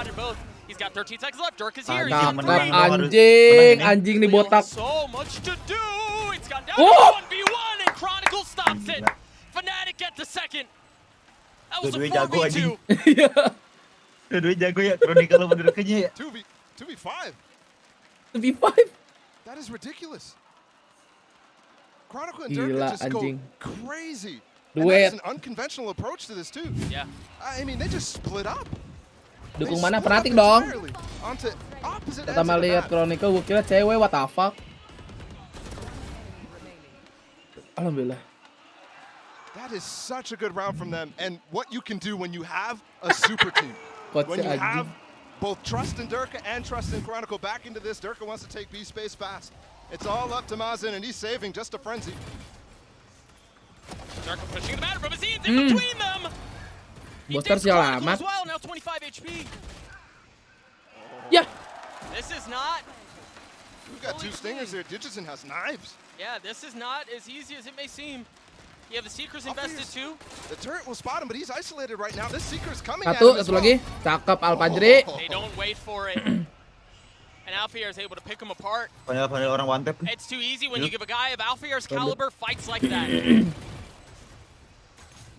He's got 13 seconds left. Durka's here. Anjing nih botak. So much to do. It's gone down to 1v1 and Chronicle stops it. Fnatic get the second. That was a 4v2. Dua-dua jago ya, Chronicle sama Durkanya ya. 2v5. 2v5. That is ridiculous. Chronicle and Durka just go crazy. And that's an unconventional approach to this too. Yeah. I mean, they just split up. Dukung mana Fnatic dong. Pertama lihat Chronicle gue kira cewek, what the fuck. Alhamdulillah. That is such a good round from them, and what you can do when you have a super team. When you have both trust in Durka and trust in Chronicle back into this, Durka wants to take B space fast. It's all up to Mazin, and he's saving just a frenzy. Durka pushing the matter, but Mazine's in between them. Boster sih alamat. Well, now 25 HP. Yeah. This is not. We've got 2 stingers here. DBangkongS has knives. Yeah, this is not as easy as it may seem. You have the Seekers invested too. The turret will spot him, but he's isolated right now. This Seeker's coming Satu at him as lagi. Cakep Alfajri. They don't wait for it. And Alfier is able to pick them apart. Panel orang one tap. It's too easy when you give a guy of Alfier's caliber fights like that.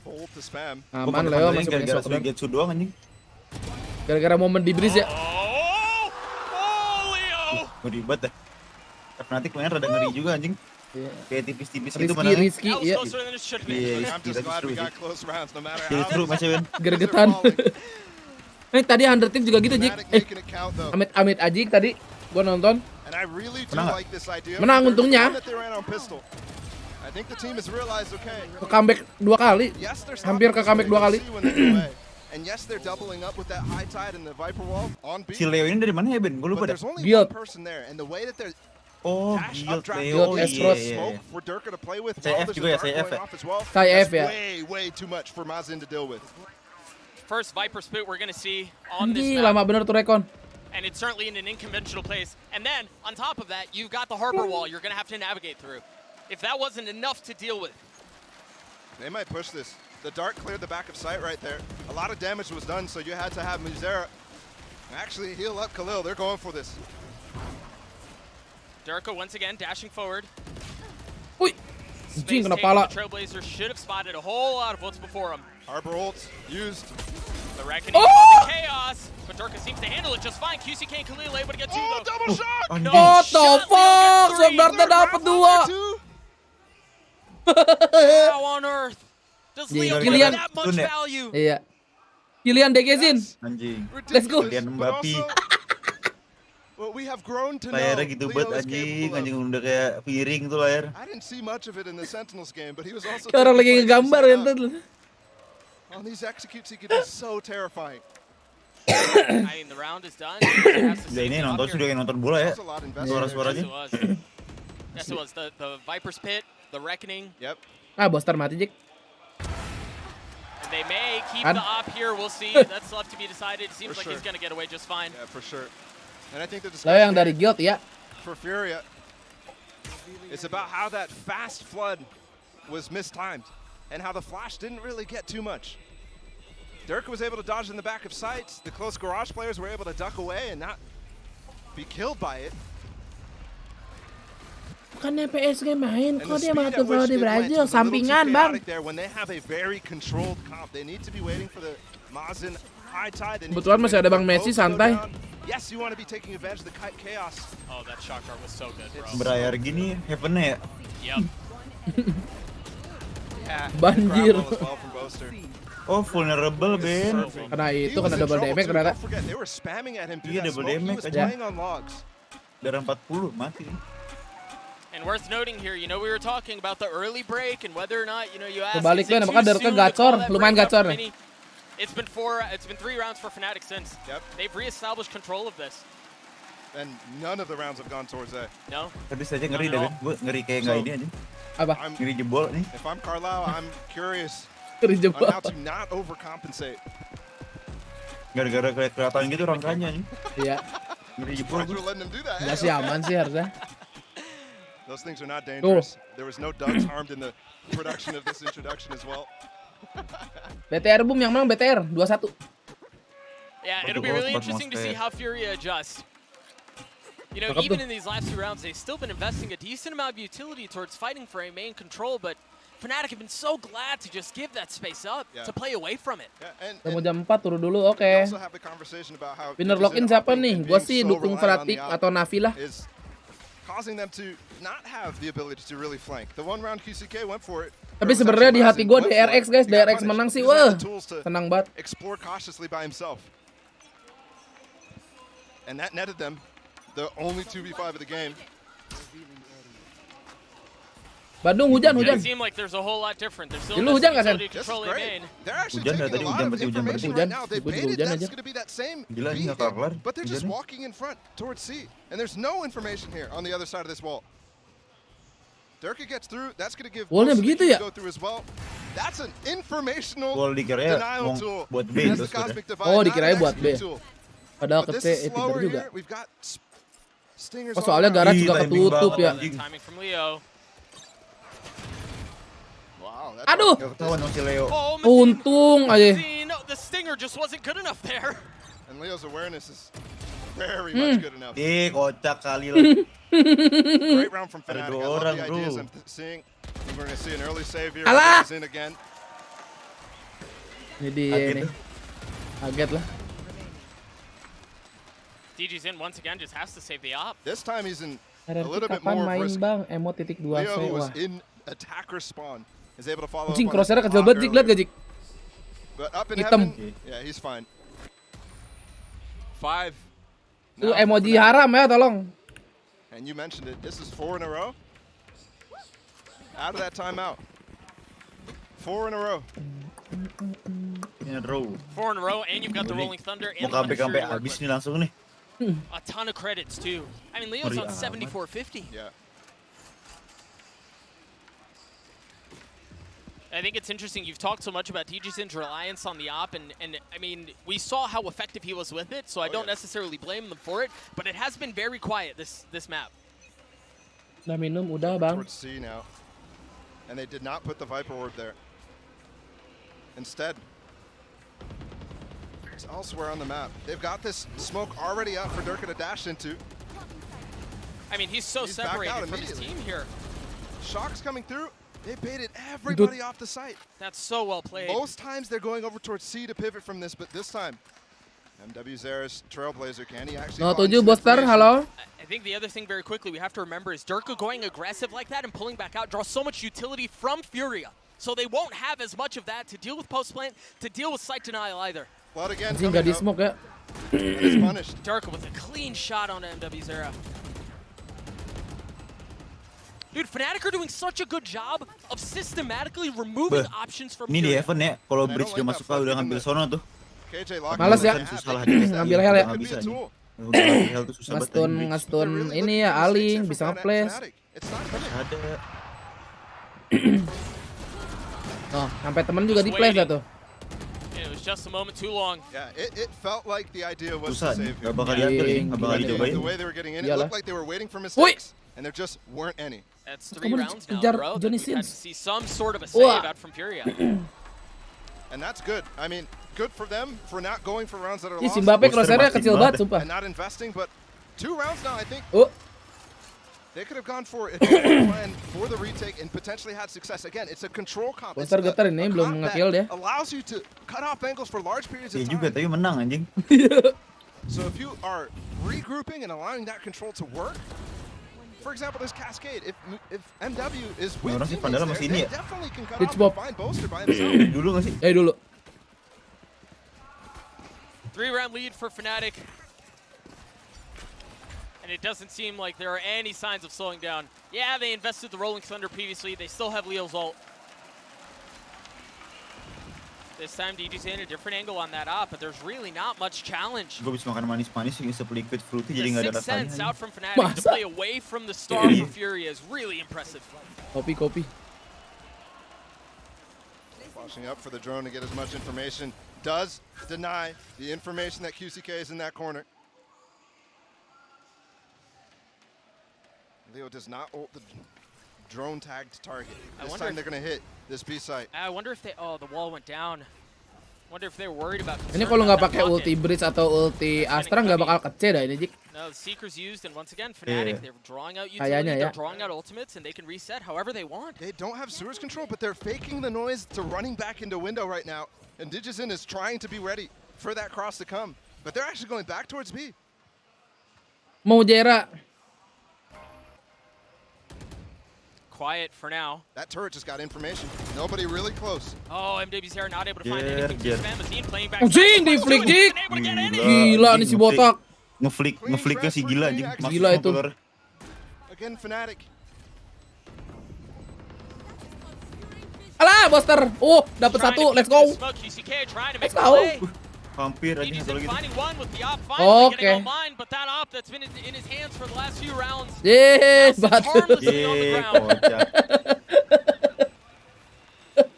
Bold to spam. Aman Leo masih punya shotgun. Doang anjing. Gara-gara momen di breeze ya. Oh, Leo. Ngeri banget dah. Fnatic main rada ngeri juga anjing. Kayak tipis-tipis gitu mana. Rizky, iya. I'm just glad we got close rounds no matter how. Seru masih Win. Gergetan. Tadi 100 Team juga gitu, Jik. Amit Ajik tadi gua nonton. Menang untungnya. Ke comeback 2 kali. Hampir ke comeback 2 kali. And yes, they're doubling up with that high tide and the Viper wall on B. Si Leo ini dari mana ya, Ben? Gue lupa But dah. there's only one person there, and the way that they're dash updraft Leo. smoke for Durka to play with, while there's a dart going off as well. That's way too much for Mazin to deal with. First Viper split we're gonna see on this Anjing, map. lama bener tuh Recon. And it's certainly in an unconventional place. And then, on top of that, you've got the harbor wall you're gonna have to navigate through. If that wasn't enough to deal with. They might push this. The dart cleared the back of sight right there. A lot of damage was done, so you had to have Muzera actually heal up Khalil. They're going for this. Durka once again dashing forward. Uy, anjing kena pala. The Trailblazers should have spotted a whole lot of what's before them. Harbor ults used. The Reckoning causing chaos, but Durka seems to handle it just fine. QCK and Khalil able to get two though. Double shot! No What the shot, fuck? Sebenarnya dapat dua. How on earth does Leo Kilian get that much value? Iya. Kilian Degezin. Anjing. Let's go. Kalian Mbappe. Well, we have grown to know Layarnya gitu banget anjing udah kayak piring tuh layar. I didn't see much of it in the Sentinels game, but he was also Orang lagi ngegambar kan tuh. On these executes, he could be so terrifying. I mean, the round is done. Ya ini nonton sudah kayak nonton bola ya. Suara-suaranya. Yes, it was the Viper's Pit, the Reckoning. Yep. Ah, Boster mati, Jik. And they may keep the op here. We'll see. That's left to be decided. Seems like he's gonna get away just fine. Yeah, for sure. And I think the Lah yang dari guild ya. For Furia, it's about how that fast flood was mistimed and how the flash didn't really get too much. Durka was able to dodge in the back of sights. The close garage players were able to duck away and not be killed by it. Bukannya PSG main, kok dia malah tuh di Brazil, sampingan bang. When they have a very controlled comp, they need to be waiting for the Mazin high tide. Kebetulan masih ada Bang Messi santai. Yes, you want to be taking advantage of the chaos. Oh, that shot guard was so good, bro. Berayar gini, heaven-nya ya. Yep. Banjir. Oh, vulnerable, Ben. Karena itu kena double damage ternyata. Iya, double damage aja. Darah 40, mati. And worth noting here, you know, we were talking about the early break and whether or not, you know, you asked. Kebalik Ben, apakah Durka gacor? Lumayan gacor nih. It's been 3 rounds for Fnatic since. Yep. They've reestablished control of this. And none of the rounds have gone towards A. No. Tadi saja ngeri deh, Ben. Gue ngeri kayak nggak ini aja. Apa? Ngeri jebol nih. If I'm Carlisle, I'm curious on how to not overcompensate. Gara-gara kelihatan gitu rangkanya nih. Iya. Ngeri jebol. Nggak sih, aman sih harusnya. Those things are not dangerous. There was no ducks harmed in the production of this introduction as well. BTR boom yang menang BTR 2-1. Yeah, it'll be really interesting to see how Furia adjusts. You know, even in these last 2 rounds, they've still been investing a decent amount of utility towards fighting for a main control, but Fnatic have been so glad to just give that space up to play away from it. Mau jam 4 turun dulu, oke. Winner lock-in siapa nih? Gua sih dukung Fnatic atau Navi lah. Causing them to not have the ability to really flank. The one round QCK went for it. Tapi sebenarnya di hati gue DRX guys, DRX menang sih, wah senang banget. Explore cautiously by himself, and that netted them the only 2v5 of the game. Bandung hujan. It seems like there's a whole lot different. There's still hujan nggak Sen? Hujan dah tadi hujan berarti hujan. Hujan aja. Gila ini nggak kelar. But they're just walking in front towards C, and there's no information here on the other side of this wall. Durka gets through. That's going to give wallnya begitu ya? go through as well. That's an informational Wall dikiranya denial tool. Buat B terus oh, dikiranya buat B. Padahal ke C itu juga. Oh, soalnya garage juga ketutup ya. Timing from Leo. Wow, aduh. Oh, untung aja. The stinger just wasn't good enough there. And Leo's awareness is very much good enough. Kocak kali lah. Great round from Fnatic. I love the ideas I'm seeing. We're going to see an early save here. Alah! In again. Ini dia nih. Kaget lah. DG's in once again, just has to save the op. This time he's in a RRQ little bit kapan more main risk. bang? Emo titik 2 Leo, who was wah. in attacker spawn, is able to follow Anjing up on crosshair his kecil block banget Jik, liat gak Jik? But up in Hitam. heaven, yeah, he's fine. 5. Tuh emoji haram ya, tolong. And you mentioned it. This is 4 in a row. Out of that timeout. 4 in a row. in a row. 4 in a row, and you've got the Rolling Thunder and Mau the comeback sampai Punisher to work habis with. nih langsung nih. A ton of credits too. I mean, Leo's on 7450. Yeah. I think it's interesting. You've talked so much about DGZin's reliance on the op, and I mean, we saw how effective he was with it, so I don't necessarily blame them for it. But it has been very quiet this map. Udah minum, udah bang. Towards C now, and they did not put the Viper Orb there. Instead, it's elsewhere on the map. They've got this smoke already up for Durka to dash into. I mean, he's so separated from his team here. Shock's coming through. They baited everybody off the site. That's so well played. Most times they're going over towards C to pivot from this, but this time, MW Zera's Trailblazer, can he actually? 07 Buster, halo. I think the other thing very quickly we have to remember is Durka going aggressive like that and pulling back out draws so much utility from Furia. So they won't have as much of that to deal with post plant, to deal with site denial either. Blood again. Anjing gak di smoke ya. It's punished. Durka with a clean shot on MW Zera. Dude, Fnatic are doing such a good job of systematically removing options from Ini di Furia. Heaven ya, kalau bridge udah masuk udah ngambil sono tuh. Males ya. Ngambil hell ya. Hell tuh susah banget. Ngestun ini ya Aling bisa nge-flash. Ada. Oh, sampai temen juga di flash dah tuh. It was just a moment too long. Yeah, it felt like the idea was Susah to nih, save gak him. bakal diambil nih, gak bakal dicobain. The way they were getting in, it Iyalah. looked like they were waiting for mistakes, and there just weren't any. That's 3 rounds now in a row that we've had to see some sort of a Wah. save out from Furia. And that's good. I mean, good for them for not going for rounds that are Ih, lost. si Mbappe crosshair-nya kecil banget, sumpah. And not investing, but 2 rounds now, I think. Oh. They could have gone for it plan for the retake and potentially had success. Again, it's a control comp. It's Getar ini belum nge-kill dia. allows you to cut off angles for large periods of Iya time. juga, tapi menang anjing. So if you are regrouping and allowing that control to work, for example, this Cascade, if MW is with Orang sih teammates padahal there, masih they ini ya. definitely can cut Ditch off Bob. and find Boaster by himself. Dulu gak sih? Dulu. 3-round lead for Fnatic. And it doesn't seem like there are any signs of slowing down. Yeah, they invested the Rolling Thunder previously. They still have Leo's ult. This time DG's in a different angle on that op, but there's really not much challenge. Gue bisa makan manis-manis yang isep liquid fruity jadi The gak ada Sixth Sense rasanya. out from Fnatic to play away from the star for Furia is really impressive. Kopi. Flashing up for the drone to get as much information. Does deny the information that QCK is in that corner. Leo does not ult the drone tagged target. This time they're going to hit this B site. I wonder if they... Oh, the wall went down. Wonder if they're worried about... Ini kalau nggak pakai ulti Bridge atau ulti Astra nggak bakal kece dah ini, Jik. No, the Seeker's used, and once again, Fnatic, they're drawing out utility, Kayaknya ya. they're drawing out ultimates, and they can reset however they want. They don't have sewers control, but they're faking the noise to running back into window right now. And DGZin is trying to be ready for that cross to come. But they're actually going back towards B. Mau Jera. Quiet for now. That turret just got information. Nobody really close. Oh, MW's here not able to find anything. Mazine playing back. Anjing di flick, Jik. Gila nih si botak. Ngeflicknya si gila anjing. Gila itu. Again, Fnatic. Alah, Buster. Oh, dapat satu. Let's go. Let's go. Hampir aja satu lagi. Oke. Yes, batu. Kocak.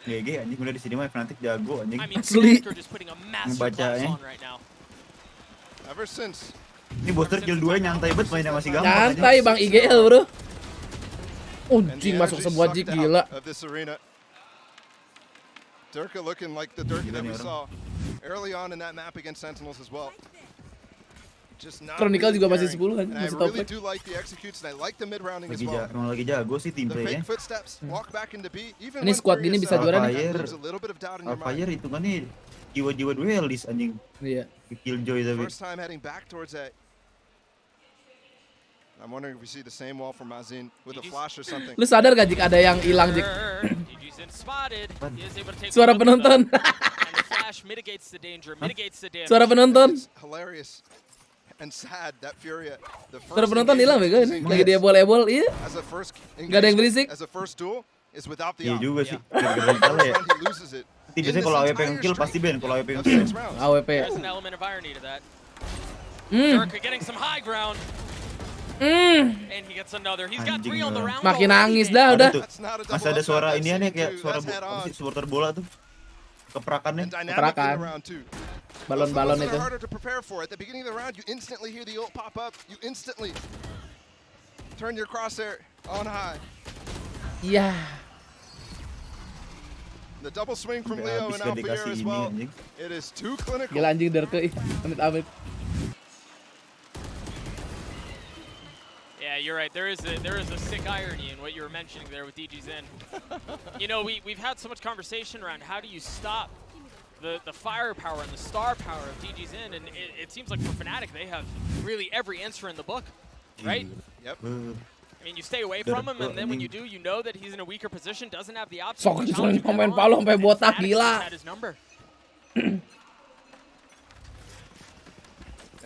GG anjing udah di sini mah Fnatic jago anjing. Asli. Ngebacanya. Ever since. Ini Buster kill 2 nyantai banget mainnya masih gampang. Nyantai Bang IGL, Bro. Anjing masuk semua Jik, gila. Durka looking like the Durka that we saw early on in that map against Sentinels as well. Just not Chronicle juga masih 10 kan, and I masih really topek. do like the executes and I like the mid rounding as Lagi well. emang lagi jago sih tim The play-nya. fake footsteps, walk back into B. Even Ini when squad Furia gini bisa juara nih. there's a little bit of doubt in your mind. Alfire itu kan nih jiwa-jiwa duelis anjing. Iya. Killjoy tapi. First time heading back towards A. I'm wondering if we see the same wall from Mazin with a flash or something. Lu sadar gak Jik ada yang hilang, Jik? Suara penonton. Suara penonton. Hilarious and sad that Furia. Suara penonton hilang bego ini. Lagi dia ebol-ebol, iya. Gak ada yang berisik. As a first duel is without the Iya juga sih. He loses it. pasti. Biasanya kalau AWP yang kill pasti Ben. Kalau AWP yang kill. AWP. There's an element of irony to that. Durka getting some high ground. And he gets another. He's got 3 on the round. Makin nangis dah udah. Masih ada suara ini aneh kayak suara supporter bola tuh. Keprakannya. Keprakan. Balon-balon itu. Harder to prepare for. At the beginning of the round, you instantly hear the ult pop up. You instantly turn your crosshair on high. Iya. The double swing from Leo and Alpha here as well. It is too clinical. Gila anjing Durka. Amit-amit. Yeah, you're right. There is a sick irony in what you were mentioning there with DG's in. You know, we've had so much conversation around how do you stop the firepower and the star power of DG's in, and it seems like for Fnatic they have really every answer in the book, right? Yep. I mean, you stay away from him, and then when you do, you know that he's in a weaker position, doesn't have the option. Sok disuruh pemain Paulo sampai botak gila. And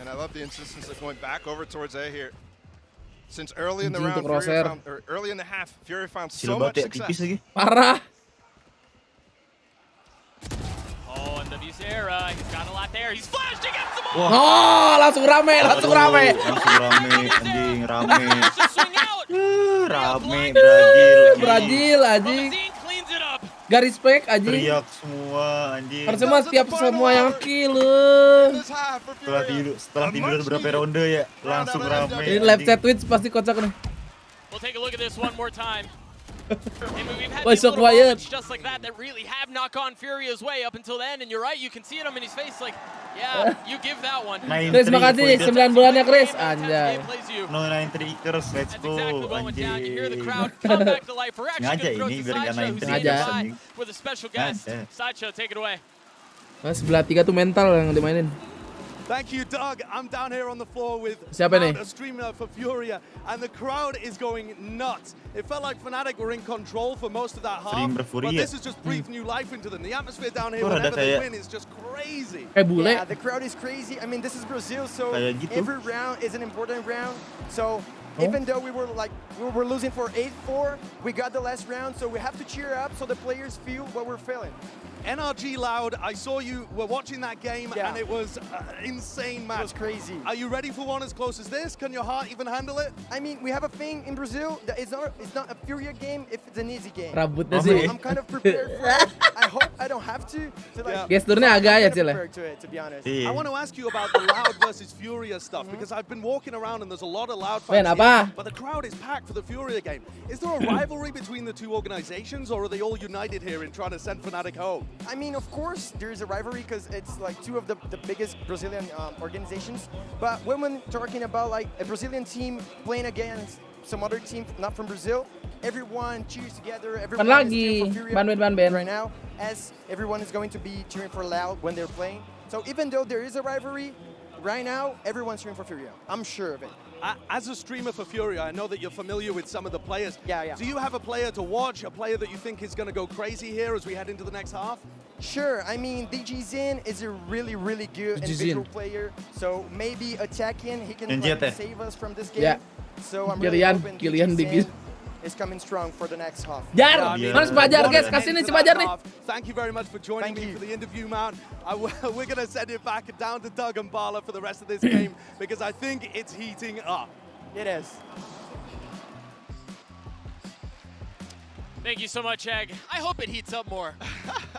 I love the insistence of going back over towards A here. Since early in the round, early in the half, Fury found so much success. Parah. Oh, and Zera, he's got a lot there. He's flashed against them all. Oh, langsung rame, langsung rame. Langsung rame, anjing, rame. Rame, Brazil, anjing. Garis spek, anjing. Teriak semua, anjing. Harusnya setiap semua yang kill. Setelah tidur berapa ronde ya, langsung rame. Ini live chat Twitch pasti kocak nih. We'll take a look at this one more time. Why so quiet? Just like that really have not gone Furia's way up until then, and you're right, you can see it on his face like, yeah, you give that one. Chris, makasih 9 bulannya Chris, anjay. No 93 Chris, let's go, anjing. You hear the crowd come back to life. We're actually Ngaja going ini to biar throw gak to Sideshow, who's 93 standing by with a special guest. Sideshow, take it away. Nah, sebelah 3 tuh mental yang dimainin. Thank you, Doug. I'm down here on the floor with Siapa nih? a streamer for Furia, and the crowd is going nuts. It felt like Fnatic were in control for most of that half, but this has just breathed new life into them. The atmosphere down here, whenever they win, is just crazy. Yeah, the crowd is crazy. I mean, this is Brazil, so every round is an important round. So even though we were losing for 8-4, we got the last round, so we have to cheer up so the players feel what we're feeling. NRG Loud, I saw you were watching that game, and it was an insane match. It was crazy. Are you ready for one as close as this? Can your heart even handle it? I mean, we have a thing in Brazil that it's not a Furia game if it's an easy game. Rambutnya So sih. I'm kind of prepared for it. I hope I don't have to like. Gesturnya agak ya Cil. To be honest. I want to ask you about the Loud versus Furia stuff because I've been walking around and there's a lot of Loud Ben, fans apa? here, but the crowd is packed for the Furia game. Is there a rivalry between the two organizations, or are they all united here in trying to send Fnatic home? I mean, of course, there is a rivalry because it's like two of the biggest Brazilian organizations. But when we're talking about like a Brazilian team playing against some other team not from Brazil, everyone cheers together. Everyone is cheering for Furia right now, as everyone is going to be cheering for Loud when they're playing. So even though there is a rivalry, right now everyone's cheering for Furia. I'm sure of it. As a streamer for Furia, I know that you're familiar with some of the players. Yeah. Do you have a player to watch, a player that you think is going to go crazy here as we head into the next half? Sure, I mean, DG Zin is a really, really good individual player. So maybe attacking, he can save us from this game. Yeah. So I'm really hoping DG Zin is coming strong for the next half. Jar, mana si Fajar guys, kasih nih si Fajar nih. Thank you very much for joining me for the interview, man. We're going to send it back down to Doug and Bala for the rest of this game because I think it's heating up. It is. Thank you so much, Egg. I hope it heats up more.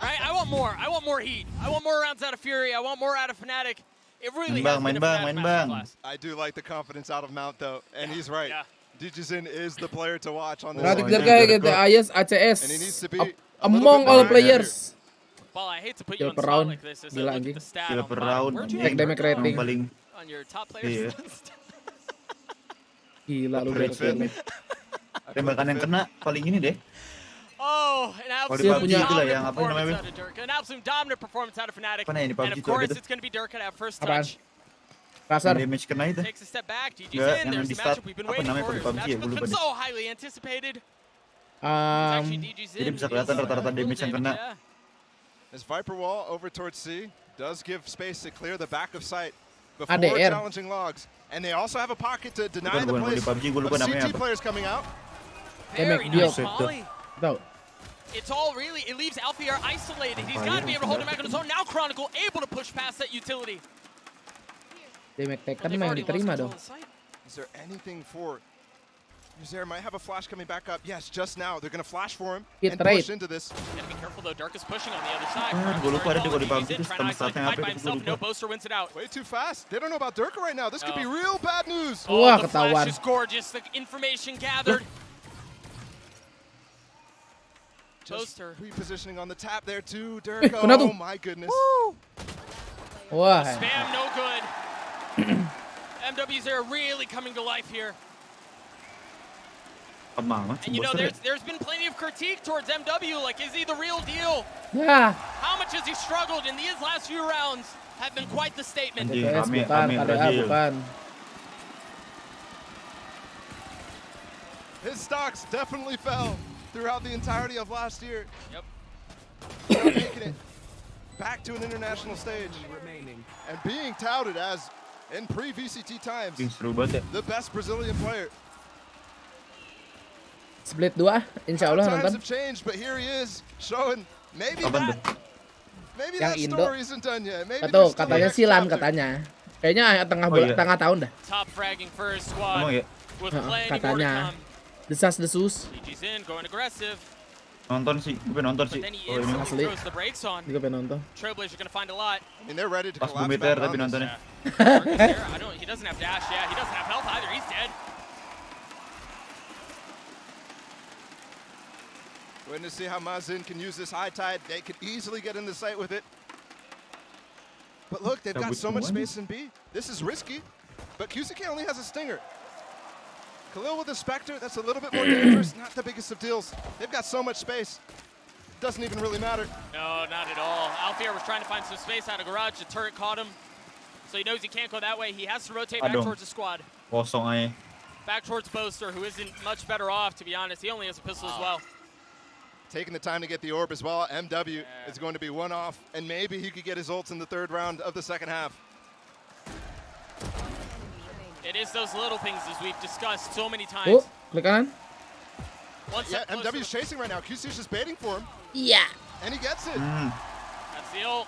Right? I want more. I want more heat. I want more rounds out of Fury. I want more out of Fnatic. It really has been a Fnatic masterclass. I do like the confidence out of Mount, though, and he's right. Digizin is the player to watch on this. Fnatic gitu, ACS, ACS. And he needs to be among all players. Well, I hate to put you on the spot like this. As I look at the stat on the bottom. Where'd you Take damage rating. On your top players list? Gila lu Brexit. Tembakan yang kena paling ini deh. Oh, an absolute dominant performance out of Durka. An absolute dominant performance out of Fnatic. And of course, it's going to be Durka at first touch. Kasar. Damage kena itu. Takes a step back. DG's in. There's the matchup we've been waiting for. This matchup has been so highly anticipated. Jadi bisa kelihatan rata-rata damage yang kena. This Viper wall over towards C does give space to clear the back of site before challenging logs. And they also have a pocket to deny the place. But CT players coming out. Very nice volley. Tahu. it's all really, it leaves Alfier isolated. He's got to be able to hold him back on his own. Now Chronicle able to push past that utility. Damage kan memang diterima dong. Is there anything for Zera? Might have a flash coming back up. Yes, just now. They're going to flash for him and push into this. Gotta be careful though. Dark is pushing on the other side. Gue lupa ada di kode pagi He's in, itu trying to isolate the apa fight by itu himself. gue No, lupa. Boaster wins it out. Way too fast. They don't know about Durka right now. This could be real bad news. Wah, the flash ketahuan. is gorgeous. The information gathered. Just Boaster. repositioning on the tap there too. Durka. kena tuh. Oh my goodness. Wah. Spam no good. MW's are really coming to life here. Amat, And you know, there's been plenty of critique towards MW. Like, is he the real deal? Ya. How much has he struggled in these last few rounds? Have been quite the statement. DPS bukan, KDA bukan. His stocks definitely fell throughout the entirety of last year. Yep. Making it back to an international stage and being touted as, in pre-VCT times, Seru banget ya. the best Brazilian player. Split 2, insya Allah Times nonton. have changed, but here he is showing maybe Apaan tuh? maybe Yang that Indo. story isn't done yet. Maybe Atau there's still katanya the next Silan chapter. katanya. Kayaknya tengah iya. tengah tahun dah. Top fragging first Emang squad. ya? With plenty more to Katanya. come. Desas-desus. GG's in, going aggressive. Nonton sih, gue pengen nonton sih. But then he Oh ini. instantly throws the brakes on. Juga pengen nonton. Trailblazer gonna find a lot. I mean, they're ready to Pas collapse bumi ter back tapi on this. nontonnya. He doesn't have dash. Yeah, he doesn't have health either. He's dead. Waiting to see how Mazin can use this high tide. They could easily get in the sight with it. But look, they've got so much space in B. This is risky, but QCK only has a stinger. Khalil with a Spectre, that's a little bit more dangerous. Not the biggest of deals. They've got so much space. Doesn't even really matter. No, not at all. Alfier was trying to find some space out of garage. The turret caught him. So he knows he can't go that way. He has to rotate back Aduh. towards the squad. Kosong aja. Back towards Boaster, who isn't much better off, to be honest. He only has a pistol as well. Taking the time to get the orb as well. MW is going to be one off, and maybe he could get his ults in the third round of the second half. It is those little things, as we've discussed so many times. Oh, klik kanan. Yeah, MW's chasing right now. QC's just baiting for him. Yeah. And he gets it. That's the ult.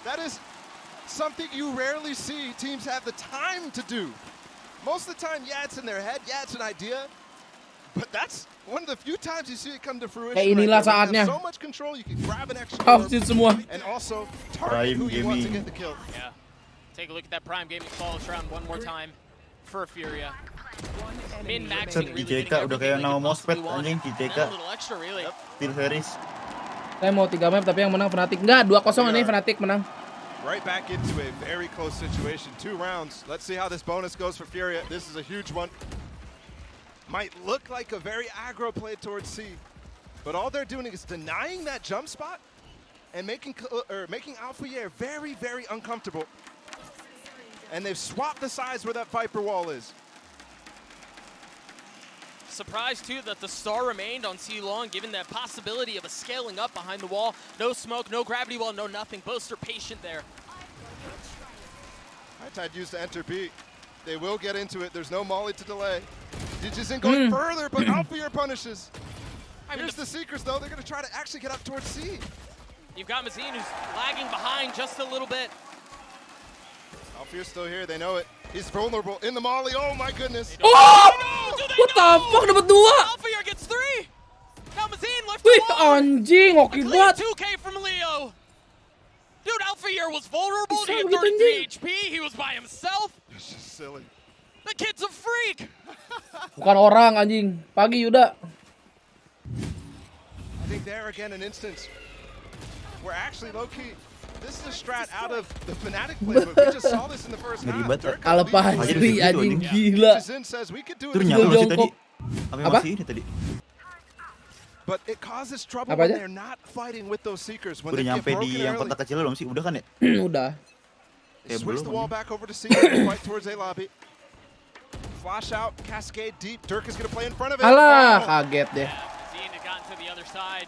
That is something you rarely see teams have the time to do. Most of the time, yeah, it's in their head. Yeah, it's an idea. But that's one of the few times you see it come to fruition. Kayak inilah right there. saatnya. You have so much control, you can grab an extra Kau orb semua. and also target who you want to get the kill. Yeah. Take a look at that Prime Gaming follow round one more time for Furia. Min-maxing really getting JK udah kayak everything they nama could mousepad possibly want. anjing And JK. a little extra, really. Steel series. Saya mau 3 map tapi yang menang Fnatic. Enggak, 2-0 ini Fnatic menang. Right back into a very close situation. 2 rounds. Let's see how this bonus goes for Furia. This is a huge one. Might look like a very aggro play towards C, but all they're doing is denying that jump spot and making Alfier very, very uncomfortable. And they've swapped the size where that Viper wall is. Surprised, too, that the star remained on C-Long, given that possibility of a scaling up behind the wall. No smoke, no gravity wall, no nothing. Boaster patient there. High Tide used to enter B. They will get into it. There's no molly to delay. Digis in going further, but Alfier punishes. Here's the Seekers, though. They're going to try to actually get up towards C. You've got Mazin, who's lagging behind just a little bit. Alfier's still here. They know it. He's vulnerable in the molly. Oh, my goodness. Oh! What the fuck, dapat 2? Alfier gets 3. Now Mazin left Wih, alone. anjing, oke Clean banget. 2K from Leo. Dude, Alfier was vulnerable. Bisa He had begitu, 33 HP. He was by himself. It's just silly. The kid's a freak. Bukan orang anjing. Pagi Yuda. I think there again an instance where actually low-key, this is a strat out of the Fnatic playbook. We just saw this in the first half. Kalah pasti anjing gila. Zin says we could do Itu it. nyala masih tadi. Apa? Masih ini tadi. But it causes trouble Apa when aja? they're not fighting with those Seekers. When Udah they get nyampe broken di yang early. kotak kecil belum sih? Udah kan ya? Udah. They switch the belum. wall back over to Seeker and fight towards A lobby. Flash out, cascade deep. Dirk is going to play in front of it. Alah, Oh. kaget deh. Mazin had gotten to the other side.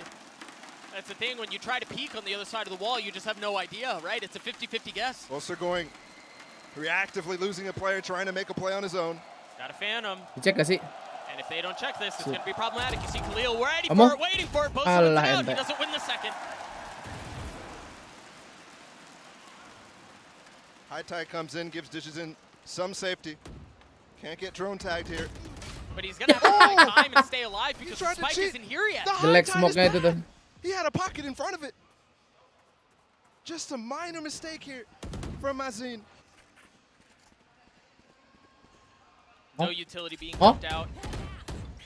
That's the thing, when you try to peek on the other side of the wall, you just have no idea, right? It's a 50-50 guess. Also going reactively losing a player, trying to make a play on his own. Got a Phantom. Dicek gak sih? And if they don't check this, it's going to be problematic. You see Khalil waiting for it. Both sides out. He doesn't win the second. High Tide comes in, gives Digizin some safety. Can't get drone tagged here. But he's going to have to buy time and stay alive because the spike isn't here yet. Jelek smoke-nya itu tuh. He had a pocket in front of it. Just a minor mistake here from Mazin. No utility being kicked out.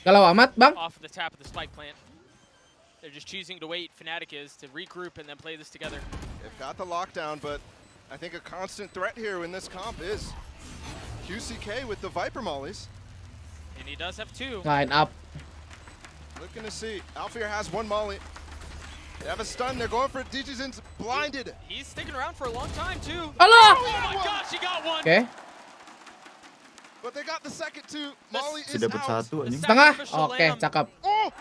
Galau amat, Bang. Off of the tap of the spike plant. They're just choosing to wait. Fnatic is to regroup and then play this together. They've got the lockdown, but I think a constant threat here in this comp is QCK with the Viper mollies. And he does have 2. Line up. Looking to see. Alfir has 1 molly. They have a stun. They're going for it. Digizin's blinded. He's sticking around for a long time, too. Allah! Oh my gosh, he got 1. Okay. But they got the second 2. Molly is dapat out. satu anjing. Setengah. Oke, cakep. Oh!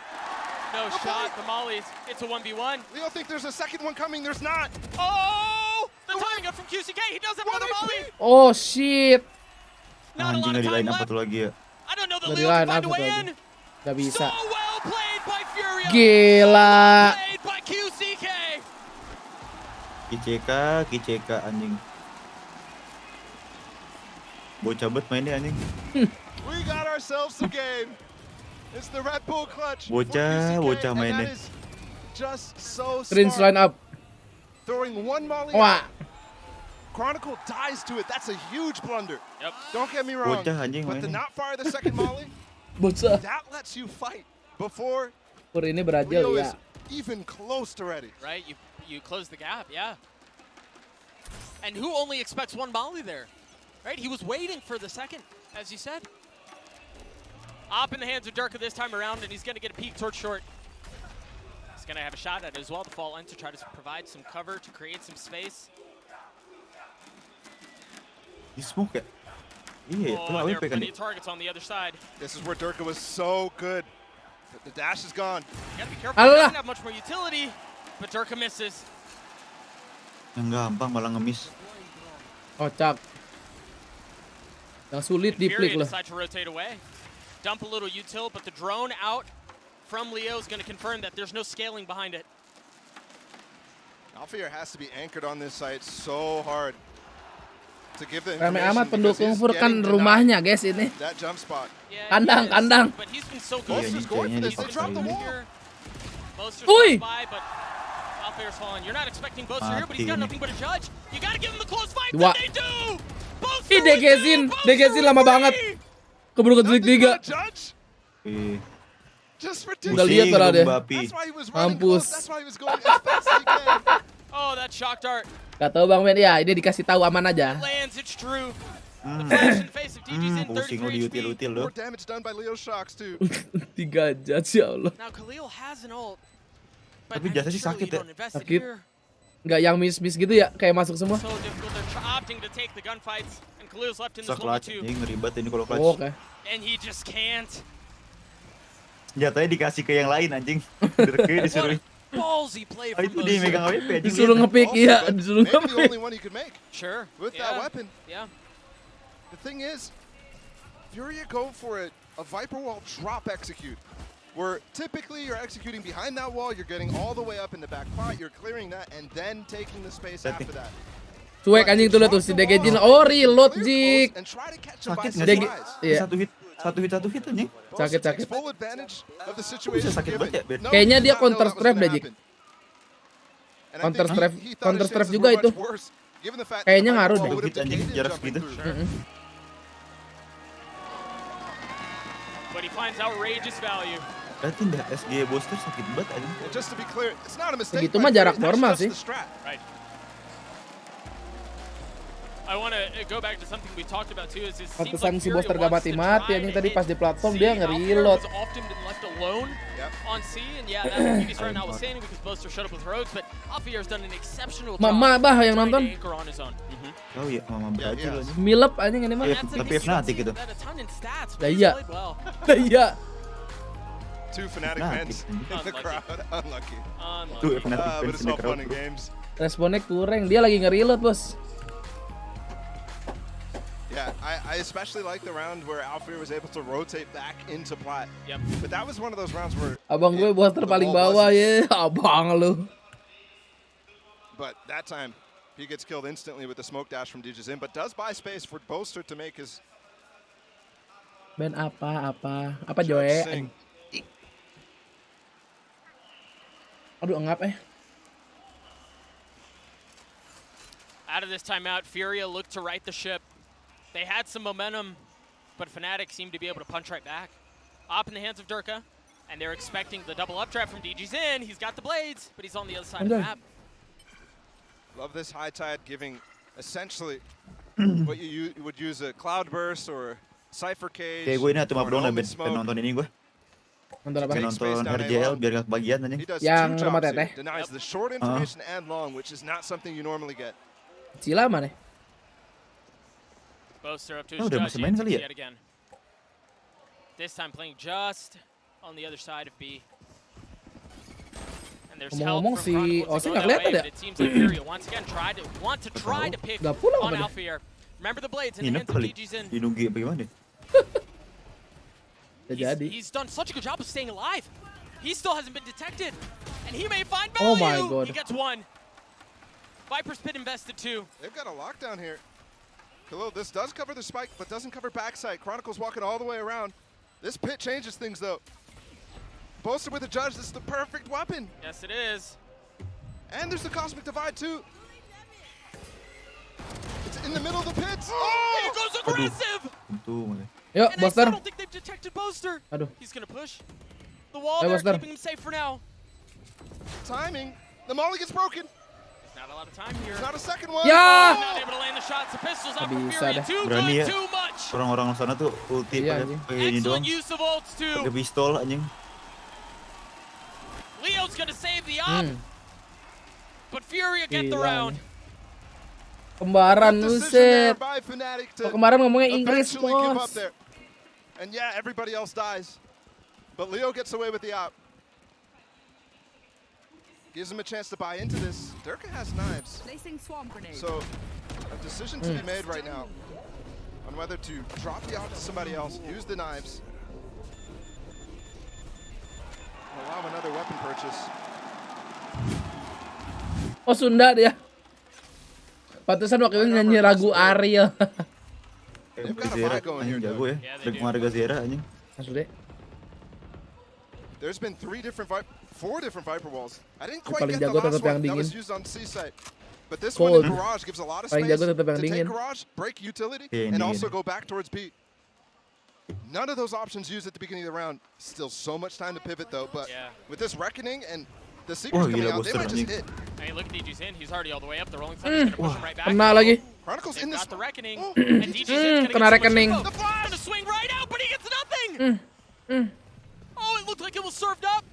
No shot. The mollies. It's a 1v1. Leo think there's a second one coming. There's not. Oh! The timing up from QCK. He does have another molly. Oh shit. Not a lot of time left. Lagi ya. I don't know that Leo can find a way in. Gak bisa. So well played by Furia. Gila. Played by QCK. KCK anjing. Bocah bet mainnya anjing. We got ourselves a game. It's the Red Bull clutch. Bocah mainnya. Just so Prince line up. Throwing 1 molly. Wah. Chronicle dies to it. That's a huge blunder. Yep. Don't get me wrong. Bocah anjing But the mainnya. not fire the second molly, Bocah. that lets you fight before Pur ini berhasil Leo ya. is even close to ready. Right, you close the gap, yeah. And who only expects 1 molly there? Right, he was waiting for the second, as you said. Op in the hands of Durka this time around, and he's going to get a peek towards short. He's going to have a shot at it as well, the fall in to try to provide some cover, to create some space. Di smoke ya? Iya, Oh, there are plenty of targets on the other side. This is where Durka was so good. The dash is gone. You gotta be careful, he doesn't have much more utility, but Durka misses. Yang gampang malah ngemis. Kocak. Yang sulit di flick loh. Decide to rotate away. Dump a little util, but the drone out from Leo is going to confirm that there's no scaling behind it. Alfir has to be anchored on this site so hard to give the Rame information amat because pendukung he's Furkan getting rumahnya guys ini. that jump spot. Kandang, kandang. But he's been so good. Boaster's going for this. They dropped the wall. Boaster's Ui! close by, but Alfir's falling. You're not expecting Boaster here, but he's got nothing but a judge. You gotta give him the close fight. Dua. That they do! Ih, Degezin lama banget. Keburu ke detik 3. Udah lihat padahal deh. Mampus. Oh, that shock dart. Gak tau Bang Ben, ya ini dikasih tahu aman aja. Lands, it's true. The flash in the face of DG's in 33 HP. More damage done by Leo shocks too. 3 judge ya Allah. Now Khalil has an ult. Tapi biasa sih sakit ya. Sakit. Nggak yang miss gitu ya, kayak masuk semua. So difficult. They're opting to take the gunfights, and Khalil's left in this Clutch, 1v2. ini ngeribet ini kalau clutch. Oh, oke. And he just can't. Jatuhnya dikasih ke yang lain anjing. Derke disuruh. Ballsy play from Itu dia megang AWP anjing. Disuruh ngepick ya, disuruh Maybe the ngepick. only one he could make. Sure. With that weapon. Yeah. The thing is, Furia go for a Viper wall drop execute, where typically you're executing behind that wall, you're getting all the way up in the back pot, you're clearing that, and then taking the space after that. Cuek anjing tuh lihat tuh si Degejin. Oh, reload Jik. Sakit nggak sih? Iya. Satu hit anjing. Sakit. Full advantage of the Bisa situation sakit banget ya, Ben. Kayaknya dia counter strike deh, Jik. Counter strike juga itu. Kayaknya ngaruh deh. Hit anjing jarak segitu. But he finds outrageous value. Berarti dah SG booster sakit banget anjing. Just to be clear, it's not a mistake. Segitu mah jarak normal sih. Right. I want to go back to something we talked about too. Is it seems Pantesan like si Furia Boster gak wants to mati-mati try anjing and tadi hit pas di platform C. dia Alfir nge-reload. was often been left alone on C, and yeah, that's what Yuki's right now was saying because Boster showed up with rogues, but Alfir's done an exceptional job. Mama bah yang trying to nonton. anchor on his own. Oh iya, mama berhasil anjing. Milep anjing ini mah. Tapi Fnatic gitu. Lah iya. Lah iya. Two Fnatic fans in the crowd. Unlucky. Tuh Fnatic But fans it's in the all crowd. fun and games. Responnya kurang, dia lagi nge-reload bos. Yeah, I especially like the round where Alfir was able to rotate back into plat. Yep. But that was one of those rounds where Abang gue Buster paling bawah ya, abang lu. But that time, he gets killed instantly with the smoke dash from DJ's in, but does buy space for Boaster to make his... Ben apa Joe? Aduh, ngap Out of this timeout, Furia looked to right the ship. They had some momentum, but Fnatic seemed to be able to punch right back. Op in the hands of Durka, and they're expecting the double up trap from DG's in. He's got the blades, but he's on the other side of the map. Love this high tide giving essentially what you would use a cloud burst or Cypher Cage. Kayak gue ini atau doang nonton ini gue. Nonton apa? Nonton RJL biar gak kebagian anjing. Yang rumah teteh. Denies the short information and long, which is not something you normally get. Cila mana? Boaster up to his judge yet again. This time playing just on the other side of B. And there's help from Chronicles to go that way, but it seems like Furia once again want to try to pick on Alfir. Remember the blades in the hands of DG's in. He's done such a good job of staying alive. He still hasn't been detected, and he may find value. Oh my God. He gets one. Viper's Pit invested two. They've got a lockdown here. Khalil, this does cover the spike, but doesn't cover backside. Chronicles walking all the way around. This pit changes things, though. Boaster with a judge, this is the perfect weapon. Yes, it is. And there's the Cosmic Divide, too. It's in the middle of the pits. Oh! He goes aggressive! Yo, and I still don't think they've detected Boaster. He's going to push. The wall there, keeping him safe for now. Timing. The molly gets broken. Not a lot of time here. It's not a second one. Yeah! Not able to land the shots. The pistols out from Furia. Too good, too much. Orang-orang sana tuh ulti pakai ini doang. Excellent use of ults too. Pakai pistol anjing. Leo's gonna save the op. But Furia get the round. Kembaran buset. Kemarin ngomongnya Inggris, bos. And yeah, everybody else dies. But Leo gets away with the op. Gives him a chance to buy into this. Durka has knives. So, a decision to be made right now on whether to drop the op to somebody else, use the knives, allow another weapon purchase. Oh, Sunda dia. Pantesan waktu itu nyanyi lagu Ariel. Zera anjing jago ya. Marga Zera anjing. Maksudnya? There's been four different Viper walls. I didn't quite get the last one that was used on C site. But this one in Garage gives a lot of space to take Garage, break utility, and also go back towards B. None of those options used at the beginning of the round. Still so much time to pivot though, but with this Reckoning and the secrets coming out, they might just hit. I mean, look at DG's in. He's already all the way up. The rolling thunder is going to push him right back. Kena lagi. Chronicles in this. Got the Reckoning. And DG's in going to kena Reckoning. The flash going to swing right out, but he gets nothing. Oh, it looked like it was served up.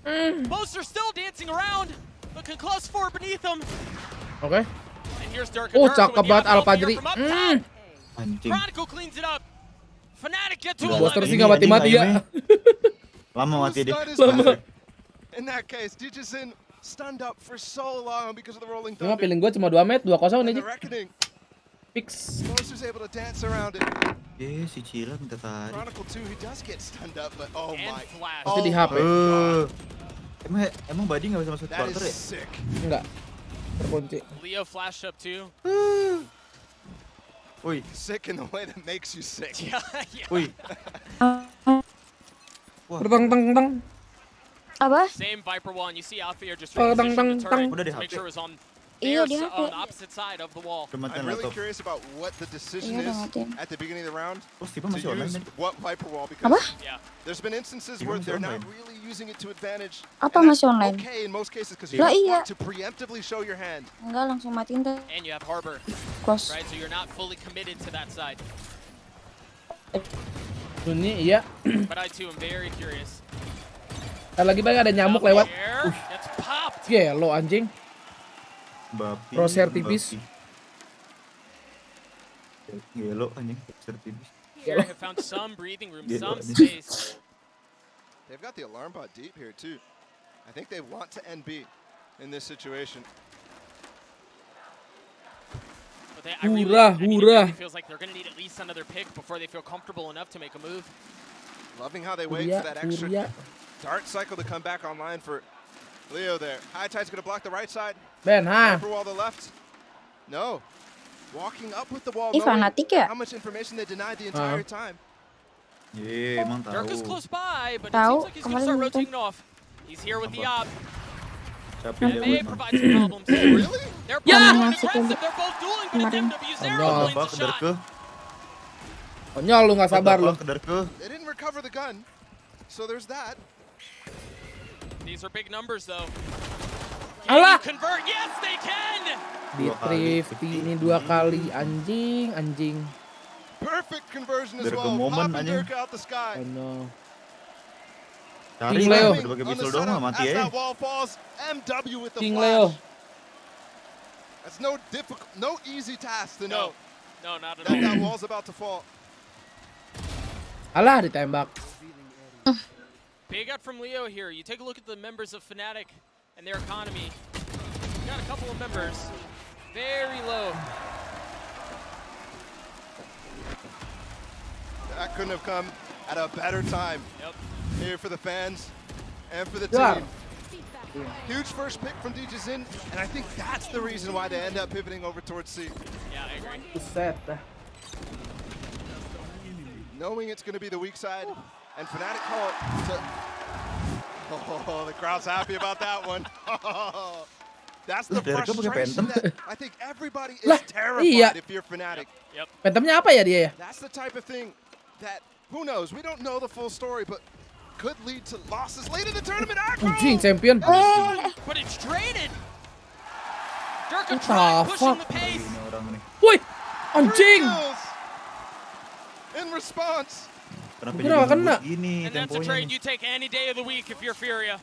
Boaster still dancing around. Looking close for beneath him. Okay. And here's Durka. Oh, cakep banget Alpajri. Chronicle cleans it up. Fnatic get to 11. Boaster sih nggak mati-mati ya. Lama mati dia. Lama. In that case, Digisin stunned up for so long because of the rolling Cuma thunder. feeling gue cuma 2 match, 2-0 nih. Fix. Boaster's able to dance around it. Si Cila minta tarik. Chronicle 2, he does get stunned up, but oh my. Pasti di HP. Emang Buddy nggak bisa masuk That quarter is ya? sick. Enggak. Terkunci. Leo flashed up too. Woi. Sick in the way that makes you sick. Yeah. Woi. Teng. Apa? Same Viper wall, and you see Alfir just repositioning the turret to make sure it was on the opposite side of the wall. I'm really curious about what the decision is at the beginning of the round to use what Viper wall, because there's been instances where they're not really using it to advantage. Apa masih online? Okay, in most cases, because you don't want to preemptively show your hand. Enggak, langsung matiin deh. And you have Harbor, Close. right? So you're not fully committed to that side. Sunyi, iya. But I too am very curious. Lagi banyak ada nyamuk lewat. That's popped. Gelo anjing. Bapi. Crosshair tipis. Gelo anjing, crosshair tipis. Here have found some breathing room, some space. They've got the alarm bot deep here too. I think they want to end B in this situation. But I really feels like they're going to need at least another pick before they feel comfortable enough to make a move. Loving how they wait for that extra dart cycle to come back online for Leo there. High Tide's going to block the right side. Viper wall the left. No. Walking up with the wall, knowing how much information they denied the entire time. Emang tahu. Dirk is close by, but it seems like he's going to start rotating off. He's here with the op. That may provide some problems. Really? They're both going aggressive. They're both dueling, but it's MW0 who wins the shot. Konyol lu nggak sabar lu. They didn't recover the gun, so there's that. These are big numbers though. Alah. Convert, yes they can. Di Thrifty ini 2 kali anjing. Perfect conversion as well. Popping Dirk out the sky. Oh no. King Leo. Udah pakai pistol doang mah mati ya. MW with the King flash. Leo. That's no easy task to know. No, not at that all. That wall's about to fall. Alah ditembak. Big out from Leo here. You take a look at the members of Fnatic and their economy. Got a couple of members very low. That couldn't have come at a better time. Here for the fans and for the team. Huge first pick from DJZin, and I think that's the reason why they end up pivoting over towards C. Yeah, I agree. Knowing it's going to be the weak side, and Fnatic call it to... Oh, the crowd's happy about that one. That's the frustration that I think everybody is terrified if you're Fnatic. Phantomnya apa ya dia ya? That's the type of thing that, who knows, we don't know the full story, but could lead to losses late in the tournament. Anjing champion. But it's traded. Dirk tried pushing the pace. Woi, anjing. In response. Kenapa kena? And that's a trade you take any day of the week if you're Furia.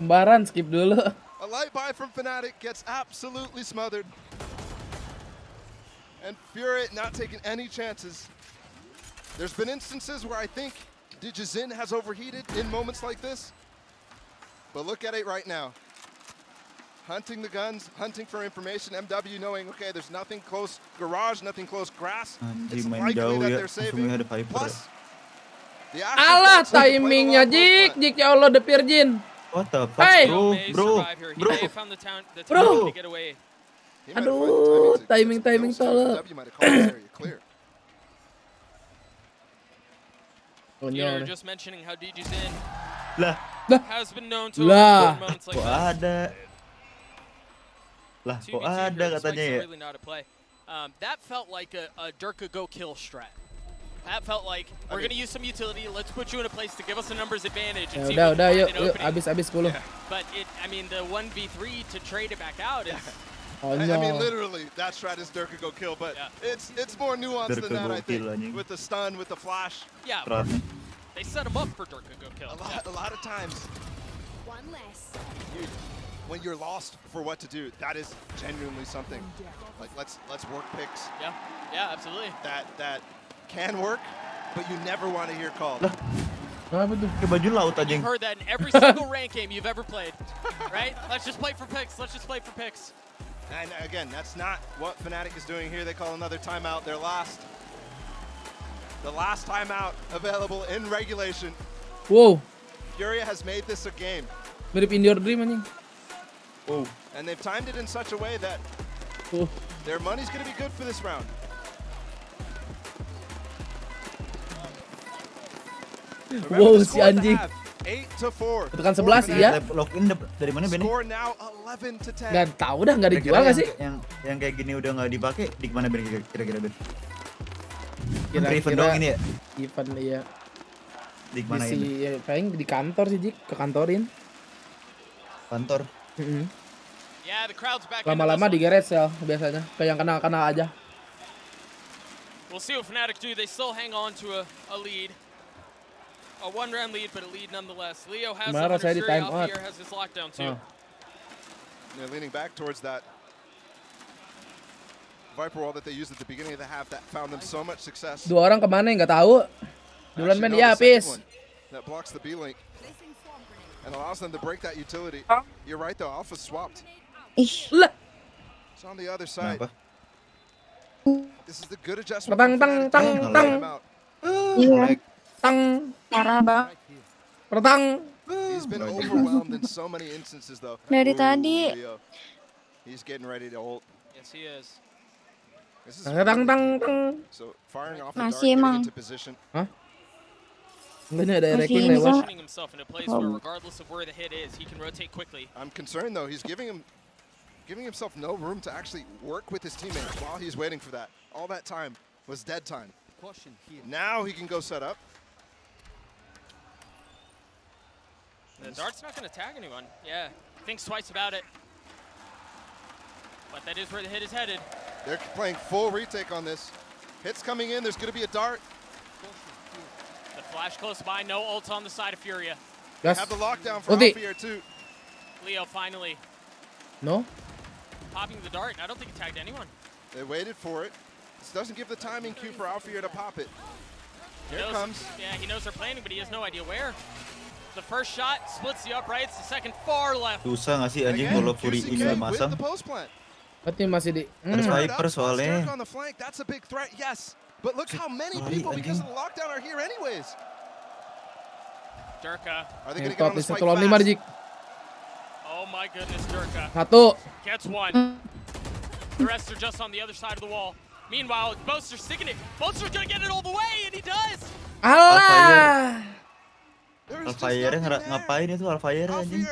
Kembaran skip dulu. A light buy from Fnatic gets absolutely smothered. And Furia not taking any chances. There's been instances where I think DJZin has overheated in moments like this. But look at it right now. Hunting the guns, hunting for information. MW knowing, okay, there's nothing close garage, nothing close grass. It's likely that they're saving. Plus, the Alah, timingnya Jik ya Allah, The Virgin. What the fuck, Hey. bro. Aduh, timing tolong. You're just mentioning how DJZin has been known to Lah. moments like Kok this. ada? Lah, kok ada katanya ya? Really not a play. That felt like a Dirk go kill strat. That felt like we're gonna use some utility. Let's put you in a place to give us a numbers advantage. And see Ya if udah, we yuk, can find an opening. habis 10. But I mean, the 1v3 to trade it back out is. Oh, I no. mean, literally, that strat is Dirk go kill, but it's more nuanced than that, I think. With the stun, with the flash. Yeah, they set him up for Dirk go kill. A lot of times. One less. When you're lost for what to do, that is genuinely something. Like let's work picks. Yeah, absolutely. That can work, but you never want to hear called. Kayak baju laut aja. You've heard that in every single rank game you've ever played, right? Let's just play for picks. Let's just play for picks. And again, that's not what Fnatic is doing here. They call another timeout. The last timeout available in regulation. Wow. Furia has made this a game. Mirip In Your Dream anjing. Oh. And they've timed it in such a way that their money's going to be good for this round. Wow, si anjing. 8-4. Tekan 11 ya. Login dari mana Ben? Score now 11-10. Gak tahu dah, nggak dijual nggak sih? Yang kayak gini udah nggak dipakai di mana Ben kira-kira Ben? Kira-kira doang ini ya? Event iya. Di mana ini? Ya, paling di kantor sih Jik, ke kantorin. Kantor. Yeah, the crowd's back. Lama-lama di garage sel biasanya, kayak yang kenal-kenal aja. We'll see what Fnatic do. They still hang on to a lead. A one-round lead, but a lead nonetheless. Leo has the Fury off here, has his lockdown too. They're leaning back towards that Viper wall that they used at the beginning of the half that found them so much success. 2 orang kemana nggak tahu. Duluan main ya habis. That blocks the B link and allows them to break that utility. You're right though, Alpha swapped. Lah. It's on the other side. Kenapa? This is the good adjustment. He's been overwhelmed in so many instances though. Dari tadi. He's getting ready to ult. Yes, he is. This is so firing off the dart, getting into position. Hah? Enggak ada ranking lewat. Positioning himself in a place where regardless of where the hit is, he can rotate quickly. I'm concerned though. He's giving himself no room to actually work with his teammates while he's waiting for that. All that time was dead time. Now he can go set up. The dart's not going to tag anyone. Yeah, thinks twice about it. But that is where the hit is headed. They're playing full retake on this. Hit's coming in. There's going to be a dart. The flash close by. No ult on the side of Furia. Yes. Have the lockdown for Alfier too. Leo finally. No. Popping the dart. I don't think he tagged anyone. They waited for it. This doesn't give the timing cue for Alfier to pop it. Here it comes. Yeah, he knows they're planning, but he has no idea where. The first shot splits the uprights. The second far left. Susah nggak sih anjing kalau Fury ini nggak masang? Berarti masih di. Ada sniper soalnya. On the flank, that's a big threat. Yes, but look how many people because of the lockdown are here anyways. Durka. Are they going to get on the spike 1 lawan 5 Dik. Oh my goodness, Durka. Satu. Gets one. The rest are just on the other side of the wall. Meanwhile, Boaster's sticking it. Boaster's gonna get it all the way, and he does. Allah. Alfier ngapain itu Alfier anjing?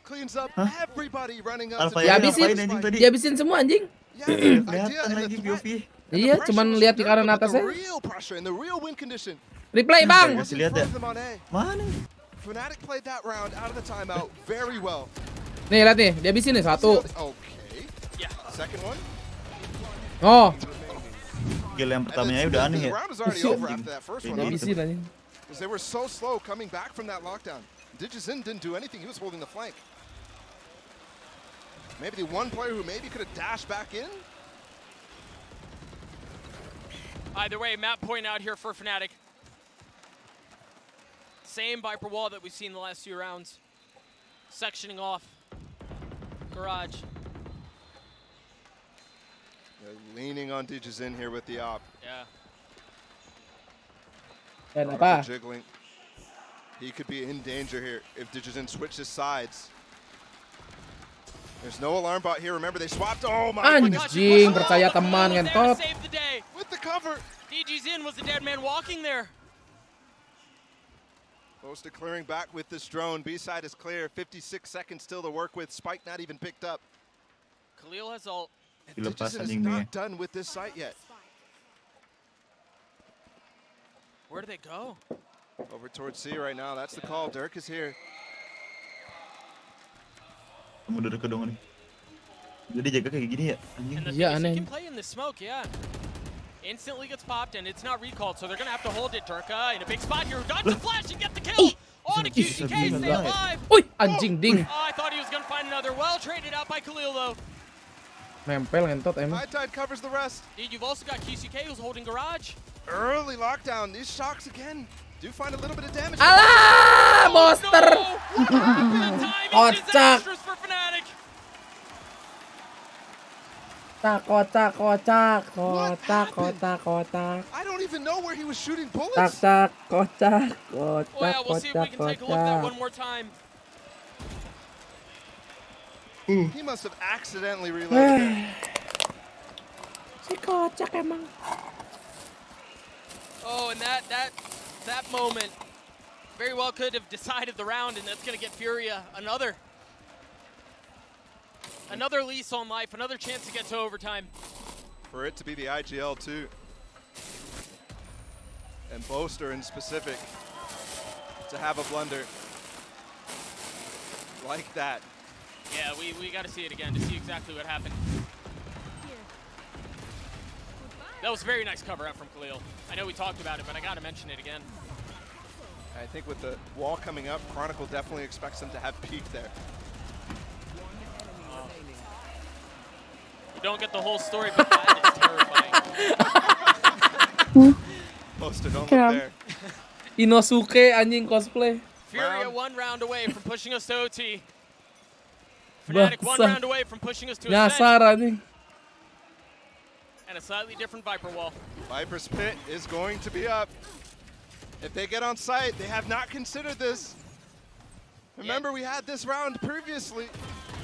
Cleans up everybody running up. Dihabisin semua anjing. Kelihatan lagi POV. Iya, cuman lihat di kanan atasnya. Replay bang. Masih lihat ya? Mana? Fnatic played that round out of the timeout very well. Nih lihat nih, dihabisin nih satu. Okay. Second one. Oh. Kill yang pertamanya udah aneh ya. Dihabisin anjing. Because they were so slow coming back from that lockdown. DBangkongS didn't do anything. He was holding the flank. Maybe the one player who maybe could have dashed back in. Either way, map point out here for Fnatic. Same Viper wall that we've seen the last few rounds. Sectioning off. Garage. They're leaning on DBangkongS in here with the op. Yeah. Jiggling. He could be in danger here if DBangkongS switches sides. There's no alarm bot here. Remember, they swapped. Oh my goodness. Anjing, percaya teman ngentot. With the cover. DBangkongS in was a dead man walking there. Boaster clearing back with this drone. B side is clear. 56 seconds still to work with. Spike not even picked up. Khalil has ult. DBangkongS is not done with this site yet. Where do they go? Over towards C right now. That's the call. Dirk is here. Kamu udah deket dong nih. Jadi jaga kayak gini ya. Iya aneh. He can play in the smoke, yeah. Instantly gets popped and it's not recalled, so they're gonna have to hold it. Durka in a big spot here. Dodge the flash and get the kill. On a QCK, stay alive. Uy, anjing ding. Oh, I thought he was gonna find another. Well traded out by Khalil though. Nempel ngentot emang. High Tide covers the rest. Dude, you've also got QCK who's holding garage. Early lockdown. These shocks again do find a little bit of damage. Alah, Boaster. Kocak. Kotak. I don't even know where he was shooting bullets. Kotak. Well, we'll see if we can take a look at that one more time. He must have accidentally reloaded. Si kocak emang. Oh, and that moment very well could have decided the round, and that's going to get Furia another lease on life, another chance to get to overtime. For it to be the IGL too. And Boaster in specific to have a blunder like that. Yeah, we got to see it again to see exactly what happened. That was a very nice cover out from Khalil. I know we talked about it, but I got to mention it again. I think with the wall coming up, Chronicle definitely expects them to have peak there. You don't get the whole story, but that is terrifying. Boaster, don't look there. Inosuke anjing cosplay. Furia one round away from pushing us to OT. Fnatic one round away from pushing us to a Nyasar anjing. And a slightly different Viper wall. Viper's pit is going to be up. If they get on site, they have not considered this. Remember, we had this round previously.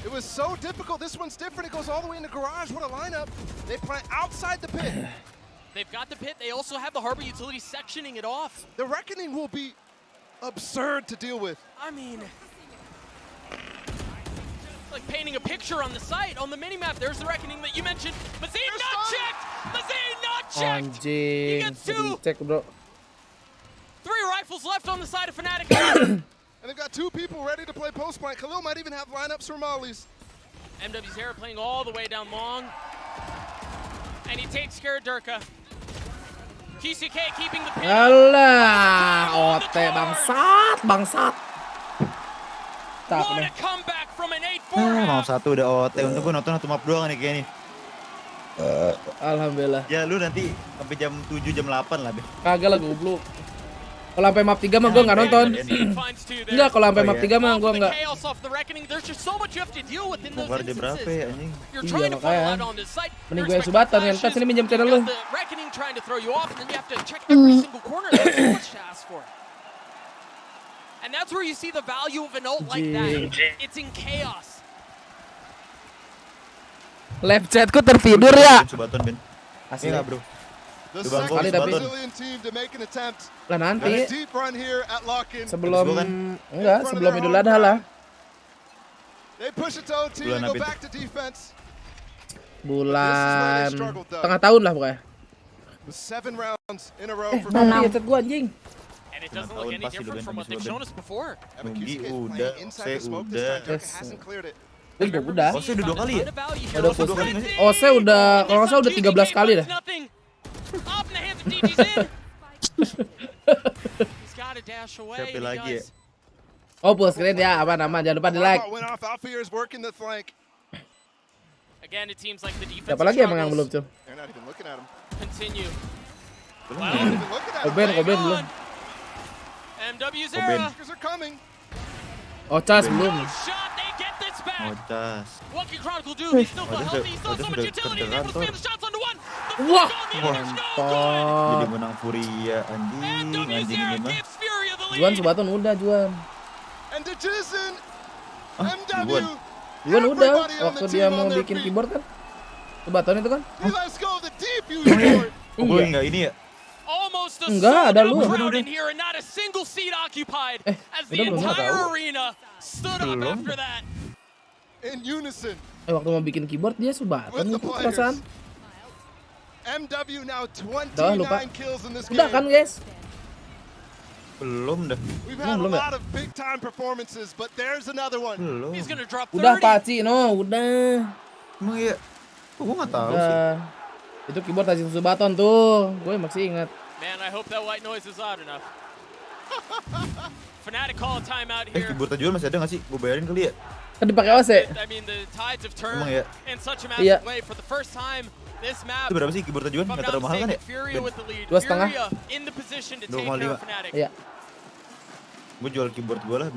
It was so difficult. This one's different. It goes all the way in the garage. What a lineup. They plant outside the pit. They've got the pit. They also have the Harbor Utility sectioning it off. The Reckoning will be absurd to deal with. I mean, like painting a picture on the site, on the minimap. There's the Reckoning that you mentioned. Mazine not checked! Mazine not checked! He Anjing. gets two. Cek, bro. 3 rifles left on the side of Fnatic. And they've got 2 people ready to play post plant. Khalil might even have lineups for Mollies. MWZera playing all the way down long. And he takes care of Durka. QCK keeping the pin. Alah, OT bangsat. What a comeback from an 8-4 Mau satu udah OT. Untuk gue nonton satu map doang nih kayaknya. Alhamdulillah. Ya lu nanti sampai jam 7 jam 8 lah, Be. Kagak lah goblok. Kalau sampai map 3 mah gue nggak nonton. Enggak, kalau sampai map 3 mah gue nggak. Bongkar jam berapa ya anjing? Iya makanya. Mending gue Subatan kan sini minjem channel lu. And that's where you see the value of an ult like that. It's in chaos. Live chatku tertidur ya. Subatan, Ben. Asli lah, Bro. The DBangkongS second tapi. Brazilian team to make an attempt. Lah nanti. A deep run here at Lock-in. Sebelum sebelum Idul Adha lah. They push it to OT and go back to defense. Bulan tengah tahun lah pokoknya. 7 rounds in a row for Tapi chat gua anjing. And it doesn't look any different from what they've shown us before. Nugi udah, saya udah. Udah. Ose udah 2 kali ya? Udah full kali. Ose udah kalau nggak salah udah 13 kali dah. Up in the hands of DG's in. He's got to dash away. Siapa lagi ya? Oh, full screen ya, apa nama? Jangan lupa di like. Again, it seems like the defense. Siapa lagi emang yang belum tuh? Continue. Koben belum. MWZera. Ocas belum. Ocas. What can Chronicle do? He's still healthy. He's still so much utility. He's able to spam the shots onto one. Wah, mantap. Jadi menang Furia anjing ini mah. Juan Subaton udah Juan. Juan udah waktu dia mau bikin keyboard kan. Subaton itu kan. Gue enggak ini ya. Enggak, ada lu. Udah waktu mau bikin keyboard dia Subaton itu perasaan. MW now 29 lupa. kills in this Udah game. kan guys? Belum dah. We've had a lot of big time performances, but there's another one. He's gonna drop 30. Udah Paci, udah. Emang iya? Gue nggak tahu sih. Itu keyboard Haji Subaton tuh, gue masih ingat. Man, I hope that white noise is loud enough. Fnatic call a timeout here. Keyboard Tajuan masih ada nggak sih? Gue bayarin kali ya. Kan dipakai OC. I mean, the tides have turned in such a Iya. massive way for the first time. This map. Itu berapa sih keyboard Tajuan? Nggak terlalu mahal kan ya? 2,5. In the position to take 2,5. care of Fnatic. Iya. Gue jual keyboard gue lah,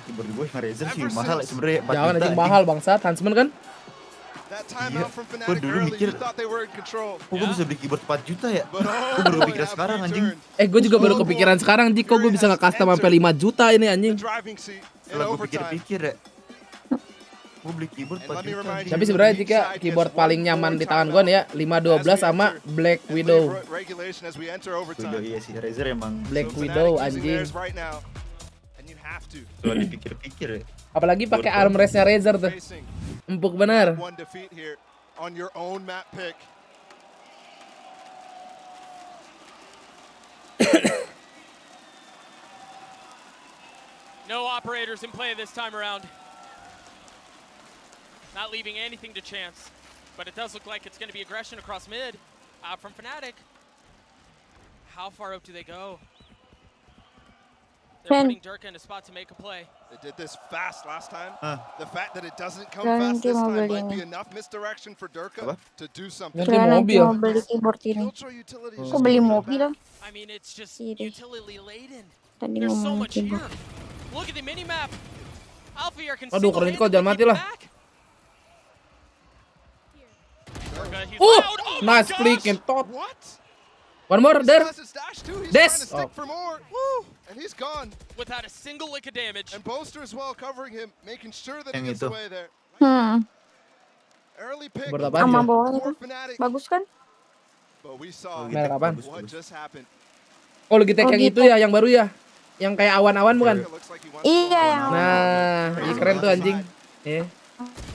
keyboard gue yang Razer sih mahal sebenarnya. Jangan aja mahal bangsat, Huntsman kan? Iya, gue dulu mikir, gue bisa beli keyboard 4 juta ya? Gue baru kepikiran sekarang anjing. Gue juga baru kepikiran sekarang, kok gue bisa nge-custom sampai 5 juta ini anjing. Setelah gue pikir-pikir ya, gue beli keyboard 4 juta. Tapi sebenarnya jika keyboard paling nyaman di tangan gue nih ya 512 sama Black Widow. Widow iya sih, Razer emang Black Widow anjing. Setelah dipikir-pikir ya. Apalagi pakai armrestnya Razer tuh. Empuk bener. No operators in play this time around. Not leaving anything to chance. But it does look like it's going to be aggression across mid from Fnatic. How far out do they go? They're putting Durka in a spot to make a play. They did this fast last time. The fact that it doesn't come fast this time might be enough misdirection for Durka to do something. Mobil. Beli keyboard ini. Kok beli mobil? I mean, it's just utility laden. Tadi There's so ngomong much here. keyboard. Look at the mini map. Alphier can Aduh, keren kok, jangan mati lah. Nice flick and tot. One more there. Des. Oh. And he's gone without a single lick of damage. And Boaster as well covering him, making sure that he gets away there. Early pick sama bawahnya tuh. Bagus kan? But we saw what just happened. Oh, lagi tag yang itu ya, yang baru ya. Yang kayak awan-awan bukan? Iya, yang awan. Nah, ini keren tuh anjing.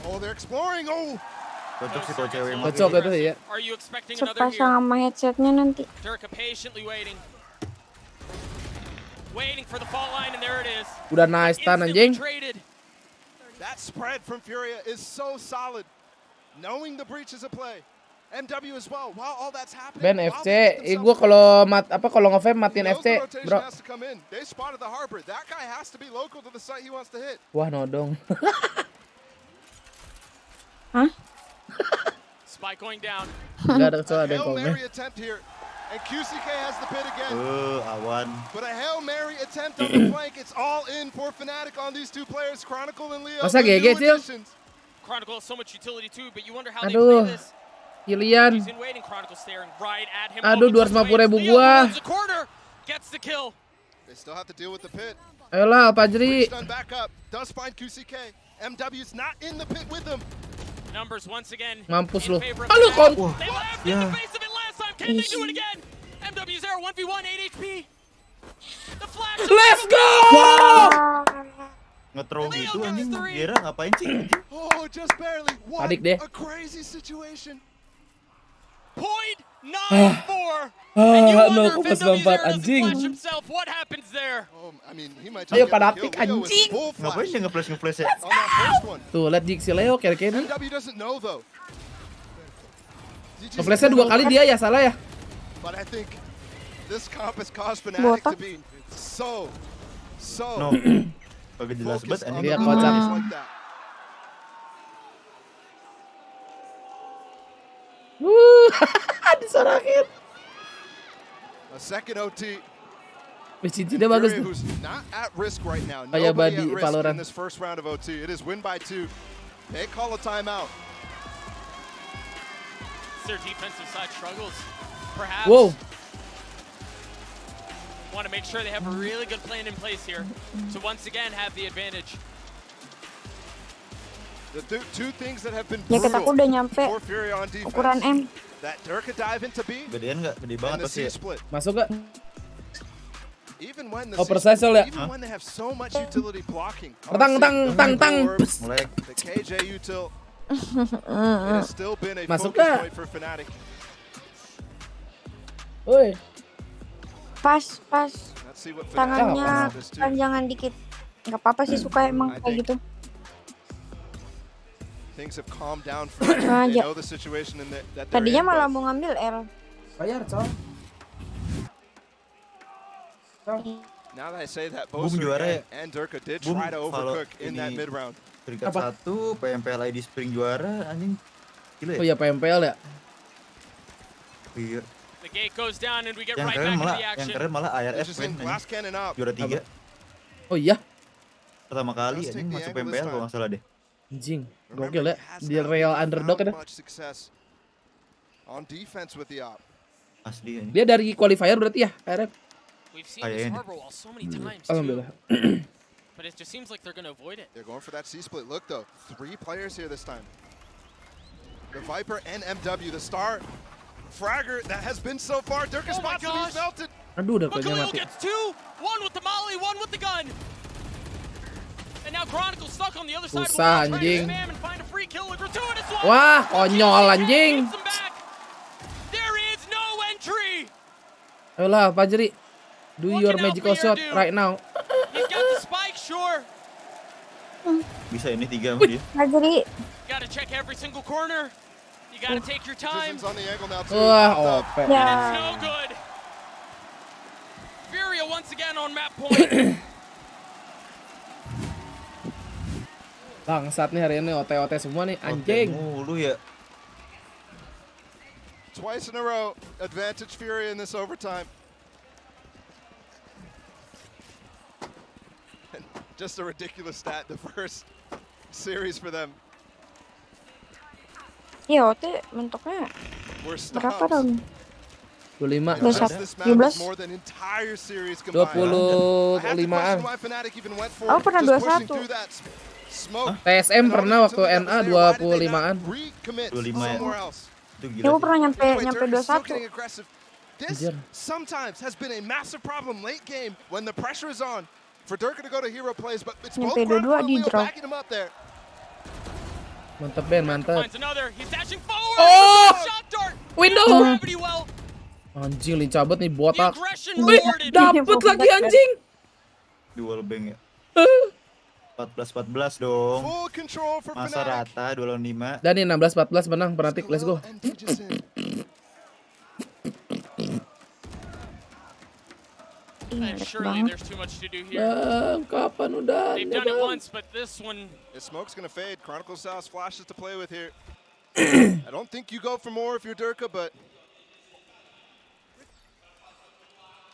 Oh, they're exploring. Oh. Cocok sih kalau cewek yang Cocok itu ya. Sepasang sama headsetnya nanti. Durka patiently waiting. Waiting for the fall line, and there it is. Udah nice stun anjing. That spread from Furia is so solid. Knowing the breach is a play. MW as well. While all that's happening. Ben FC, gua kalau kalau nge-fam matiin FC, bro. They spotted the harbor. That guy has to be local to the site he wants to hit. Wah, nodong. Hah? Spike going down. Enggak ada soal ada Hail Mary attempt here. And QCK has the pit again. Awan. But a Hail Mary attempt on the flank. It's all in for Fnatic on these two players, Chronicle and Leo. Masa GG, Cil? Chronicle has so much utility too, but you wonder how they play this. Kilian. He's in waiting, Chronicle staring right at him. Aduh, 250.000 gua. Gets the kill. They still have to deal with the pit. Ayolah, Pajri. Back up. Does find QCK. MW's not in the pit with them. Numbers once again. Mampus lu. Halo kon. They laughed in the face of it last time. Can they do it again? MW0 1v1 8 HP. The flash. Let's go. Nge-throw gitu anjing. Kira ngapain sih anjing? Oh, just barely. What a crazy situation. Point 9-4. And you wonder if MW0 doesn't flash himself. What happens there? I mean, he might ayo pada pick anjing. Ngapain dia nge-flash ya? On that first one. Tuh, lihat Dixie Leo kira-kira. MW doesn't know though. Nge-flashnya 2 kali dia ya, salah ya. But I think this comp has caused Fnatic to be so no. Kagak jelas banget anjing. Dia kocak. Disorakin. A second OT. Cincinnya bagus tuh. Who's not at risk right now. Kayak Nobody Badi at risk Valorant. in this first round of OT. It is win by 2. They call a timeout. Their defensive side struggles. Perhaps. Whoa. Want to make sure they have a really good plan in place here to once again have the advantage. The two things that have been Nyeket aku udah nyampe for Fury on defense. ukuran M. That Durka dive into B. Gedean enggak? Gede banget pasti ya. Masuk gak? Even when the precise ya. even when they have so much utility blocking. Tang. The KJ util. It has still been a Masuk focus gak? point for Fnatic. Woi. Pas. Let's see what Tangannya panjangan dikit. Enggak apa-apa sih, suka emang kayak gitu. Things have calmed down for them. They know the situation in that they're Tadinya in, malah mau ngambil L. Bayar, coy. Now that I say that, Boaster and Durka did try to overcook in that mid round. Peringkat 1, PMPL ID Spring juara anjing. Gila ya? Oh iya, PMPL ya? Iya. The gate goes down and we get Yang right back into the yang action. keren malah IRF kan. Juara 3. Oh iya? Pertama kali anjing masuk PMPL kalau nggak salah deh. Anjing, gokil ya. Di real underdog kan. On defense with the op. Asli anjing. Dia dari qualifier berarti ya, RF. We've seen this harbor wall so many times too. Alhamdulillah. But it just seems like they're going to avoid it. They're going for that C-split. Look though, 3 players here this time. The Viper and MW, the star fragger that has been so far. Durka spots him, he's melted. Aduh, udah Khalil mati. gets 2, 1 with the molly, 1 with the gun. And now Chronicle stuck on the other side. Susah anjing. Spam and find a free kill. A gratuitous one. Wah, konyol anjing. There is no entry. Ayolah, Pajri. Do your magical shot right now. He's got the spike, sure. Bisa ini 3 sama dia. Pajri. You gotta check every single corner. You gotta take your time. On the angle now too. Wah, OP. And it's no good. Furia once again on map point. Bangsat nih hari ini OT semua nih anjing. Mulu ya. Twice in a row, advantage Fury in this overtime. Just a ridiculous stat, the first series for them. Iya, waktu mentoknya berapa dong? 25. 17. 25-an. Aku pernah 21. TSM pernah waktu NA 25-an. 25 ya. Itu gila. Ya, aku pernah nyampe 21. This sometimes has been a massive problem late game when the pressure is on for Durka to go to hero plays, but it's both Nyampe 22 di draw. backing him up there. Mantap Ben, mantap. Oh! Window. Anjing lincah banget nih botak. Wih, dapet lagi anjing. Duel bank ya. 14-14 dong. Masa rata 2 lawan 5. Dan ini 16-14 menang Fnatic, let's go. Surely there's too much to do here. Kapan udah? They've done it once, but this one. The smoke's gonna fade. Chronicles has flashes to play with here. I don't think you go for more if you're Durka, but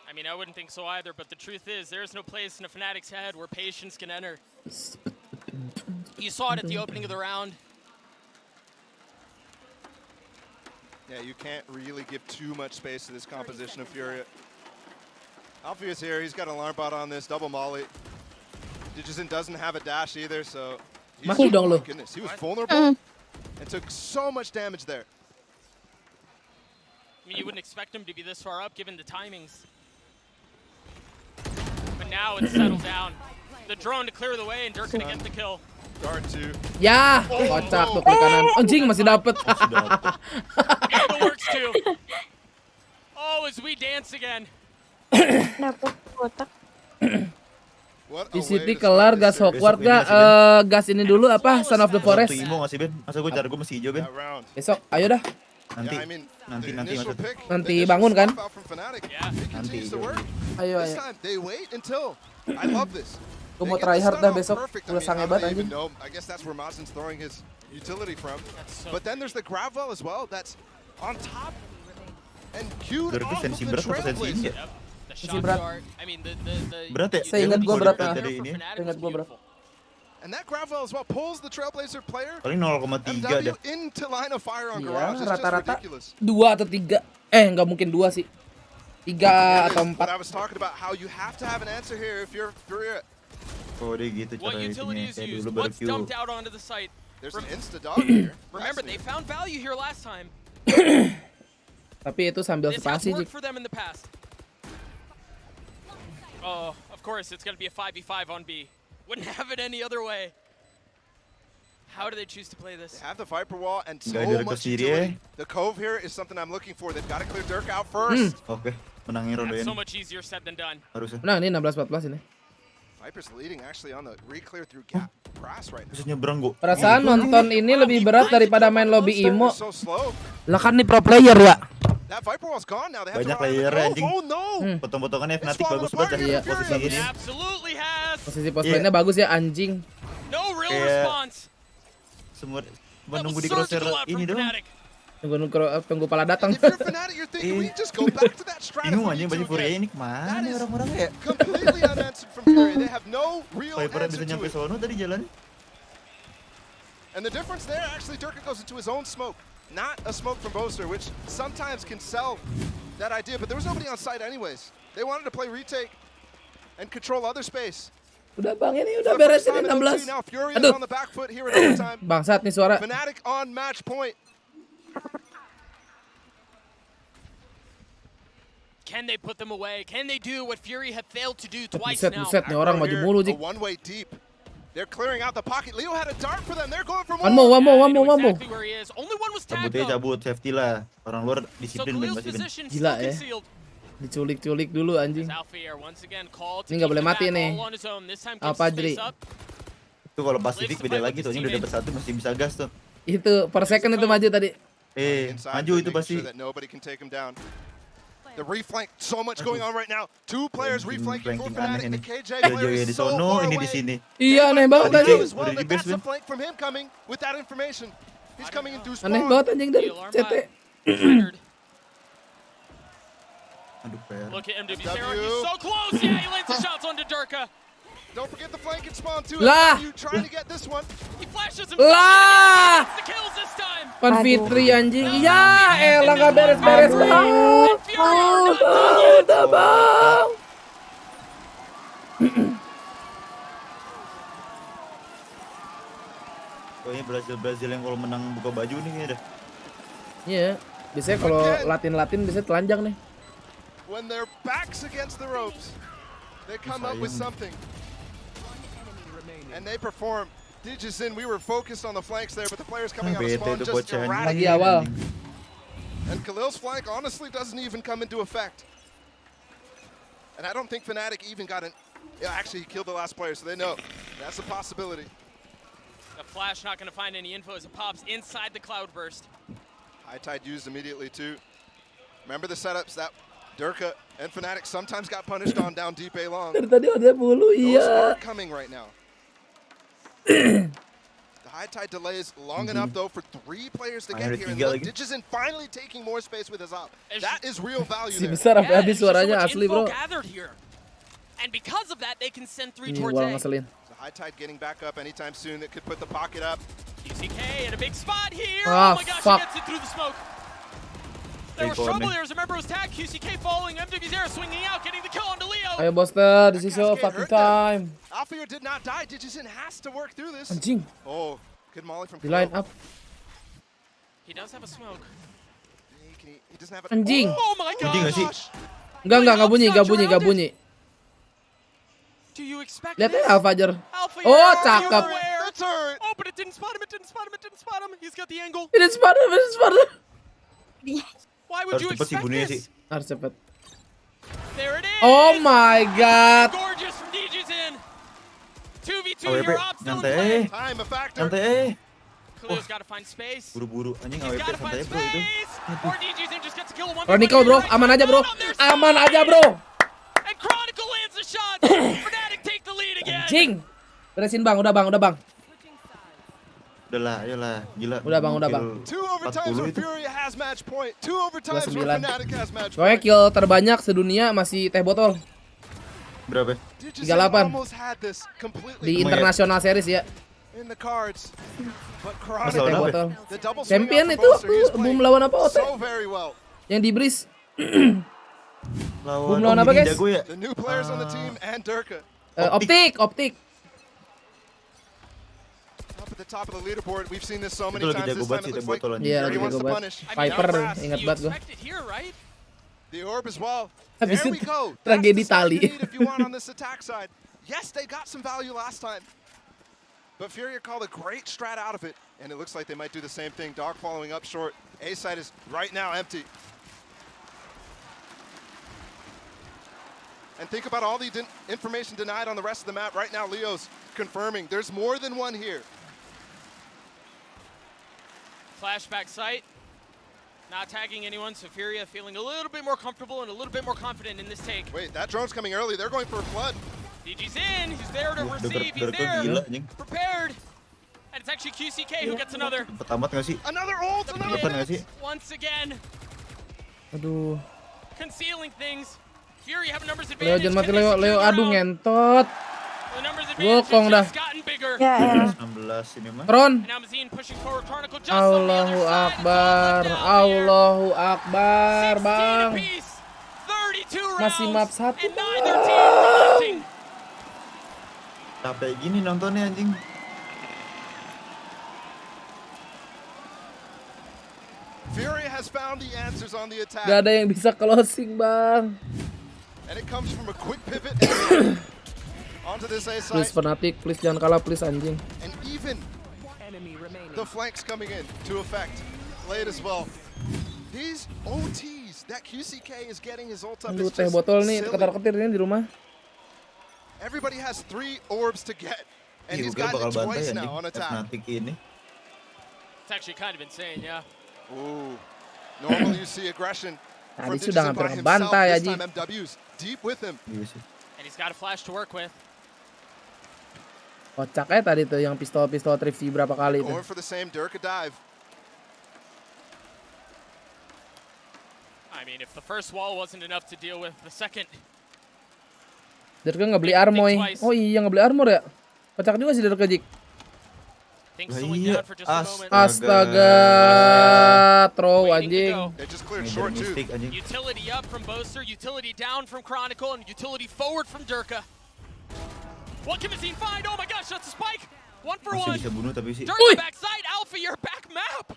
I mean, I wouldn't think so either, but the truth is, there's no place in a Fnatic's head where patience can enter. You saw it at the opening of the round. yeah, you can't really give too much space to this composition of Furia. Alfie is here. He's got an alarm bot on this double molly. Digizin doesn't have a dash either, so Mati dong lo. goodness, he was vulnerable and took so much damage there. I mean, you wouldn't expect him to be this far up given the timings. But now it's settled down. The drone to clear the way and Durka to get the kill. Dart 2. Ya, kocak tuh klik kanan. Anjing masih dapet. And the works too. Oh, as we dance again. Dapet kotak. Di City kelar gas Hogwarts gak? Gas ini dulu apa? Son of the Forest. Imo ngasih Ben? Masa gue cara gue masih hijau Ben? Besok, ayo dah. Nanti maksudnya. Nanti bangun kan? Nanti. Ayo ayo. They wait until I love this. Gue mau tryhard dah besok. Udah sange banget anjing. I guess that's where Mazin's throwing his utility from. But then there's the Gravel as well. That's on top and queued off of the Trailblazer. Masih berat. Berat ya? Saya ingat gue berat. Ingat gue berat. And that Gravel as well pulls the Trailblazer player. Paling 0,3 dah. Into line of fire on Iya, Garage. It's just rata-rata ridiculous. 2 atau 3. Nggak mungkin 2 sih. 3 atau 4. But I was talking about how you have to have an answer here if you're Furia. Oh, dia gitu What cara utilities kayak used? dulu What's barbecue. dumped out onto the site? There's an insta-dog here. Remember, they found value here last time. Tapi itu sambil This has spasi worked sih. for them in the past. Oh, of course, it's going to be a 5v5 on B. Wouldn't have it any other way. How do they choose to play this? They have the Viper wall and so Nggak ada much sendiri, utility. The Cove here is something I'm looking for. They've got to clear Dirk out first. Oke, menangin ronde That's ini. so much easier said than done. Harusnya. Nah, ini 16-14 ini. Viper's leading actually on the re-clear through gap. Brass right now. Bisa nyebrang gua. Perasaan nonton ini lebih berat daripada main lobby IMO. Lah kan nih pro player ya. That Viper wall's gone now. They have Banyak to run player out of the anjing. Cove. Oh no! Potong-potongannya Fnatic bagus banget Iya. posisi ini. Absolutely has. Posisi post lainnya bagus ya anjing. No real Kayak- response. Semua menunggu di crosshair ini doang. Tunggu pala datang. If you're Fnatic, you're thinking we just go back to that strategy. Bingung anjing baju Furia ini kemana nih orang-orang ya? Completely unanswered from Furia. They have no real Viper answer bisa to nyampe it. sono tadi jalan. And the difference there, actually, Durka goes into his own smoke, not a smoke from Boaster, which sometimes can sell that idea, but there was nobody on site anyways. They wanted to play retake and control other space. Udah bang ini udah beresin 16. Aduh. Bangsat nih suara. Fnatic on match point. Can they put them away? Can they do what Fury have failed to do twice Buset, now? buset nih orang maju mulu Jik. One-way deep. They're clearing out the pocket. Leo had a dart for them. They're going for more. One more. Exactly where he is. Only one was tagged Cabut aja, though. cabut, safety lah. Orang luar So disiplin Ben Khalil's pasti Ben. position Gila still ya. concealed. Diculik-culik dulu anjing. Alphair once again called to Ini nggak keep boleh the mati back nih. all on his own. This time Apa keeps Jri? space up. Itu kalau Pasifik beda lagi tuh, ini udah dapat satu masih bisa gas tuh. Itu per second itu maju tadi. Maju itu pasti. That nobody can take him down. The reflank, so much going on right now. Two players reflanking for Fnatic. The KJ player di is so sono, far ini di away. sini. Iya aneh banget anjing. As well, that that's a flank from him coming with that information. He's coming in through spawn. Aneh banget anjing dari CT. Aduh, fair. Look at MWZero, he's so close. Yeah, he lands the shots onto Durka. Don't forget the flank and spawn too. Lah. You trying to get this one. He flashes himself. Lah. Gets the kills this time. Pan Fitri anjing. Ya elah gak beres-beres bang. Udah bang. Kayaknya Brazil yang kalau menang buka baju nih kayaknya dah. Iya, biasanya kalau Latin biasanya telanjang nih. When their backs against the ropes, they come up with something. And they perform. Digizin, we were focused on the flanks there, but the players coming out of spawn just Lagi eradicated. awal. And Khalil's flank honestly doesn't even come into effect. And I don't think Fnatic even got an... Yeah, actually he killed the last player, so they know that's a possibility. The flash not going to find any info as it pops inside the cloud burst. High Tide used immediately too. Remember the setups that Durka and Fnatic sometimes got punished on down deep A long. Tadi ada bulu Those iya. are coming right now. The High Tide delays long enough though for 3 players to get here. And look, Digizin finally taking more space with his op. That is real value Si there. besar sampai habis suaranya asli bro. And because of that, they can send 3 Ini towards wall A. ngeselin. The High Tide getting back up anytime soon. That could put the pocket up. QCK in a big spot here. Ah, oh my gosh, fuck. he gets it through the smoke. There was trouble here. Remember, it was tag. QCK following. MWZera swinging out, getting the kill onto Leo. Ayo Boster, this is your fucking time. Alfear did not die. Digizin has to work through this. Anjing. Oh, good molly from Di line Khalil. up. He does have a smoke. He doesn't have a... Anjing. Oh my gosh. Enggak bunyi. Do you expect Lihat this? ya Alfajar. Alpha, Oh, you're cakep. aware. Oh, but it didn't spot him. He's got the angle. Ini spot. Why would you expect this? Harus cepet. There it is. Oh my god. Gorgeous from Digizin. 2v2 AWP, here. Op still in play. Time a factor. Khalil's got to find space. Buru-buru anjing He's AWP got to find santai bro itu. space. Or Digizin just gets to kill one. Chronicle bro, aman aja bro. Aman aja bro. And Chronicle lands a shot. Fnatic take the lead again. Anjing. Beresin bang, udah bang. Udahlah, ayolah, gila. Udah bang. 2 overtimes where Fury has match point. 2 overtimes where 29. Fnatic has match Soalnya point. kill terbanyak sedunia masih teh botol. Berapa? 38. Almost had this completely Di international series ya. in the cards. But Masih teh botol. the double swing Champion out itu for Boaster, he's boom playing lawan apa Ote? so very well. Yang di Breeze. Lawan Lawan apa, guys? jago ya? The new players on the team and Durka. Optik. Up at the top of the leaderboard, we've seen this so Itu many lagi times. jago This banget time sih it looks teh like botol anjing. Iya, Fury lagi wants jago to banget. punish. Viper ingat banget gua. The orb as well. Habis There itu we go. tragedi That's the start tali. you need if you want on this attack side. Yes, they got some value last time. But Fury called a great strat out of it. And it looks like they might do the same thing. Dog following up short. A side is right now empty. And think about all the information denied on the rest of the map. Right now, Leo's confirming there's more than one here. Flashback sight. Not tagging anyone, so Furia feeling a little bit more comfortable and a little bit more confident in this take. Wait, that drone's coming early. They're going for a flood. DG's in. He's there to receive. He's there. Prepared. And it's actually QCK who gets another. Pertama nggak sih? Another ult. Depan nggak sih? Once again. Aduh. Concealing things. Fury have a numbers Leo advantage. jangan mati Leo. Aduh ngentot. Gokong dah. Ya. 16 ini mah. Tron. Allahu Akbar. Bang. Masih map 1. Capek gini nontonnya anjing. Fury has found the answers on the attack. Gak ada yang bisa closing, Bang. And it comes from a quick pivot onto this A side. Please Fnatic, please jangan kalah, please anjing. And even the flanks coming in to effect late as well. These OTs that QCK is getting his ult up Aduh, is teh just botol nih, silly. ketar-ketir ini di rumah. Everybody has 3 orbs to get. And Iya, he's gue gotten bakal it bantai twice anjing. now on attack. Fnatic ini. It's actually kind of insane, yeah. Ooh. Normally you see aggression from Tadi sudah Digizin hampir by himself. ngebantai This aja. time MW's deep with him. And he's got a flash to work with. Kocak ya tadi tuh yang pistol-pistol Trivi berapa kali itu. Going for the same Durka dive. I mean, if the first wall wasn't enough to deal with the second. Derka nggak beli armor. Oh iya nggak beli armor ya. Kocak juga sih Derka Jik. Iya. Astaga, throw anjing. Utility up from Boaster, utility down from Chronicle, and utility forward from Derka. What can Mazine find? Oh my gosh, that's a spike! 1 for 1. Derka backside, Alpha, your back map!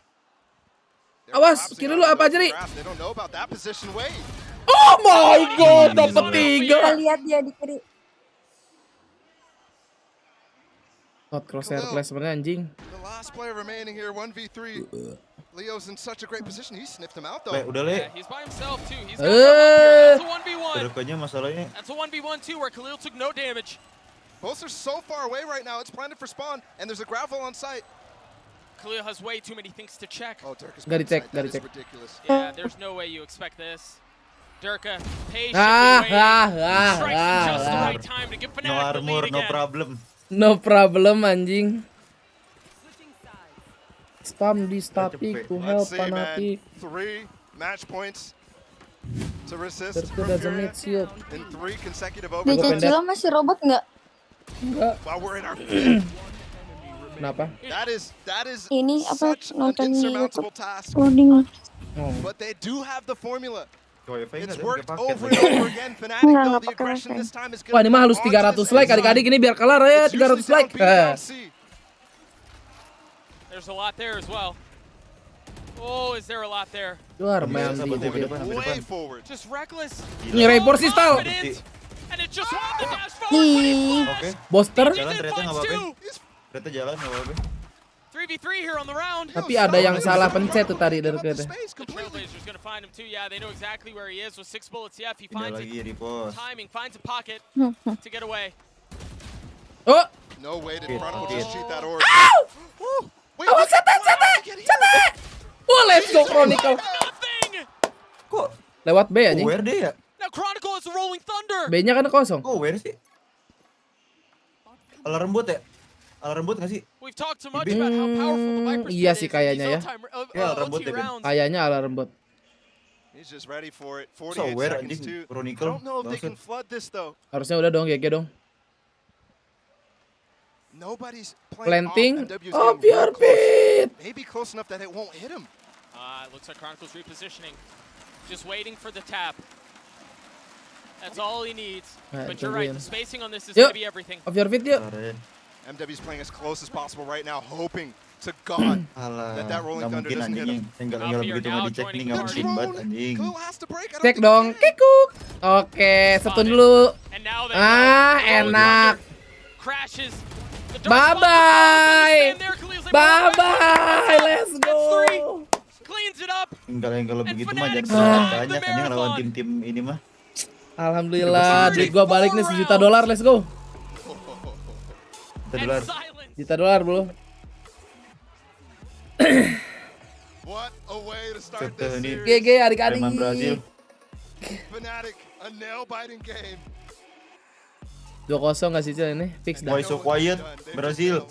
Awas, kiri lu apa aja nih? Oh my god, dapat 3. Kita lihat dia di kiri. Not crosshair placement anjing. The last player remaining here, 1v3. Leo's in such a great position. He sniffed him out though. Udah Le. Yeah, he's by himself too. He's got that's a 1v1. Derkanya masalahnya. That's a 1v1 too where Khalil took no damage. Both are so far away right now. It's planted for spawn and there's a gravel on site. Khalil has way too many things to check. Oh, Derka's Gak dicek, that is ridiculous. Yeah, there's no way you expect this. Derka patiently waiting, strikes at just the right time to give No Fnatic the armor, lead no again. problem. No problem anjing. Spam di static to help Let's see, man. Fnatic. 3 match points to resist Derka doesn't need shield. in 3 consecutive Di overtimes. Cicilo masih robot nggak? Enggak. While we're in our fifth. Kenapa? That is Ini apa such an nonton di insurmountable YouTube task. loading. But they do have the formula. It's It's worked over and over again. Fnatic though, the aggression this time is Wah ini mah halus 300 like adik-adik ini biar kelar ya 300 like. There's a lot there as well. Oh, is there a lot there? Luar main di Way forward. Just reckless. Ini report sih style. And it just won the dash forward. Oke. Booster. Jalan ternyata nggak apa-apa. Ternyata jalan nggak apa-apa. 3v3 here on the round. Tapi ada yang salah pencet tuh tadi dari kita. The Trailblazers gonna find him too. Yeah, they know exactly where he is with 6 bullets. Yeah, if he finds lagi it, repost. timing, finds a pocket to get away. Oh. No way did Chronicle just cheat that orb. Wait, awas setan. Oh, let's go Chronicle. Kok lewat B aja. Where deh ya? Now Chronicle has a rolling thunder. B-nya kan kosong. Oh, where sih? Alarm bot ya? Alarm bot nggak sih? We've talked so much about how powerful the Viper Iya Spin sih is kayaknya in ya. these Alarm bot OT ya, Ben? rounds. Kayaknya alarm bot. He's just ready for it. So 48 where seconds anjing too. I Chronicle? don't know if they can flood this though. Harusnya udah dong GG dong. Nobody's Planting. playing off MW's Oh, getting pure real close. pit. Maybe close enough that it won't hit him. It looks like Chronicle's repositioning. Just waiting for the tap. That's all he needs. But you're right, the spacing on this is going to be everything. Off your video. MW's playing as close as possible right now, hoping to God that rolling thunder doesn't hit him. Enggak begitu nggak dicek nih, nggak mungkin banget anjing. Cek dong. Kikuk. Oke, setun dulu. Enak. Crashes. Bye bye. Bye bye. Let's go. Cleans it up. Kalau begitu mah jangan banyak anjing lawan tim-tim ini mah. Alhamdulillah, duit gua balik nih $1 juta. Let's go. $1 belum. What a way to start this series. GG adik-adik. Fnatic, a nail-biting game. 2-0 nggak sih Cil ini? Fix dah. Why so quiet, Brazil?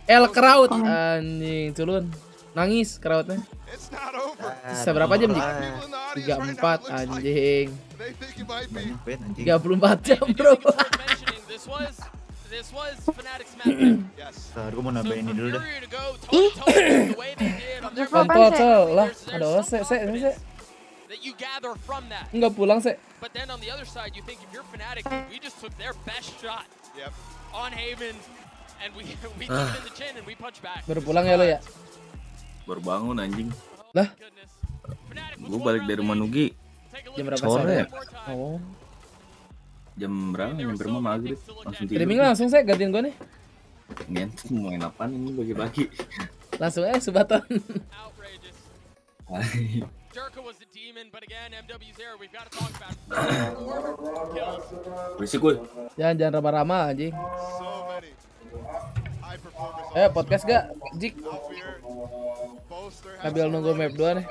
El crowd anjing, culun. Nangis crowdnya. Bisa berapa jam Jik? 34 anjing. 34 jam bro. This was Fnatic's map. Yes. Gue mau nambahin ini dulu deh. Kontrol lah. Ada se. That you gather from that. Enggak pulang se. But then on the other side, you think if you're Fnatic, we just took their best shot. Yep. On Haven, and we took it in the chin and we punch back. Baru pulang ya lo ya? Baru bangun anjing. Lah? Gue balik dari Manugi. Jam berapa sore? Oh. Jam berapa? Nyampe rumah maghrib. Langsung tidur. Streaming langsung saya gantiin gue nih. Ngentot mau main apaan ini bagi-bagi. Langsung subatan. Jerka was the demon, but again, MW's there. We've got to talk about Berisik gue. Jangan rama-rama anjing. Podcast gak? Jik. Sambil nunggu map 2 nih.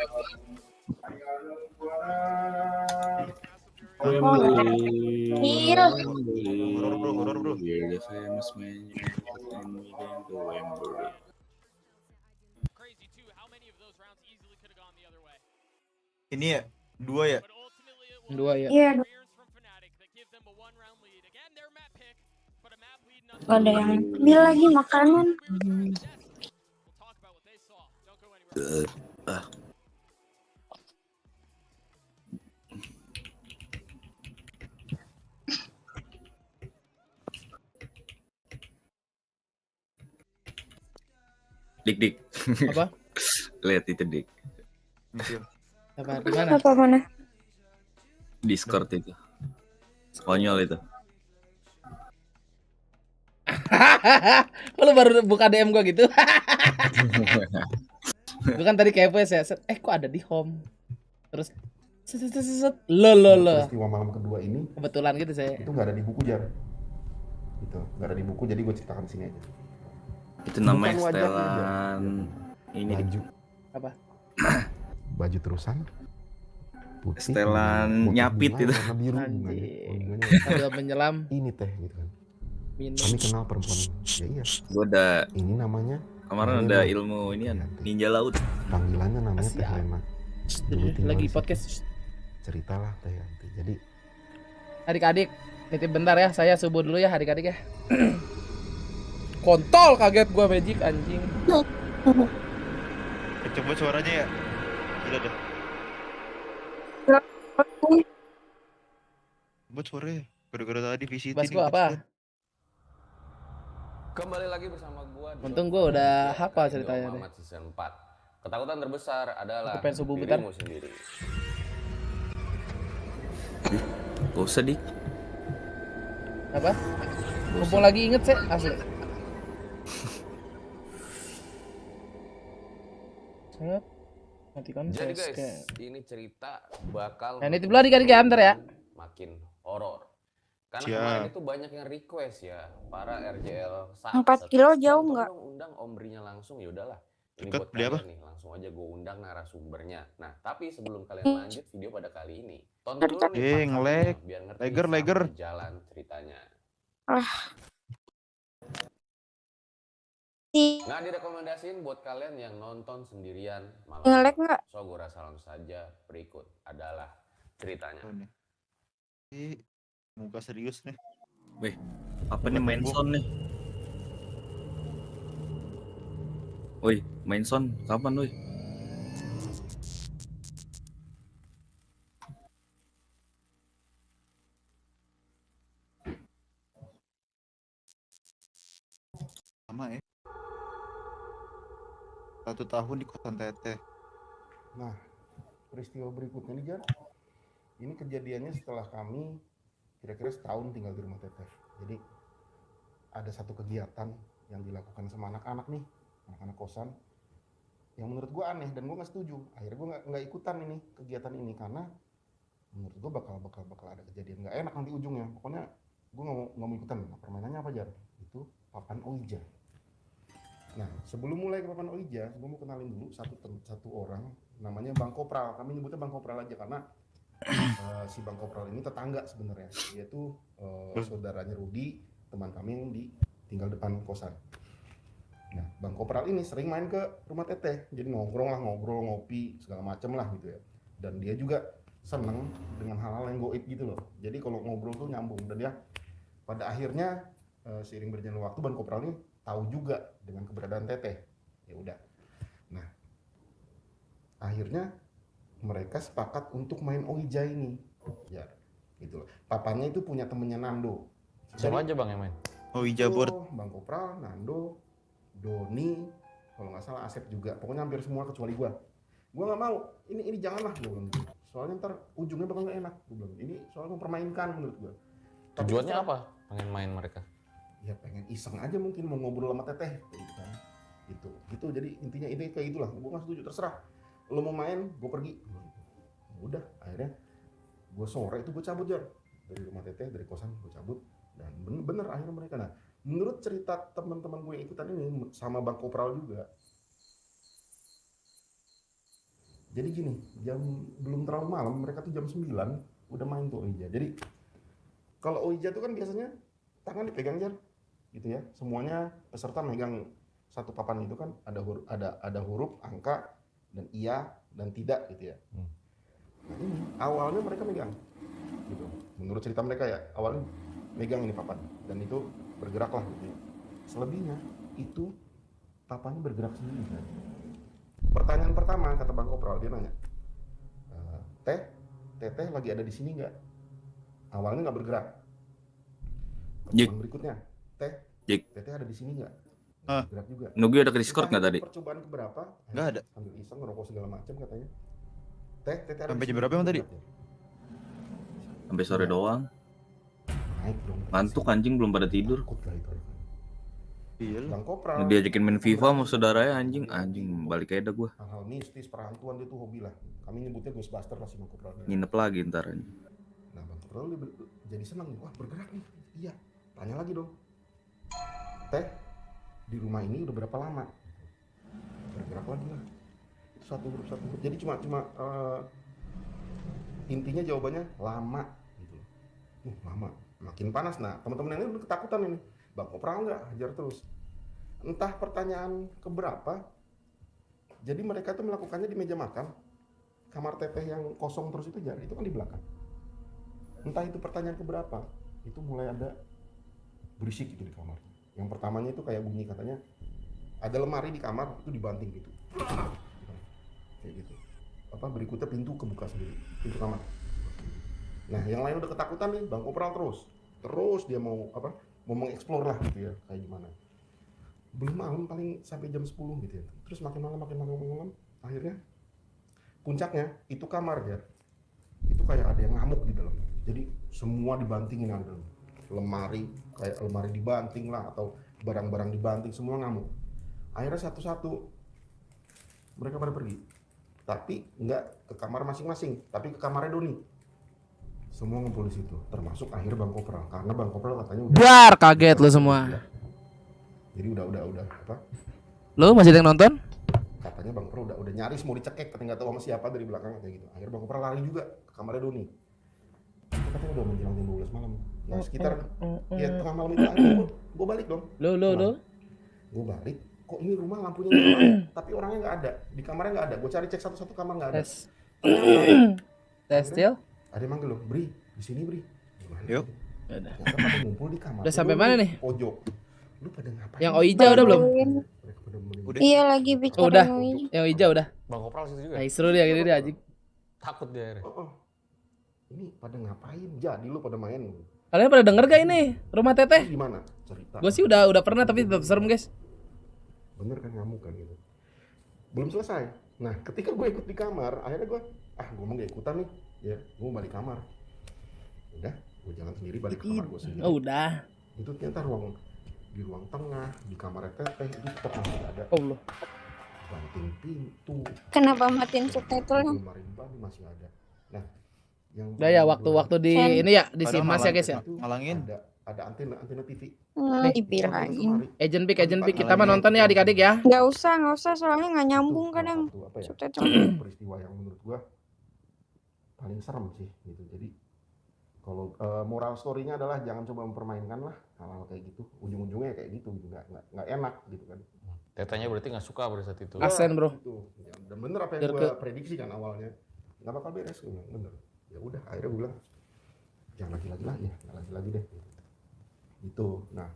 Horor bro. Ini ya, 2 ya? 2 ya. Iya. Gak ada yang ambil lagi makanan. Dik. Apa? Lihat itu dik. Apa di mana? Apa mana? Discord itu. Konyol itu. Kok lu baru buka DM gua gitu? Gue kan tadi kepo ya, kok ada di home. Terus lo. Peristiwa malam kedua ini Kebetulan gitu saya. itu nggak ada di buku Jar. Gitu, nggak ada di buku jadi gue ceritakan di sini aja. Itu namanya Bukan wajah setelan ini baju. Apa? Baju terusan. Putih. Setelan nyapit itu. Warna biru Sambil menyelam. Ini teh gitu kan. Minum. Kami kenal perempuan. Ya iya. Gue ada. Ini namanya. Kemarin ada ilmu ini kan ninja laut. Panggilannya namanya Teh Lena. Dulu tinggal Lagi di situ. podcast. Ceritalah Teh Yanti. Jadi Adik-adik, nitip bentar ya, saya subuh dulu ya adik-adik ya. Kontol, kaget gua magic anjing. Coba suaranya ya. Udah deh. Buat suaranya. Gara-gara tadi VCT. Bas gua apa? Kembali lagi bersama gua. Untung gua udah hafal ceritanya deh. Season 4. Ketakutan terbesar adalah Aku pengen subuh bentar. dirimu sendiri. Gak usah dik. Apa? Mumpung lagi inget sih, asli. Saya matikan Jadi saya guys, ini cerita bakal Nah, nitip dulu adik-adik ya, bentar ya. makin horor. Karena Siap. kemarin itu banyak yang request ya, para RJL 4 kilo jauh nggak? Undang Ombrinya langsung, ya udahlah. Ini Dekat, buat beli apa? kalian nih, langsung aja gue undang narasumbernya. Nah, tapi sebelum kalian lanjut video pada kali ini, tonton dulu nih ngelag. biar ngerti Leger. sampai jalan ceritanya. Nah, direkomendasiin buat kalian yang nonton sendirian malam. Ngelag nggak? So, gue rasa langsung saja berikut adalah ceritanya. Muka serius nih. Weh, apa nih main sound nih? Woi, main sound kapan woi? Sama ya. 1 tahun di kosan Teteh. Nah, peristiwa berikutnya nih Jar. Ini kejadiannya setelah kami kira-kira setahun tinggal di rumah Teteh. Jadi ada satu kegiatan yang dilakukan sama anak-anak nih, anak-anak kosan, yang menurut gue aneh dan gue nggak setuju. Akhirnya gue nggak ikutan ini kegiatan ini karena menurut gue bakal ada kejadian nggak enak nanti ujungnya. Pokoknya gue nggak mau ikutan. Nah, permainannya apa Jar? Itu papan Ouija. Nah, sebelum mulai ke papan Ouija, gue mau kenalin dulu satu orang, namanya Bang Kopral. Kami nyebutnya Bang Kopral aja karena si Bang Kopral ini tetangga sebenarnya. Dia tuh saudaranya Rudi, teman kami yang tinggal depan kosan. Nah, Bang Kopral ini sering main ke rumah Teteh, jadi ngobrol, ngopi, segala macem lah gitu ya. Dan dia juga seneng dengan hal-hal yang goib gitu loh. Jadi kalau ngobrol tuh nyambung. Dan dia pada akhirnya seiring berjalannya waktu Bang Kopral ini tahu juga dengan keberadaan Teteh. Ya udah. Nah, akhirnya mereka sepakat untuk main Ouija ini. Ya, gitu loh. Papanya itu punya temennya Nando. Siapa aja Bang yang main? Ouija board. Bang Kopral, Nando, Doni, kalau nggak salah Asep juga. Pokoknya hampir semua kecuali gua. Gua nggak mau. Ini janganlah gua bilang gitu. Soalnya ntar ujungnya bakal nggak enak. Gua bilang ini soalnya mempermainkan menurut gua. Tujuannya apa? Pengen main mereka? Ya pengen iseng aja mungkin mau ngobrol sama Teteh gitu kan. Gitu. Jadi intinya ini kayak gitulah. Gua nggak setuju, terserah. Lo mau main, gua pergi. Udah, akhirnya gua sore itu gua cabut Jar dari rumah Teteh, dari kosan gua cabut dan bener akhirnya mereka. Nah, menurut cerita teman-teman gue yang ikutan ini sama Bang Kopral juga. Jadi gini, jam belum terlalu malam, mereka tuh jam 9 udah main tuh Ouija. Jadi kalau Ouija tuh kan biasanya tangan dipegang Jar, gitu ya. Semuanya peserta megang satu papan itu kan ada huruf, angka, dan iya dan tidak gitu ya. Nah ini awalnya mereka megang, gitu. Menurut cerita mereka ya, awalnya megang ini papan dan itu bergeraklah gitu. Selebihnya itu papanya bergerak sendiri kan. Pertanyaan pertama kata Bang Kopral, dia nanya, Teteh lagi ada di sini nggak? Awalnya nggak bergerak. Pertanyaan berikutnya, Teteh ada di sini nggak? Bergerak juga. Nugi ada ke Discord nggak tadi? Percobaan keberapa? Nggak ada. Sambil iseng ngerokok segala macam katanya. Teteh ada Sampai di jam sini berapa emang tadi? nggak? Sampai sore doang. Naik dong. Ngantuk anjing belum pada tidur. Iya. Bang Kopral. Diajakin main FIFA sama saudaranya anjing balik aja dah gua. Hal-hal mistis perhantuan dia tuh hobi lah. Kami nyebutnya Ghostbuster lah si Bang Kopral. Nginep lagi ntar anjing. Nah Bang Kopral jadi senang nih. Wah bergerak nih. Iya. Tanya lagi dong. Teh di rumah ini udah berapa lama? Bergerak lagi lah. Itu satu grup. Jadi cuma intinya jawabannya lama gitu. Lama. Makin panas. Nah teman-teman ini udah ketakutan ini. Bang Kopral nggak hajar terus. Entah pertanyaan keberapa. Jadi mereka tuh melakukannya di meja makan. Kamar Teteh yang kosong terus itu itu kan di belakang. Entah itu pertanyaan keberapa. Itu mulai ada berisik gitu di kamar. Yang pertamanya itu kayak bunyi katanya ada lemari di kamar itu dibanting gitu. Kayak gitu. Berikutnya pintu kebuka sendiri, pintu kamar. Nah, yang lain udah ketakutan nih, Bang Kopral terus dia mau mengeksplor lah gitu ya, kayak gimana. Belum malam paling sampai jam 10 gitu ya. Terus makin malam, akhirnya puncaknya itu kamar ya. Itu kayak ada yang ngamuk di dalam. Jadi semua dibantingin ada dalam. Lemari, kayak lemari dibanting lah atau barang-barang dibanting, semua ngamuk. Akhirnya satu-satu mereka pada pergi. Tapi nggak ke kamar masing-masing, tapi ke kamarnya Doni. Semua ngumpul di situ, termasuk akhirnya Bang Kopral, karena Bang Kopral katanya udah Biar kaget lo semua. Jadi udah Lo masih ada yang nonton? Katanya Bang Kopral udah nyaris mau dicekek, katanya nggak tahu sama siapa dari belakang kayak gitu. Akhirnya Bang Kopral lari juga ke kamarnya Doni. Itu katanya udah menjelang jam 12 malam. Nah sekitar ya tengah malam itu akhirnya gue balik dong. Lo? Gue balik, kok ini rumah lampunya nyala, tapi orangnya nggak ada, di kamarnya nggak ada. Gue cari cek satu-satu kamar nggak ada. Tes still? Ada yang manggil lo, Bri, di sini Bri. Gimana? Yuk. Ada. Pada ngumpul di kamar. Udah sampai mana nih? Pojok. Lu pada ngapain? Yang Oija udah belum? Iya lagi bicara. Udah. Yang Oija udah. Bang Kopral situ juga. Nah, seru dia gini dia anjing. Takut dia. Ini pada ngapain? Jadi lu pada main. Kalian pada denger gak ini? Rumah Teteh? Gimana? Cerita. Gue sih udah pernah tapi tetap serem, guys. Bener kan ngamuk kan gitu. Belum selesai. Nah, ketika gue ikut di kamar, akhirnya gue mau gak ikutan nih. Ya, gue balik kamar. Udah, gue jalan sendiri balik ke kamar gue sendiri. Oh, udah. Itu ternyata di ruang tengah, di kamar Teteh itu tetap masih ada. Allah. Banting pintu. Kenapa matiin subtitlenya? Lemari masih ada. Nah, yang udah ya waktu di ini ya di Simas ya guys ya. Ngalangin. Ada antena TV. Dibilangin. Agent pick kita mah nonton ya adik-adik ya. Nggak usah soalnya nggak nyambung kadang subtitle. Peristiwa yang menurut gua paling serem sih gitu. Jadi kalau moral story-nya adalah jangan coba mempermainkan lah hal-hal kayak gitu. Ujung-ujungnya kayak gitu nggak enak gitu kan. Tetanya berarti nggak suka pada saat itu. Asen bro. Ya, dan bener apa yang gua prediksi kan awalnya nggak bakal beres, bener. Ya udah akhirnya gue bilang jangan lagi deh. Itu. Nah.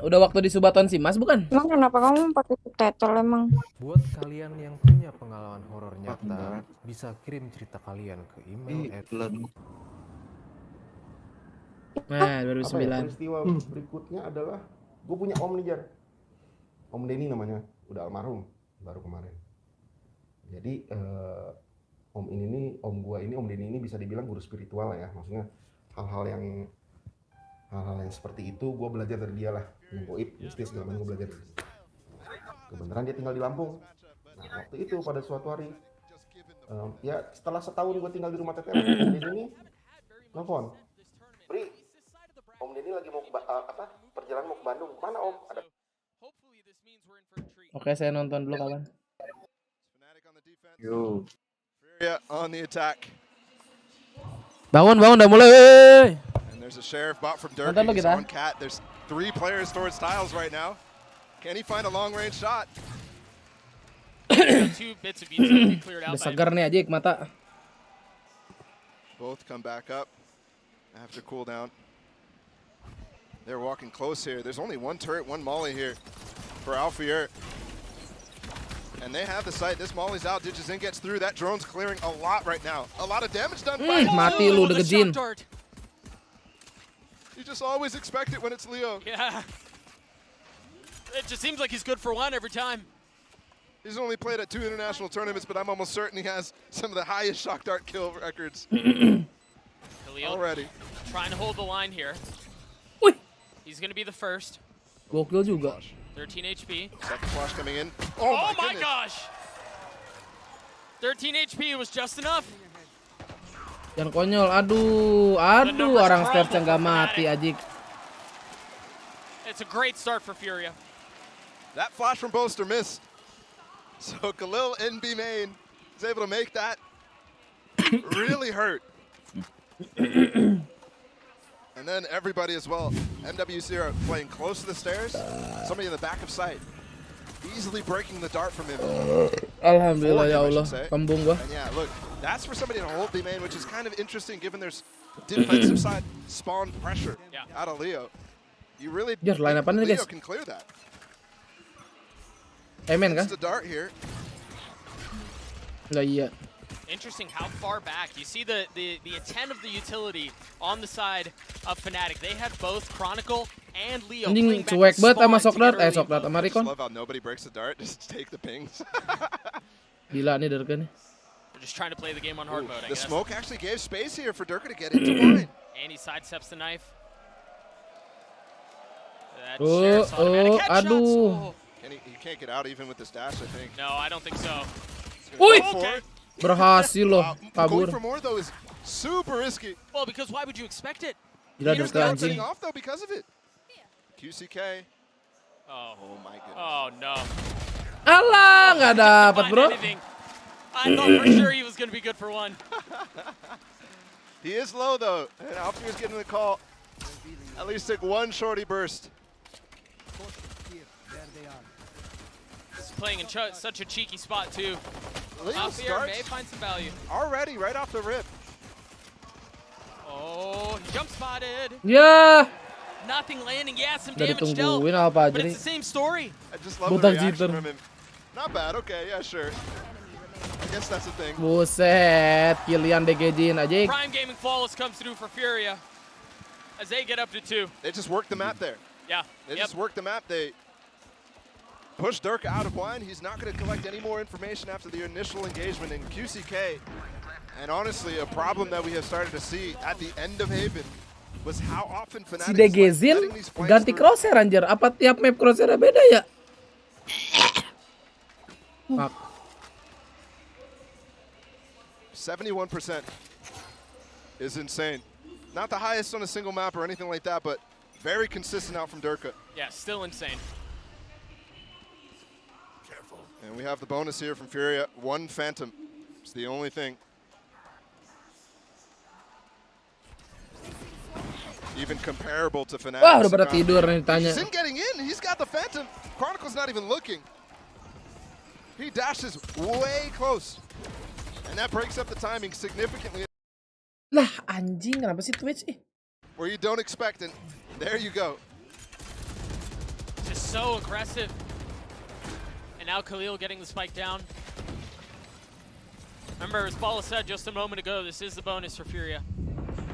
Udah waktu di Subaton Simas bukan? Emang kenapa kamu pakai subtitle emang? Buat kalian yang punya pengalaman horor nyata, bisa kirim cerita kalian ke email Nah, 2009. Peristiwa berikutnya adalah gue punya om nih Jar. Om Denny namanya, udah almarhum baru kemarin. Jadi om Denny ini bisa dibilang guru spiritual lah ya, maksudnya hal-hal yang seperti itu gue belajar dari dia lah, yang goib, mistis segala macam gue belajar dari dia. Kebenaran dia tinggal di Lampung. Nah waktu itu pada suatu hari, ya setelah setahun gue tinggal di rumah Teteh, Om Denny nelfon, Bri, Om Denny lagi mau perjalanan mau ke Bandung, mana Om? Ada. Oke, saya nonton dulu kawan. Yo. On the attack. Bangun udah mulai. And there's a sheriff bot from Durkee on Cat. There's 3 players towards Styles right now. Can he find a long range shot? 2 bits of utility cleared out. Udah segar nih Ajik mata. Both come back up after cooldown. They're walking close here. There's only one turret, one molly here for Alfier. And they have the sight. This molly's out. Digizin gets through. That drone's clearing a lot right now. A lot of damage done by Mati lu deket Jin. You just always expect it when it's Leo. Yeah. It just seems like he's good for one every time. He's only played at 2 international tournaments, but I'm almost certain he has some of the highest shock dart kill records already. Trying to hold the line here. He's going to be the first. Gokil juga. 13 HP. Second flash coming in. Oh my gosh! 13 HP was just enough. Jangan konyol. Aduh, orang Steps yang gak mati Ajik. It's a great start for Furia. That flash from Boaster missed. So Khalil in B main is able to make that really hurt. And then everybody as well. MW0 playing close to the stairs. Somebody in the back of sight. Easily breaking the dart from him. Alhamdulillah ya Allah. Kembung gua. And yeah, look, that's for somebody to hold B main, which is kind of interesting given there's defensive side spawn pressure out of Leo. You really Leo can clear that. Amen kan? Just a dart here. Lah iya. Interesting how far back. You see the intent of the utility on the side of Fnatic. They had both Chronicle and Leo. Anjing cuek banget sama Sokrat, Sokrat sama Rikon. I love how nobody breaks the dart, just take the pings. Gila nih Durka nih. They're just trying to play the game on hard mode, I the guess. smoke actually gave space here for Durka to get into line. And he sidesteps the knife. That shares automatic headshots. Aduh. He can't get out even with this dash, I think. No, I don't think so. Uy! Berhasil loh, kabur. Going for more though is super risky. Well, because why would you expect it? Gila He's Durka not anjing. setting off though because of it. QCK. Oh my goodness. Oh no. Alah, nggak dapat bro. I thought for sure he was going to be good for one. He is low though, and Alfier's getting the call. At least take one shorty burst. He's playing in such a cheeky spot too. Leo Alfier may find some value. Already, right off the rip. Oh, he jump spotted. Ya. Nothing landing. Yeah, some Dari damage dealt. tungguin apa aja But nih. it's the same story. I just love the reaction from him. Not bad. Okay, yeah, sure. I guess that's the thing. Buset, Kilian DGJin aja. Prime Gaming Flawless comes through for Furia as they get up to 2. They just work the map there. Yeah. They just work the map. They push Durka out of line. He's not going to collect any more information after the initial engagement in QCK. And honestly, a problem that we have started to see at the end of Haven was how often Si Fnatic DGJin ganti crosshair anjir. Apa tiap map crosshair beda ya? Fuck. 71% is insane. Not the highest on a single map or anything like that, but very consistent out from Durka. Yeah, still insane. And we have the bonus here from Furia. 1 Phantom. It's the only thing. Even comparable to Fnatic. Wah, udah pada tidur nih tanya. He's getting in. He's got the Phantom. Chronicle's not even looking. He dashes way close. And that breaks up the timing significantly. Lah, anjing, kenapa sih Twitch? Where you don't expect it. There you go. Just so aggressive. And now Khalil getting the spike down. Remember, as Paulo said just a moment ago, this is the bonus for Furia.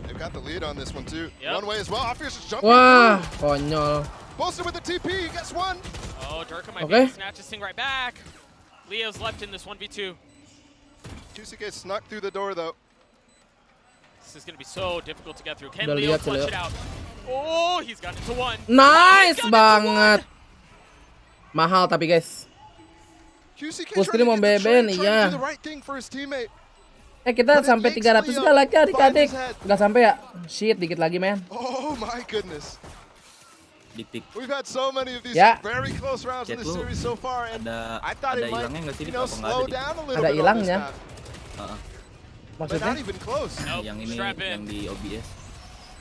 They've got the lead on this one too. Yep. One way as well. Alfier's just jumping Wah, through. konyol. Bolster with the TP, he gets one. Oh, Durka might be able to snatch this thing right back. Leo's left in this 1v2. QCK snuck through the door though. This is going to be so difficult to get through. Can Udah Leo lihat, clutch Leo. it out? Oh, he's got it to 1. Nice banget. Mahal tapi guys. Putri mau beben iya. Kita sampai 300 gak like adik-adik. Gak sampai ya? Shit, dikit lagi men. Oh my goodness. Dik-dik. We've had so many of these very close rounds in this series so far, and I thought it might, slow down a little Ada bit on this hilangnya. map. But Maksudnya? not even close. Yang ini yang di OBS.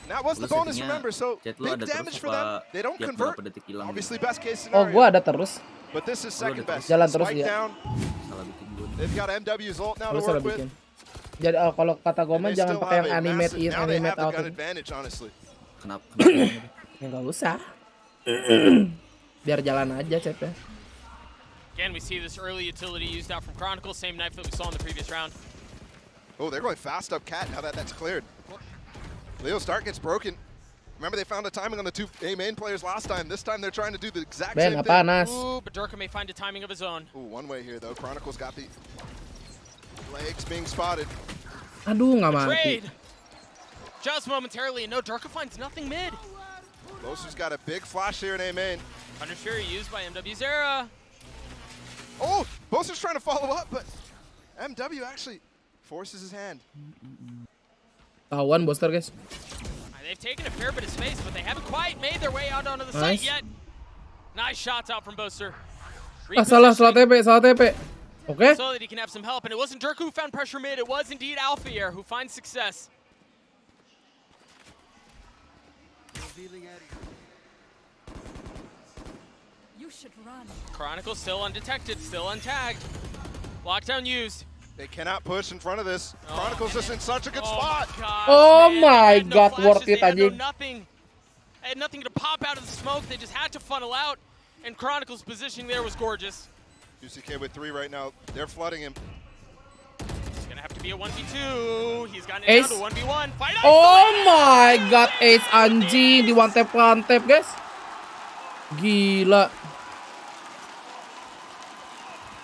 That was the bonus, remember, so big damage for them. They don't convert. Obviously, best case Oh, scenario. gua ada terus. But this is second best. Jalan terus Spike dia. down. They've got MW's ult now to Terus ada work with. bikin. Jadi kalau kata gue mah And they jangan still pakai have yang a animate massive- now they animate have the out. gun advantage, honestly. Kenapa? Ya nggak usah. Biar jalan aja chatnya. Again, we see this early utility used out from Chronicle, same knife that we saw in the previous round. Oh, they're going fast up Cat now that that's cleared. Leo's start gets broken. Remember, they found a timing on the two A main players last time. This time they're trying to do the exact same thing. Panas. Ooh, but Durka may find a timing of his own. Ooh, one way here though. Chronicle's got the legs being spotted. Aduh, nggak mati. Trade. Just momentarily, and no, Durka finds nothing mid. Boaster's got a big flash here in A main. Punish Fury used by MW Zera. Oh, Boaster's trying to follow up, but MW actually forces his hand. Tawan Boaster, guys. They've taken a fair bit of space, but they haven't quite made their way out onto the site yet. Nice shots out from Boaster. Salah TP. Okay. So that he can have some help, and it wasn't Durka who found pressure mid, it was indeed Alfier who finds success. You should run. Chronicle still undetected, still untagged. Lockdown used. They cannot push in front of this. Chronicle's just in such a good spot. Oh my god, worth it anjing. They had nothing to pop out of the smoke. They just had to funnel out, and Chronicle's positioning there was gorgeous. UCK with 3 right now. They're flooding him. It's gonna have to be a 1v2. He's gotten it down to 1v1. Fight oh my god, Ace anjing di one tap guys. Gila.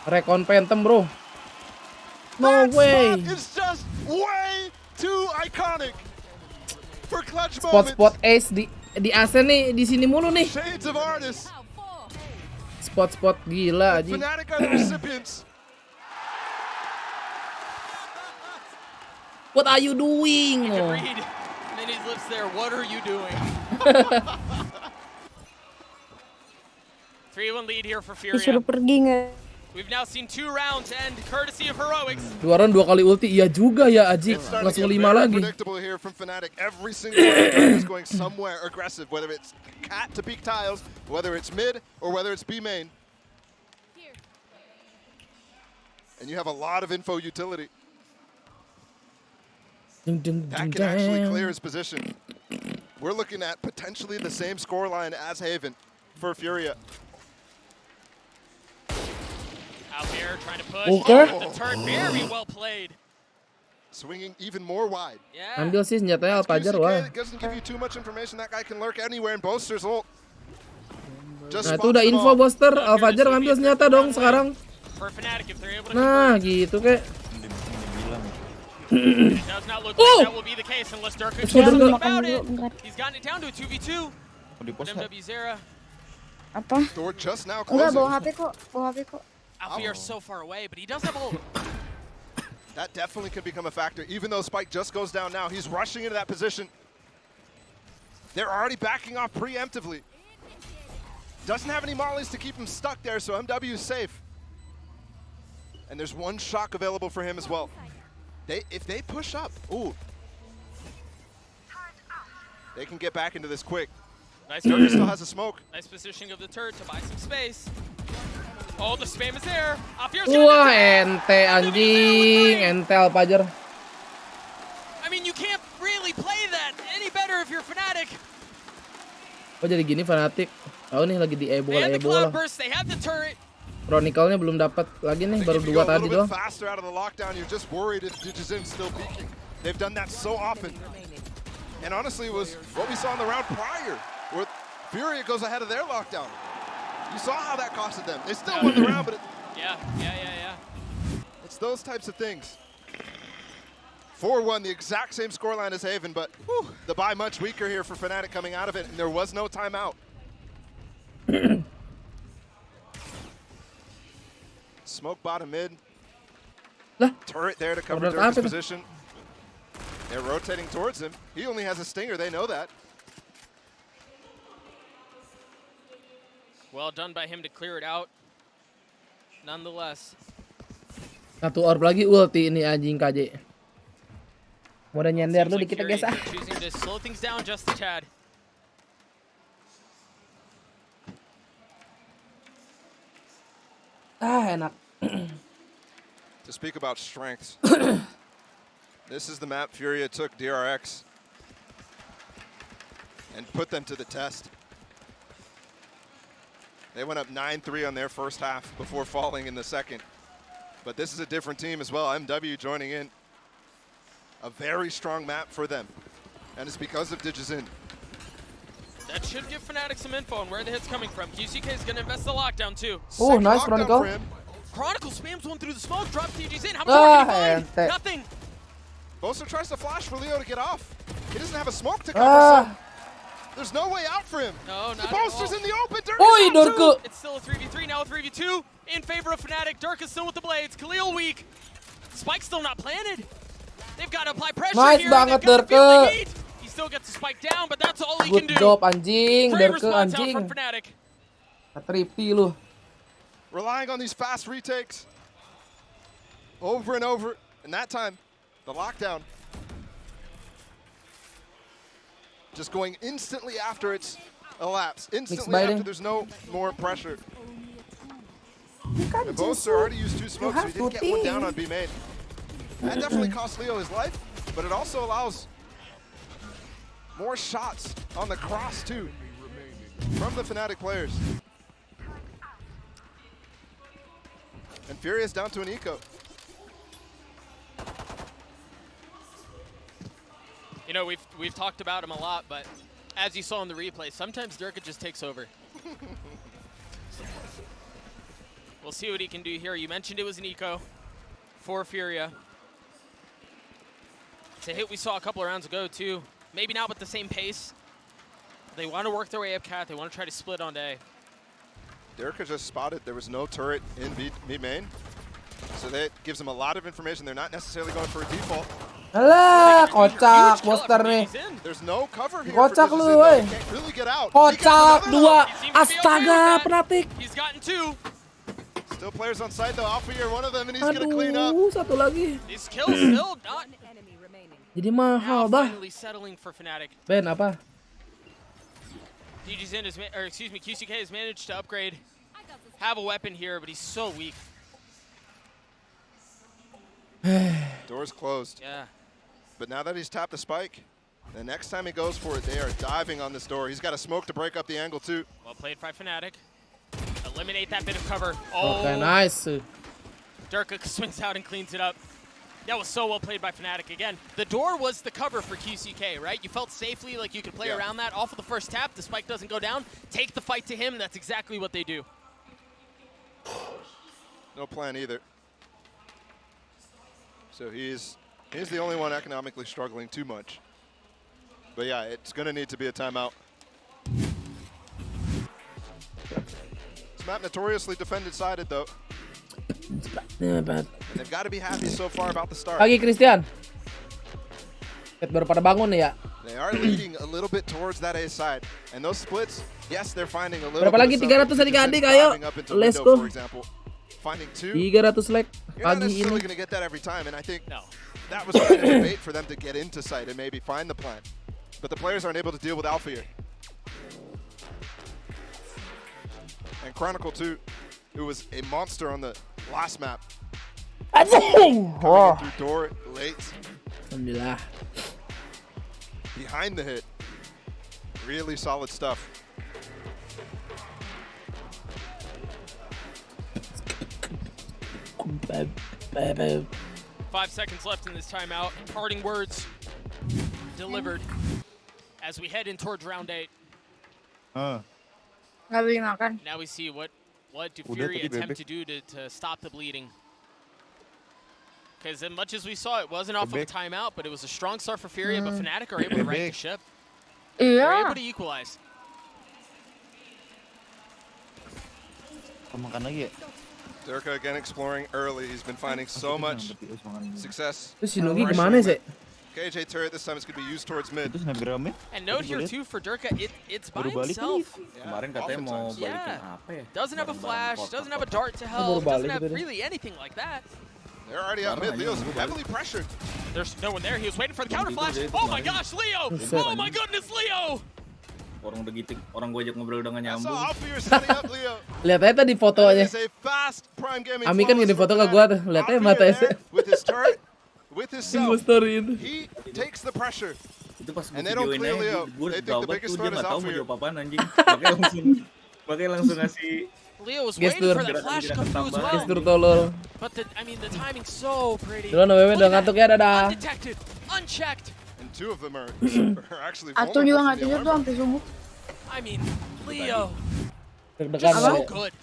Recon Phantom, bro. No way. It's just way too iconic for clutch moments. Spot Ace di AC nih di sini mulu nih. Shades of artists. Spot gila aja. Fnatic are the recipients. What are you doing? You can read Minnie's lips there. What are you doing? 3-1 lead here for Furia. Disuruh pergi nggak? We've now seen 2 rounds end, courtesy of Heroics. 2 round 2 kali ulti, iya juga ya Aji. Langsung 5 lagi. Predictable here from Fnatic. Every single one is going somewhere aggressive, whether it's Cat to peak tiles, whether it's mid, or whether it's B main. And you have a lot of info utility. That can actually clear his position. We're looking at potentially the same scoreline as Haven for Furia. Out here trying to push. Oh, the turn very well played. Swinging even more wide. Yeah. Ambil sih senjatanya Alpajar wah. Doesn't give you too much information. That guy can lurk anywhere in Boaster's ult. Nah, itu udah info Boaster. Alpajar ngambil senjata dong sekarang. Nah, gitu kek. It does not look like that will be the case unless Durka does something about it. He's gotten it down to a 2v2. MW Zera. Apa? Door just now Enggak, closing. bawa HP kok. Alfier is so far away, but he does have ult. That definitely could become a factor. Even though Spike just goes down now, he's rushing into that position. They're already backing off preemptively. Doesn't have any mollies to keep him stuck there, so MW is safe. And there's one shock available for him as well. If they push up, ooh, they can get back into this quick. Nice. Durka still has a smoke. Nice positioning of the turret to buy some space. Oh, the spam is there. Wah, ente anjing, ente Alpajar. I mean, you can't really play that any better if you're Fnatic. Oh, jadi gini Fnatic. Tahu nih lagi di Ebola. They have the turret. Chronicle-nya belum dapat lagi nih, baru 2 tadi doang. Faster out of the lockdown, you're just worried if Digizim's still peeking. They've done that so often. And honestly, it was what we saw in the round prior, where Furia goes ahead of their lockdown. You saw how that costed them. They still won the round, but Yeah. It's those types of things. 4-1, the exact same scoreline as Haven, but the buy much weaker here for Fnatic coming out of it, and there was no timeout. Smoke bottom mid. Turret there to cover Durka's position. They're rotating towards him. He only has a stinger, they know that. Well done by him to clear it out. Nonetheless. 1 orb lagi ulti ini anjing KJ. Mau nyender dulu dikit guys ah. Choosing to slow things down just a tad. Enak. To speak about strengths, this is the map Furia took DRX. and put them to the test. They went up 9-3 on their first half before falling in the second. But this is a different team as well. MW joining in. A very strong map for them. And it's because of DBangkongS. That should give Fnatic some info on where the hit's coming from. QCK is going to invest the lockdown too. Oh, nice Chronicle. Chronicle spams one through the smoke, drops DBangkongS in. How much can he find? Nothing. Bosa tries to flash for Leo to get off. He doesn't have a smoke to cover, so there's no way out for him. No, not Bosa's in the open. It's still a 3v3, now a 3v2 in favor of Fnatic. Dirk still with the blades. Khalil weak. Spike's still not planted. They've got to apply pressure here. Banget Dirk. He still gets the spike down, but that's all he Good can do. job anjing, Great Dirk response out anjing. from Fnatic. Trippy lu. Relying on these fast retakes over and over. And that time, the lockdown just going instantly after it's elapsed. Instantly after there's no more pressure. And Bosa already used 2 smokes, so he didn't get one down on B main. That definitely cost Leo his life, but it also allows more shots on the cross too from the Fnatic players. And Furious down to an eco. You know, we've talked about him a lot, but as you saw in the replay, sometimes Dirk just takes over. We'll see what he can do here. You mentioned it was an eco for Furia. It's a hit we saw a couple of rounds ago too. Maybe not with the same pace. They want to work their way up cat. They want to try to split on A. Dirk just spotted there was no turret in B main. So that gives them a lot of information. They're not necessarily going for a default. Alah, kocak Monster nih. There's no cover here. Kocak lu, woi. Really get out. Kocak 2. Astaga, Fnatic. He's gotten 2. Still players on site though. Alpha here, one of them, and he's gonna clean up. Satu lagi. These kills still not. Jadi mahal bah. Finally settling for Fnatic. Ben apa? DBangkongS has, or excuse me, QCK has managed to upgrade. Have a weapon here, but he's so weak. Door's closed. Yeah. But now that he's tapped the spike, the next time he goes for it, they are diving on this door. He's got a smoke to break up the angle too. Well played by Fnatic. Eliminate that bit of cover. Oh, okay, nice. Dirk swings out and cleans it up. That was so well played by Fnatic. Again, the door was the cover for QCK, right? You felt safely like you could play around that. Off of the first tap, the spike doesn't go down. Take the fight to him. That's exactly what they do. No plan either. So he's the only one economically struggling too much. But yeah, it's going to need to be a timeout. This map notoriously defended-sided though. And they've got to be happy so far about the start. Pagi Christian. Baru pada bangun nih ya. They are leading a little bit towards that A side. And those splits, yes, they're finding a little Berapa lagi? 300 adik-adik, ayo. Let's go. For example, finding 2. 300 lag You're not pagi necessarily ini. going to get that every time, and I think that was kind of a bait for them to get into sight and maybe find the plan. But the players aren't able to deal with Alpha here. And Chronicle 2, who was a monster on the last map. Anjing! Coming in through door late. Alhamdulillah. Behind the hit. Really solid stuff. Bye. 5 seconds left in this timeout. Parting words delivered as we head in towards round 8. Nggak beli makan. Now we see what do Fury attempt to do to stop the bleeding. Because as much as we saw, it wasn't off of a timeout, but it was a strong start for Fury, but Fnatic are able to right the ship. They're able to equalize. Durka again exploring early. He's been finding so much success. Terus si Nugi kemana sih? KJ turret this time is going to be used towards mid. And note here too for Durka, it's by himself. Kemarin katanya mau balikin apa ya? Doesn't have a flash, doesn't have a dart to help, doesn't have really anything like that. They're already out mid. Leo's heavily pressured. There's no one there. He was waiting for the counter flash. Oh my gosh, Leo! Oh my goodness, Leo! Orang udah gitik, orang gue ajak ngobrol dengan nyambung. Lihat aja tadi fotonya. Ami kan gini foto ke gua tuh. Lihat aja matanya. With his turret, with his self, story itu. he takes the pressure. Itu pas gue And they don't videoin clear aja, Leo. gue They think jawab the biggest tuh dia threat is nggak tahu mau Alfir. jawab apaan anjing. Makanya langsung ngasih. Leo was Gestur. waiting for that flash to come through as well. Gestur tolol. But the timing's so pretty. Duluan WW udah ngantuk ya, dadah. Undetected, unchecked. And two of them are actually Atul vulnerable juga from nggak the tidur tuh alarm. sampai subuh. I mean, Leo. Deg-degan So kali. good.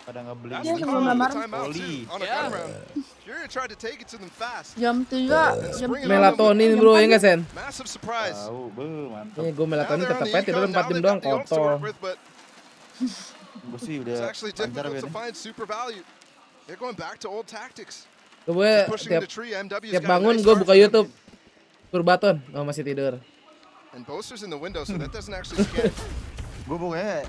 Pada ngebeli. That's Dia the sebelum call of the lamaran. timeout too, on a Yeah. gun round. Furia tried to take it to them fast. Jam 3, jam Melatonin bro, ya nggak Sen? Massive surprise. Tahu, mantap. Gue melatonin Now they're on tetep the aja tidur econ, 4 now jam they've doang got the ult to work kotor. with, but Gue sih it's udah actually lancar difficult to Ben. find super value. They're going back to old tactics. Gue Just pushing tiap the tree, MW's tiap got a bangun nice gue start buka for them. YouTube. Turbaton, oh masih tidur. And Boaster's in the window, so that doesn't actually scan. Gue pokoknya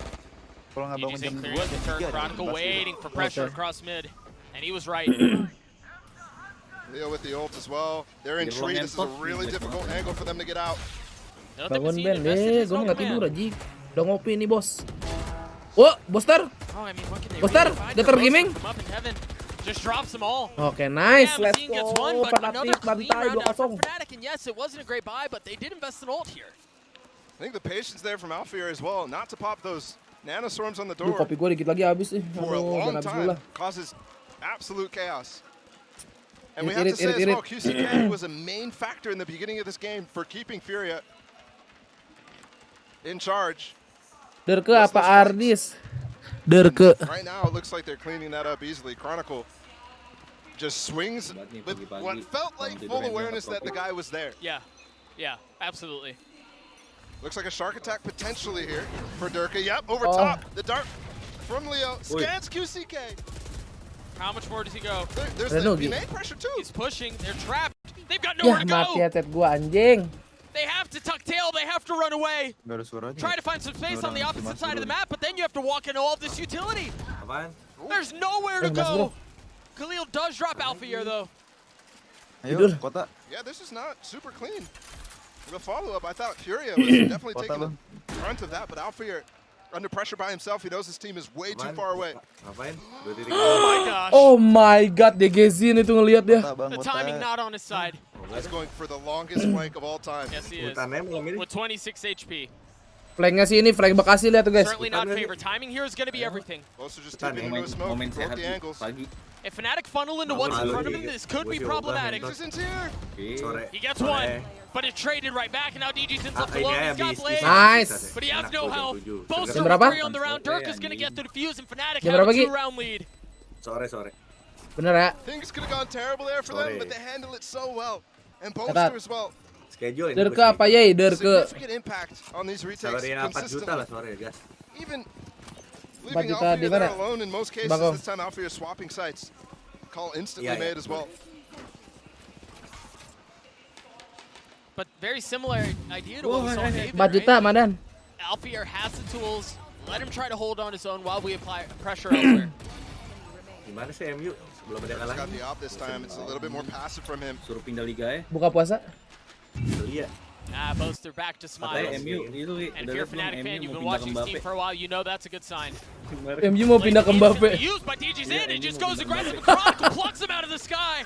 kalau nggak bangun DJ's jam 2 clearing the jam turn, 3 Chronicle waiting for pressure Okay. across mid. And he was right. Leo with the ult as well. They're in tree. This is a really difficult angle for them to get out. Bangun Ben deh, gue nggak tidur aja. Udah ngopi nih bos. Oh, Boster. Oh, I mean, what can they Boster, really find Deter for Gaming. Boaster from up in heaven? Just drops them all. Oke, nice, Yeah, let's Machine gets go. one, but another Fanatik clean bantai round out from 2-0. Fnatic, and yes, it wasn't a great buy, but they did invest an ult here. I think the patience there from Alfir as well, not to pop those nanoswarms on the Duh, door kopi gue dikit lagi habis nih. for a Aduh, long jangan habis dulu time lah. causes absolute chaos. And we Irit, have to say irit, as well, irit. QCK was a main factor in the beginning of this game for keeping Furia in charge. Derke apa Ardis? Derke. Right now, it looks like they're cleaning that up easily. Chronicle just swings with what felt like full awareness that the guy was there. Yeah, yeah, absolutely. Looks like a shark attack potentially here for Durka. Yep, over Oh. top. The dart from Leo. Scans QCK. How much more does he go? There's Reno, the Gi. main pressure too. He's pushing. They're trapped. They've got Yah, nowhere to mati go. headset gue anjing. They have to tuck tail. They have to run away. Nggak ada suaranya. Try to find some space on the opposite side of the map, but then you have to walk into all of this utility. Apaan? There's nowhere to Bro. go. Khalil does drop Alpha here, though. Ayo, kota. Yeah, this is not super clean. The follow-up, I thought Furia was definitely taking the brunt of that, but Alfir under pressure by himself. He knows his team is way too far away. Ngapain? Oh my gosh. Oh my god, DGZ itu ngeliat dia. The timing not on his side. He's going for the longest flank of all time. Yes, he is. With 26 HP. Flanknya sih ini, flank Bekasi lihat tuh guys. Certainly not favorite. Timing here is going to be everything. Also just tipping into a smoke, broke the angles. If Fnatic funnel into what's in front of him, this could be problematic. Isn't here. He gets one, but it traded right back, and now DG's left alone. He's got Blaze. Nice. But he has no health. Boaster Jam with berapa? 3 on the round. Dirk is going to get through the fuse, and Fnatic Jam have a berapa, Gi? 2-round lead. Sore. Bener ya? Things could have gone terrible there for them, but they handle it so well. And Ketat. Boaster as well. Schedule ini. Derke apa ye? Derke. Significant impact on these retakes Salarin 4 juta lah consistently. sore, guys. Even 4 leaving juta di Alfir there mana? alone in most cases, Bangkong. this time Alfir is swapping sites. Call instantly Yeah, yeah. made as well. But very similar idea to what we saw in Haven, 4 juta, right? Madan. Alfier has the tools. Let him try to hold on his own while we apply pressure elsewhere. Gimana sih MU? Belum ada He's kalah. got the op this time. It's a little bit more passive from him. Suruh pindah liga ya. Buka puasa. Iya. Boaster back to smiles. And if you're a Fnatic fan, you've been watching this team for a while, you know that's a good sign. MU mau pindah ke Mbappe. Used by DG's in, it just goes aggressive, and Chronicle plucks him out of the sky.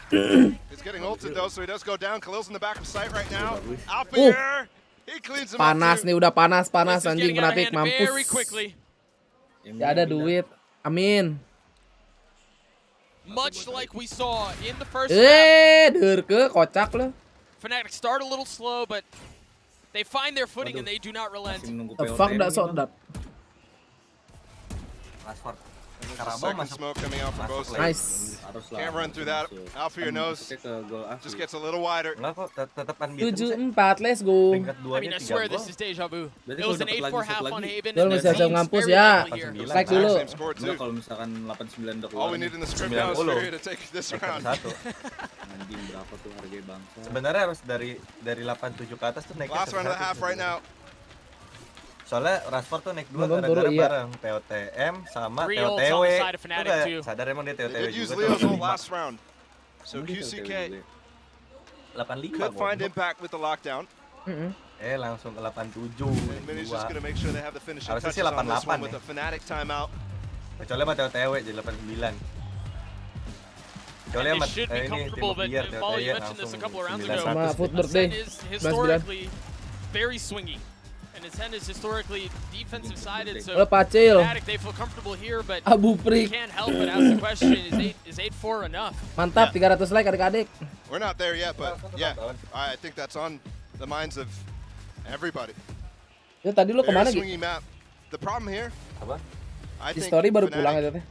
He's getting ulted though, so he does go down. Khalil's in the back of sight right now. Alfir, he cleans him Panas up nih, too. udah panas This is anjing getting out of Fnatic hand very mampus. quickly. Ya ada duit. Amin. Much like we saw in the first half. Derke kocak lah. Fnatic start a little slow, but they find their footing and they do not relent. The fuck that shot that. Rashford. There's a second smoke coming out from Boaster. Nice. Can't run through that. Alfir knows. Just gets a little wider. Enggak kok, tetap unbeaten. 7-4, let's go. Peringkat I 2-nya mean, I 3 swear gol. this is deja vu. Berarti It was kalau an dapat 8-4 lagi half satu on lagi. Haven. Dol and masih that bisa seems ngampus very ya. likely here. Like dulu. Same score Enggak too. kalau misalkan 8-9 udah keluar. All we need in the script now is 90. Furia to take this round. Anjing berapa tuh harga bangsa. Sebenarnya harus dari 8-7 ke atas tuh naiknya. Last round of the half right now. Soalnya Rashford tuh naik 2 Nonton gara-gara turun, iya. bareng TOTM sama Three ults on TOTW. the side of Lu Fnatic, nggak too. sadar emang dia They TOTW did use juga Leo's tuh. ult last round. So QCK 85 could find goblok. impact with the lockdown. Langsung ke 87. And Minnie's just going to make sure they have the finishing Harusnya touches sih on this 88 one with ya. the Fnatic timeout. Kecuali sama TOTW jadi 89. Kecuali And sama they should be ini tim comfortable, but biar Paulo, TOTW you mentioned this a langsung couple of rounds 900. ago. Sama Foot Birthday. Is historically very swingy. And his hand is historically defensive sided, so Fnatic, they feel comfortable here, but you can't help but ask the question, is 8-4 enough? Mantap, 300 like adik-adik. We're not there yet, but yeah, I think that's on the minds of everybody. Ya tadi lu kemana swingy map. The problem here, I Di think story baru pulang Fnatic itu teh.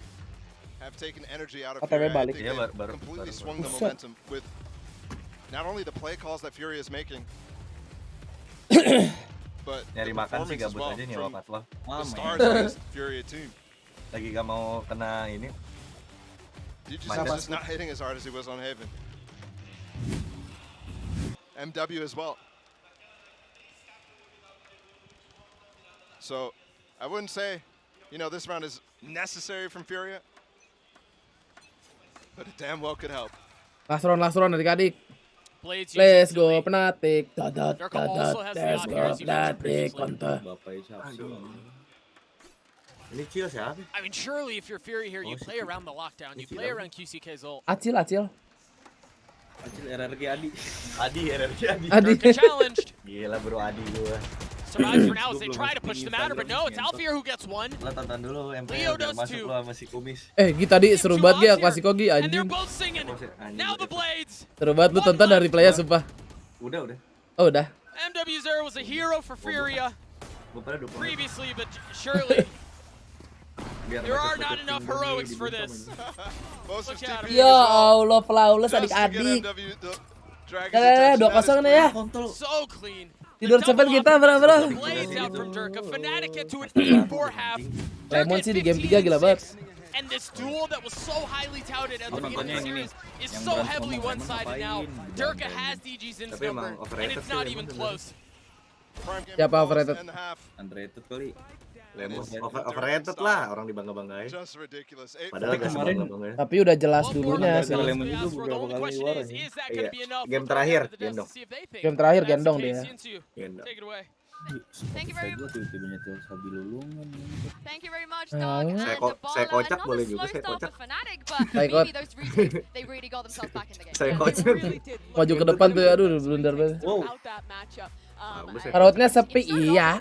have taken energy out of OTW Fury. I balik. think they completely swung the momentum with not only the play calls that Fury is making, but nyari makan sih gabut aja nyewa patwal. the stars of this Fury team. Lagi gak mau kena ini. Just not hitting as hard as he was on Haven. MW as well. So, I wouldn't say, this round is necessary from Furia, but it damn well could help. Last round adik-adik. Let's go Fnatic. Let's go Fnatic. Ini chill siapa? I mean, surely if you're Fury here, you play around the lockdown, you play around QCK's ult. Acil. Acil RRQ Adi. Durka challenged. Gila bro Adi gua. Survives for now as they try to push the matter, but no, it's Alfier who gets one. Lah tonton dulu Leo MPL does masuk too. lu sama si Kumis. Kita tadi seru banget ya Klasiko Gi And they're anjing. both singing. Now the Blades. Seru banget lu tonton dari play-nya sumpah. Udah. Oh, udah. MWZero was a hero for Furia previously, but surely there are not enough heroics for this. Look at him. Ya Allah, flawless adik-adik. 2-0 nih ya. So clean. Tidur cepet kita, bro. Blades out from Durka. Fnatic get to an 8-4 half. Lemon sih di game 3 gila banget. And this duel that was so highly touted at the beginning of the series is so heavily one-sided now. Durka has DG's in number, and it's not even close. Siapa overrated? Underrated kali. Overrated lah, orang dibangga-banggain. Padahal gak sebangga-banggain. Tapi udah jelas dulunya sih. Game terakhir, gendong. Game terakhir gendong dia. Gendong. Thank you very much. Thank you very much, Saya kocak boleh juga, saya kocak. Saikot. They really got themselves back in the game. Saya kocak. Maju ke depan tuh, aduh blunder banget. Roadnya sepi, iya.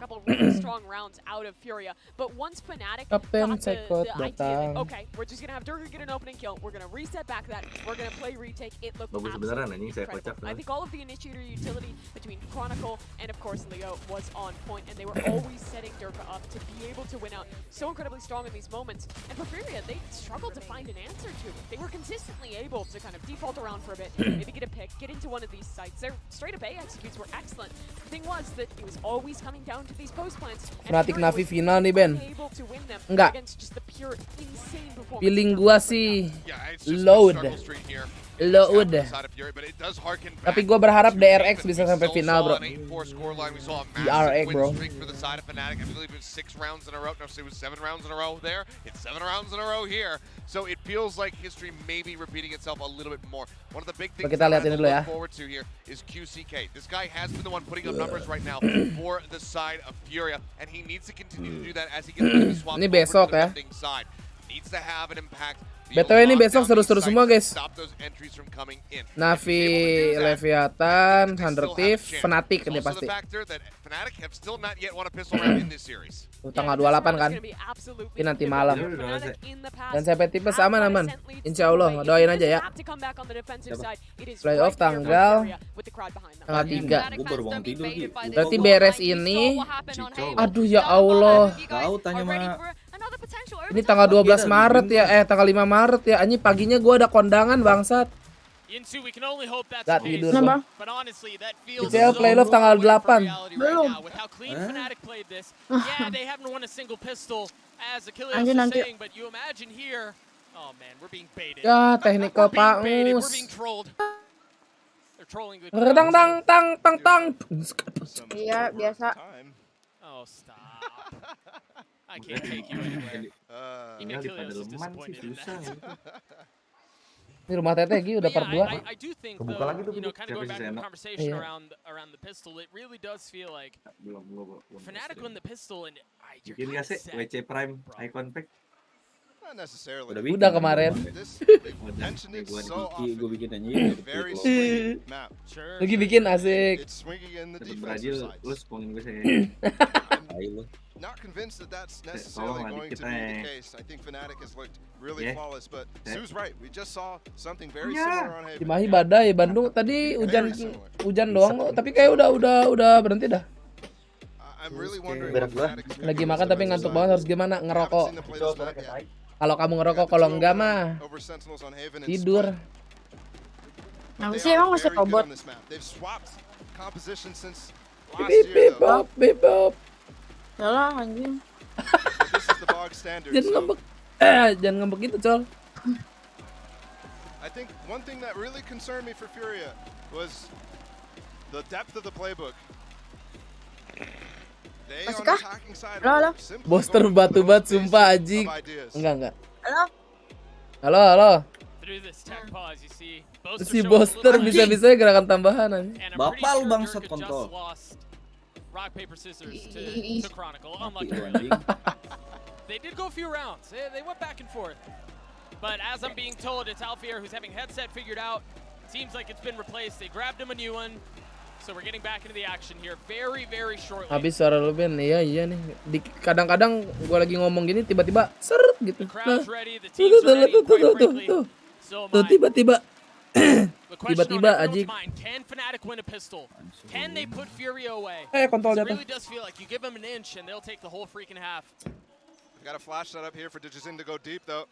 Kapten Saikot datang. Bagus beneran anjing, saya kocak. I think all of the initiator utility between Chronicle and of course Leo was on point, and they were always setting Durka up to be able to win out so incredibly strong in these moments. And for Furia, they struggled to find an answer to it. They were consistently able to kind of default around for a bit, maybe get a pick, get into one of these sites. Their straight up A executes were excellent. The thing was that it was always coming down to these post plants. Fnatic Navi final nih, Ben. Enggak. Feeling gua sih load. Tapi gue berharap DRX bisa sampai final, bro. DRX, bro. Kita liatin dulu ya. Ini besok ya. BTW ini besok seru-seru semua, guys. Navi, Leviathan, Thunder Thief, Fnatic ini pasti. Tanggal 28 kan? Ini nanti malam. Dan sampai tipe sama aman. Insya Allah, doain aja ya. Playoff tanggal 3. Berarti beres ini. Aduh ya Allah. Tahu tanya mah. Ini tanggal 12 Maret ya, tanggal 5 Maret ya. Anjing paginya gua ada kondangan bangsat. Gak tidur gua. ICL playoff tanggal 8. Belum. Anjir nanti. Ya technical pangus. Tang. Iya, biasa. Oh, stop. I can't take you anywhere. Achilles is disappointed in that. Ini rumah Teteh Gi udah part 2. I do think, kebuka lagi tuh. kind of going back to the conversation around the pistol, it really does feel like Fnatic win the pistol and you're Bikin gak sih WC Prime Icon Pack? Not necessarily. Udah kemarin. Gue bikin aja. Very swingy map. Lagi bikin asik. It's swingy in the Tetep defensive Brazil, sides. lu spongin gue saya. Not convinced that that's necessarily going to be the case. I think Fnatic has looked really flawless, but Sue's right. We just saw something very similar on Haven. Cimahi badai, Bandung tadi hujan doang, tapi kayak udah berhenti dah. I'm really wondering Lagi makan tapi ngantuk banget, harus gimana? Ngerokok. Kalau kamu ngerokok, kalau enggak mah tidur. Nah, sih emang masih robot. Bip bip. Salah anjing. Jangan ngambek. Jangan ngambek gitu, Col. I think one thing that really concerned me for Furia was the depth of the playbook. They on the attacking side are simply Boster batu-bat sumpah anjing. Enggak. Halo. Si Boster bisa-bisa gerakan tambahan anjing. Bapak lu bangsat kontol. Rock, paper, scissors to Chronicle. Unlucky. They did go a few rounds. They went back and forth. But as I'm being told, it's Alfier who's having headset figured out. Seems like it's been replaced. They grabbed him a new one. So we're getting back into the action here very, very shortly. Habis suara lu Ben, iya nih. Kadang-kadang gua lagi ngomong gini tiba-tiba seret gitu. Tuh tiba-tiba. Tiba-tiba Aji. Can Fnatic win a pistol? Can they put Fury away? Kontol It jatuh. really does feel like you give them an inch and they'll take the whole freaking half. We've got a flash set up here for Digizin to go deep though.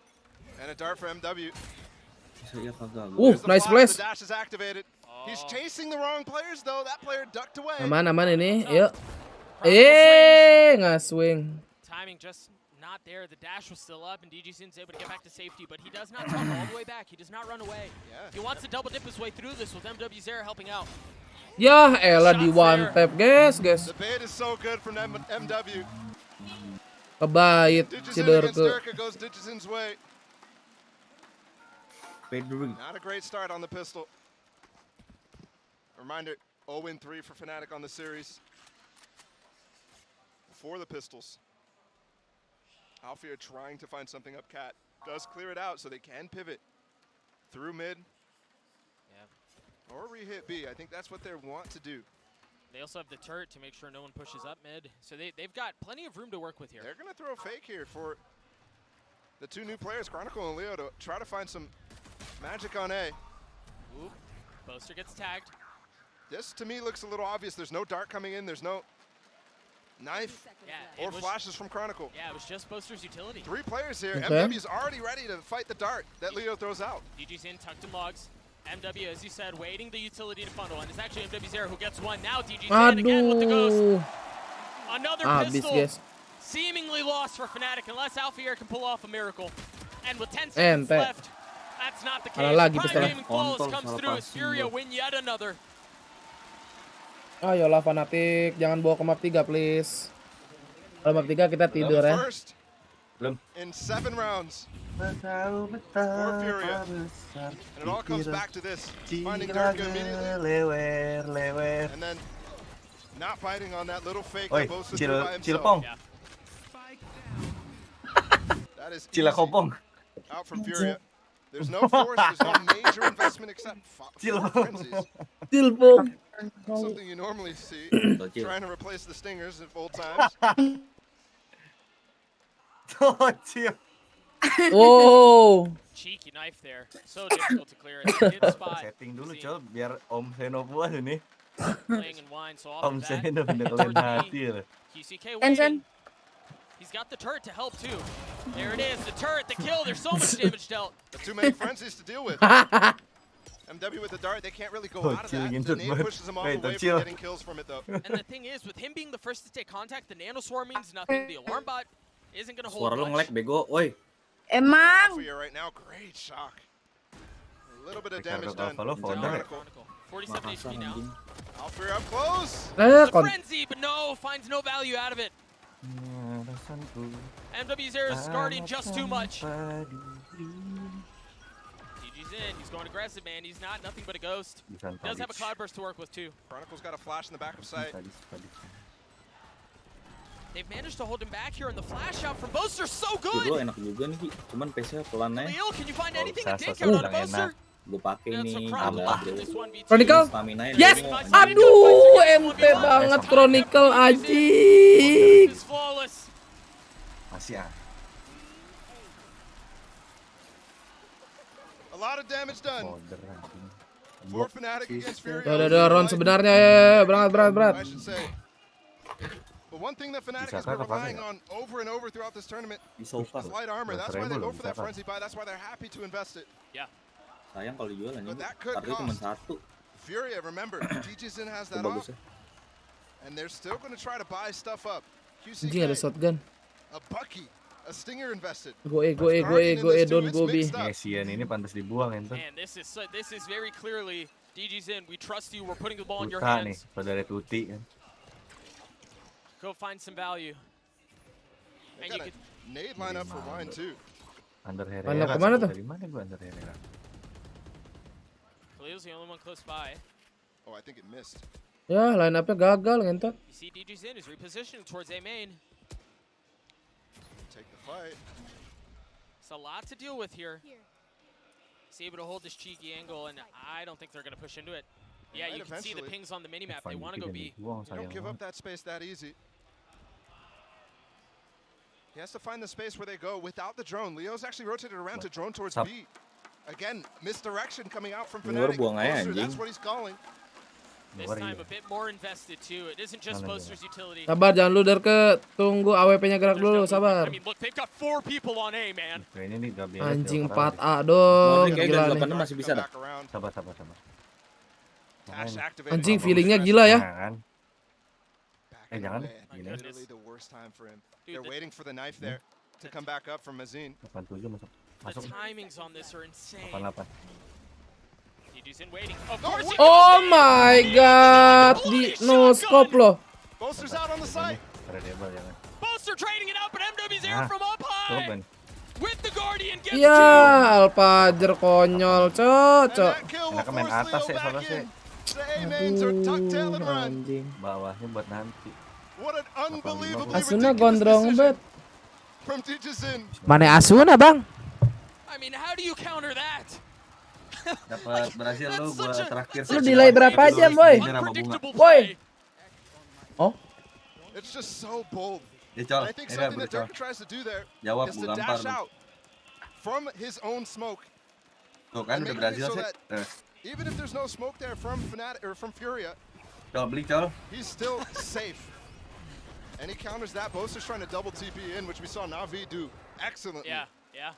And a dart for MW. Nice flash. The dash is activated. He's chasing the wrong players though. That player ducked away. Aman ini. Yuk. Ngaswing. Timing just not there. The dash was still up and DGZin's able to get back to safety, but he does not tunnel all the way back. He does not run away. He wants to double dip his way through this with MW Zera helping out. Yah, elah di one tap, guys. The bait is so good from MW. Kebait si Durke. Goes Digizyn's way. Not a great start on the pistol. Reminder, 0-3 for Fnatic on the series. For the pistols. Alfier trying to find something up cat. Does clear it out so they can pivot through mid. Or re-hit B. I think that's what they want to do. They also have the turret to make sure no one pushes up mid. So they've got plenty of room to work with here. They're going to throw a fake here for the two new players, Chronicle and Leo, to try to find some magic on A. Oop. Boaster gets tagged. This, to me, looks a little obvious. There's no dart coming in. There's no knife or flashes from Chronicle. Yeah, it was just Boaster's utility. 3 players here. Okay. MW's already ready to fight the dart that Leo throws out. DGZin tucked in logs. MW, as you said, waiting the utility to funnel, and it's actually MW Zera who gets one. Now DGZin again with the ghost. Another pistol seemingly lost for Fnatic unless Alfier can pull off a miracle. And with 10 seconds left, that's not the case. Prime Gaming Flawless comes through as Furia win yet another. Ayolah Fnatic, jangan bawa ke map 3 please. Kalau map 3 kita tidur ya. Belum. In 7 rounds. For Furia. And it all comes back to this. Finding Durke immediately. And then not fighting on that little fake that Bosa threw by himself. That is easy. Out from Furia. There's no force, there's no major investment except frenzies. Something you normally see. Trying to replace the stingers of old times. Oh. Cheeky knife there. So difficult to clear it. They did spot. Setting dulu coba biar Om Seno puas ini. Playing in wine, so off Om of that. Seno bener kalian hati ya. QCK waiting. He's got the turret to help too. There it is, the turret, the kill. There's so much damage dealt. But too many frenzies to deal with. MW with the dart, they can't really go out of that. The nade pushes them all away from getting kills from it though. And the thing is, with him being the first to take contact, the nano swarm means nothing. The alarm bot isn't going to hold Suara lu much. nge-lag bego, woi. Emang. Right now, great shock. A little bit of damage done. 47 HP now. Alfier up close. The frenzy, but no, finds no value out of it. MW Zera's guarding just too much. DGZin, he's going aggressive, man. He's not nothing but a ghost. Does have a cloudburst to work with too. Chronicle's got a flash in the back of sight. They've managed to hold him back here, and the flash out from Boaster so good. Gue enak juga nih, Ki. Cuman pace-nya pelan aja. Khalil, can you find anything to Sasa take out on sedang Boaster? Gue pakai nih. Chronicle. Stamina-nya Yes. dulu. Aduh, MT banget Chronicle anjing. Masih ah. A lot of damage done. For Fnatic against Fury. Udah Ron sebenarnya ya, berat. I should say. But one thing that Fnatic has been relying on over and over throughout this tournament is light armor. That's why they go for that frenzy buy. That's why they're happy to invest it. Yeah. Sayang kalau dijual anjing. But that could Harganya cuma cost. 1. Furia, remember, DJZin has that off. And they're still going to try to buy stuff up. Anjing ada shotgun. A Bucky, a Stinger invested. Go A, don't go B. Mesian ini pantas dibuang ente. Man, this is very clearly DGZin. We trust you. We're putting the ball in your Buta nih, hands. saudara Tuti kan. Go find some value. They got a nade lineup for Wine too. Under Mana kemana tuh? Dari mana gua Under Herrera? Khalil's the only one close by. Oh, I think it missed. Ya, line up-nya gagal ngentot. You see DGZin is repositioning towards A main. Take the fight. It's a lot to deal with here. He's able to hold this cheeky angle, and I don't think they're going to push into it. Yeah, you can see the pings on the minimap. They want to go B. You don't give up that space that easy. He has to find the space where they go without the drone. Leo's actually rotated around to drone towards B. Again, misdirection coming out from Fnatic. Boaster, that's what he's calling. This time a bit more invested too. It isn't just Boaster's utility. Sabar, jangan lu ke tunggu AWP-nya gerak dulu, sabar. I mean, look, they've got 4 people on A, man. Anjing 4A dong, gila nih. Masih bisa dah. Sabar. Anjing feelingnya gila ya. Jangan. Literally the worst time for him. They're waiting for the knife there to come back up from Mazin. 87 masuk. The timings on this are insane. 88. DGZin waiting. Of course. Oh my god, di no scope loh. Boaster's out on the side. Boaster trading it out, but MWZero from up high. With the Guardian gets Ya, Alpajer konyol, cocok. Mereka main atas ya soalnya sih. Aduh, anjing. Bawahnya buat nanti. What an unbelievably Asuna gondrong bet. from DJZin. Mana Asuna, Bang? I mean, how do you counter that? Dapat berhasil lu gua terakhir. Lu delay berapa jam, boy? Boy. Oh. It's just so bold. Ya, Col. I think something that Durka tries to do there Jawab is gua to gampar dash lu. out from his own smoke. Tuh kan udah berhasil sih. Even if there's no smoke there from Fnatic or from Furia, Col, beli Col. he's still safe. And he counters that. Boaster's trying to double TP in, which we saw Na'Vi do excellently. Yeah.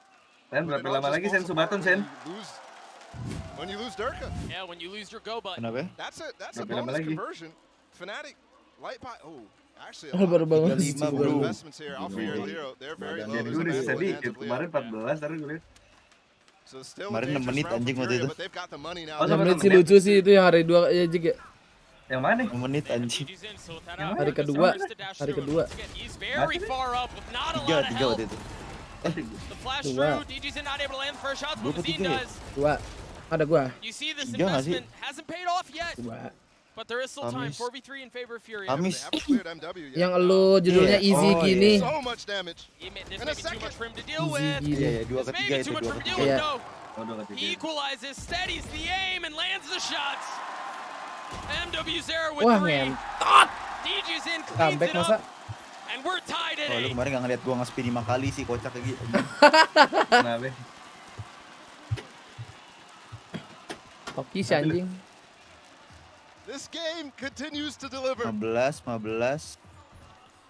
Sen, berapa lama lagi Sen Subaton, Sen? When you lose Durka. Yeah, when you lose your go button. Kenapa? That's a bonus conversion. Fnatic, light pot. Oh, actually, Baru bangun. investments here. Alfie or Leo, they're very low. Jadi gue udah sedikit, kemarin 14, sekarang gue lihat. So still Kemarin 6 menit anjing waktu itu. but they've got the money now. 6 menit sih lucu sih itu yang hari 2 ya juga. Yang mana? 6 menit anjing. Hari kedua. He's very far up with not a lot of 3 help. waktu itu. The flash through, DGZin not able to land the first shot, but Mazin does. 2. Ada gua. You see this investment hasn't paid off yet. 2. But there is still time. 4v3 in favor of Fury. Yang elu judulnya easy gini. So much damage. This may be too much for him to deal with. Easy gini. Iya, 2 ke 3 itu, 2 ke 3. Iya. He equalizes, steadies the aim, and lands the shots. MWZero with Wah, 3. ngentot. DGZin cleans Comeback it masa? up. And we're tied at Oh, lu 8. kemarin gak ngeliat gua nge-spin 5 kali sih, kocak kayak gitu. Kenapa? Hoki si anjing. This game continues to deliver. 15.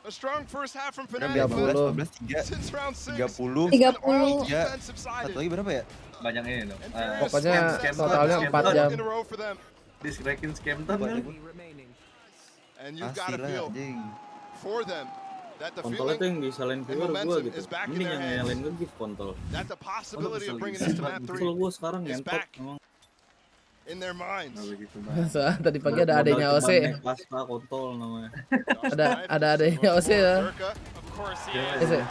A strong first half from 15, Fnatic. 3. Since round 6. 30. 30. 3. Satu lagi berapa ya? Banyak ini dong. Pokoknya totalnya 4 jam. In a row for them. Discrekin Scamton kan? And you gotta feel for them that the Kontolnya feeling tuh yang disalahin and keluar gua momentum gitu. is back in Ini their yang hands. nyalain gue gift kontol. That the possibility of bringing this to map 3 Kesel gua sekarang is ngentot back emang. in their minds. Soalnya tadi pagi ada adanya OC. Pasca kontol namanya. Ada adanya OC ya. Of course he Yes, is.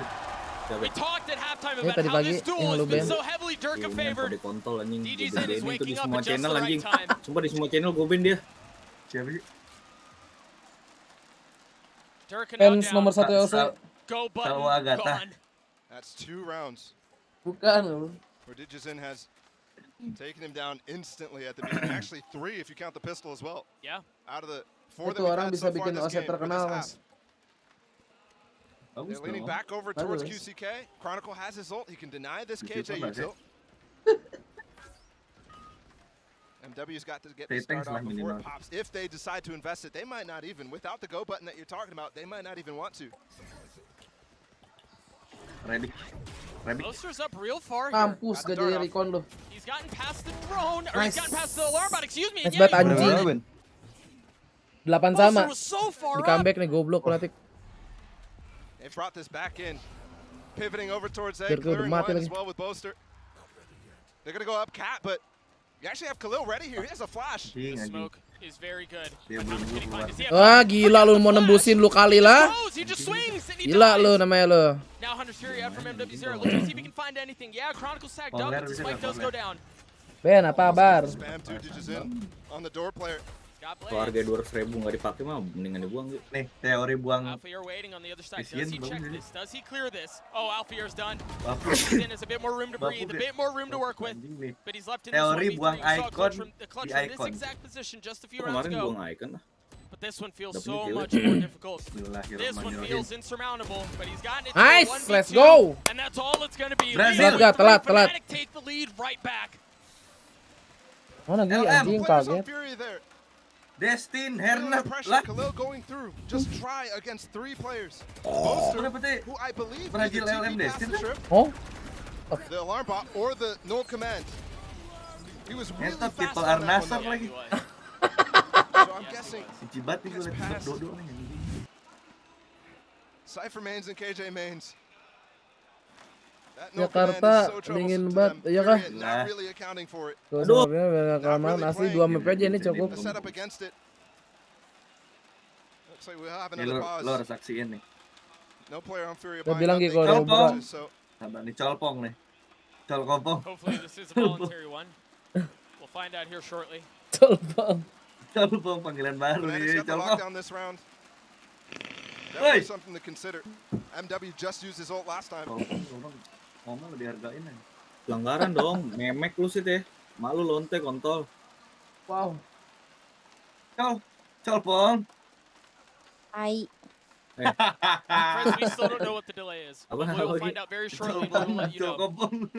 We talked at halftime about tadi how pagi this duel yang has lu been ban. so heavily Durka favored. Di kontol anjing. DGZin is Itu di waking up semua at just channel the anjing. right time. Sumpah di semua channel gue ban dia. Siapa sih? Fans nomor 1 LC. Go button gone. That's 2 rounds. Bukan. Where DBangkongS has taken him down instantly at the beginning. Actually 3 if you count the pistol as well. Yeah. Out of the 4 that Itu we've orang had bisa so far bikin this OC game, for terkenal, this Mas. half. They're leaning back over towards QCK. Chronicle has his ult. He can deny this KJ util. MW's got to get the start off before it pops. If they decide to invest it, they might not even. Without the go button that you're talking about, they might not even want to. Boaster's up real far here. Mampus gak jadi recon lu. He's gotten past the drone, or he's gotten past the alarm bot, excuse me. Nice bat anjing. 8 sama. Di comeback nih goblok Fnatic. They brought this back in. Pivoting over towards A, Biar gue udah clearing mati one lagi. as well with Boaster. They're going to go up Cat, but you actually have Khalil ready here. He has a flash. The smoke is very good. Wah gila lu mau nembusin lu kali lah. He just swings and he Gila dies. lu namanya lu. Now Hunter's Fury out from MW0. Let's see if he can find anything. Yeah, Chronicle's tagged up, but the spike does go down. Ben apa kabar? Spam 2 digits in on the door player. Kalau harga 200.000 nggak dipakai mah mendingan dibuang. Nih teori buang. Alphair waiting on the other side. Isian Does he check bagus this? Does he clear this? Oh, Alphair's done. Bagus. Then has a bit more room to breathe, a bit more room to work with. But he's left in this Teori 1v3. buang We saw a clutch icon from the clutch di from this icon. exact position just a few rounds Kemarin ago. buang icon lah. But this one feels Dapat so kill. much more difficult. This one feels insurmountable, but he's gotten it to Nice, 1v2, let's go. And that's all it's going to be. Brazil. Telat. Fnatic take the lead right back. Mana gini anjing kaget. Destin Feeling Hernet the pressure, lah. Khalil going through. Just try against 3 players. Boaster, who I believe Brazil either LM TP past Destin the trip, Oh? the alarm bot, or the null command. He was really Neta fast people on are that nasar one, lagi. So I'm guessing Cibat nih gue liat dodo nih. Cypher mains and KJ mains. That no Jakarta command is so dingin troublesome to banget, them. iya kah? Period. Not really accounting for it. Tuh sebenarnya keamanan asli 2 map aja ini cukup. The setup against it. Looks like we'll have Nih another lo pause. harus saksiin nih. No player on Fury Gua buying bilang nothing. gitu kalau Colpong. So Sabar nih colpong nih. Colpong. Hopefully this is a voluntary one. We'll find out here shortly. Colpong. Colpong panggilan baru Fnatic's nih got the colpong. lockdown this round. Definitely something to consider. MW just used his ult last time. Ngomong dihargain aja. Pelanggaran dong, memek lu sih teh. Malu lonte kontol. Wow. Colpong. Ai. Friends, we still don't know what the delay is. Apa We'll lagi? find out very shortly. We'll let you know. Colpong.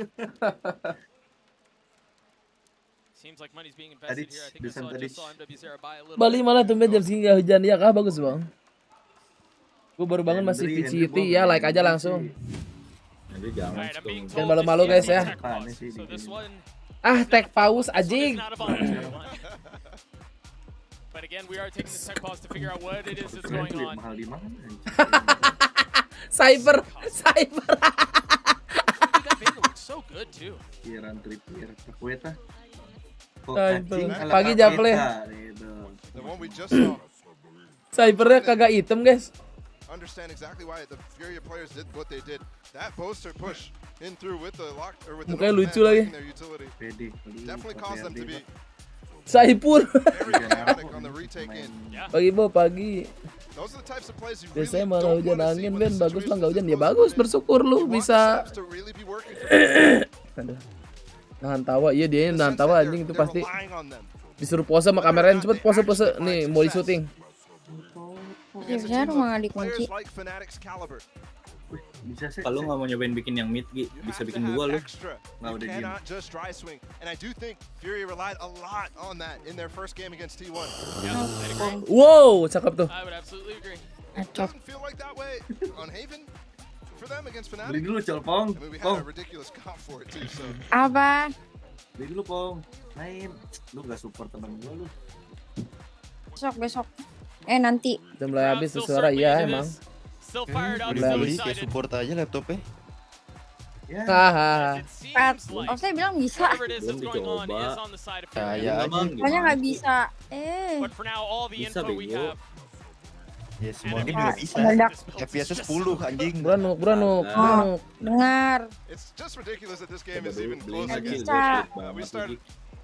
Seems like money's being invested here. I think I just saw MW0 buy a little. Bali malah tumben jam segini nggak hujan ya kah? Bagus bang. Gue baru bangun masih VCT ya, like aja langsung. Jadi jangan. Jangan malu-malu guys ya. So this one Ah, tag pause anjing. not a voluntary one. But again, we are taking this tech pause to figure out what it is that's going on. Mahal di mana? Cyber. Dude, that Vayne looks so good too. Kiran tripir Capoeira. Pagi Japle. The one we just saw. Cybernya kagak hitam guys. Understand exactly why the Fury players did what they did. That Boaster push in through with the lock or with the Mukanya no lucu command lagi. taking their utility. Definitely caused them to be Saipur. very chaotic on the retake in. Pagi Bo, pagi. Those are the types of plays you Biasanya really malah don't hujan want to see angin when Ben, the bagus lah nggak hujan situation ya bagus, bersyukur lu bisa. to really be working for Aduh. Nahan tawa, iya dia nahan tawa anjing itu pasti. Disuruh pose sama kamerain, cepet pose nih mau di syuting. Biasanya rumah nggak dikunci. like Fnatic's caliber. Bisa sih. Kalau nggak mau nyobain bikin yang mid, Gi, bisa bikin 2 lu. You Nggak udah diem. cannot just dry swing. And I do think Fury relied a lot on that in their first game against T1. Wow, cakep tuh. I would absolutely agree. It doesn't feel like that way on Haven for them against Fnatic. Beli dulu colpong. I mean, we had a ridiculous comp for it too, so. Apa? Beli dulu pong. Main. Lu gak support temen gua lu. Besok. Nanti. Udah mulai habis tuh suara, iya emang. Still fired up, Udah still habis. excited. Support aja laptopnya. Hahaha. Saya bilang bisa. Whatever it is that's going on is on the side of Fury. Kayak aja. Pokoknya nggak bisa. But for now, all the info we have. Ya semua game juga bisa. Meledak. FPS 10 anjing. Buranuk. Dengar. It's just ridiculous that this game is even close Nggak against. bisa. We started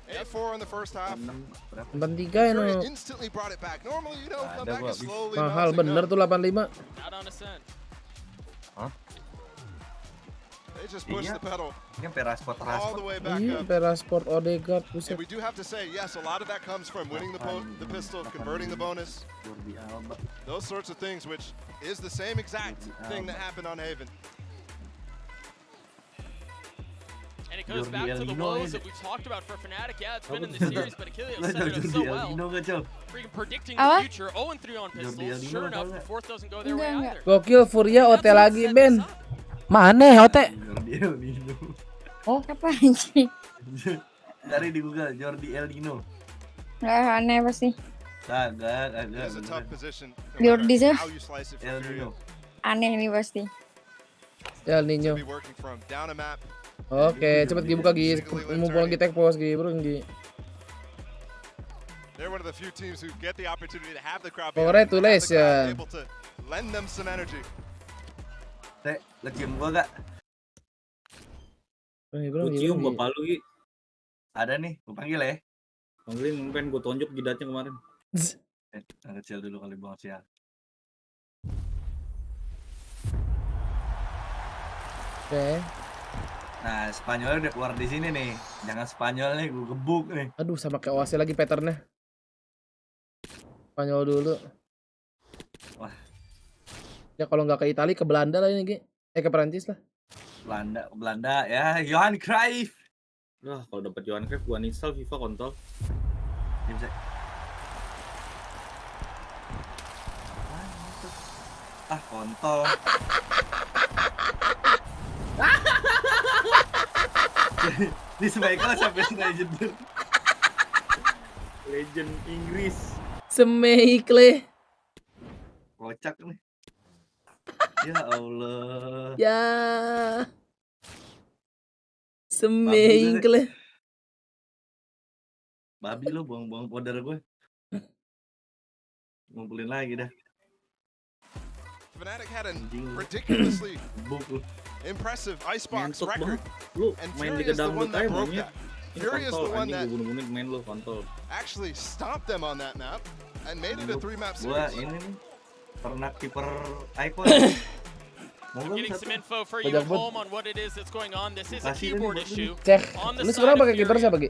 8-4 in the first half. 83 Fury no. instantly brought it back. Normally, you know, come back is slowly Mahal mounting bener up. tuh 85. Not on ascent. They just pushed the pedal Ini perasport all the way back Iya, up. Perasport Odegaard And buset. we do have to say, yes, a lot of that comes from winning the pistol, converting the bonus. Those sorts of things, which is the same exact thing that happened on Haven. And it goes back to the woes that we talked about for Fnatic. Yeah, it's been in the series, but Achilles set it up so well. Freaking predicting the future. 0-3 on pistols. Sure enough, the fourth doesn't go their way either. Gokil Furia OT lagi, Ben. Mana OT? Oh, apa anjing? Cari di Google Jordi El Nino. Nggak aneh pasti. Kagak. It's a tough position. Jordi sih. How you slice it El for Fury. Nino. Aneh nih pasti. El Nino. Be working from down a map. Oke, cepet Gi buka Gi. Mumpung lagi tag pos Gi, bro Gi. They're one of the few teams who get the opportunity to have the crowd. Congratulations. Able to lend them some energy. Teh, cium gua gak? Lu cium bapak lu, Gi. Ada nih, gua panggil ya. Panggilin, pengen gua tonjok jidatnya kemarin. Kecil dulu kali Bang Sial. Oke. Nah, Spanyol udah keluar di sini nih. Jangan Spanyol nih, gua gebuk nih. Aduh, sama kayak OAC lagi patternnya. Spanyol dulu. Wah. Ya kalau nggak ke Italia, ke Belanda lah ini Gi. Ke Perancis lah. Belanda ya, Johan Cruyff. Wah, kalau dapat Johan Cruyff gua uninstall FIFA kontol. Bisa. Kontol. Di Michael sampai legend. Legend Inggris. Semekle. Kocak nih. Ya Allah. Ya. Semekle. Babi lo buang-buang powder gue. Ngumpulin lagi dah. Fnatic had a ridiculously impressive icebox record. Lu and main Fury Liga is the one Dangdut that aja broke maunya. that. Fury is the one that bunuh-bunuh main lu kontol. actually stomped them on that map and made it a 3-map Gua series. ini nih pernah kiper icon. Getting some info for you at home on what it is that's going on. This is a keyboard issue. Cek. On the Lu side sekarang of pakai kiper Fury. siapa Gi?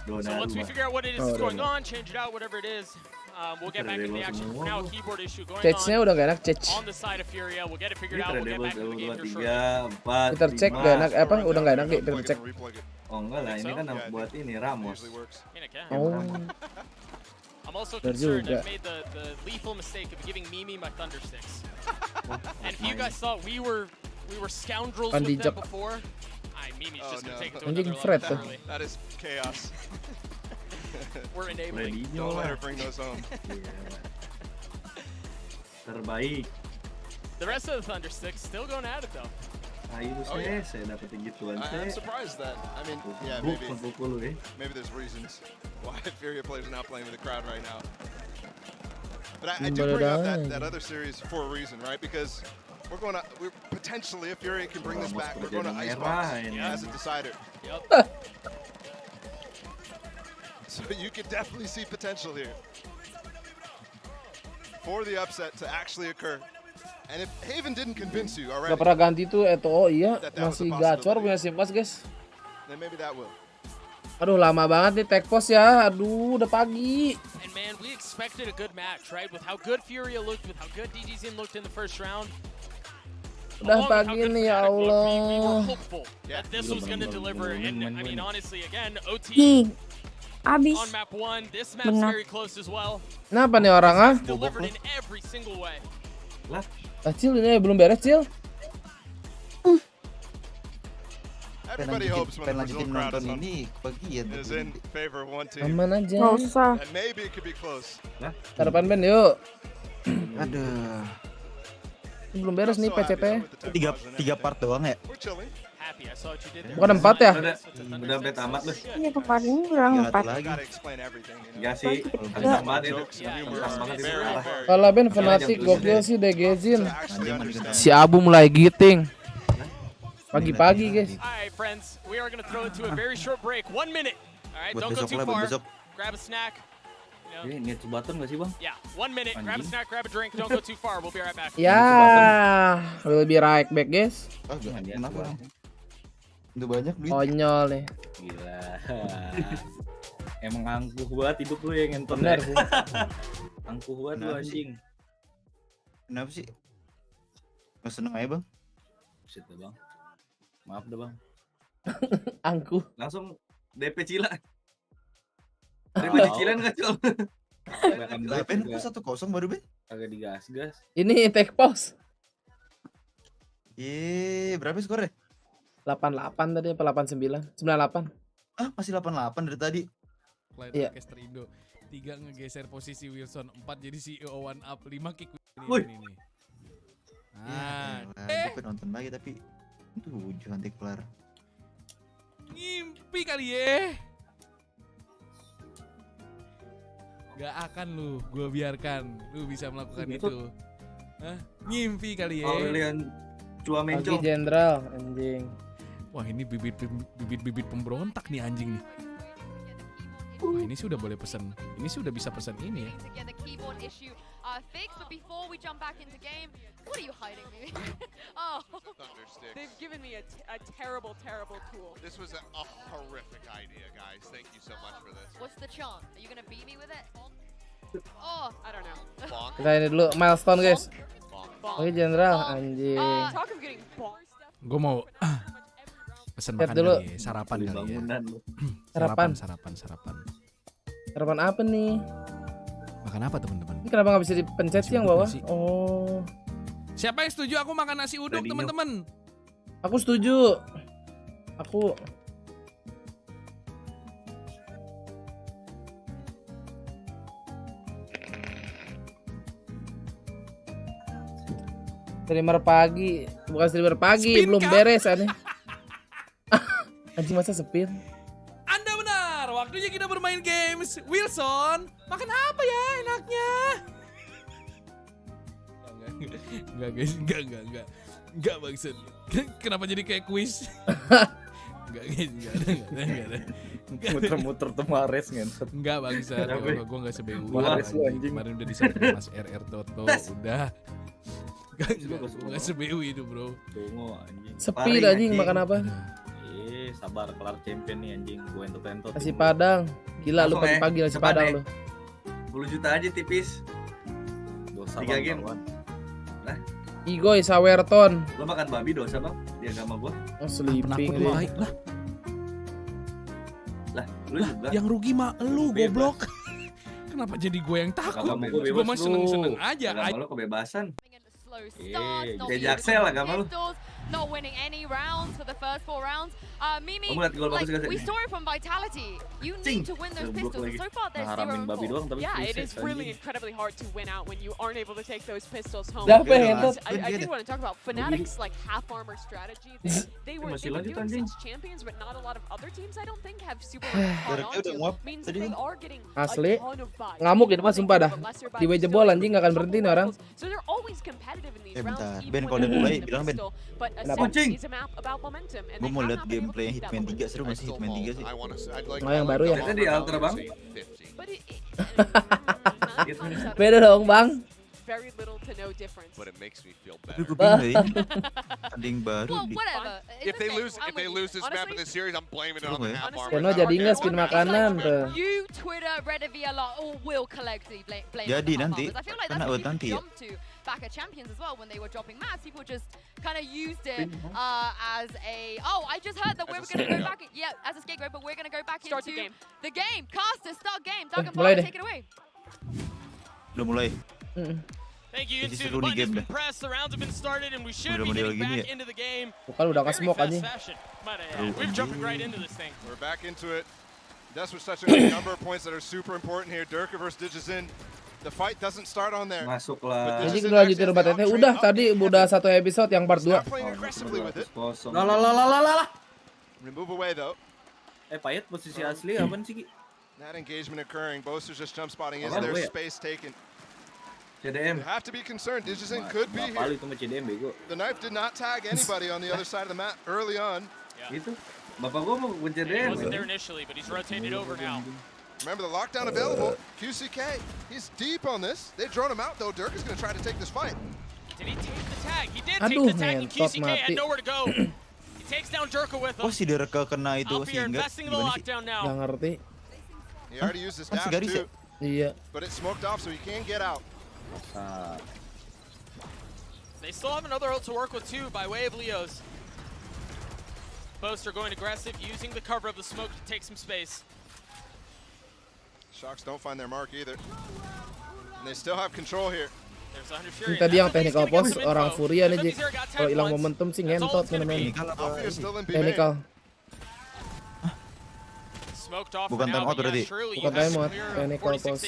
So once we figure out what it is that's going on, change it out, whatever it is, we'll get back into the action. For now, a keyboard issue going Cece-nya udah gak enak, Cece. on the side of Furia. We'll get it figured out. We'll get back into the game here shortly. Peter cek gak enak, apa? Udah gak enak Gi, Peter cek. Oh enggak lah, ini kan buat ini Ramos. Oh. I'm also Benar concerned juga. I made the lethal mistake of giving Mimi my Thunder Sticks. And if you guys thought we were scoundrels with them before, Mimi's just gonna take it to another level. That is chaos. We're enabling. Don't let her bring those home. Terbaik. The rest of the Thunder Sticks still going at it though. Ayo saya dapat gituan I'm surprised that. I mean, yeah, maybe there's reasons why Furia players are not playing with the crowd right now. But I do bring up that other series for a reason, right? Because we're potentially, if Furia can bring this back, we're going to Icebox as a decider. Yep. So you could definitely see potential here for the upset to actually occur. And if Haven didn't convince you already, Gak pernah ganti tuh Eto'o, iya. Masih gacor punya Simpas, guys. then maybe that will. Aduh, lama banget nih tag post ya. Aduh, udah pagi. And man, we expected a good match, right? With how good Furia looked, with how good DGZ looked in the first round. Udah pagi nih, ya Allah. We were hopeful that this was going to deliver. And I mean, honestly, again, OT on map 1. This map's very close as well. Kenapa nih orang ah? Delivered in every single way. Cil, ini belum beres, Cil. Everybody hopes when the Brazil crowd is in favor of one team. Aman aja. And maybe it could be close. Sarapan Ben, yuk. Aduh. Belum beres nih PCP. Tiga part doang ya? Bukan 4 ya? Udah bet amat lu. Iya, kemarin bilang 4. Enggak sih, kencang banget itu. Kencang banget itu. Kalau Ben fanatik gokil sih DGZin. Si Abu mulai giting. Pagi-pagi, guys. All right, friends, we are going to throw it to a very short break. 1 minute Alright, Buat don't go besok too lah, buat far. besok. Grab a snack. You know. Ini niat sebaton nggak sih bang? Yeah, 1 minute. Grab a Anjing. snack, grab a drink. Don't go too far. We'll be right back. Ya, will be right back, guys. Kenapa? Udah banyak duit. Konyol nih. Gila. Emang angkuh banget hidup lu yang ngentot. Bener ya. sih. Angkuh banget lu anjing. Kenapa sih? Nggak seneng aja bang? Buset dah bang. Maaf dah bang. Angkuh. Langsung DP Cila. Oh. DP cicilan nggak col? DP kan 1-0 baru Ben? Agak digas-gas. Ini take pause. Berapa skornya? 88 tadi apa 89? 98. Ah, masih 88 dari tadi. Iya. Orkester Indo 3 ngegeser posisi Wilson, 4 jadi CEO 1 up, 5 kick Wih. ini. Gue nonton lagi tapi itu nanti kelar. Ngimpi kali ya. Gak akan gue biarkan lu bisa melakukan itu. Hah? Ngimpi kali ya. Aurelian Chuamenco. Lagi jenderal anjing. Wah, ini bibit pemberontak nih anjing nih. Wah, ini sih udah boleh pesan. Ini sih udah bisa pesan ini ya. Fix, but before we jump back into game, what are you hiding me? Oh, they've given me a terrible tool. This was a horrific idea, guys. Thank you so much for this. What's the chant? Are you gonna beat me with it? Oh, I don't know. Kita ini dulu milestone, guys. Oke, jenderal anjing. Talk of getting bonked. Gue mau pesen makan dulu. kali ya, sarapan kali ya. Sarapan. Sarapan apa nih? Makan apa teman-teman? Ini kenapa nggak bisa dipencet sih yang bawah? Oh. Siapa yang setuju aku makan nasi uduk teman-teman? Aku setuju. Aku. Streamer pagi, bukan streamer pagi, spin belum beres aneh. Anjing masa spin? Anda benar, waktunya kita bermain games. Wilson, makan apa ya enaknya? Enggak guys, enggak maksud. Kenapa jadi kayak kuis? Enggak guys, enggak ada. Muter-muter tuh Mares ngentot. Enggak bangsa, gue enggak sebeu. Kemarin udah disebut Mas RR Toto, udah. Gak sebeu itu bro. Tunggu anjing. Sepi anjing makan apa? Sabar kelar champion nih anjing. Gue entot-entot. Nasi Padang. Gila lu pagi-pagi nasi Padang lu. 10 juta aja tipis. Dosa 3 game. Nah. Igoy Sawerton. Lo makan babi dosa bang? Di agama gua. Oh sleeping dia. Lah, lu juga. Yang rugi mah lu goblok. Kenapa jadi gue yang takut? Gue mah seneng-seneng aja. Agama lo kebebasan. Kayak Jaksel lah gak malu. Not winning any rounds for the first 4 rounds. Mimi, like, we saw it from Vitality. You need to win those pistols, and so far there's 0 4. Yeah, it is really incredibly hard to win out when you aren't able to take those pistols home. I did want to talk about Fnatic's like half armor strategy. They were doing since champions, but not a lot of other teams I don't think have super hard on to. Means they are getting asli a ton of buys. Ngamuk itu mah sumpah dah. Di jebol anjing gak akan berhenti nih orang. So they're always competitive in these rounds. Ben kalau udah mulai bilang Ben. Gue mau lihat gameplay Hitman 3 seru masih Hitman 3 sih. Oh yang baru ya? Kita di alter bang. Beda dong bang. Very little to no difference. But it makes me feel Gue better. bingung ada yang baru. Whatever. If they lose this map in this series, I'm blaming it on the half armor. Keno jadi nggak spin makanan tuh. You Twitter, Reddit, VLR all will collectively blame Jadi the nanti, I feel like kena that's what nanti people ya. jumped to back at Champions as well when they were dropping maps. People just kind of used it as a, I just heard that we're going to go back, as a scapegoat, but we're going to go back into the game. Caster, start game. Doug and Paulo, take it away. Udah mulai. Thank you. The button has been pressed, the rounds have been started, and we should be getting back into the game. Bukan udah kasih smoke anjing. But we're jumping right into this thing. We're back into it. That's what's touching a number of points that are super important here. Durka versus Digizin. The fight doesn't start on there. Masuk lah. Jadi kita lanjutin Rumah Teteh. Udah tadi udah 1 episode yang part 2. Lah. Remove away though. Payet posisi asli apa sih Ki? That engagement occurring. Boaster's just jump spotting. Is there space taken? CDM. You have to be concerned. Digizin could be here. Itu mah CDM bego. The knife did not tag anybody on the other side of the map early on. Itu. Bapak gua mau He pencet wasn't there initially, but he's rotated over now. Remember the lockdown available. QCK, he's deep on this. They drone him out though. Dirk is going to try to take this fight. Did he take the tag? He did take the tag, and QCK had nowhere to go. He takes down Durka with him. Oh, si Dirka kena itu sih enggak. Investing in the lockdown now. Nggak ngerti. He already used his dash too. Iya. But it smoked off, so he can't get out. They still have another ult to work with too, by way of Leo's. Boaster going aggressive, using the cover of the smoke to take some space. Sharks don't find their mark either. And they still have control here. Ini tadi yang technical pause orang Furia nih, Jik. Kalau hilang momentum sih ngentot namanya. Technical. Bukan time out berarti. Bukan time out, technical pause.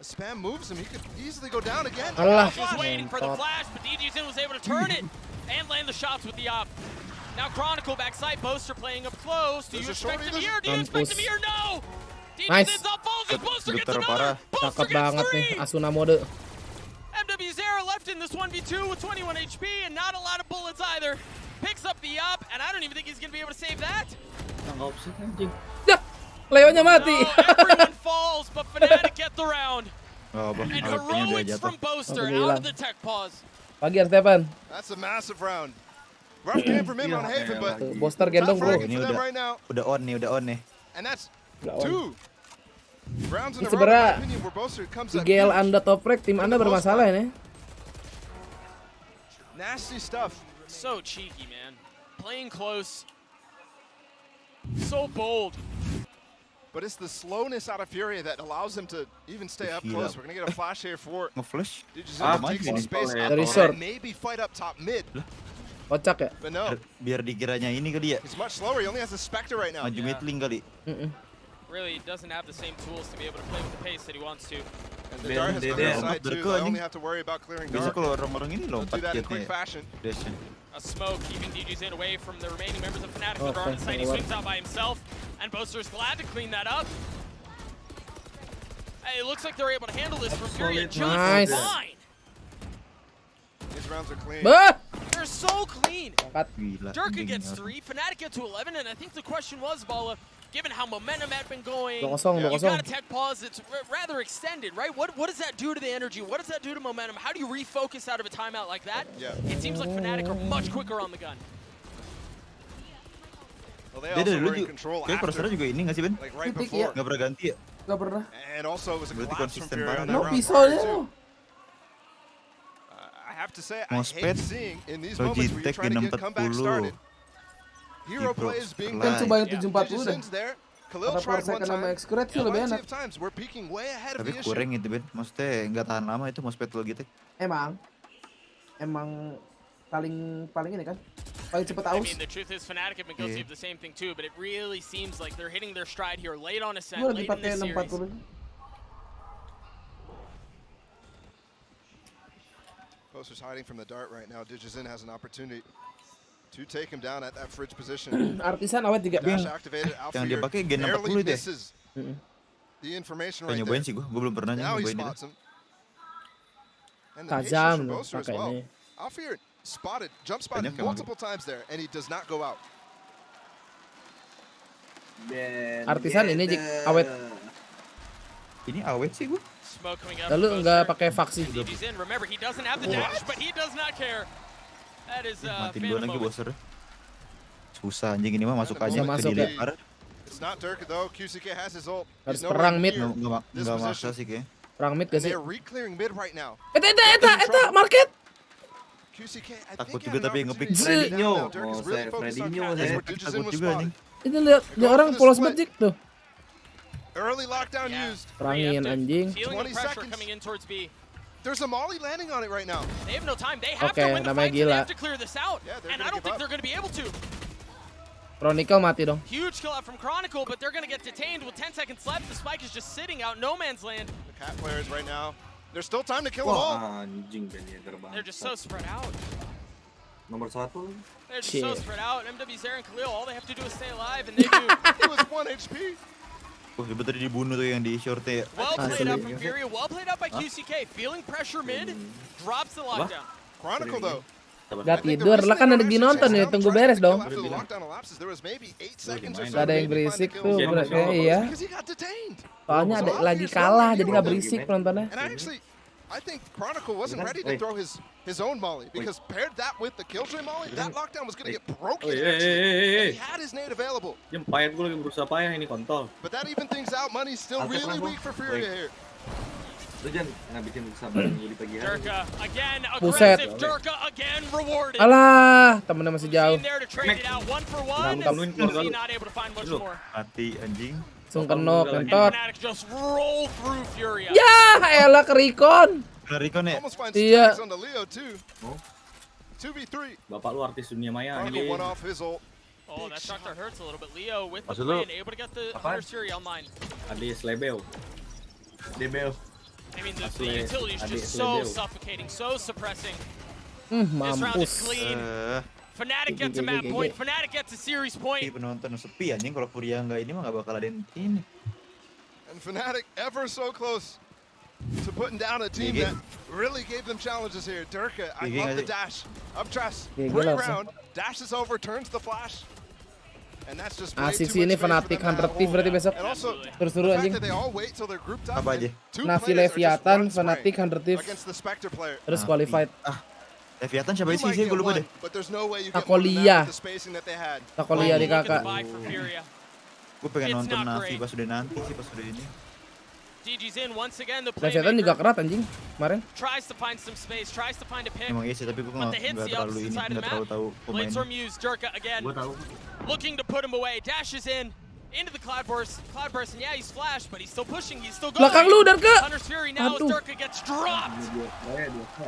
Spam moves him, he could easily go down again. Allah. Was waiting for the flash, but DGZin was able to turn it and land the shots with the op. Now Chronicle backside, Boaster playing up close. Do you expect him here? Do you expect him here? No! Nice. Boaster gets another. Cakep banget nih, Asuna mode. MW Zera left in this 1v2 with 21 HP and not a lot of bullets either. Picks up the up, and I don't even think he's going to be able to save that. Ya, Leonya mati. Everyone falls, but Fnatic get the round. And heroics from Boaster out of the tech pause. Pagi Stefan. That's a massive round. Rough game from him on Haven, but Boaster gendong bro. ini udah on nih. And that's two rounds in a row. Sebenarnya IGL Anda top rank, tim Anda bermasalah ini. Nasty stuff. So cheeky, man. Playing close. So bold. But it's the slowness out of Furia that allows him to even stay up close. We're going to get a flash here for Nge-flash. take some space Dari short. maybe fight up top mid. Kocak ya? But no. Biar dikiranya ini kali ya. He's much slower. He only has a Spectre right now. Maju mid link kali. Really doesn't have the same tools to be able to play with the pace that he wants to. And the Dart has come inside too. They only have to worry about clearing Dart. Biasa kalau orang-orang ini lompat do that in quick fashion. A smoke keeping DGZin away from the remaining members of Fnatic. With Dart inside, he swings out by himself, and Boaster's glad to clean that up. Hey, it looks like they're able to handle this from Furia just fine. These rounds are clean. They're so clean. Durka gets 3, Fnatic get to 11, and I think the question was, Bala, given how momentum had been going, you got a tech pause that's rather extended, right? What does that do to the energy? What does that do to momentum? How do you refocus out of a timeout like that? It seems like Fnatic are much quicker on the gun. Well, they also were in control after, juga ini nggak sih Ben? like right before. Nggak pernah ganti ya? Nggak pernah. And also it was a Berarti collapse from konsisten Furia on banget. that round. Pisaunya. I have to say, I hate seeing in these moments where you're trying to get comeback started. Hero play is being Kan done. coba yang 740 dah. there. Khalil Ada tried one persekan sama time. X-Cred sih A lebih variety enak. of times we're peaking way ahead of Tapi the issue. kurang itu Ben. Maksudnya nggak tahan lama itu mousepad lo gitu. Emang paling ini kan. Paling cepet I aus. mean, the truth is Fnatic have been guilty of the same thing too, but it really seems like they're hitting their stride here late on Ascent, Gue late lagi in this pakai series. 640. Boaster's hiding from the Dart right now. DBangkongS has an opportunity to take him down at that fridge position. Artisan awet juga. Dash activated. Yang dia pakai Gen 40 barely itu ya? misses the information right Nyobain there. sih gue belum pernah Now he nyobain itu. spots him. And the patience Tajam from loh Boaster as pakai well. ini. Alfir spotted, jump spotted Banyak yang multiple times there, and he does not go out. Artisan ini Jik, awet. Ini awet sih gue. Smoke coming up. Lalu nggak pakai faksi. DBangkongS, remember he doesn't have the dash, but he does not care. That is Matiin dua Phantom lagi moment. Boaster. Susah anjing ini mah masuk aja Masuk ke ya. dilempar. It's not Dirk though. QCK has his ult. Harus He's nowhere perang mid. near this Nggak position. maksa sih kayaknya. Perang mid gak And sih? they're re-clearing mid right now. Eta market. QCK, I Takut think juga had tapi an ngepick opportunity to Fredinho. down now. Dirk is really focused on catch. That's where DBangkongS Takut was juga nih. spotted. Ini lihat dia orang polos banget Jik tuh. Early lockdown used. Perangin anjing. Feeling 20 the pressure seconds. coming in towards B. There's a molly landing on it right now. They have no time. They have Oke, to win the namanya fight. So they gila. have to clear this out. Yeah, they're And gonna I don't give think up. they're going to be able to. Chronicle mati dong. Huge kill out from Chronicle, but they're going to get detained with 10 seconds left. The spike is just sitting out no man's land. The cat players right now. There's still time to kill them all. Anjing Ben ya terbang. They're just so spread out. Nomor 1. They're just so spread out. MW Zera and Khalil, all they have to do is stay alive, and they do. He was 1 HP. Coba tadi dibunuh tuh yang di shortnya ya. Well played out from Furia, well played out by QCK. Feeling pressure mid, drops the lockdown. Chronicle though, Gak tidur, lah kan lagi nonton ya, tunggu beres dong. Gak ada yang berisik tuh, kayaknya iya. Soalnya ada lagi kalah, jadi gak berisik penontonnya. I think Chronicle wasn't ready to throw his own molly because paired that with the killjoy molly, that lockdown was going to get broken. He had his nade available. Jam payah gue lagi berusaha payah ini kontol. But that even things out. Money's still really weak for Furia here. Lu jangan ngabisin kesabaran gue di pagi hari. Durka again, Buset. aggressive. Durka again rewarded. Alah, temennya masih jauh. There to trade it out 1 for 1. He's not able to find much more. Mati anjing. Langsung kenok, kentot. Fnatic just roll through Furia. Ya, elah ke Recon. Recon ya? Iya. 2v3. Bapak lu artis dunia maya Chronicle went off his ult. Oh, that shocked our hurts a little bit. Leo with the Maksud lu, win, able to get the Hunter Fury online. Adis Lebel. Debel. I mean, the utility is just so suffocating, so suppressing. This round is Mampus. clean. Fnatic gets a map point. Fnatic gets a series point. Penonton sepi anjing, kalau Furia nggak ini mah nggak bakal ada ini. And Fnatic ever so close to putting down a team that really gave them challenges here. Durka, I love the dash. Up Tress, great round. Dashes over, turns the flash. And that's just way Asik too sih ini much space Fnatic for them to 100 Thief berarti besok. And also, Terus the anjing. fact that they all wait till they're grouped up. Apa aja? Navi Leviathan, Fnatic 100 Thief. Against the Spectre player. Terus qualified. Leviathan siapa sih? Gue lupa deh. But there's no way you get Takolia. the spacing that they had. Takolia di kakak. Gue pengen nonton Navi pas udah nanti sih, pas udah ini. DG's in once again. The Leviathan juga kerat anjing kemarin. Tries to find some space, tries to find a pick. Emang iya sih, tapi gue nggak terlalu ini, nggak terlalu tahu pemain. Durka again. Looking to put him away. Dashes in into the Cloudburst. And yeah, he's flashed, but he's still pushing. He's still going. Belakang lu, Durka. Hunter's Fury now as Durka gets dropped.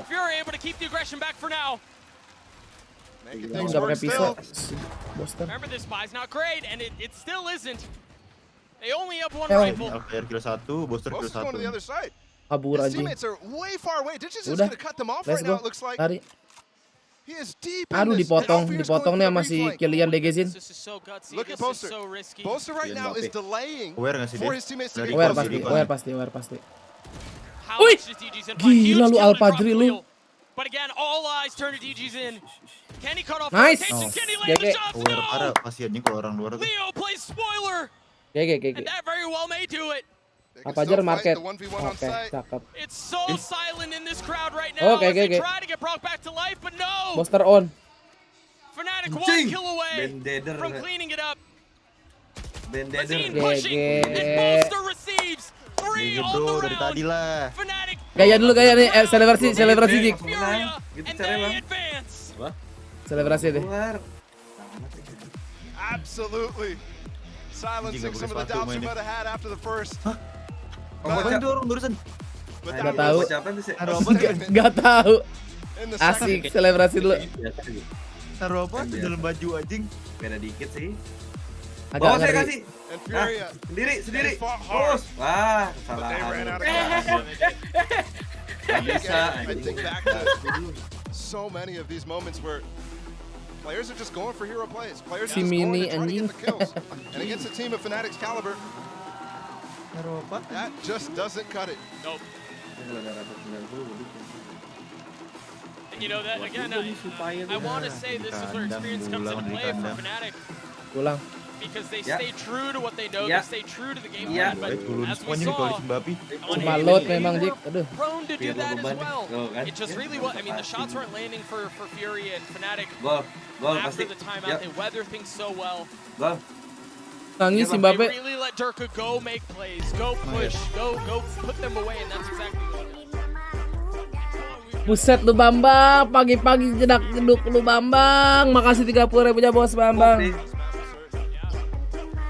Fury able to keep the aggression back for now. Nggak pakai pisau. Remember, this spy's not great, and it still isn't. They only have one rifle. Player kill 1, Booster kill 1. Going to the other side. Kabur His anjing. teammates are way far away. Ditches is Udah. going to cut them off Let's right go. now. It looks like Lari. he is deep in Aduh, this. dipotong And nih sama si Killian Degezin. This is so gutsy. Look at This is Bolster. so risky. Bolster right now is delaying Aware nggak sih for dia? his teammates to get Aware closer. pasti. How Wih, much does DG's in? gila lu Alpadri lu. But again, all eyes turn to DG's in. Can he cut off Nice. rotation? Can he land the shots? Aware parah, No! pasti anjing kalau orang luar tuh. Leo plays spoiler. GG. And that very well may do it. Apa aja market. Oke, cakep. It's so silent in this crowd right now. Oke. As they try to get Brock back to life, but no. Booster on. Fnatic one kill away from cleaning it up. Bazine pushing. And Bolster receives 3 on the Dari tadi round. lah. Fnatic Gaya dulu nih, selebrasi Dik. Furia, and they advance. Selebrasi deh. Absolutely. Silencing some of the doubts we might have had after the first. Ngapain tuh orang barusan? Gak tahu. Gak tahu. Asik, selebrasi dulu. Taruh apa tuh dalam baju anjing? Beda dikit sih. Agak saya ngeri. kasih. Sendiri. Terus. Wah, kesalahan. Gak bisa. I think back to so many of these moments where players are just going for hero plays. Players Si just going Mini to try to anjing. get the kills. And against a team of Fnatic's caliber, that just doesn't cut it. Nope. And you know that again. I want to say this is where experience comes into play for Fnatic. Pulang. Because they stay true to what they know, they stay true to the game plan, but as we saw, Cuma load memang Dik. Aduh. prone to do that as well. It just really was. I mean, the shots weren't landing for Fury and Fnatic. After the timeout, they weather things so well. Nangis si They Mbappe. really let Durka go make plays, go push, go put them away, and that's exactly what. Buset lu Bambang, pagi-pagi jedak jeduk lu Bambang. Makasih 30.000 ya bos Bambang.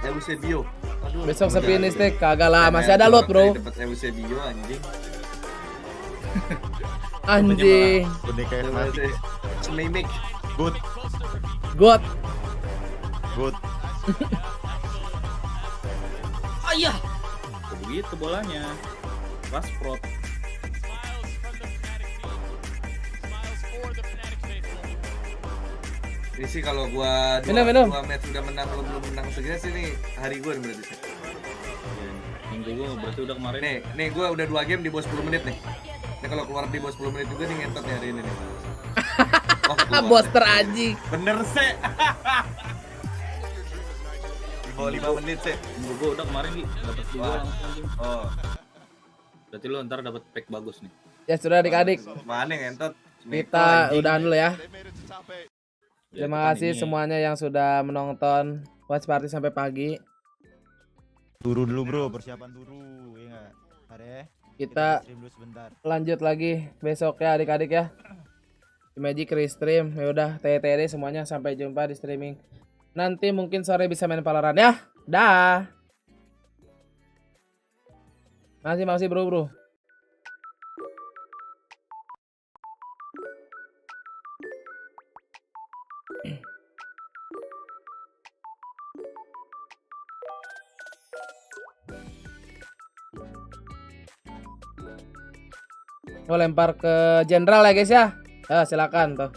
Eusebio. Besok sepi nih Stek, kagak lah, masih ada load bro. Dapat Eusebio anjing. Anjing. Boneka yang mati. Mimic. Good. Ayah. Begitu bolanya. Rasprot. Ini sih kalau gua Minum. dua match udah menang belum menang segini sih nih hari gua berarti sih. Minggu gua berarti udah kemarin. Nih gua udah 2 game di bawah 10 menit nih. Nih kalau keluar di bawah 10 menit juga nih ngentot nih hari ini nih. Booster anjing. Bener sih. Di bawah 5 menit sih. Gue udah kemarin nih dapat 2 langsung. Oh. Berarti lu ntar dapat pack bagus nih. Ya sudah adik-adik. Mana ngentot? Kita udahan dulu ya. Terima kasih semuanya yang sudah menonton Watch Party sampai pagi. Turu dulu bro, persiapan turu, ya nggak? Kita lanjut lagi besok ya adik-adik ya. Di Magic Restream. Ya udah, TTD semuanya sampai jumpa di streaming. Nanti mungkin sore bisa main Valorant ya. Dah. Makasih bro. Oh, lempar ke jenderal ya guys ya. Silakan tuh.